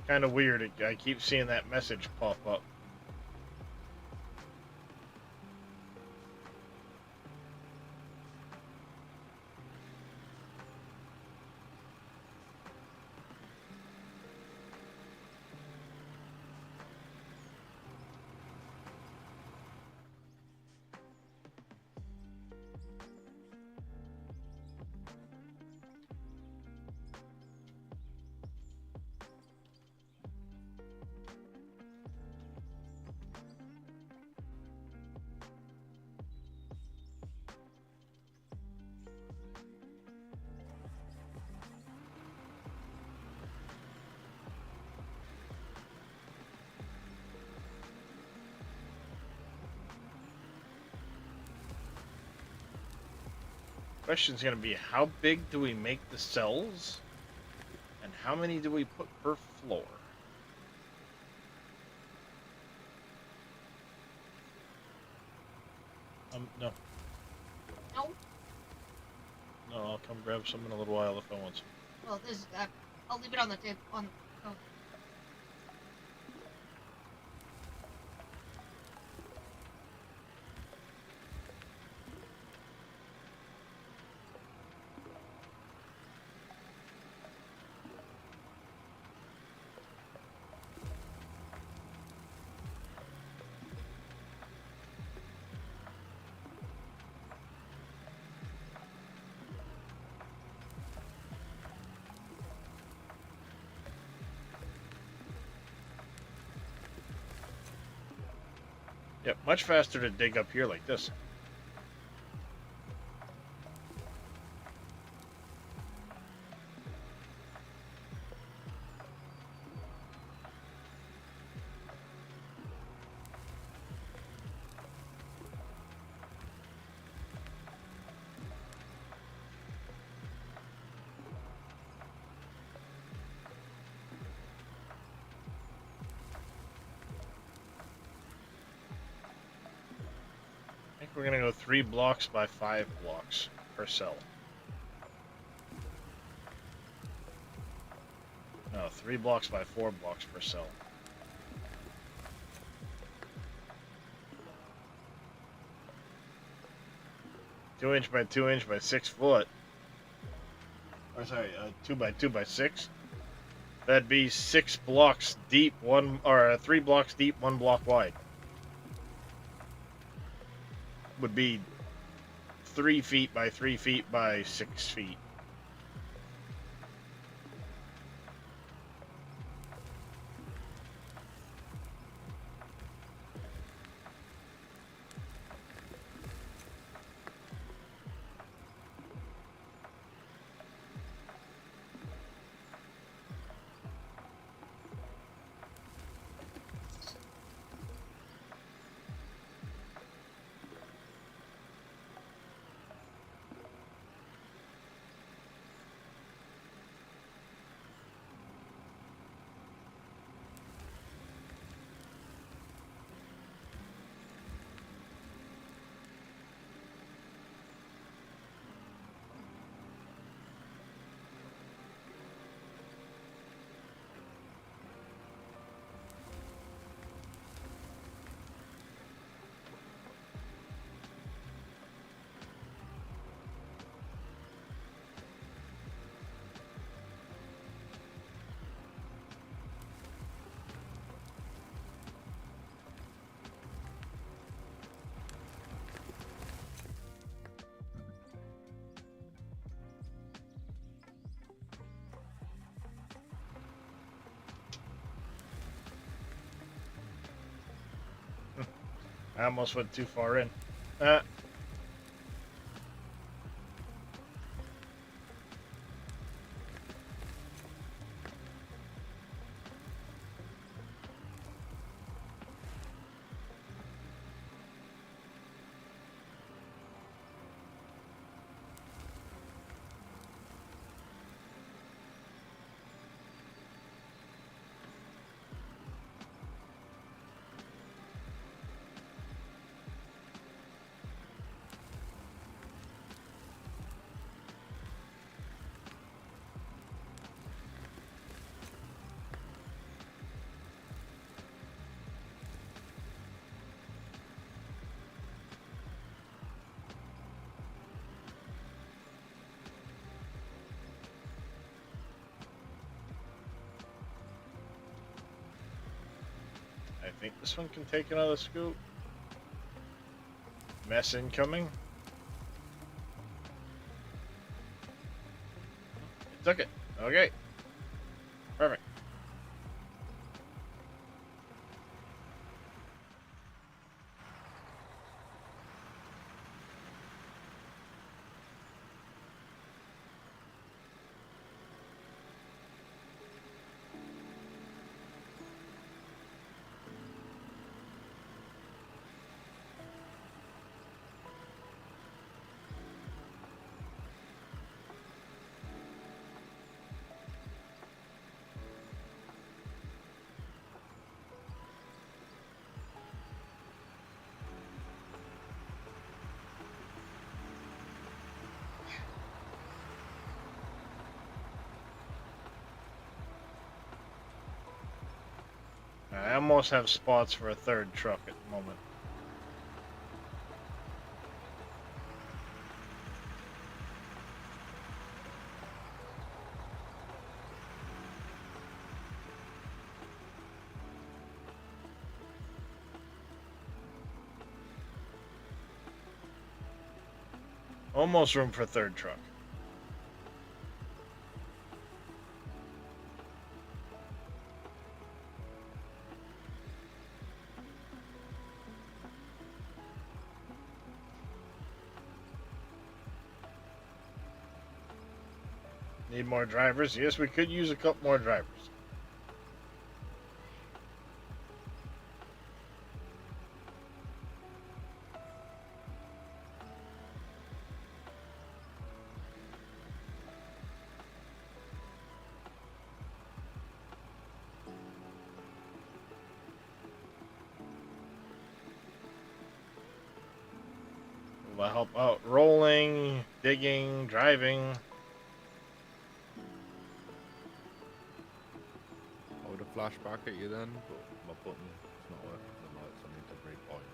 Kind of weird. I keep seeing that message pop up. Question's gonna be, how big do we make the cells? And how many do we put per floor? No. No. No, I'll come grab some in a little while if I want some. Well, this I'll leave it on the table. Oh. Yep, much faster to dig up here like this. I think we're gonna go 3 blocks by 5 blocks per cell. No, 3 blocks by 4 blocks per cell. Two inch by 2 inch by 6 foot. Or sorry, 2 by 2 by 6. That'd be 6 blocks deep, 3 blocks deep, 1 block wide. Would be 3 feet by 3 feet by 6 feet. I almost went too far in. Uh, I think this one can take another scoop. Mess incoming. It took it. Okay. Perfect. I almost have spots for a third truck at the moment. Almost room for a third truck. Need more drivers? Yes, we could use a couple more drivers. Will help out rolling, digging, driving. I would have flashed back at you then, but my button is not working for the lights. I need to repoint.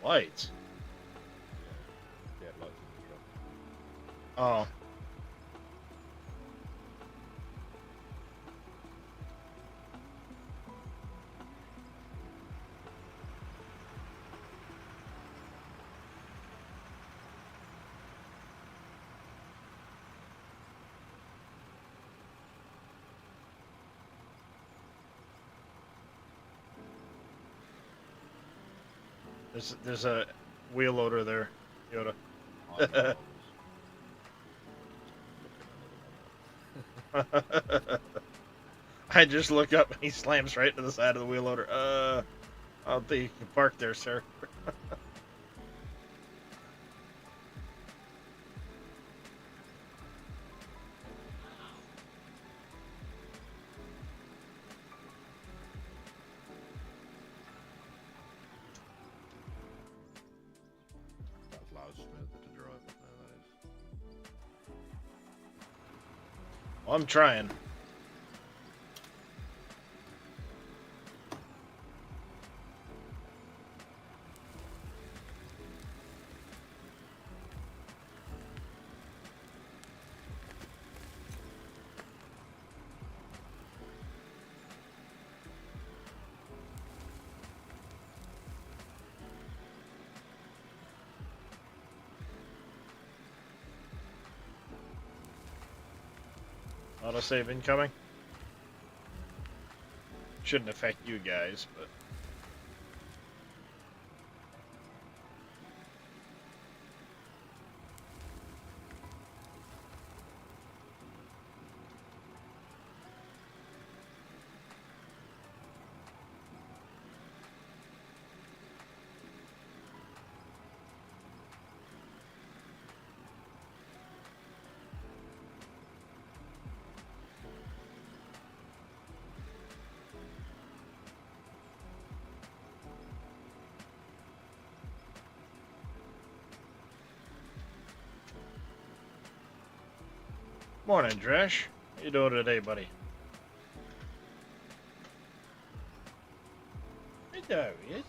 Lights. Yeah, lights in the truck. Oh. There's a wheel loader there, Yoda. I know I was looking at another one. I just look up and he slams right to the side of the wheel loader. I don't think you can park there, sir. That's loud smoother to drive up now, that is. Well, I'm trying. Autosave incoming. shouldn't affect you guys, but morning, Dresh. How you doing today, buddy? Hey, there he is.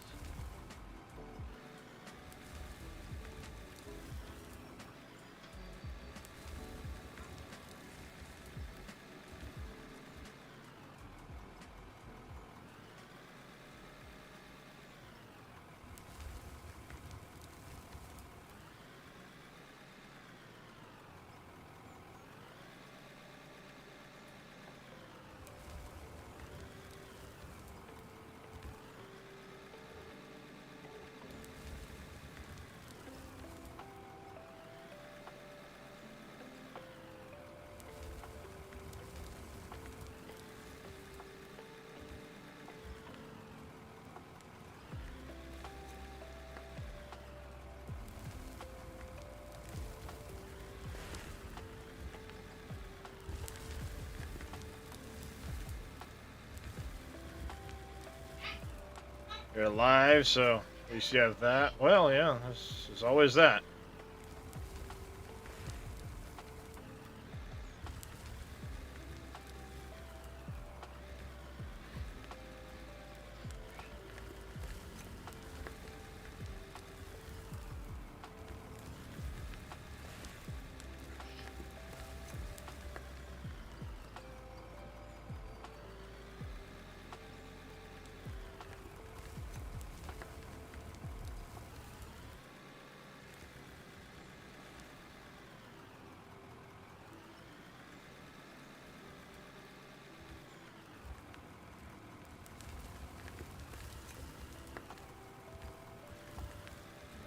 You're alive, so at least you have that. Well, yeah, there's always that.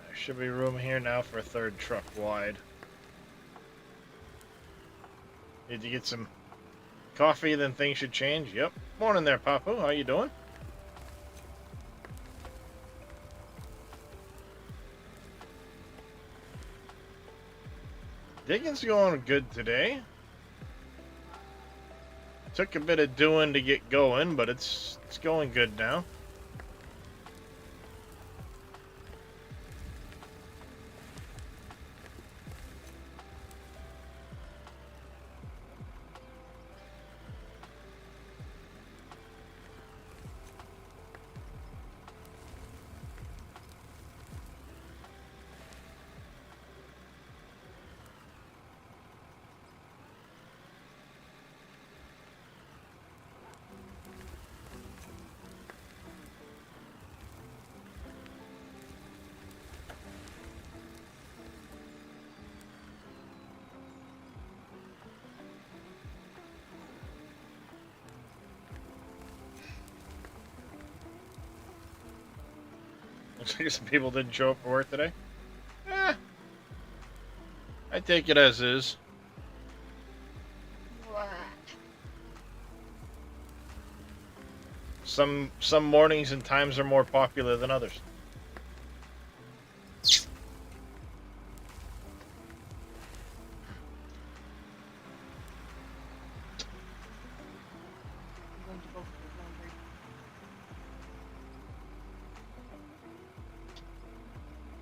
There should be room here now for a third truck wide. Need to get some coffee, then things should change. Yep. Morning there, Papu. How you doing? Digging's going good today. Took a bit of doing to get going, but it's going good now. Looks like some people didn't show up for work today. I take it as is. What? Some mornings and times are more popular than others. I'm going to go for the laundry.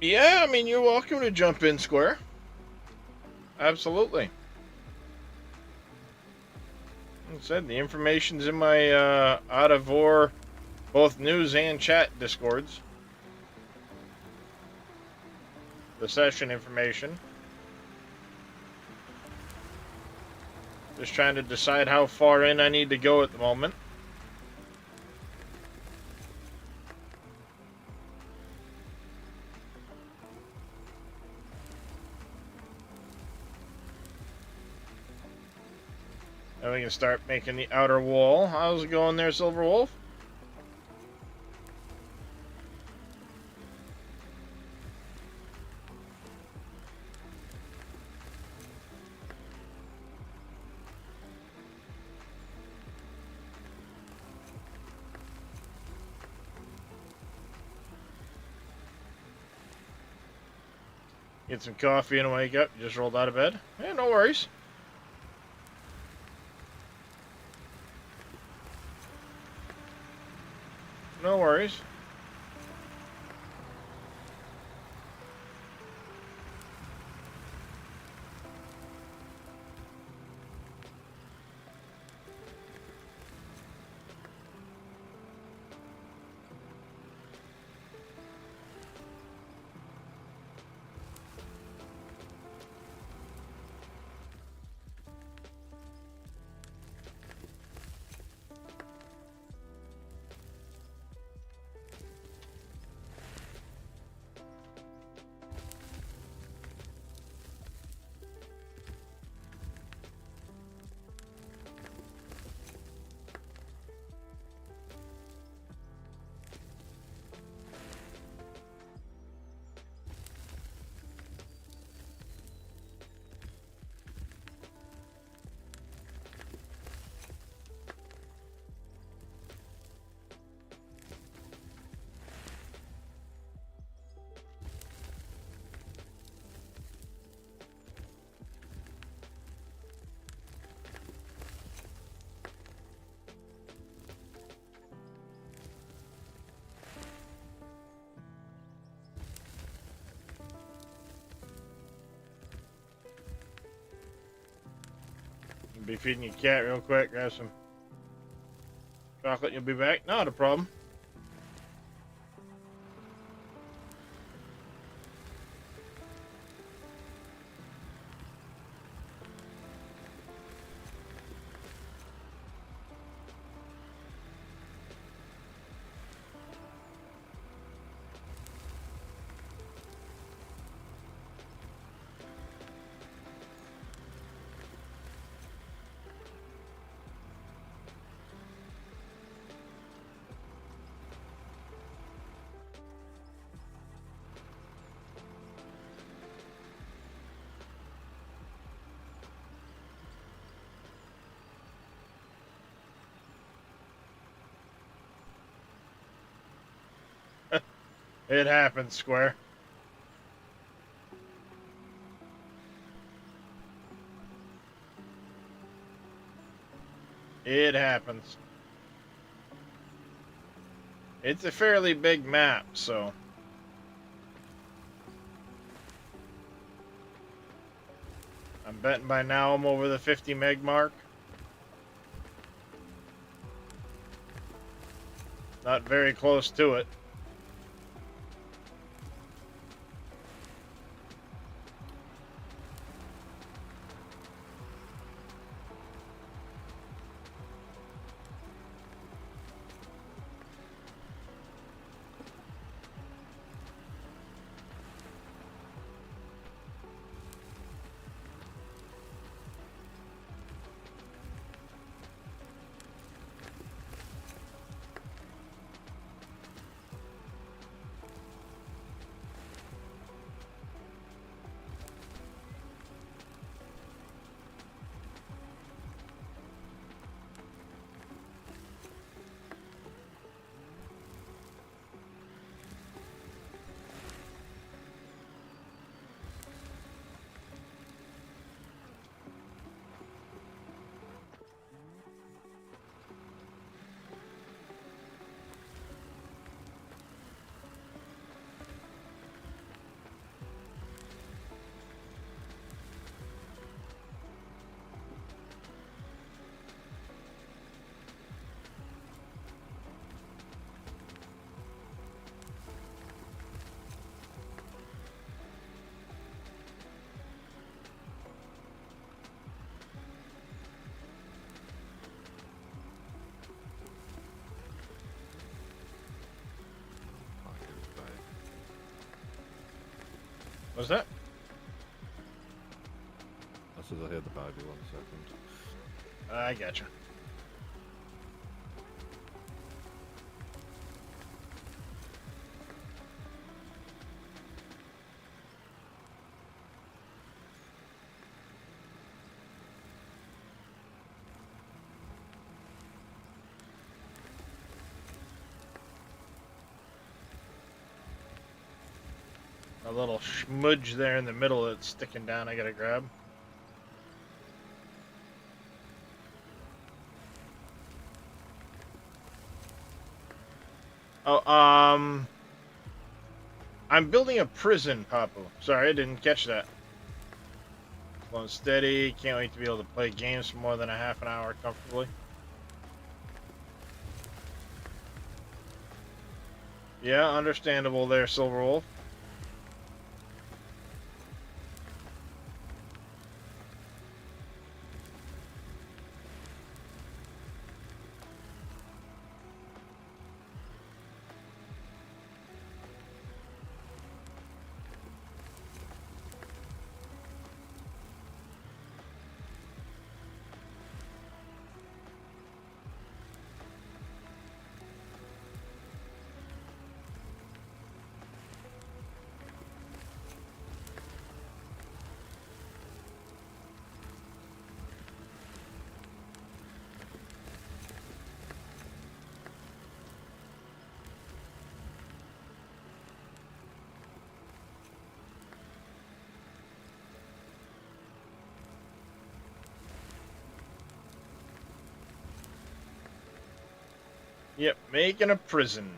Yeah, I mean, you're welcome to jump in, Square. Absolutely. Like I said, the information's in my Out of War, both news and chat discords. The session information. Just trying to decide how far in I need to go at the moment. And we can start making the outer wall. How's it going there, Silver Wolf? Get some coffee and wake up. You just rolled out of bed. Yeah, no worries. No worries. Be feeding your cat real quick. Grab some chocolate and you'll be back. Not a problem. It happens, Square. It happens. It's a fairly big map, so... I'm betting by now I'm over the 50 meg mark. Not very close to it. What's that? I said I heard the baby 1 second. I gotcha. A little smudge there in the middle that's sticking down I gotta grab. Oh, I'm building a prison, Papu. Sorry, I didn't catch that. Slow and steady. Can't wait to be able to play games for more than a half an hour comfortably. Yeah, understandable there, Silver Wolf. Yep, making a prison.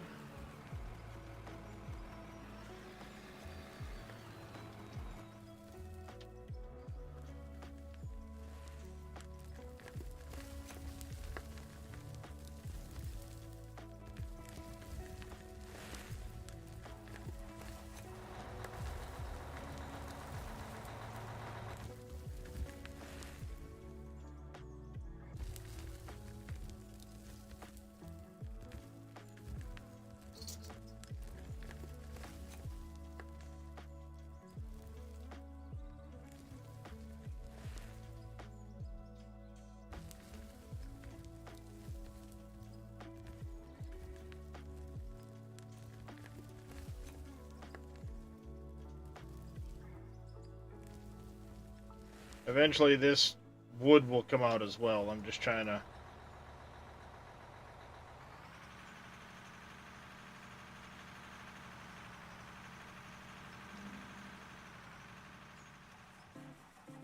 Eventually this wood will come out as well. I'm just trying to...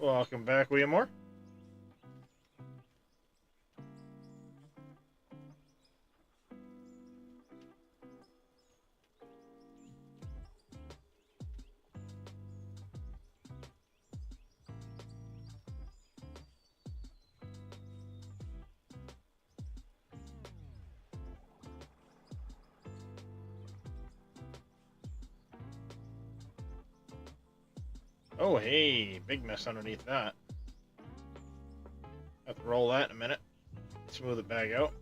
Welcome back, Williamore. Oh, hey, big mess underneath that. Have to roll that in a minute. Smooth it back out.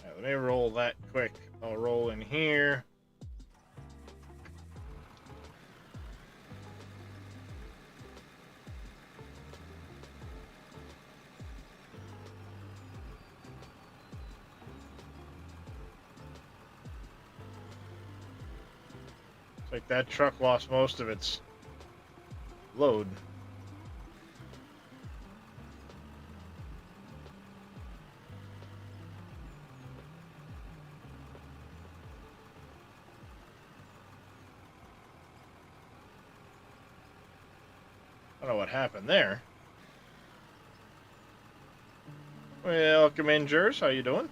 Alright, let me roll that quick. I'll roll in here. It's like that truck lost most of its load. I don't know what happened there. Welcome in, Jers. How you doing?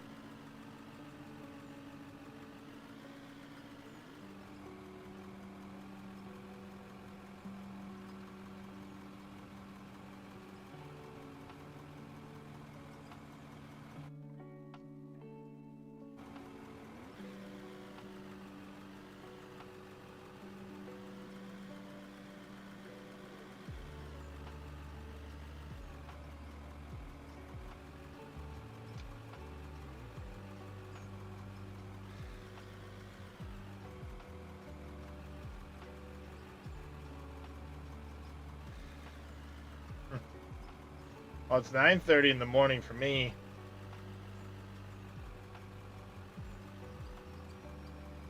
Well, it's 9:30 in the morning for me.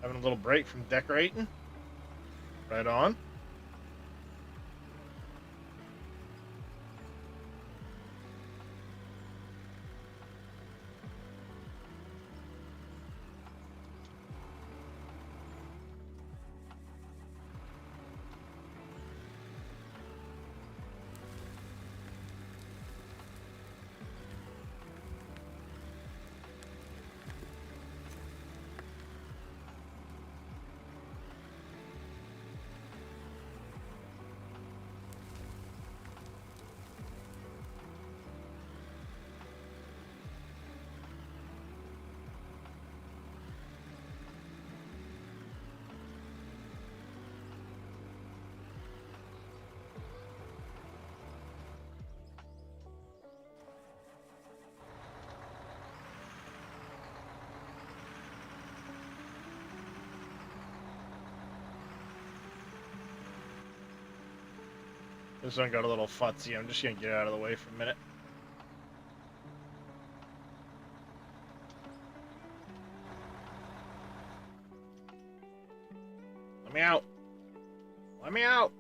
Having a little break from decorating. Right on. This one got a little futzy. I'm just gonna get out of the way for a minute. Let me out. Let me out.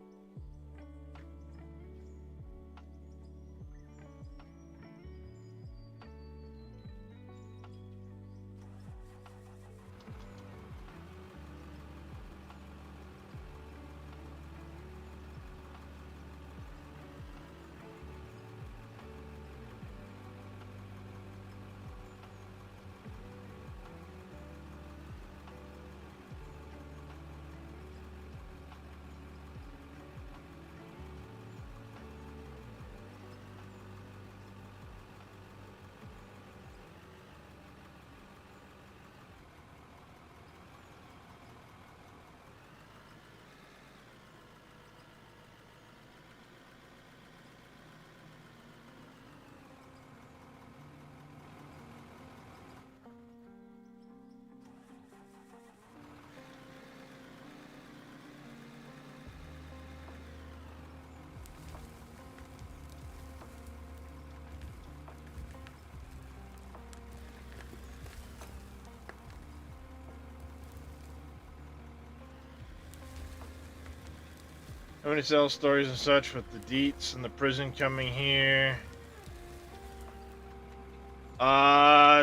I'm gonna tell stories and such with the deets and the prison coming here.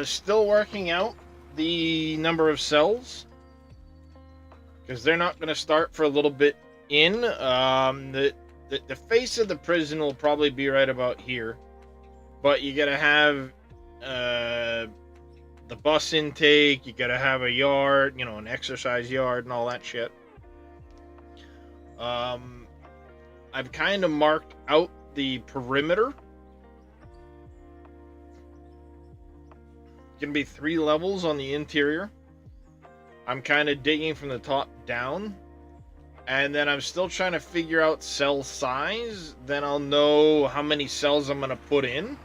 Still working out the number of cells, because they're not gonna start for a little bit in. The face of the prison will probably be right about here, but you gotta have the bus intake. You gotta have a yard, you know, an exercise yard and all that shit. I've kind of marked out the perimeter. Gonna be 3 levels on the interior. I'm kind of digging from the top down. And then I'm still trying to figure out cell size. Then I'll know how many cells I'm gonna put in.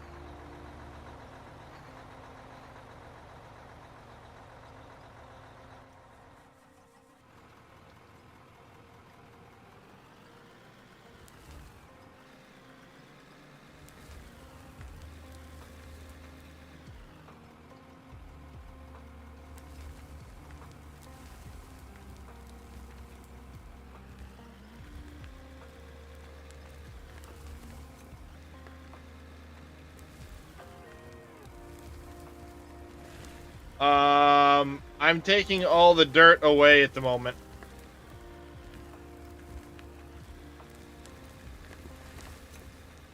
I'm taking all the dirt away at the moment.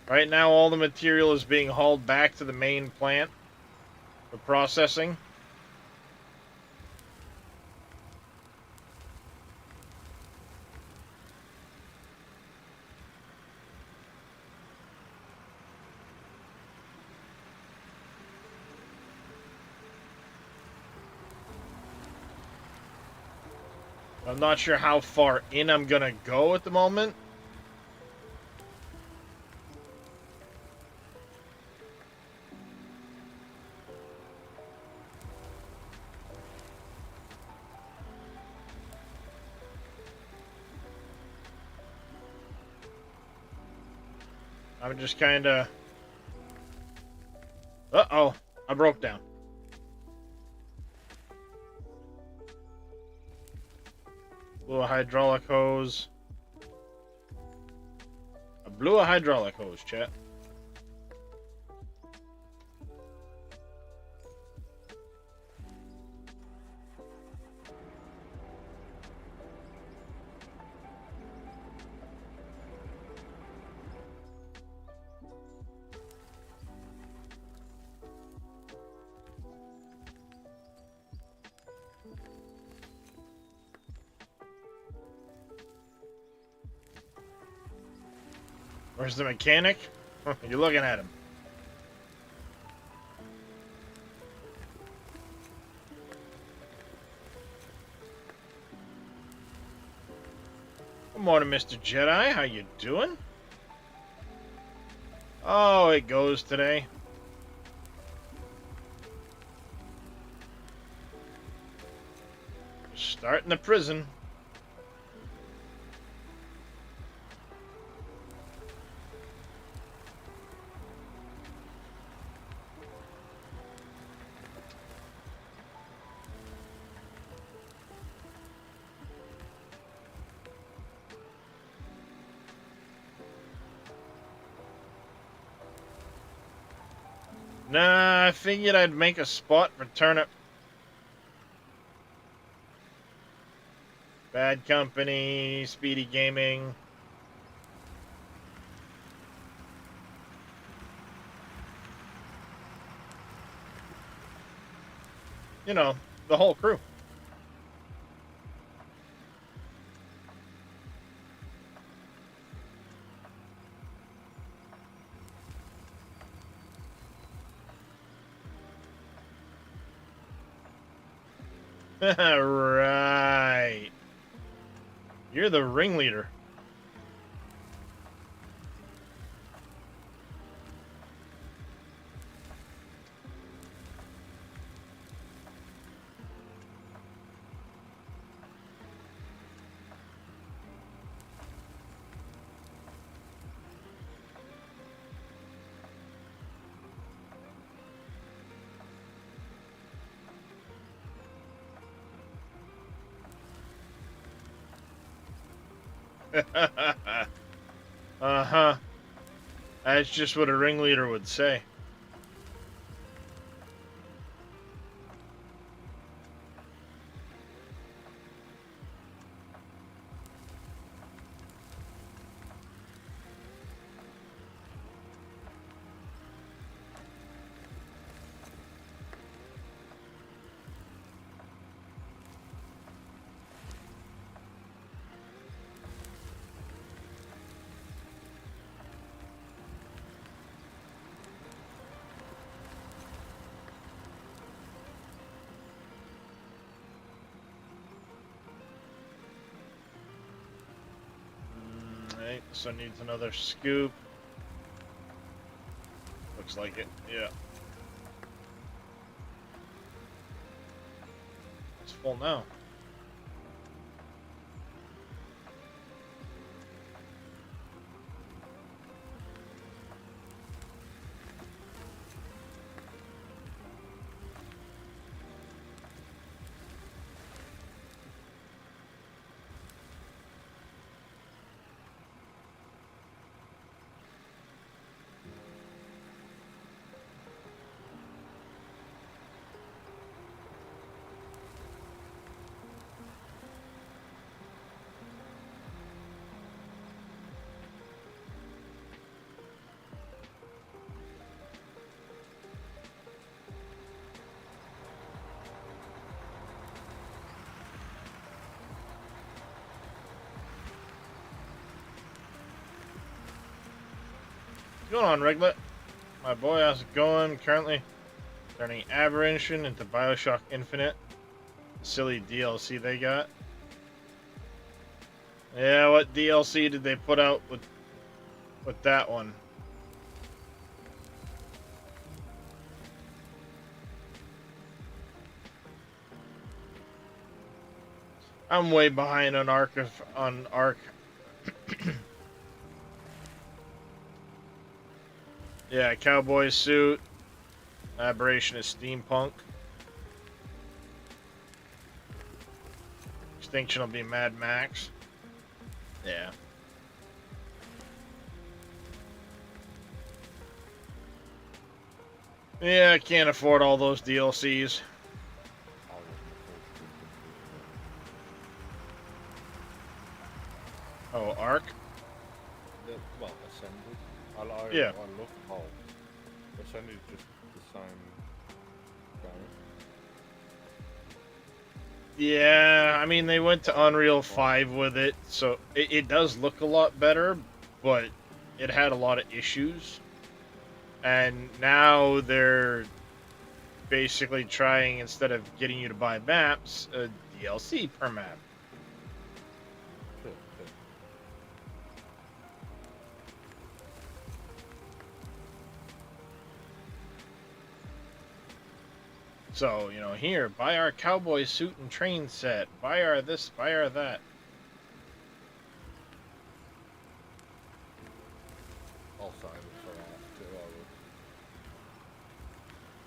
Right now, all the material is being hauled back to the main plant for processing. I'm not sure how far in I'm gonna go at the moment. I'm just kind of Uh-oh. I broke down. Blew a hydraulic hose. I blew a hydraulic hose, chat. Where's the mechanic? You're looking at him. Good morning, Mr. Jedi. How you doing? Oh, it goes today. Starting the prison. Nah, I figured I'd make a spot for Turnip. Bad Company, Speedy Gaming. You know, the whole crew. Right. You're the ringleader. Uh-huh. That's just what a ringleader would say. Right, this one needs another scoop. Looks like it, yeah. It's full now. What's going on, Reglet? My boy, how's it going? Currently turning Aberration into Bioshock Infinite. Silly DLC they got. Yeah, what DLC did they put out with that one? I'm way behind on Ark. Yeah, cowboy suit. Aberration is steampunk. Extinction will be Mad Max. Yeah. Yeah, I can't afford all those DLCs. I wasn't Oh, Ark? well, Ascended. Yeah. I love Hull. Ascended is just the same game. Yeah, I mean, they went to Unreal 5 with it, so it does look a lot better, but it had a lot of issues. And now they're basically trying, instead of getting you to buy maps, a DLC per map. Sure. So, you know, here, buy our cowboy suit and train set, buy our this, buy our that. I'll sign it for Ark 2, I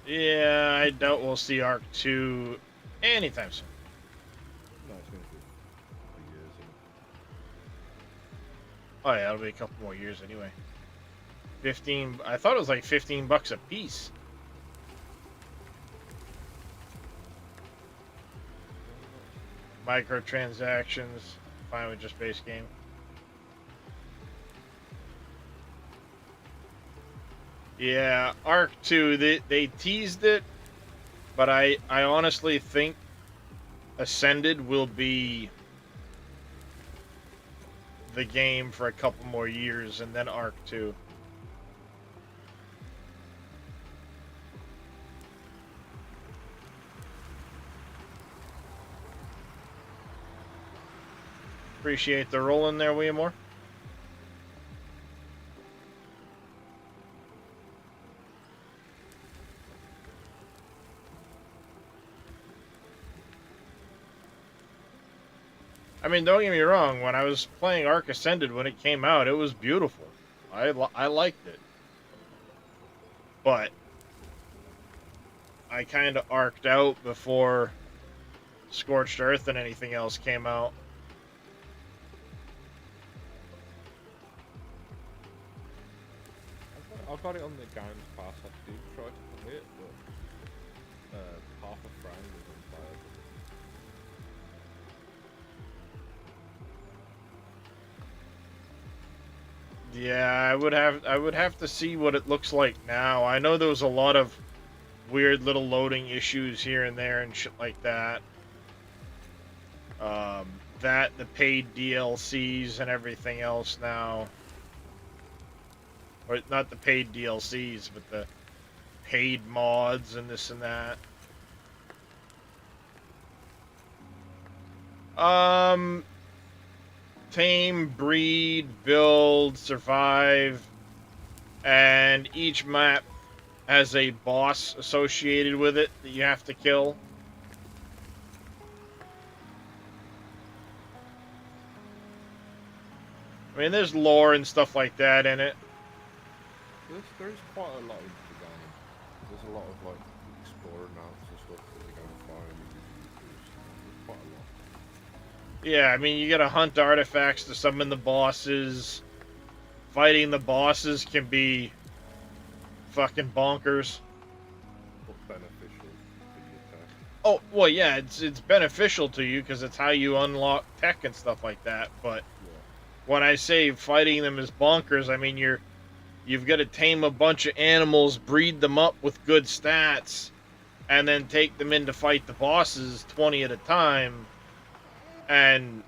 would. Yeah, I doubt we'll see Ark 2 anytime soon. No, it's going to be a couple of years. Oh yeah, it'll be a couple more years anyway. 15, I thought it was like $15 a piece. Microtransactions, fine with just base game. Yeah, Ark 2, they teased it, but I honestly think Ascended will be the game for a couple more years, and then Ark 2. Appreciate the roll in there, Williamore. I mean, don't get me wrong. When I was playing Ark Ascended when it came out, it was beautiful. I liked it. But I kind of arced out before Scorched Earth and anything else came out. I've got it on the Games Pass. I did try to play it, but half a frame was unplayable. Yeah, I would have to see what it looks like now. I know there was a lot of weird little loading issues here and there and shit like that. The paid DLCs and everything else now. Or not the paid DLCs, but the paid mods and this and that. Tame, breed, build, survive, and each map has a boss associated with it that you have to kill. I mean, there's lore and stuff like that in it. There's quite a lot into the game. There's a lot of like exploring maps and stuff that you're going to find. There's quite a lot. Yeah, I mean, you gotta hunt artifacts to summon the bosses. Fighting the bosses can be fucking bonkers. But beneficial for your tech. Oh, well, yeah, it's beneficial to you because it's how you unlock tech and stuff like that. But Yeah. when I say fighting them is bonkers, I mean you've got to tame a bunch of animals, breed them up with good stats, and then take them in to fight the bosses 20 at a time, and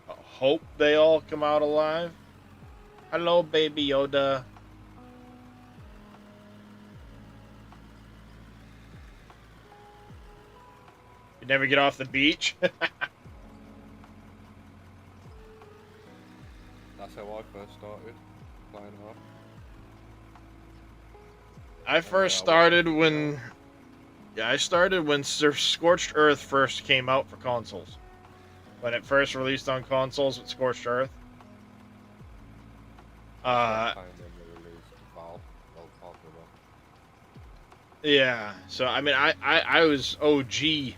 hope they all come out alive. Hello, Baby Yoda. You never get off the beach? That's how I first started playing Ark. I first started when... Yeah, I started when Scorched Earth first came out for consoles. When it first released on consoles with Scorched Earth. Playing when they released Valve, Valve. Yeah. So I mean, I was OG.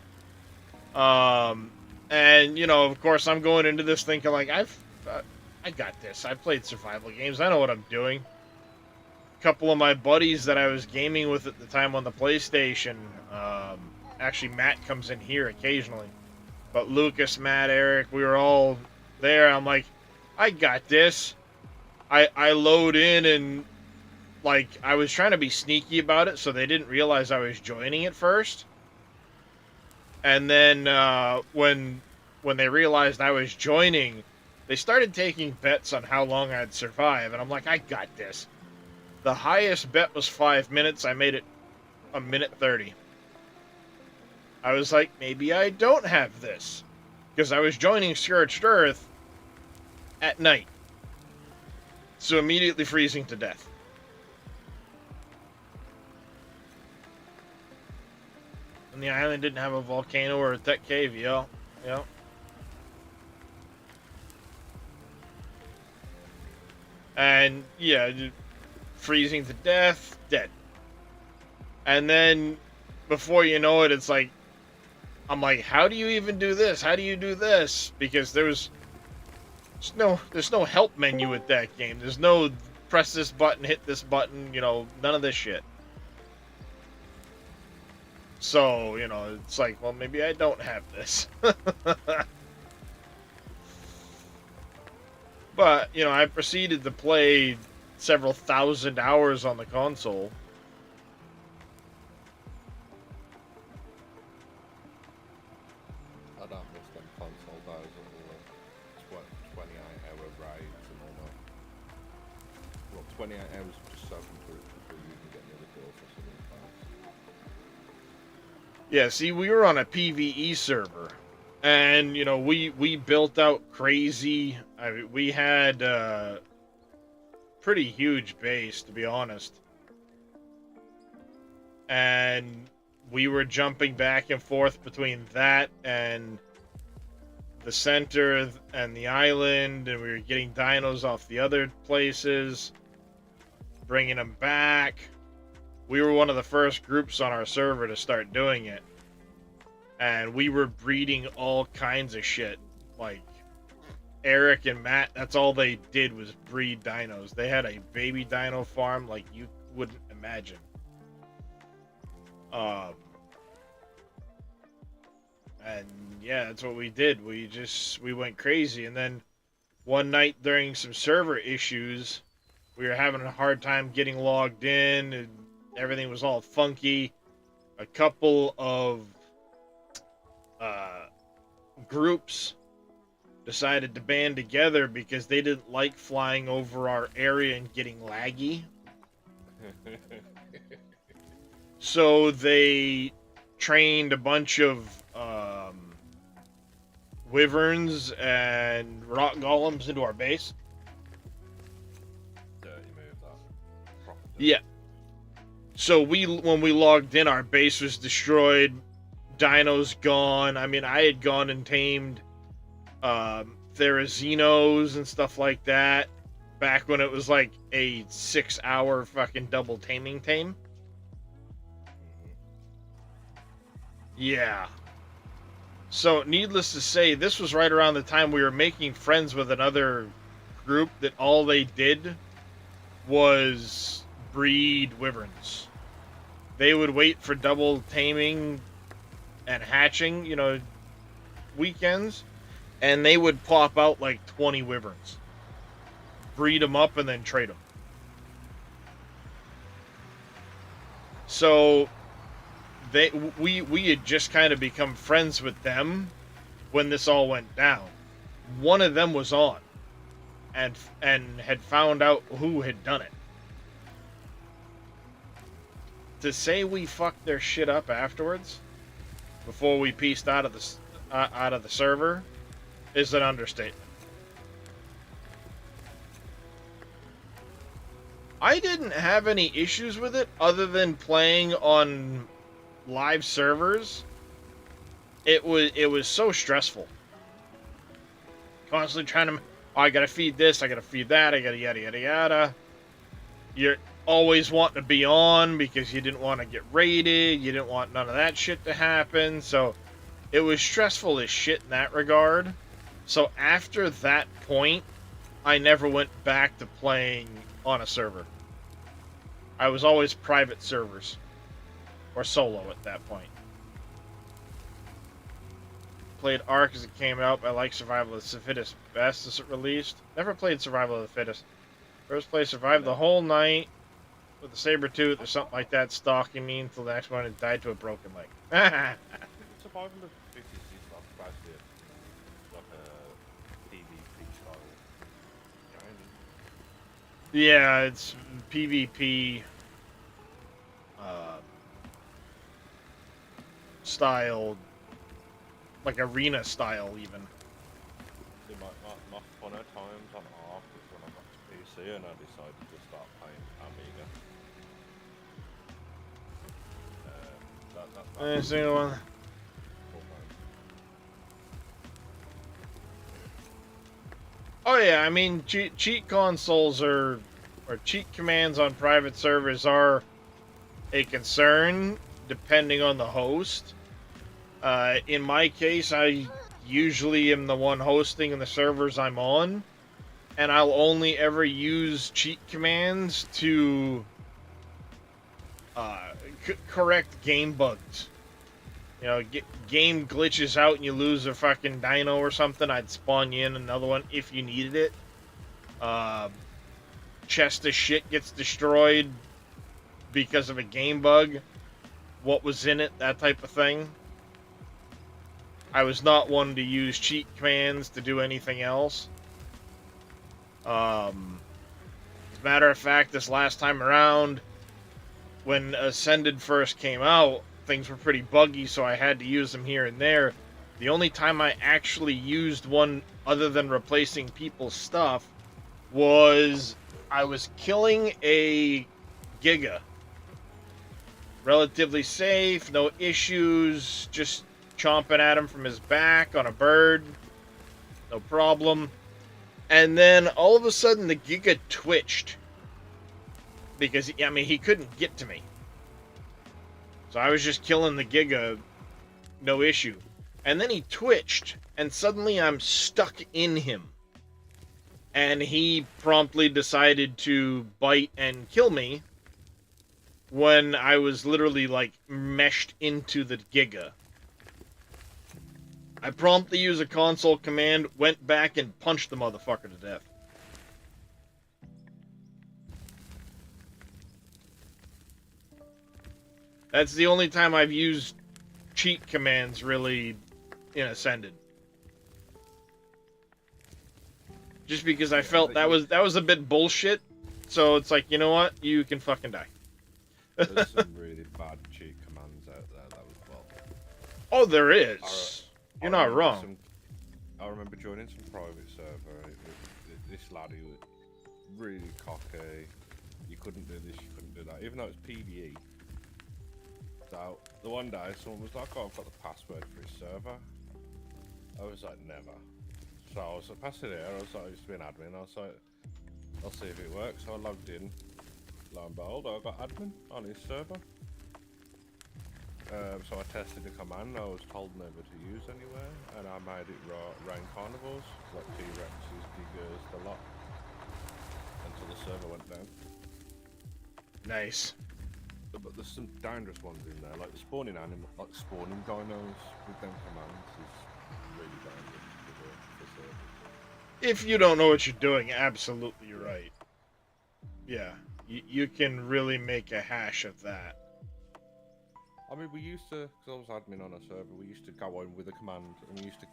And you know, of course, I'm going into this thinking like I got this. I played survival games. I know what I'm doing. A couple of my buddies that I was gaming with at the time on the PlayStation. Actually, Matt comes in here occasionally, but Lucas, Matt, Eric, we were all there. I'm like, I got this. I load in and like I was trying to be sneaky about it, so they didn't realize I was joining at first. And then when they realized I was joining, they started taking bets on how long I'd survive, and I'm like, I got this. The highest bet was 5 minutes. I made it a minute 30. I was like, maybe I don't have this, because I was joining Scorched Earth at night, so immediately freezing to death. And the island didn't have a volcano or a tech cave, yo. And yeah, freezing to death, dead. And then before you know it, it's like, I'm like, how do you even do this? How do you do this? Because there's no help menu with that game. There's no press this button, hit this button, you know, none of this shit. So, you know, it's like, well, maybe I don't have this. But, you know, I proceeded to play several thousand hours on the console. I don't miss them console days and all the 28-hour raids and all that. Well, 28 hours just soaking through it before you even get near the door for something fast. Yeah, see, we were on a PvE server. And, you know, we built out crazy. I mean, we had a pretty huge base, to be honest. And we were jumping back and forth between that and the center and the island. And we were getting dinos off the other places, bringing them back. We were one of the first groups on our server to start doing it. And we were breeding all kinds of shit. Like, Eric and Matt, that's all they did was breed dinos. They had a baby dino farm like you wouldn't imagine. And yeah, that's what we did. We went crazy. And then one night during some server issues, we were having a hard time getting logged in, and everything was all funky. A couple of groups decided to band together because they didn't like flying over our area and getting laggy. So they trained a bunch of wyverns and rock golems into our base. Dirty move, that. Proper dirty. Yeah. So when we logged in, our base was destroyed. Dinos gone. I mean, I had gone and tamed Therazinos and stuff like that back when it was like a 6-hour fucking double taming tame. Yeah. So, needless to say, this was right around the time we were making friends with another group that all they did was breed wyverns. They would wait for double taming and hatching, you know, weekends, and they would pop out like 20 wyverns, breed them up, and then trade them. So we had just kind of become friends with them when this all went down. One of them was on and had found out who had done it. To say we fucked their shit up afterwards, before we pieced out of the server, is an understatement. I didn't have any issues with it other than playing on live servers. It was so stressful. Constantly trying to, oh, I gotta feed this, I gotta feed that, I gotta yada yada yada. always wanting to be on because you didn't want to get raided, you didn't want none of that shit to happen, so it was stressful as shit in that regard. So after that point, I never went back to playing on a server. I was always private servers. Or solo at that point. Played Ark as it came out. I like Survival of the Fittest best as it released. Never played Survival of the Fittest. First play survived the whole night with a saber-tooth or something like that stalking me until the next one and died to a broken leg. Survival of the Fittest is like basically like a PvP style game. Yeah, it's PvP style, like arena style even. See, my funner times on Ark was when I got to PC and I decided to start playing Amiga. That's the one. Oh yeah, I mean, cheat consoles or cheat commands on private servers are a concern depending on the host. In my case, I usually am the one hosting in the servers I'm on, and I'll only ever use cheat commands to correct game bugs. You know, game glitches out and you lose a fucking dino or something, I'd spawn you in another one if you needed it. Chest of shit gets destroyed because of a game bug. What was in it, that type of thing. I was not one to use cheat commands to do anything else. As a matter of fact, this last time around, when Ascended first came out, things were pretty buggy, so I had to use them here and there. The only time I actually used one other than replacing people's stuff was I was killing a Giga. Relatively safe, no issues, just chomping at him from his back on a bird. No problem. And then all of a sudden the Giga twitched. Because, I mean, he couldn't get to me. So I was just killing the Giga, no issue. And then he twitched, and suddenly I'm stuck in him. And he promptly decided to bite and kill me when I was literally, like, meshed into the Giga. I promptly used a console command, went back and punched the motherfucker to death. That's the only time I've used cheat commands, really, in Ascended. Just because I felt that was a bit bullshit, so it's like, you know what? You can fucking die. There's some really bad cheat commands out there that was well. Oh, there is. You're not wrong. I remember joining some private server. This lad who was really cocky. You couldn't do this, you couldn't do that, even though it's PvE. So the one day someone was like, "Oh, I've got the password for his server." I was like, "Never." So I was like, "Pass it here." I was like, "I used to be an admin." I was like, "I'll see if it works." So I logged in. Lo and behold, I got admin on his server. So I tested the command I was told never to use anywhere, and I made it rain carnivores, like T-Rexes, Gigas, the lot, until the server went down. Nice. But there's some dangerous ones in there, like spawning dinos with them commands is really dangerous for servers. If you don't know what you're doing, absolutely you're right. Yeah, you can really make a hash of that. I mean, we used to, because I was admin on a server, we used to go in with a command, and we used to,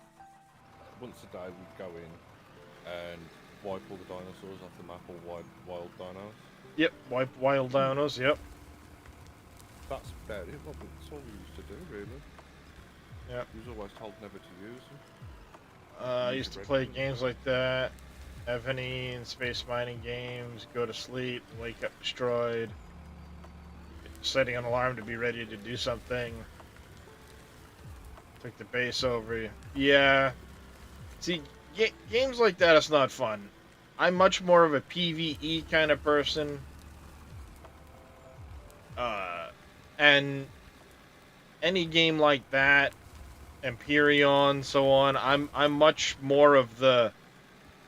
once a day we'd go in and wipe all the dinosaurs off the map, or wild dinos. Yep, wipe wild dinos, yep. That's about it, that's all we used to do, really. Yeah. We was always told never to use them. I used to play games like that. Have any in space mining games, go to sleep, wake up destroyed. Setting an alarm to be ready to do something. Took the base over. Yeah. See, games like that is not fun. I'm much more of a PvE kind of person. And any game like that, Empyrean, so on, I'm much more of the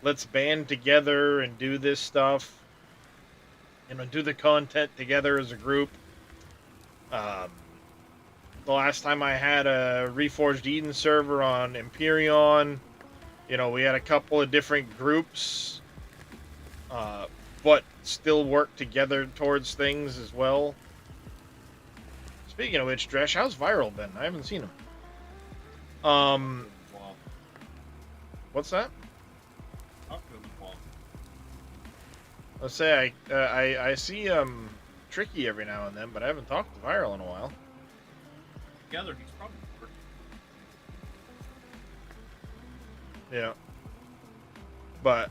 let's band together and do this stuff, do the content together as a group. The last time I had a Reforged Eden server on Empyrean, we had a couple of different groups, but still work together towards things as well. Speaking of which, Dresh, how's Viral been? I haven't seen him. Well, What's that? not really well. Let's say I see Tricky every now and then, but I haven't talked to Viral in a while. Together, he's probably working. Yeah. But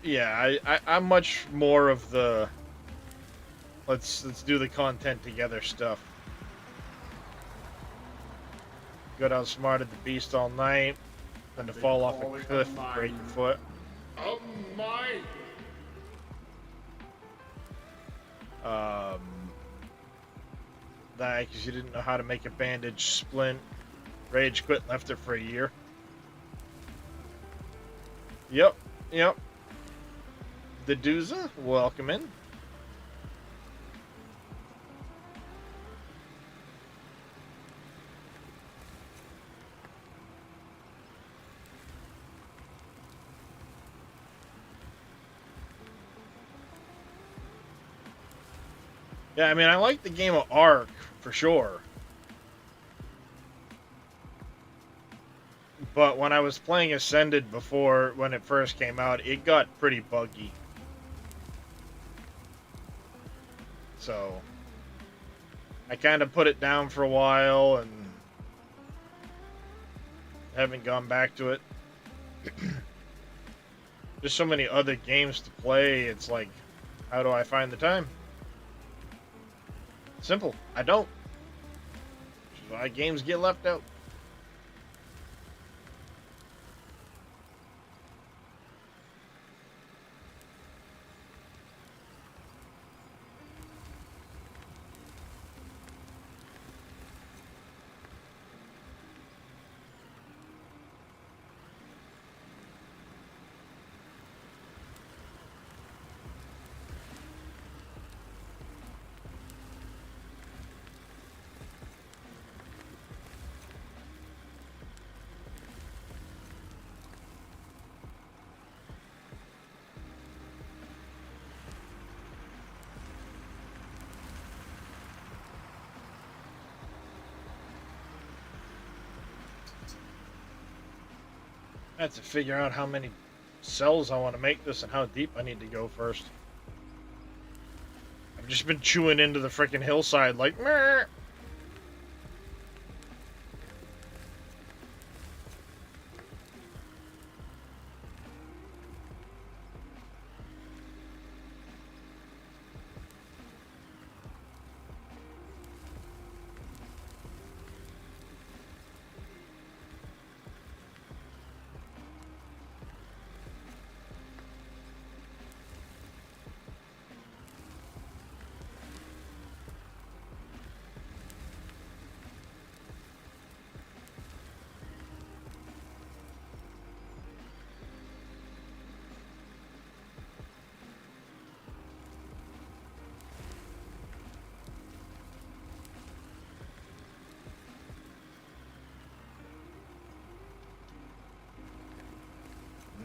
yeah, I'm much more of the let's do the content together stuff. Good outsmarted the beast all night, then to fall off a cliff and break your foot. Oh my! That because you didn't know how to make a bandage splint. Rage quit and left it for a year. Yep. The Dooza, welcome in. Yeah, I mean, I like the game of Ark, for sure. But when I was playing Ascended before, when it first came out, it got pretty buggy. So, I kind of put it down for a while and haven't gone back to it. There's so many other games to play, it's like, how do I find the time? Simple. I don't. Which is why games get left out. I have to figure out how many cells I want to make this and how deep I need to go first. I've just been chewing into the freaking hillside like, meh.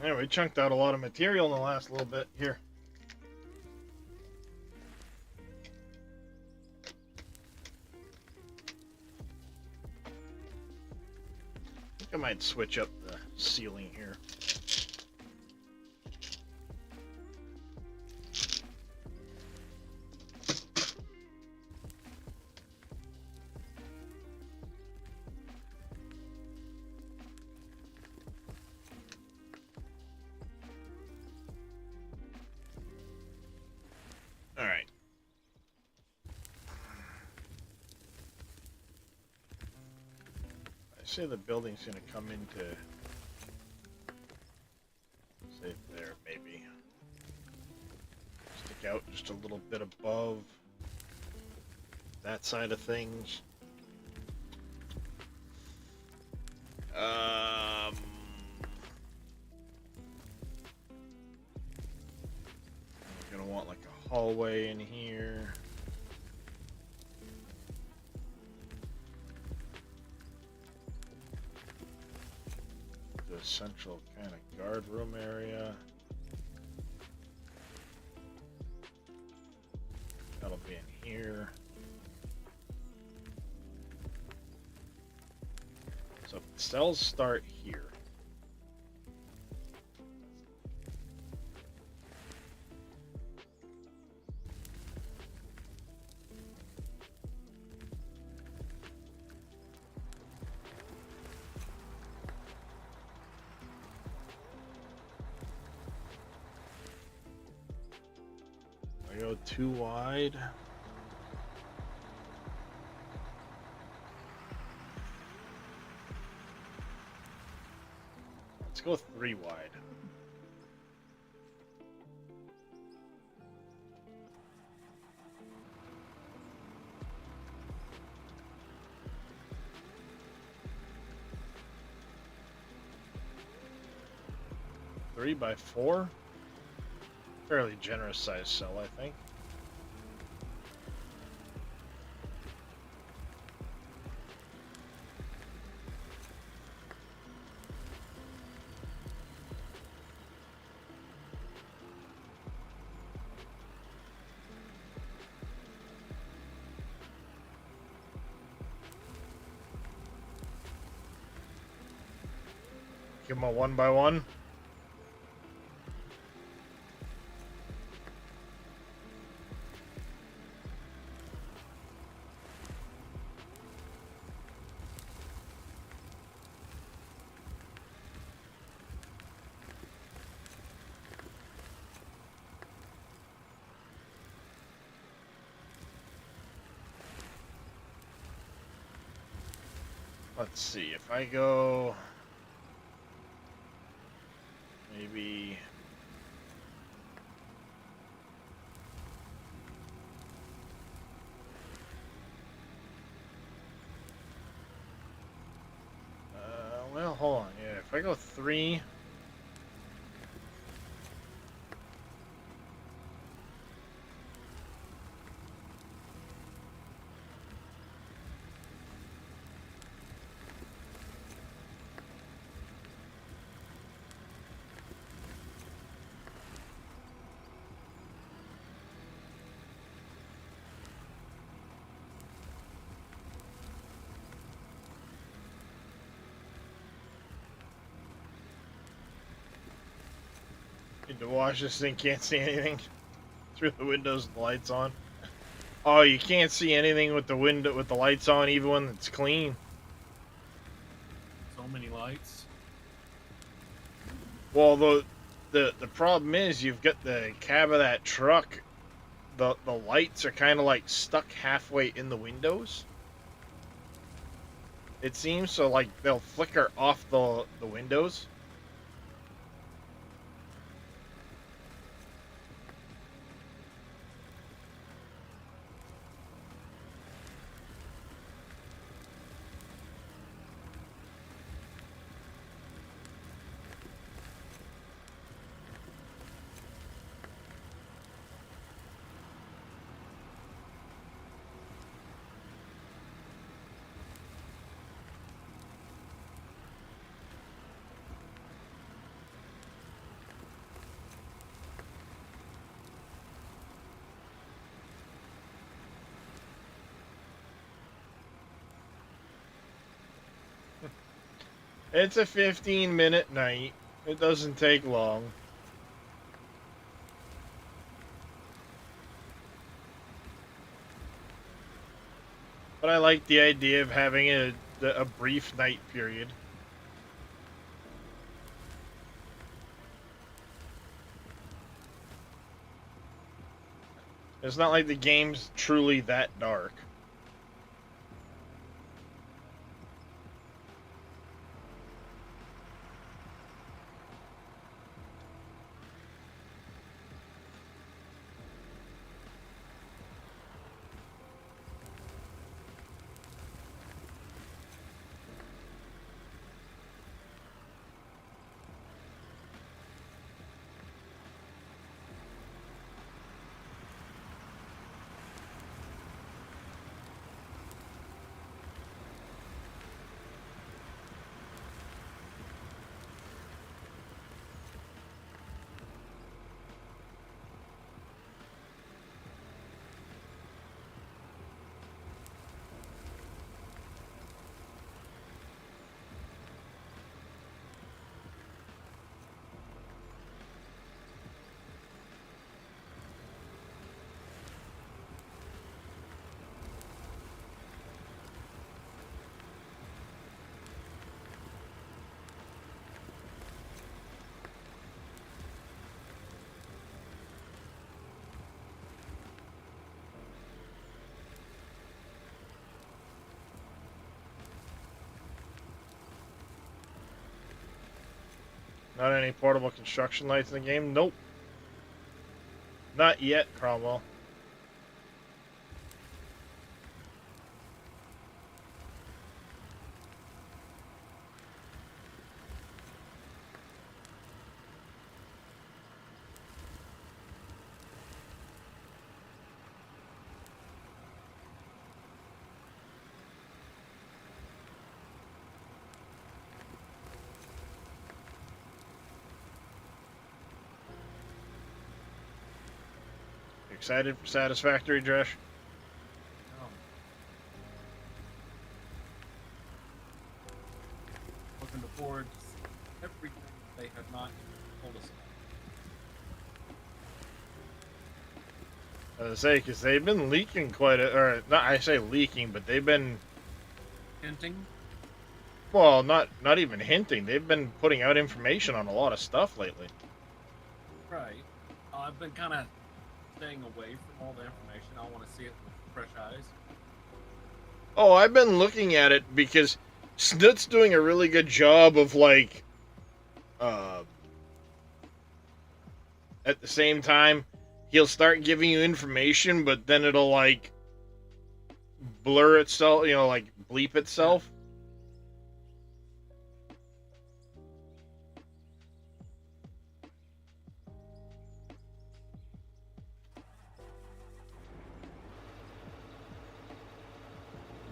Yeah, we chunked out a lot of material in the last little bit here. I think I might switch up the ceiling here. Alright. I say the building's gonna come into, say there, maybe. Stick out just a little bit above. that side of things. We're gonna want like a hallway in here. The central kind of guard room area. That'll be in here. So cells start here. I go too wide. Let's go 3 wide. Three by 4. Fairly generous size cell, I think. Give them a 1 by 1. Let's see, if I go maybe well, hold on. Yeah, if I go 3, need to wash this thing, can't see anything through the windows and the lights on. Oh, you can't see anything with the window with the lights on, even when it's clean. So many lights. Well, the problem is you've got the cab of that truck. The lights are kind of like stuck halfway in the windows. It seems so, like they'll flicker off the windows. It's a 15-minute night. It doesn't take long. But I like the idea of having a brief night period. It's not like the game's truly that dark. Not any portable construction lights in the game? Nope. Not yet, Cromwell. Excited for Satisfactory, Dresh? Looking forward to everything they have not told us about. I was say, because they've been leaking quite a, or not, I say leaking, but they've been, Hinting? well, not even hinting. They've been putting out information on a lot of stuff lately. Right. I've been kind of staying away from all the information. I want to see it with fresh eyes. Oh, I've been looking at it because Snoot's doing a really good job of, like, at the same time, he'll start giving you information, but then it'll, like, blur itself, you know, like, bleep itself.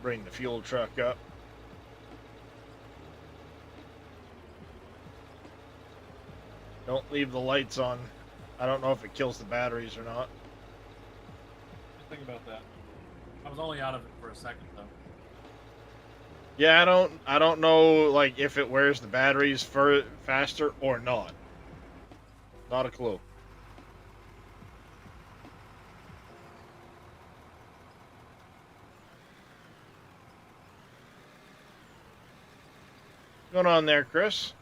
Bring the fuel truck up. Don't leave the lights on. I don't know if it kills the batteries or not. Just think about that. I was only out of it for a second, though. Yeah, I don't know, like, if it wears the batteries faster or not. Not a clue. What's going on there, Chris?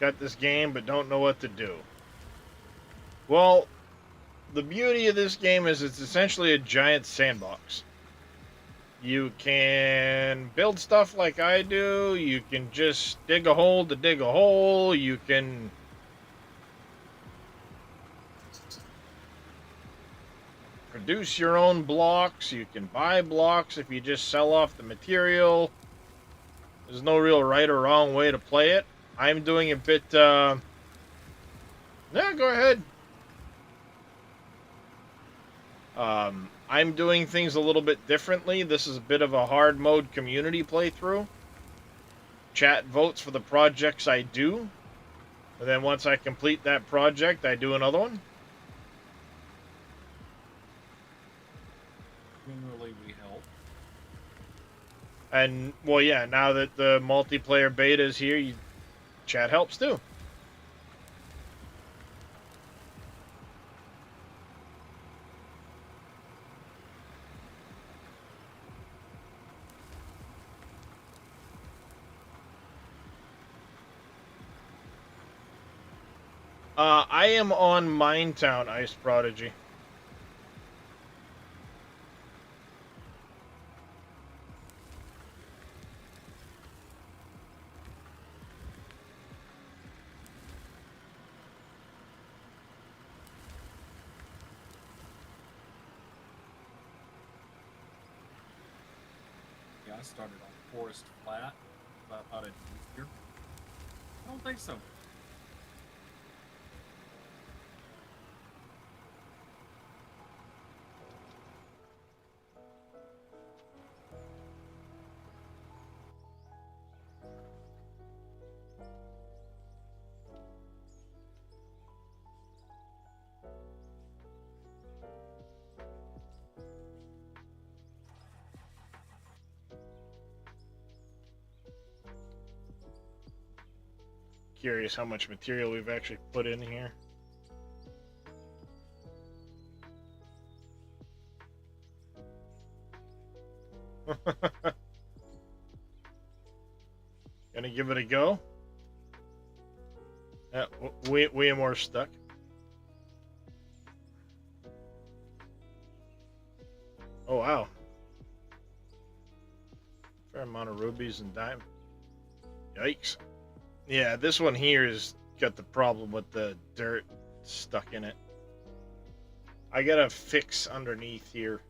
Got this game, but don't know what to do. Well, the beauty of this game is it's essentially a giant sandbox. You can build stuff like I do. You can just dig a hole to dig a hole. You can produce your own blocks. You can buy blocks if you just sell off the material. There's no real right or wrong way to play it. I'm doing a bit, yeah, go ahead. I'm doing things a little bit differently. This is a bit of a hard mode community playthrough. Chat votes for the projects I do. And then once I complete that project, I do another one. Generally, we help. And, well, yeah, now that the multiplayer beta is here, chat helps too. I am on Minetown, Ice Prodigy. Yeah, I started on Forest Flat. But I thought it'd be easier. I don't think so. Curious how much material we've actually put in here. Gonna give it a go. Yeah, we are more stuck. Oh wow. Fair amount of rubies and diamonds. Yikes. Yeah, this one here has got the problem with the dirt stuck in it. I gotta fix underneath here.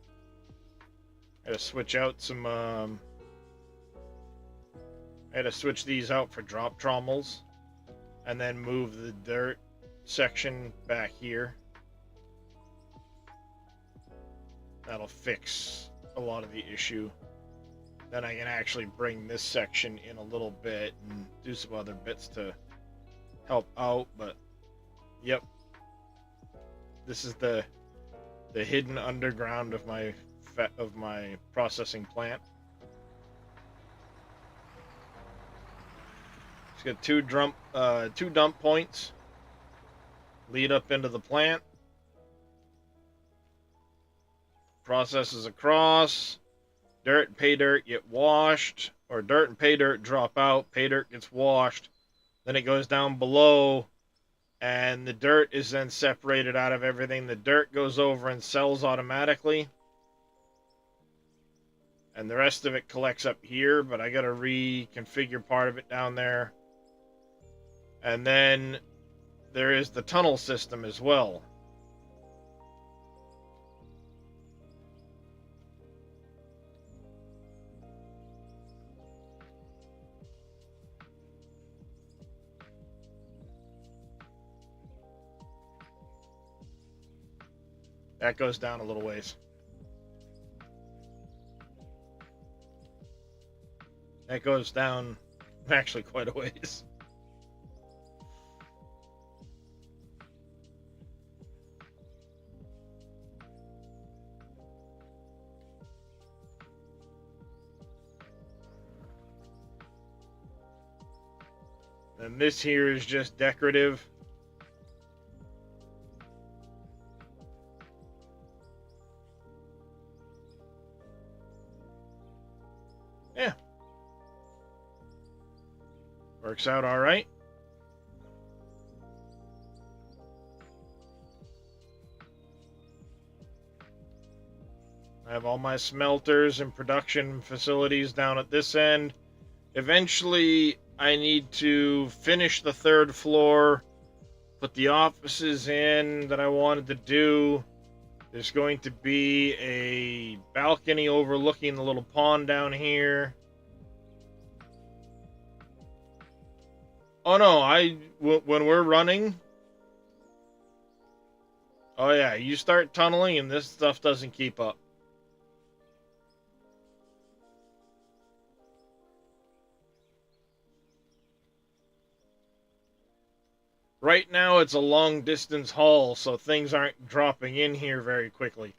I gotta switch out some, I gotta switch these out for drop trommels. And then move the dirt section back here. That'll fix a lot of the issue. Then I can actually bring this section in a little bit and do some other bits to help out. But, yep. This is the hidden underground of my processing plant. It's got two dump points lead up into the plant. Processes across. Dirt and pay dirt get washed, or dirt and pay dirt drop out. Pay dirt gets washed. Then it goes down below, and the dirt is then separated out of everything. The dirt goes over and sells automatically. And the rest of it collects up here, but I gotta reconfigure part of it down there. And then there is the tunnel system as well. That goes down a little ways. That goes down actually quite a ways. And this here is just decorative. Yeah. Works out all right. I have all my smelters and production facilities down at this end. Eventually, I need to finish the third floor, put the offices in that I wanted to do. There's going to be a balcony overlooking the little pond down here. Oh no, when we're running... Oh yeah, you start tunneling and this stuff doesn't keep up. Right now it's a long distance haul, so things aren't dropping in here very quickly.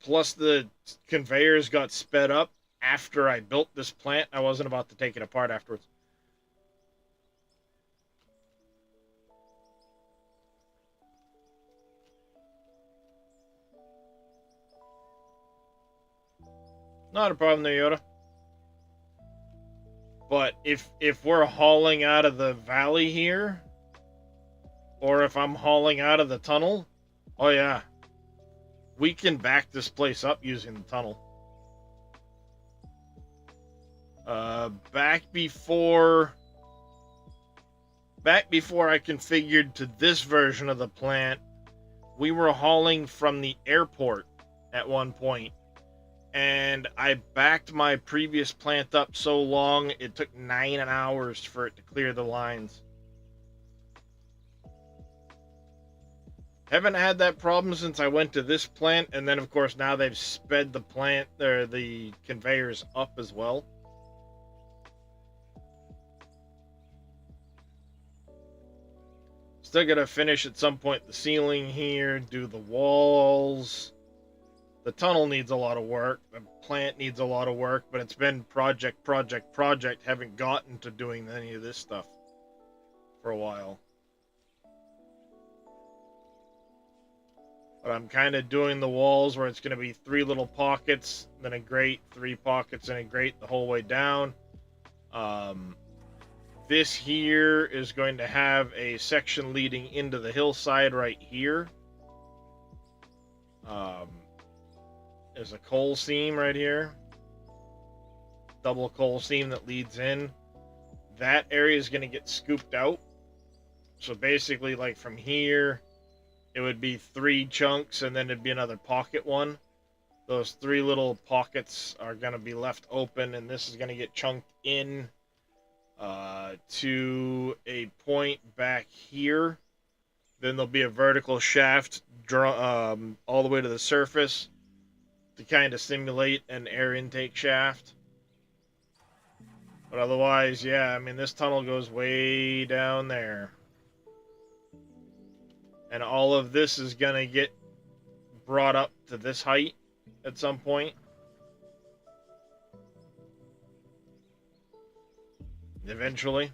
Plus the conveyors got sped up after I built this plant. I wasn't about to take it apart afterwards. Not a problem there, Yoda. But if we're hauling out of the valley here, or if I'm hauling out of the tunnel, oh yeah, we can back this place up using the tunnel. Back before I configured to this version of the plant, we were hauling from the airport at one point. And I backed my previous plant up so long, it took 9 hours for it to clear the lines. Haven't had that problem since I went to this plant, and then of course now they've sped the plant, or the conveyors up as well. Still gotta finish at some point the ceiling here, do the walls. The tunnel needs a lot of work. The plant needs a lot of work, but it's been project. Haven't gotten to doing any of this stuff for a while. But I'm kind of doing the walls where it's going to be 3 little pockets, then a grate, 3 pockets, and a grate the whole way down. This here is going to have a section leading into the hillside right here. There's a coal seam right here. Double coal seam that leads in. That area is going to get scooped out. So basically, like from here, it would be 3 chunks, and then it'd be another pocket one. Those 3 little pockets are going to be left open, and this is going to get chunked in to a point back here. Then there'll be a vertical shaft all the way to the surface to kind of simulate an air intake shaft. But otherwise, yeah, I mean, this tunnel goes way down there. And all of this is going to get brought up to this height at some point. Eventually.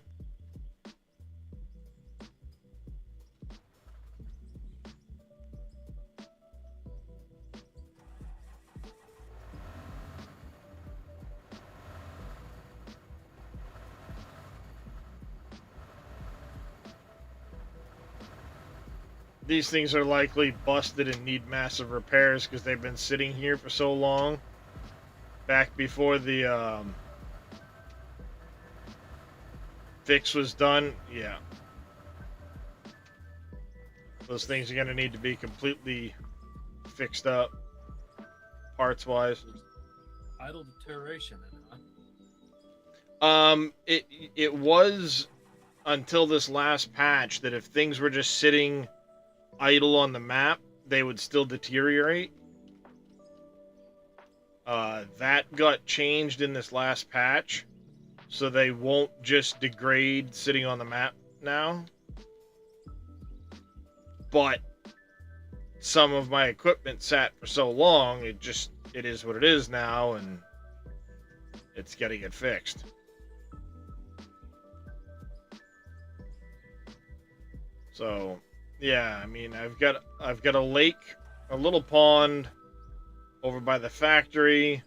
These things are likely busted and need massive repairs because they've been sitting here for so long. Back before the fix was done, yeah. Those things are going to need to be completely fixed up, parts-wise. Idle deterioration, huh? It was until this last patch that if things were just sitting idle on the map, they would still deteriorate. That got changed in this last patch, so they won't just degrade sitting on the map now. But some of my equipment sat for so long, it is what it is now, and it's got to get fixed. So, yeah, I mean, I've got a lake, a little pond over by the factory,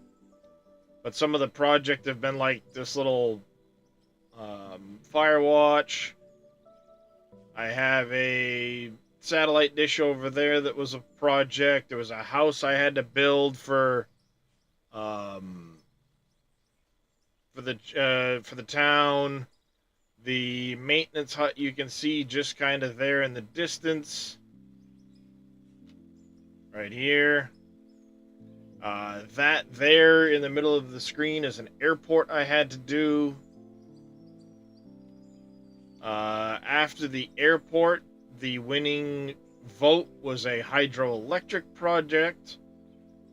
but some of the project have been like this little Firewatch. I have a satellite dish over there that was a project. There was a house I had to build for the town. The maintenance hut you can see just kind of there in the distance. Right here. That there in the middle of the screen is an airport I had to do. After the airport, the winning vote was a hydroelectric project,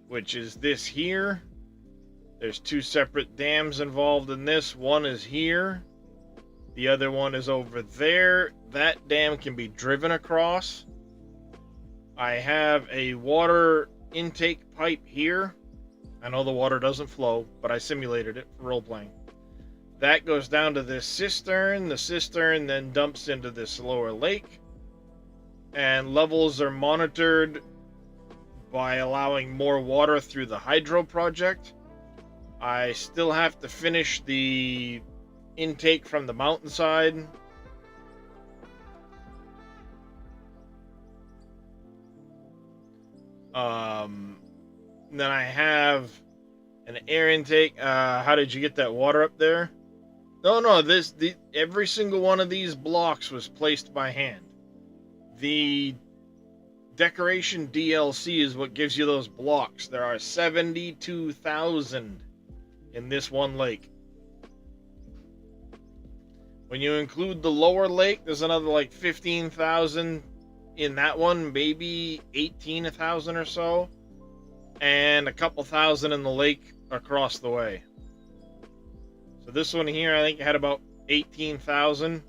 which is this here. There's 2 separate dams involved in this. One is here. The other one is over there. That dam can be driven across. I have a water intake pipe here. I know the water doesn't flow, but I simulated it for role-playing. That goes down to this cistern. The cistern then dumps into this lower lake. And levels are monitored by allowing more water through the hydro project. I still have to finish the intake from the mountainside. Then I have an air intake. How did you get that water up there? No, every single one of these blocks was placed by hand. The decoration DLC is what gives you those blocks. There are 72,000 in this one lake. When you include the lower lake, there's another like 15,000 in that one, maybe 18,000 or so, and a couple thousand in the lake across the way. So this one here, I think had about 18,000.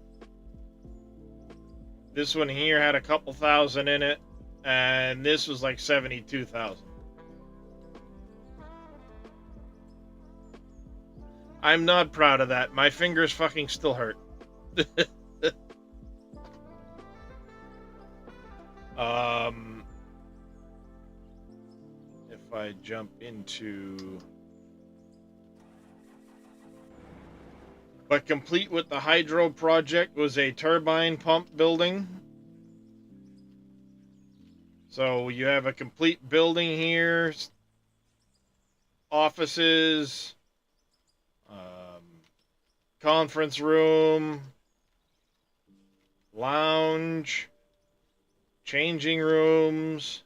This one here had a couple thousand in it, and this was like 72,000. I'm not proud of that. My fingers fucking still hurt. if I jump into... But complete with the hydro project was a turbine pump building. So you have a complete building here, offices, conference room, lounge, changing rooms,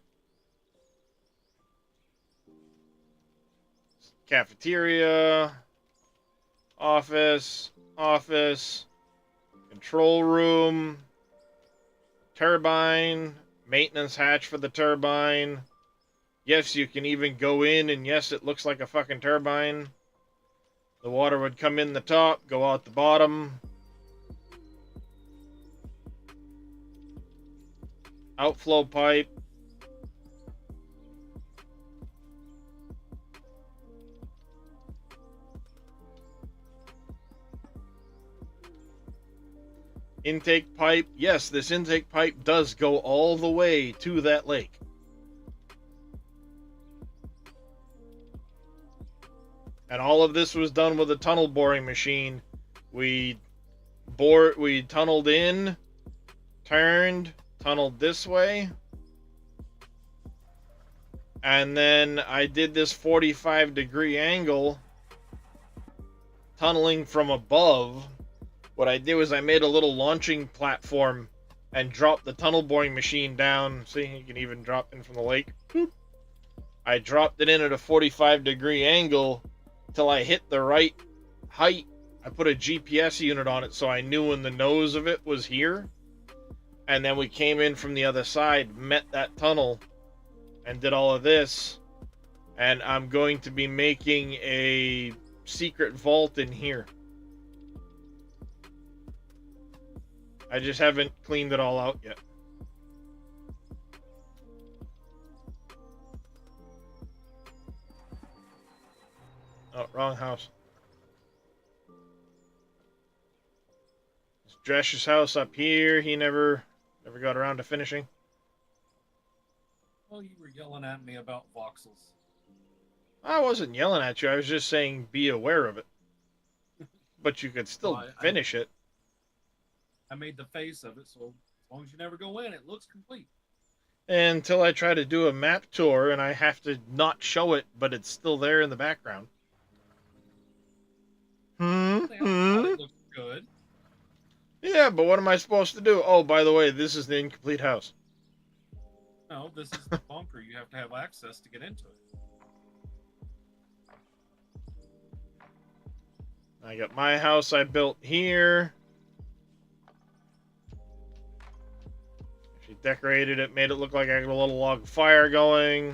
cafeteria, office, control room, turbine, maintenance hatch for the turbine. Yes, you can even go in, and yes, it looks like a fucking turbine. The water would come in the top, go out the bottom. Outflow pipe. Intake pipe. Yes, this intake pipe does go all the way to that lake. And all of this was done with a tunnel boring machine. We tunneled in, turned, tunneled this way. And then I did this 45-degree angle, tunneling from above. What I did was I made a little launching platform and dropped the tunnel boring machine down. See, you can even drop in from the lake. Boop. I dropped it in at a 45-degree angle till I hit the right height. I put a GPS unit on it so I knew when the nose of it was here. And then we came in from the other side, met that tunnel, and did all of this. And I'm going to be making a secret vault in here. I just haven't cleaned it all out yet. Oh, wrong house. It's Dresh's house up here. He never got around to finishing. Well, you were yelling at me about voxels. I wasn't yelling at you. I was just saying be aware of it. But you could still Well, finish it. I made the face of it, so as long as you never go in, it looks complete. Until I try to do a map tour and I have to not show it, but it's still there in the background. I thought it looked good. Yeah, but what am I supposed to do? Oh, by the way, this is the incomplete house. No, this is the bunker. You have to have access to get into it. I got my house I built here. She decorated it, made it look like I had a little log fire going.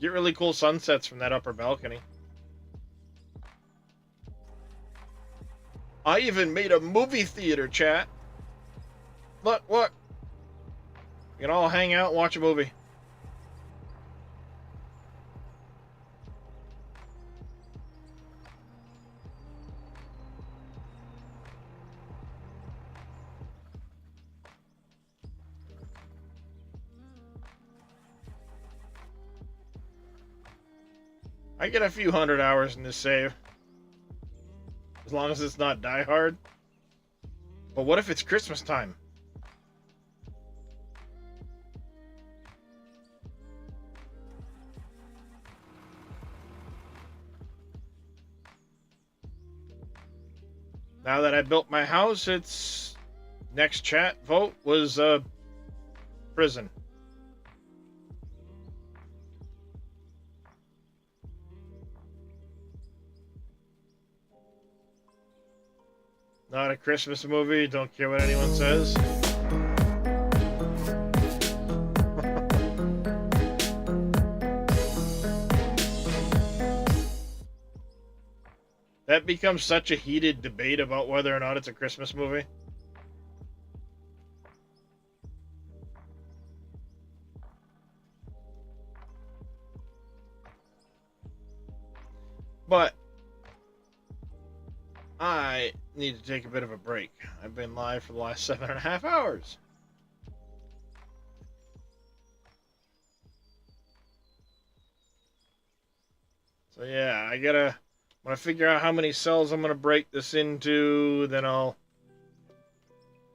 Get really cool sunsets from that upper balcony. I even made a movie theater, chat. Look. We can all hang out and watch a movie. I get a few 100 hours in this save. As long as it's not Die Hard. But what if it's Christmas time? Now that I built my house, its next chat vote was prison. Not a Christmas movie, don't care what anyone says. That becomes such a heated debate about whether or not it's a Christmas movie. But I need to take a bit of a break. I've been live for the last 7.5 hours. So yeah, when I figure out how many cells I'm gonna break this into, then I'll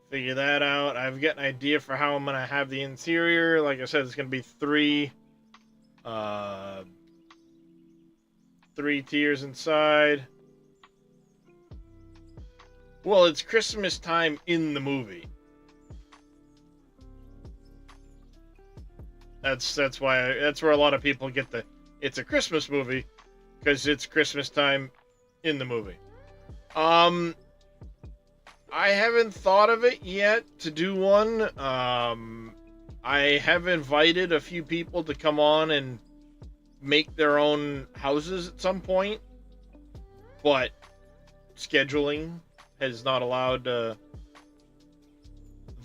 figure that out. I've got an idea for how I'm gonna have the interior. Like I said, it's gonna be three tiers inside. Well, it's Christmas time in the movie. That's why that's where a lot of people get the it's a Christmas movie, because it's Christmas time in the movie. I haven't thought of it yet to do one. I have invited a few people to come on and make their own houses at some point, but scheduling has not allowed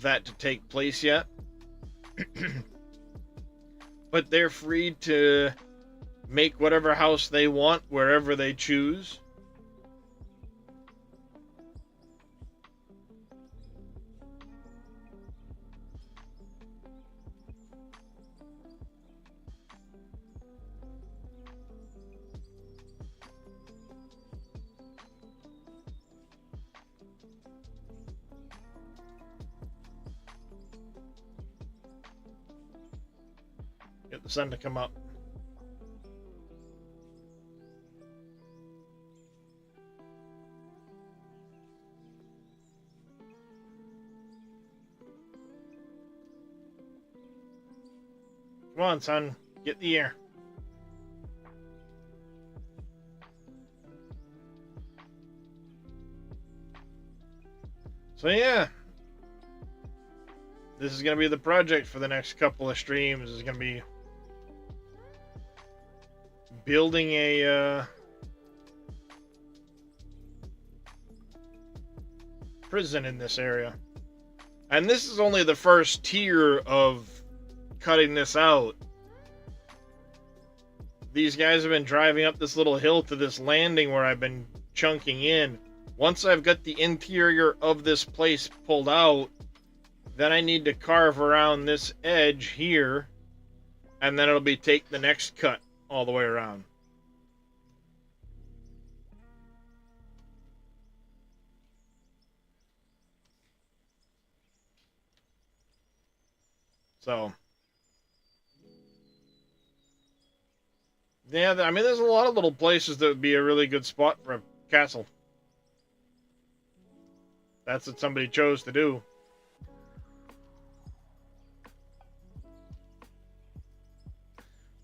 that to take place yet. But they're free to make whatever house they want wherever they choose. Get the sun to come up. Come on, son. Get the air. So yeah. This is going to be the project for the next couple of streams. This is going to be building a prison in this area. And this is only the first tier of cutting this out. These guys have been driving up this little hill to this landing where I've been chunking in. Once I've got the interior of this place pulled out, then I need to carve around this edge here, and then it'll be take the next cut all the way around. So, yeah, I mean, there's a lot of little places that would be a really good spot for a castle. That's what somebody chose to do.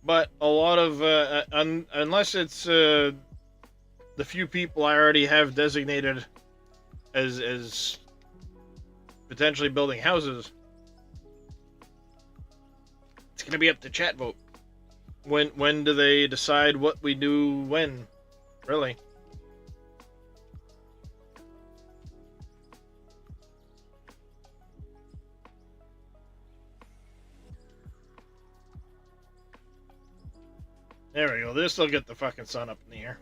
But a lot of, unless it's the few people I already have designated as potentially building houses, it's going to be up to chat vote. When do they decide what we do when? Really? There we go. This will get the fucking sun up in the air.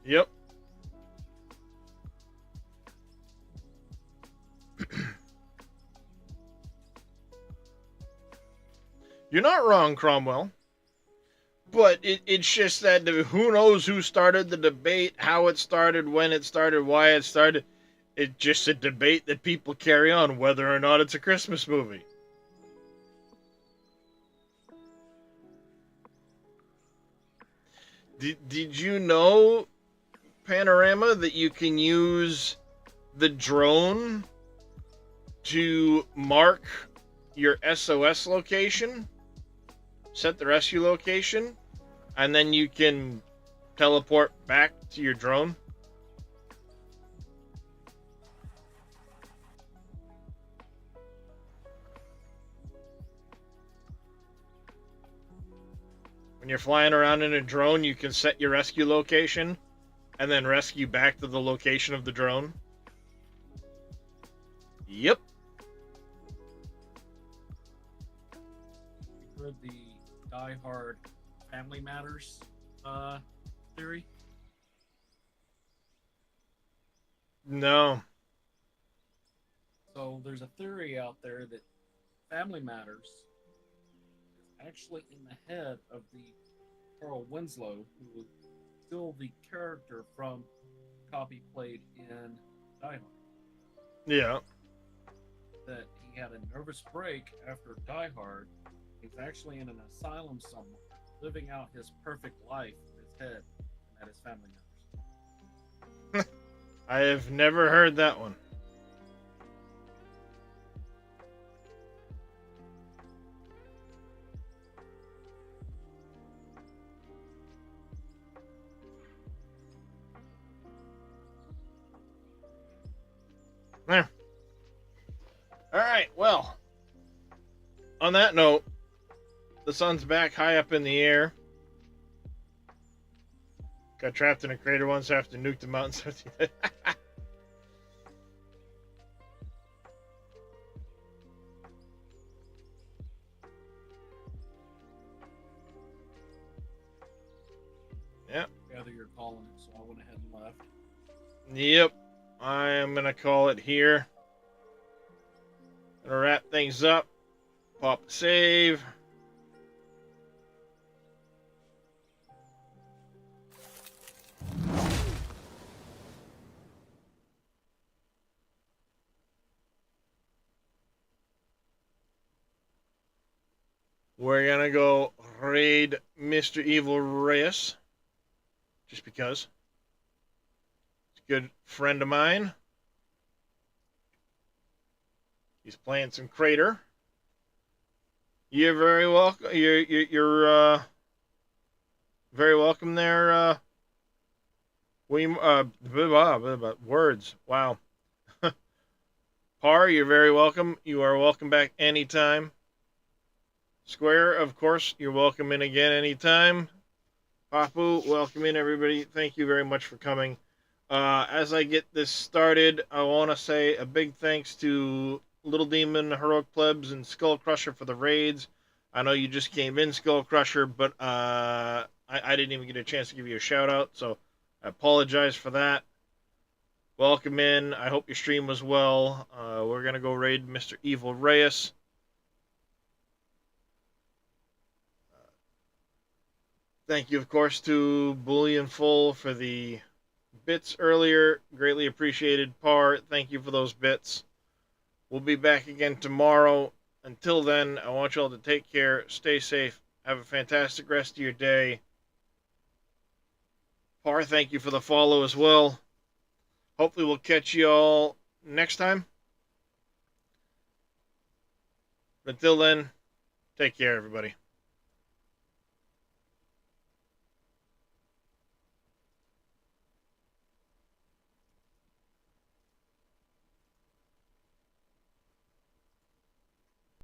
Yep. You're not wrong, Cromwell. But it's just that who knows who started the debate, how it started, when it started, why it started. It's just a debate that people carry on, whether or not it's a Christmas movie. Did you know, Panorama, that you can use the drone to mark your SOS location, set the rescue location, and then you can teleport back to your drone? When you're flying around in a drone, you can set your rescue location and then rescue back to the location of the drone. Yep. You heard the Die Hard Family Matters theory? No. So there's a theory out there that Family Matters is actually in the head of the Carl Winslow, who was still the character from copy played in Die Hard. Yeah. That he had a nervous break after Die Hard. He's actually in an asylum somewhere, living out his perfect life in his head and at his family members. I have never heard that one. There. All right, well, on that note, the sun's back high up in the air. Got trapped in a crater once after nuked the mountains. Yep. Gather you're calling it, so I went ahead and left. Yep. I am going to call it here. Gonna wrap things up. Pop save. We're gonna go raid Mr. Evil Reyes. Just because. He's a good friend of mine. He's playing some Crater. You're very welcome. You're very welcome there. Words. Wow. Par, you're very welcome. You are welcome back anytime. Square, of course, you're welcome in again anytime. Papu, welcome in, everybody. Thank you very much for coming. As I get this started, I want to say a big thanks to Little Demon, Heroic Plebs, and Skull Crusher for the raids. I know you just came in, Skull Crusher, but I didn't even get a chance to give you a shout out, so I apologize for that. Welcome in. I hope your stream was well. We're going to go raid Mr. Evil Reyes. Thank you, of course, to Bullion Full for the bits earlier. Greatly appreciated. Par, thank you for those bits. We'll be back again tomorrow. Until then, I want you all to take care, stay safe, have a fantastic rest of your day. Par, thank you for the follow as well. Hopefully we'll catch you all next time. But until then, take care, everybody.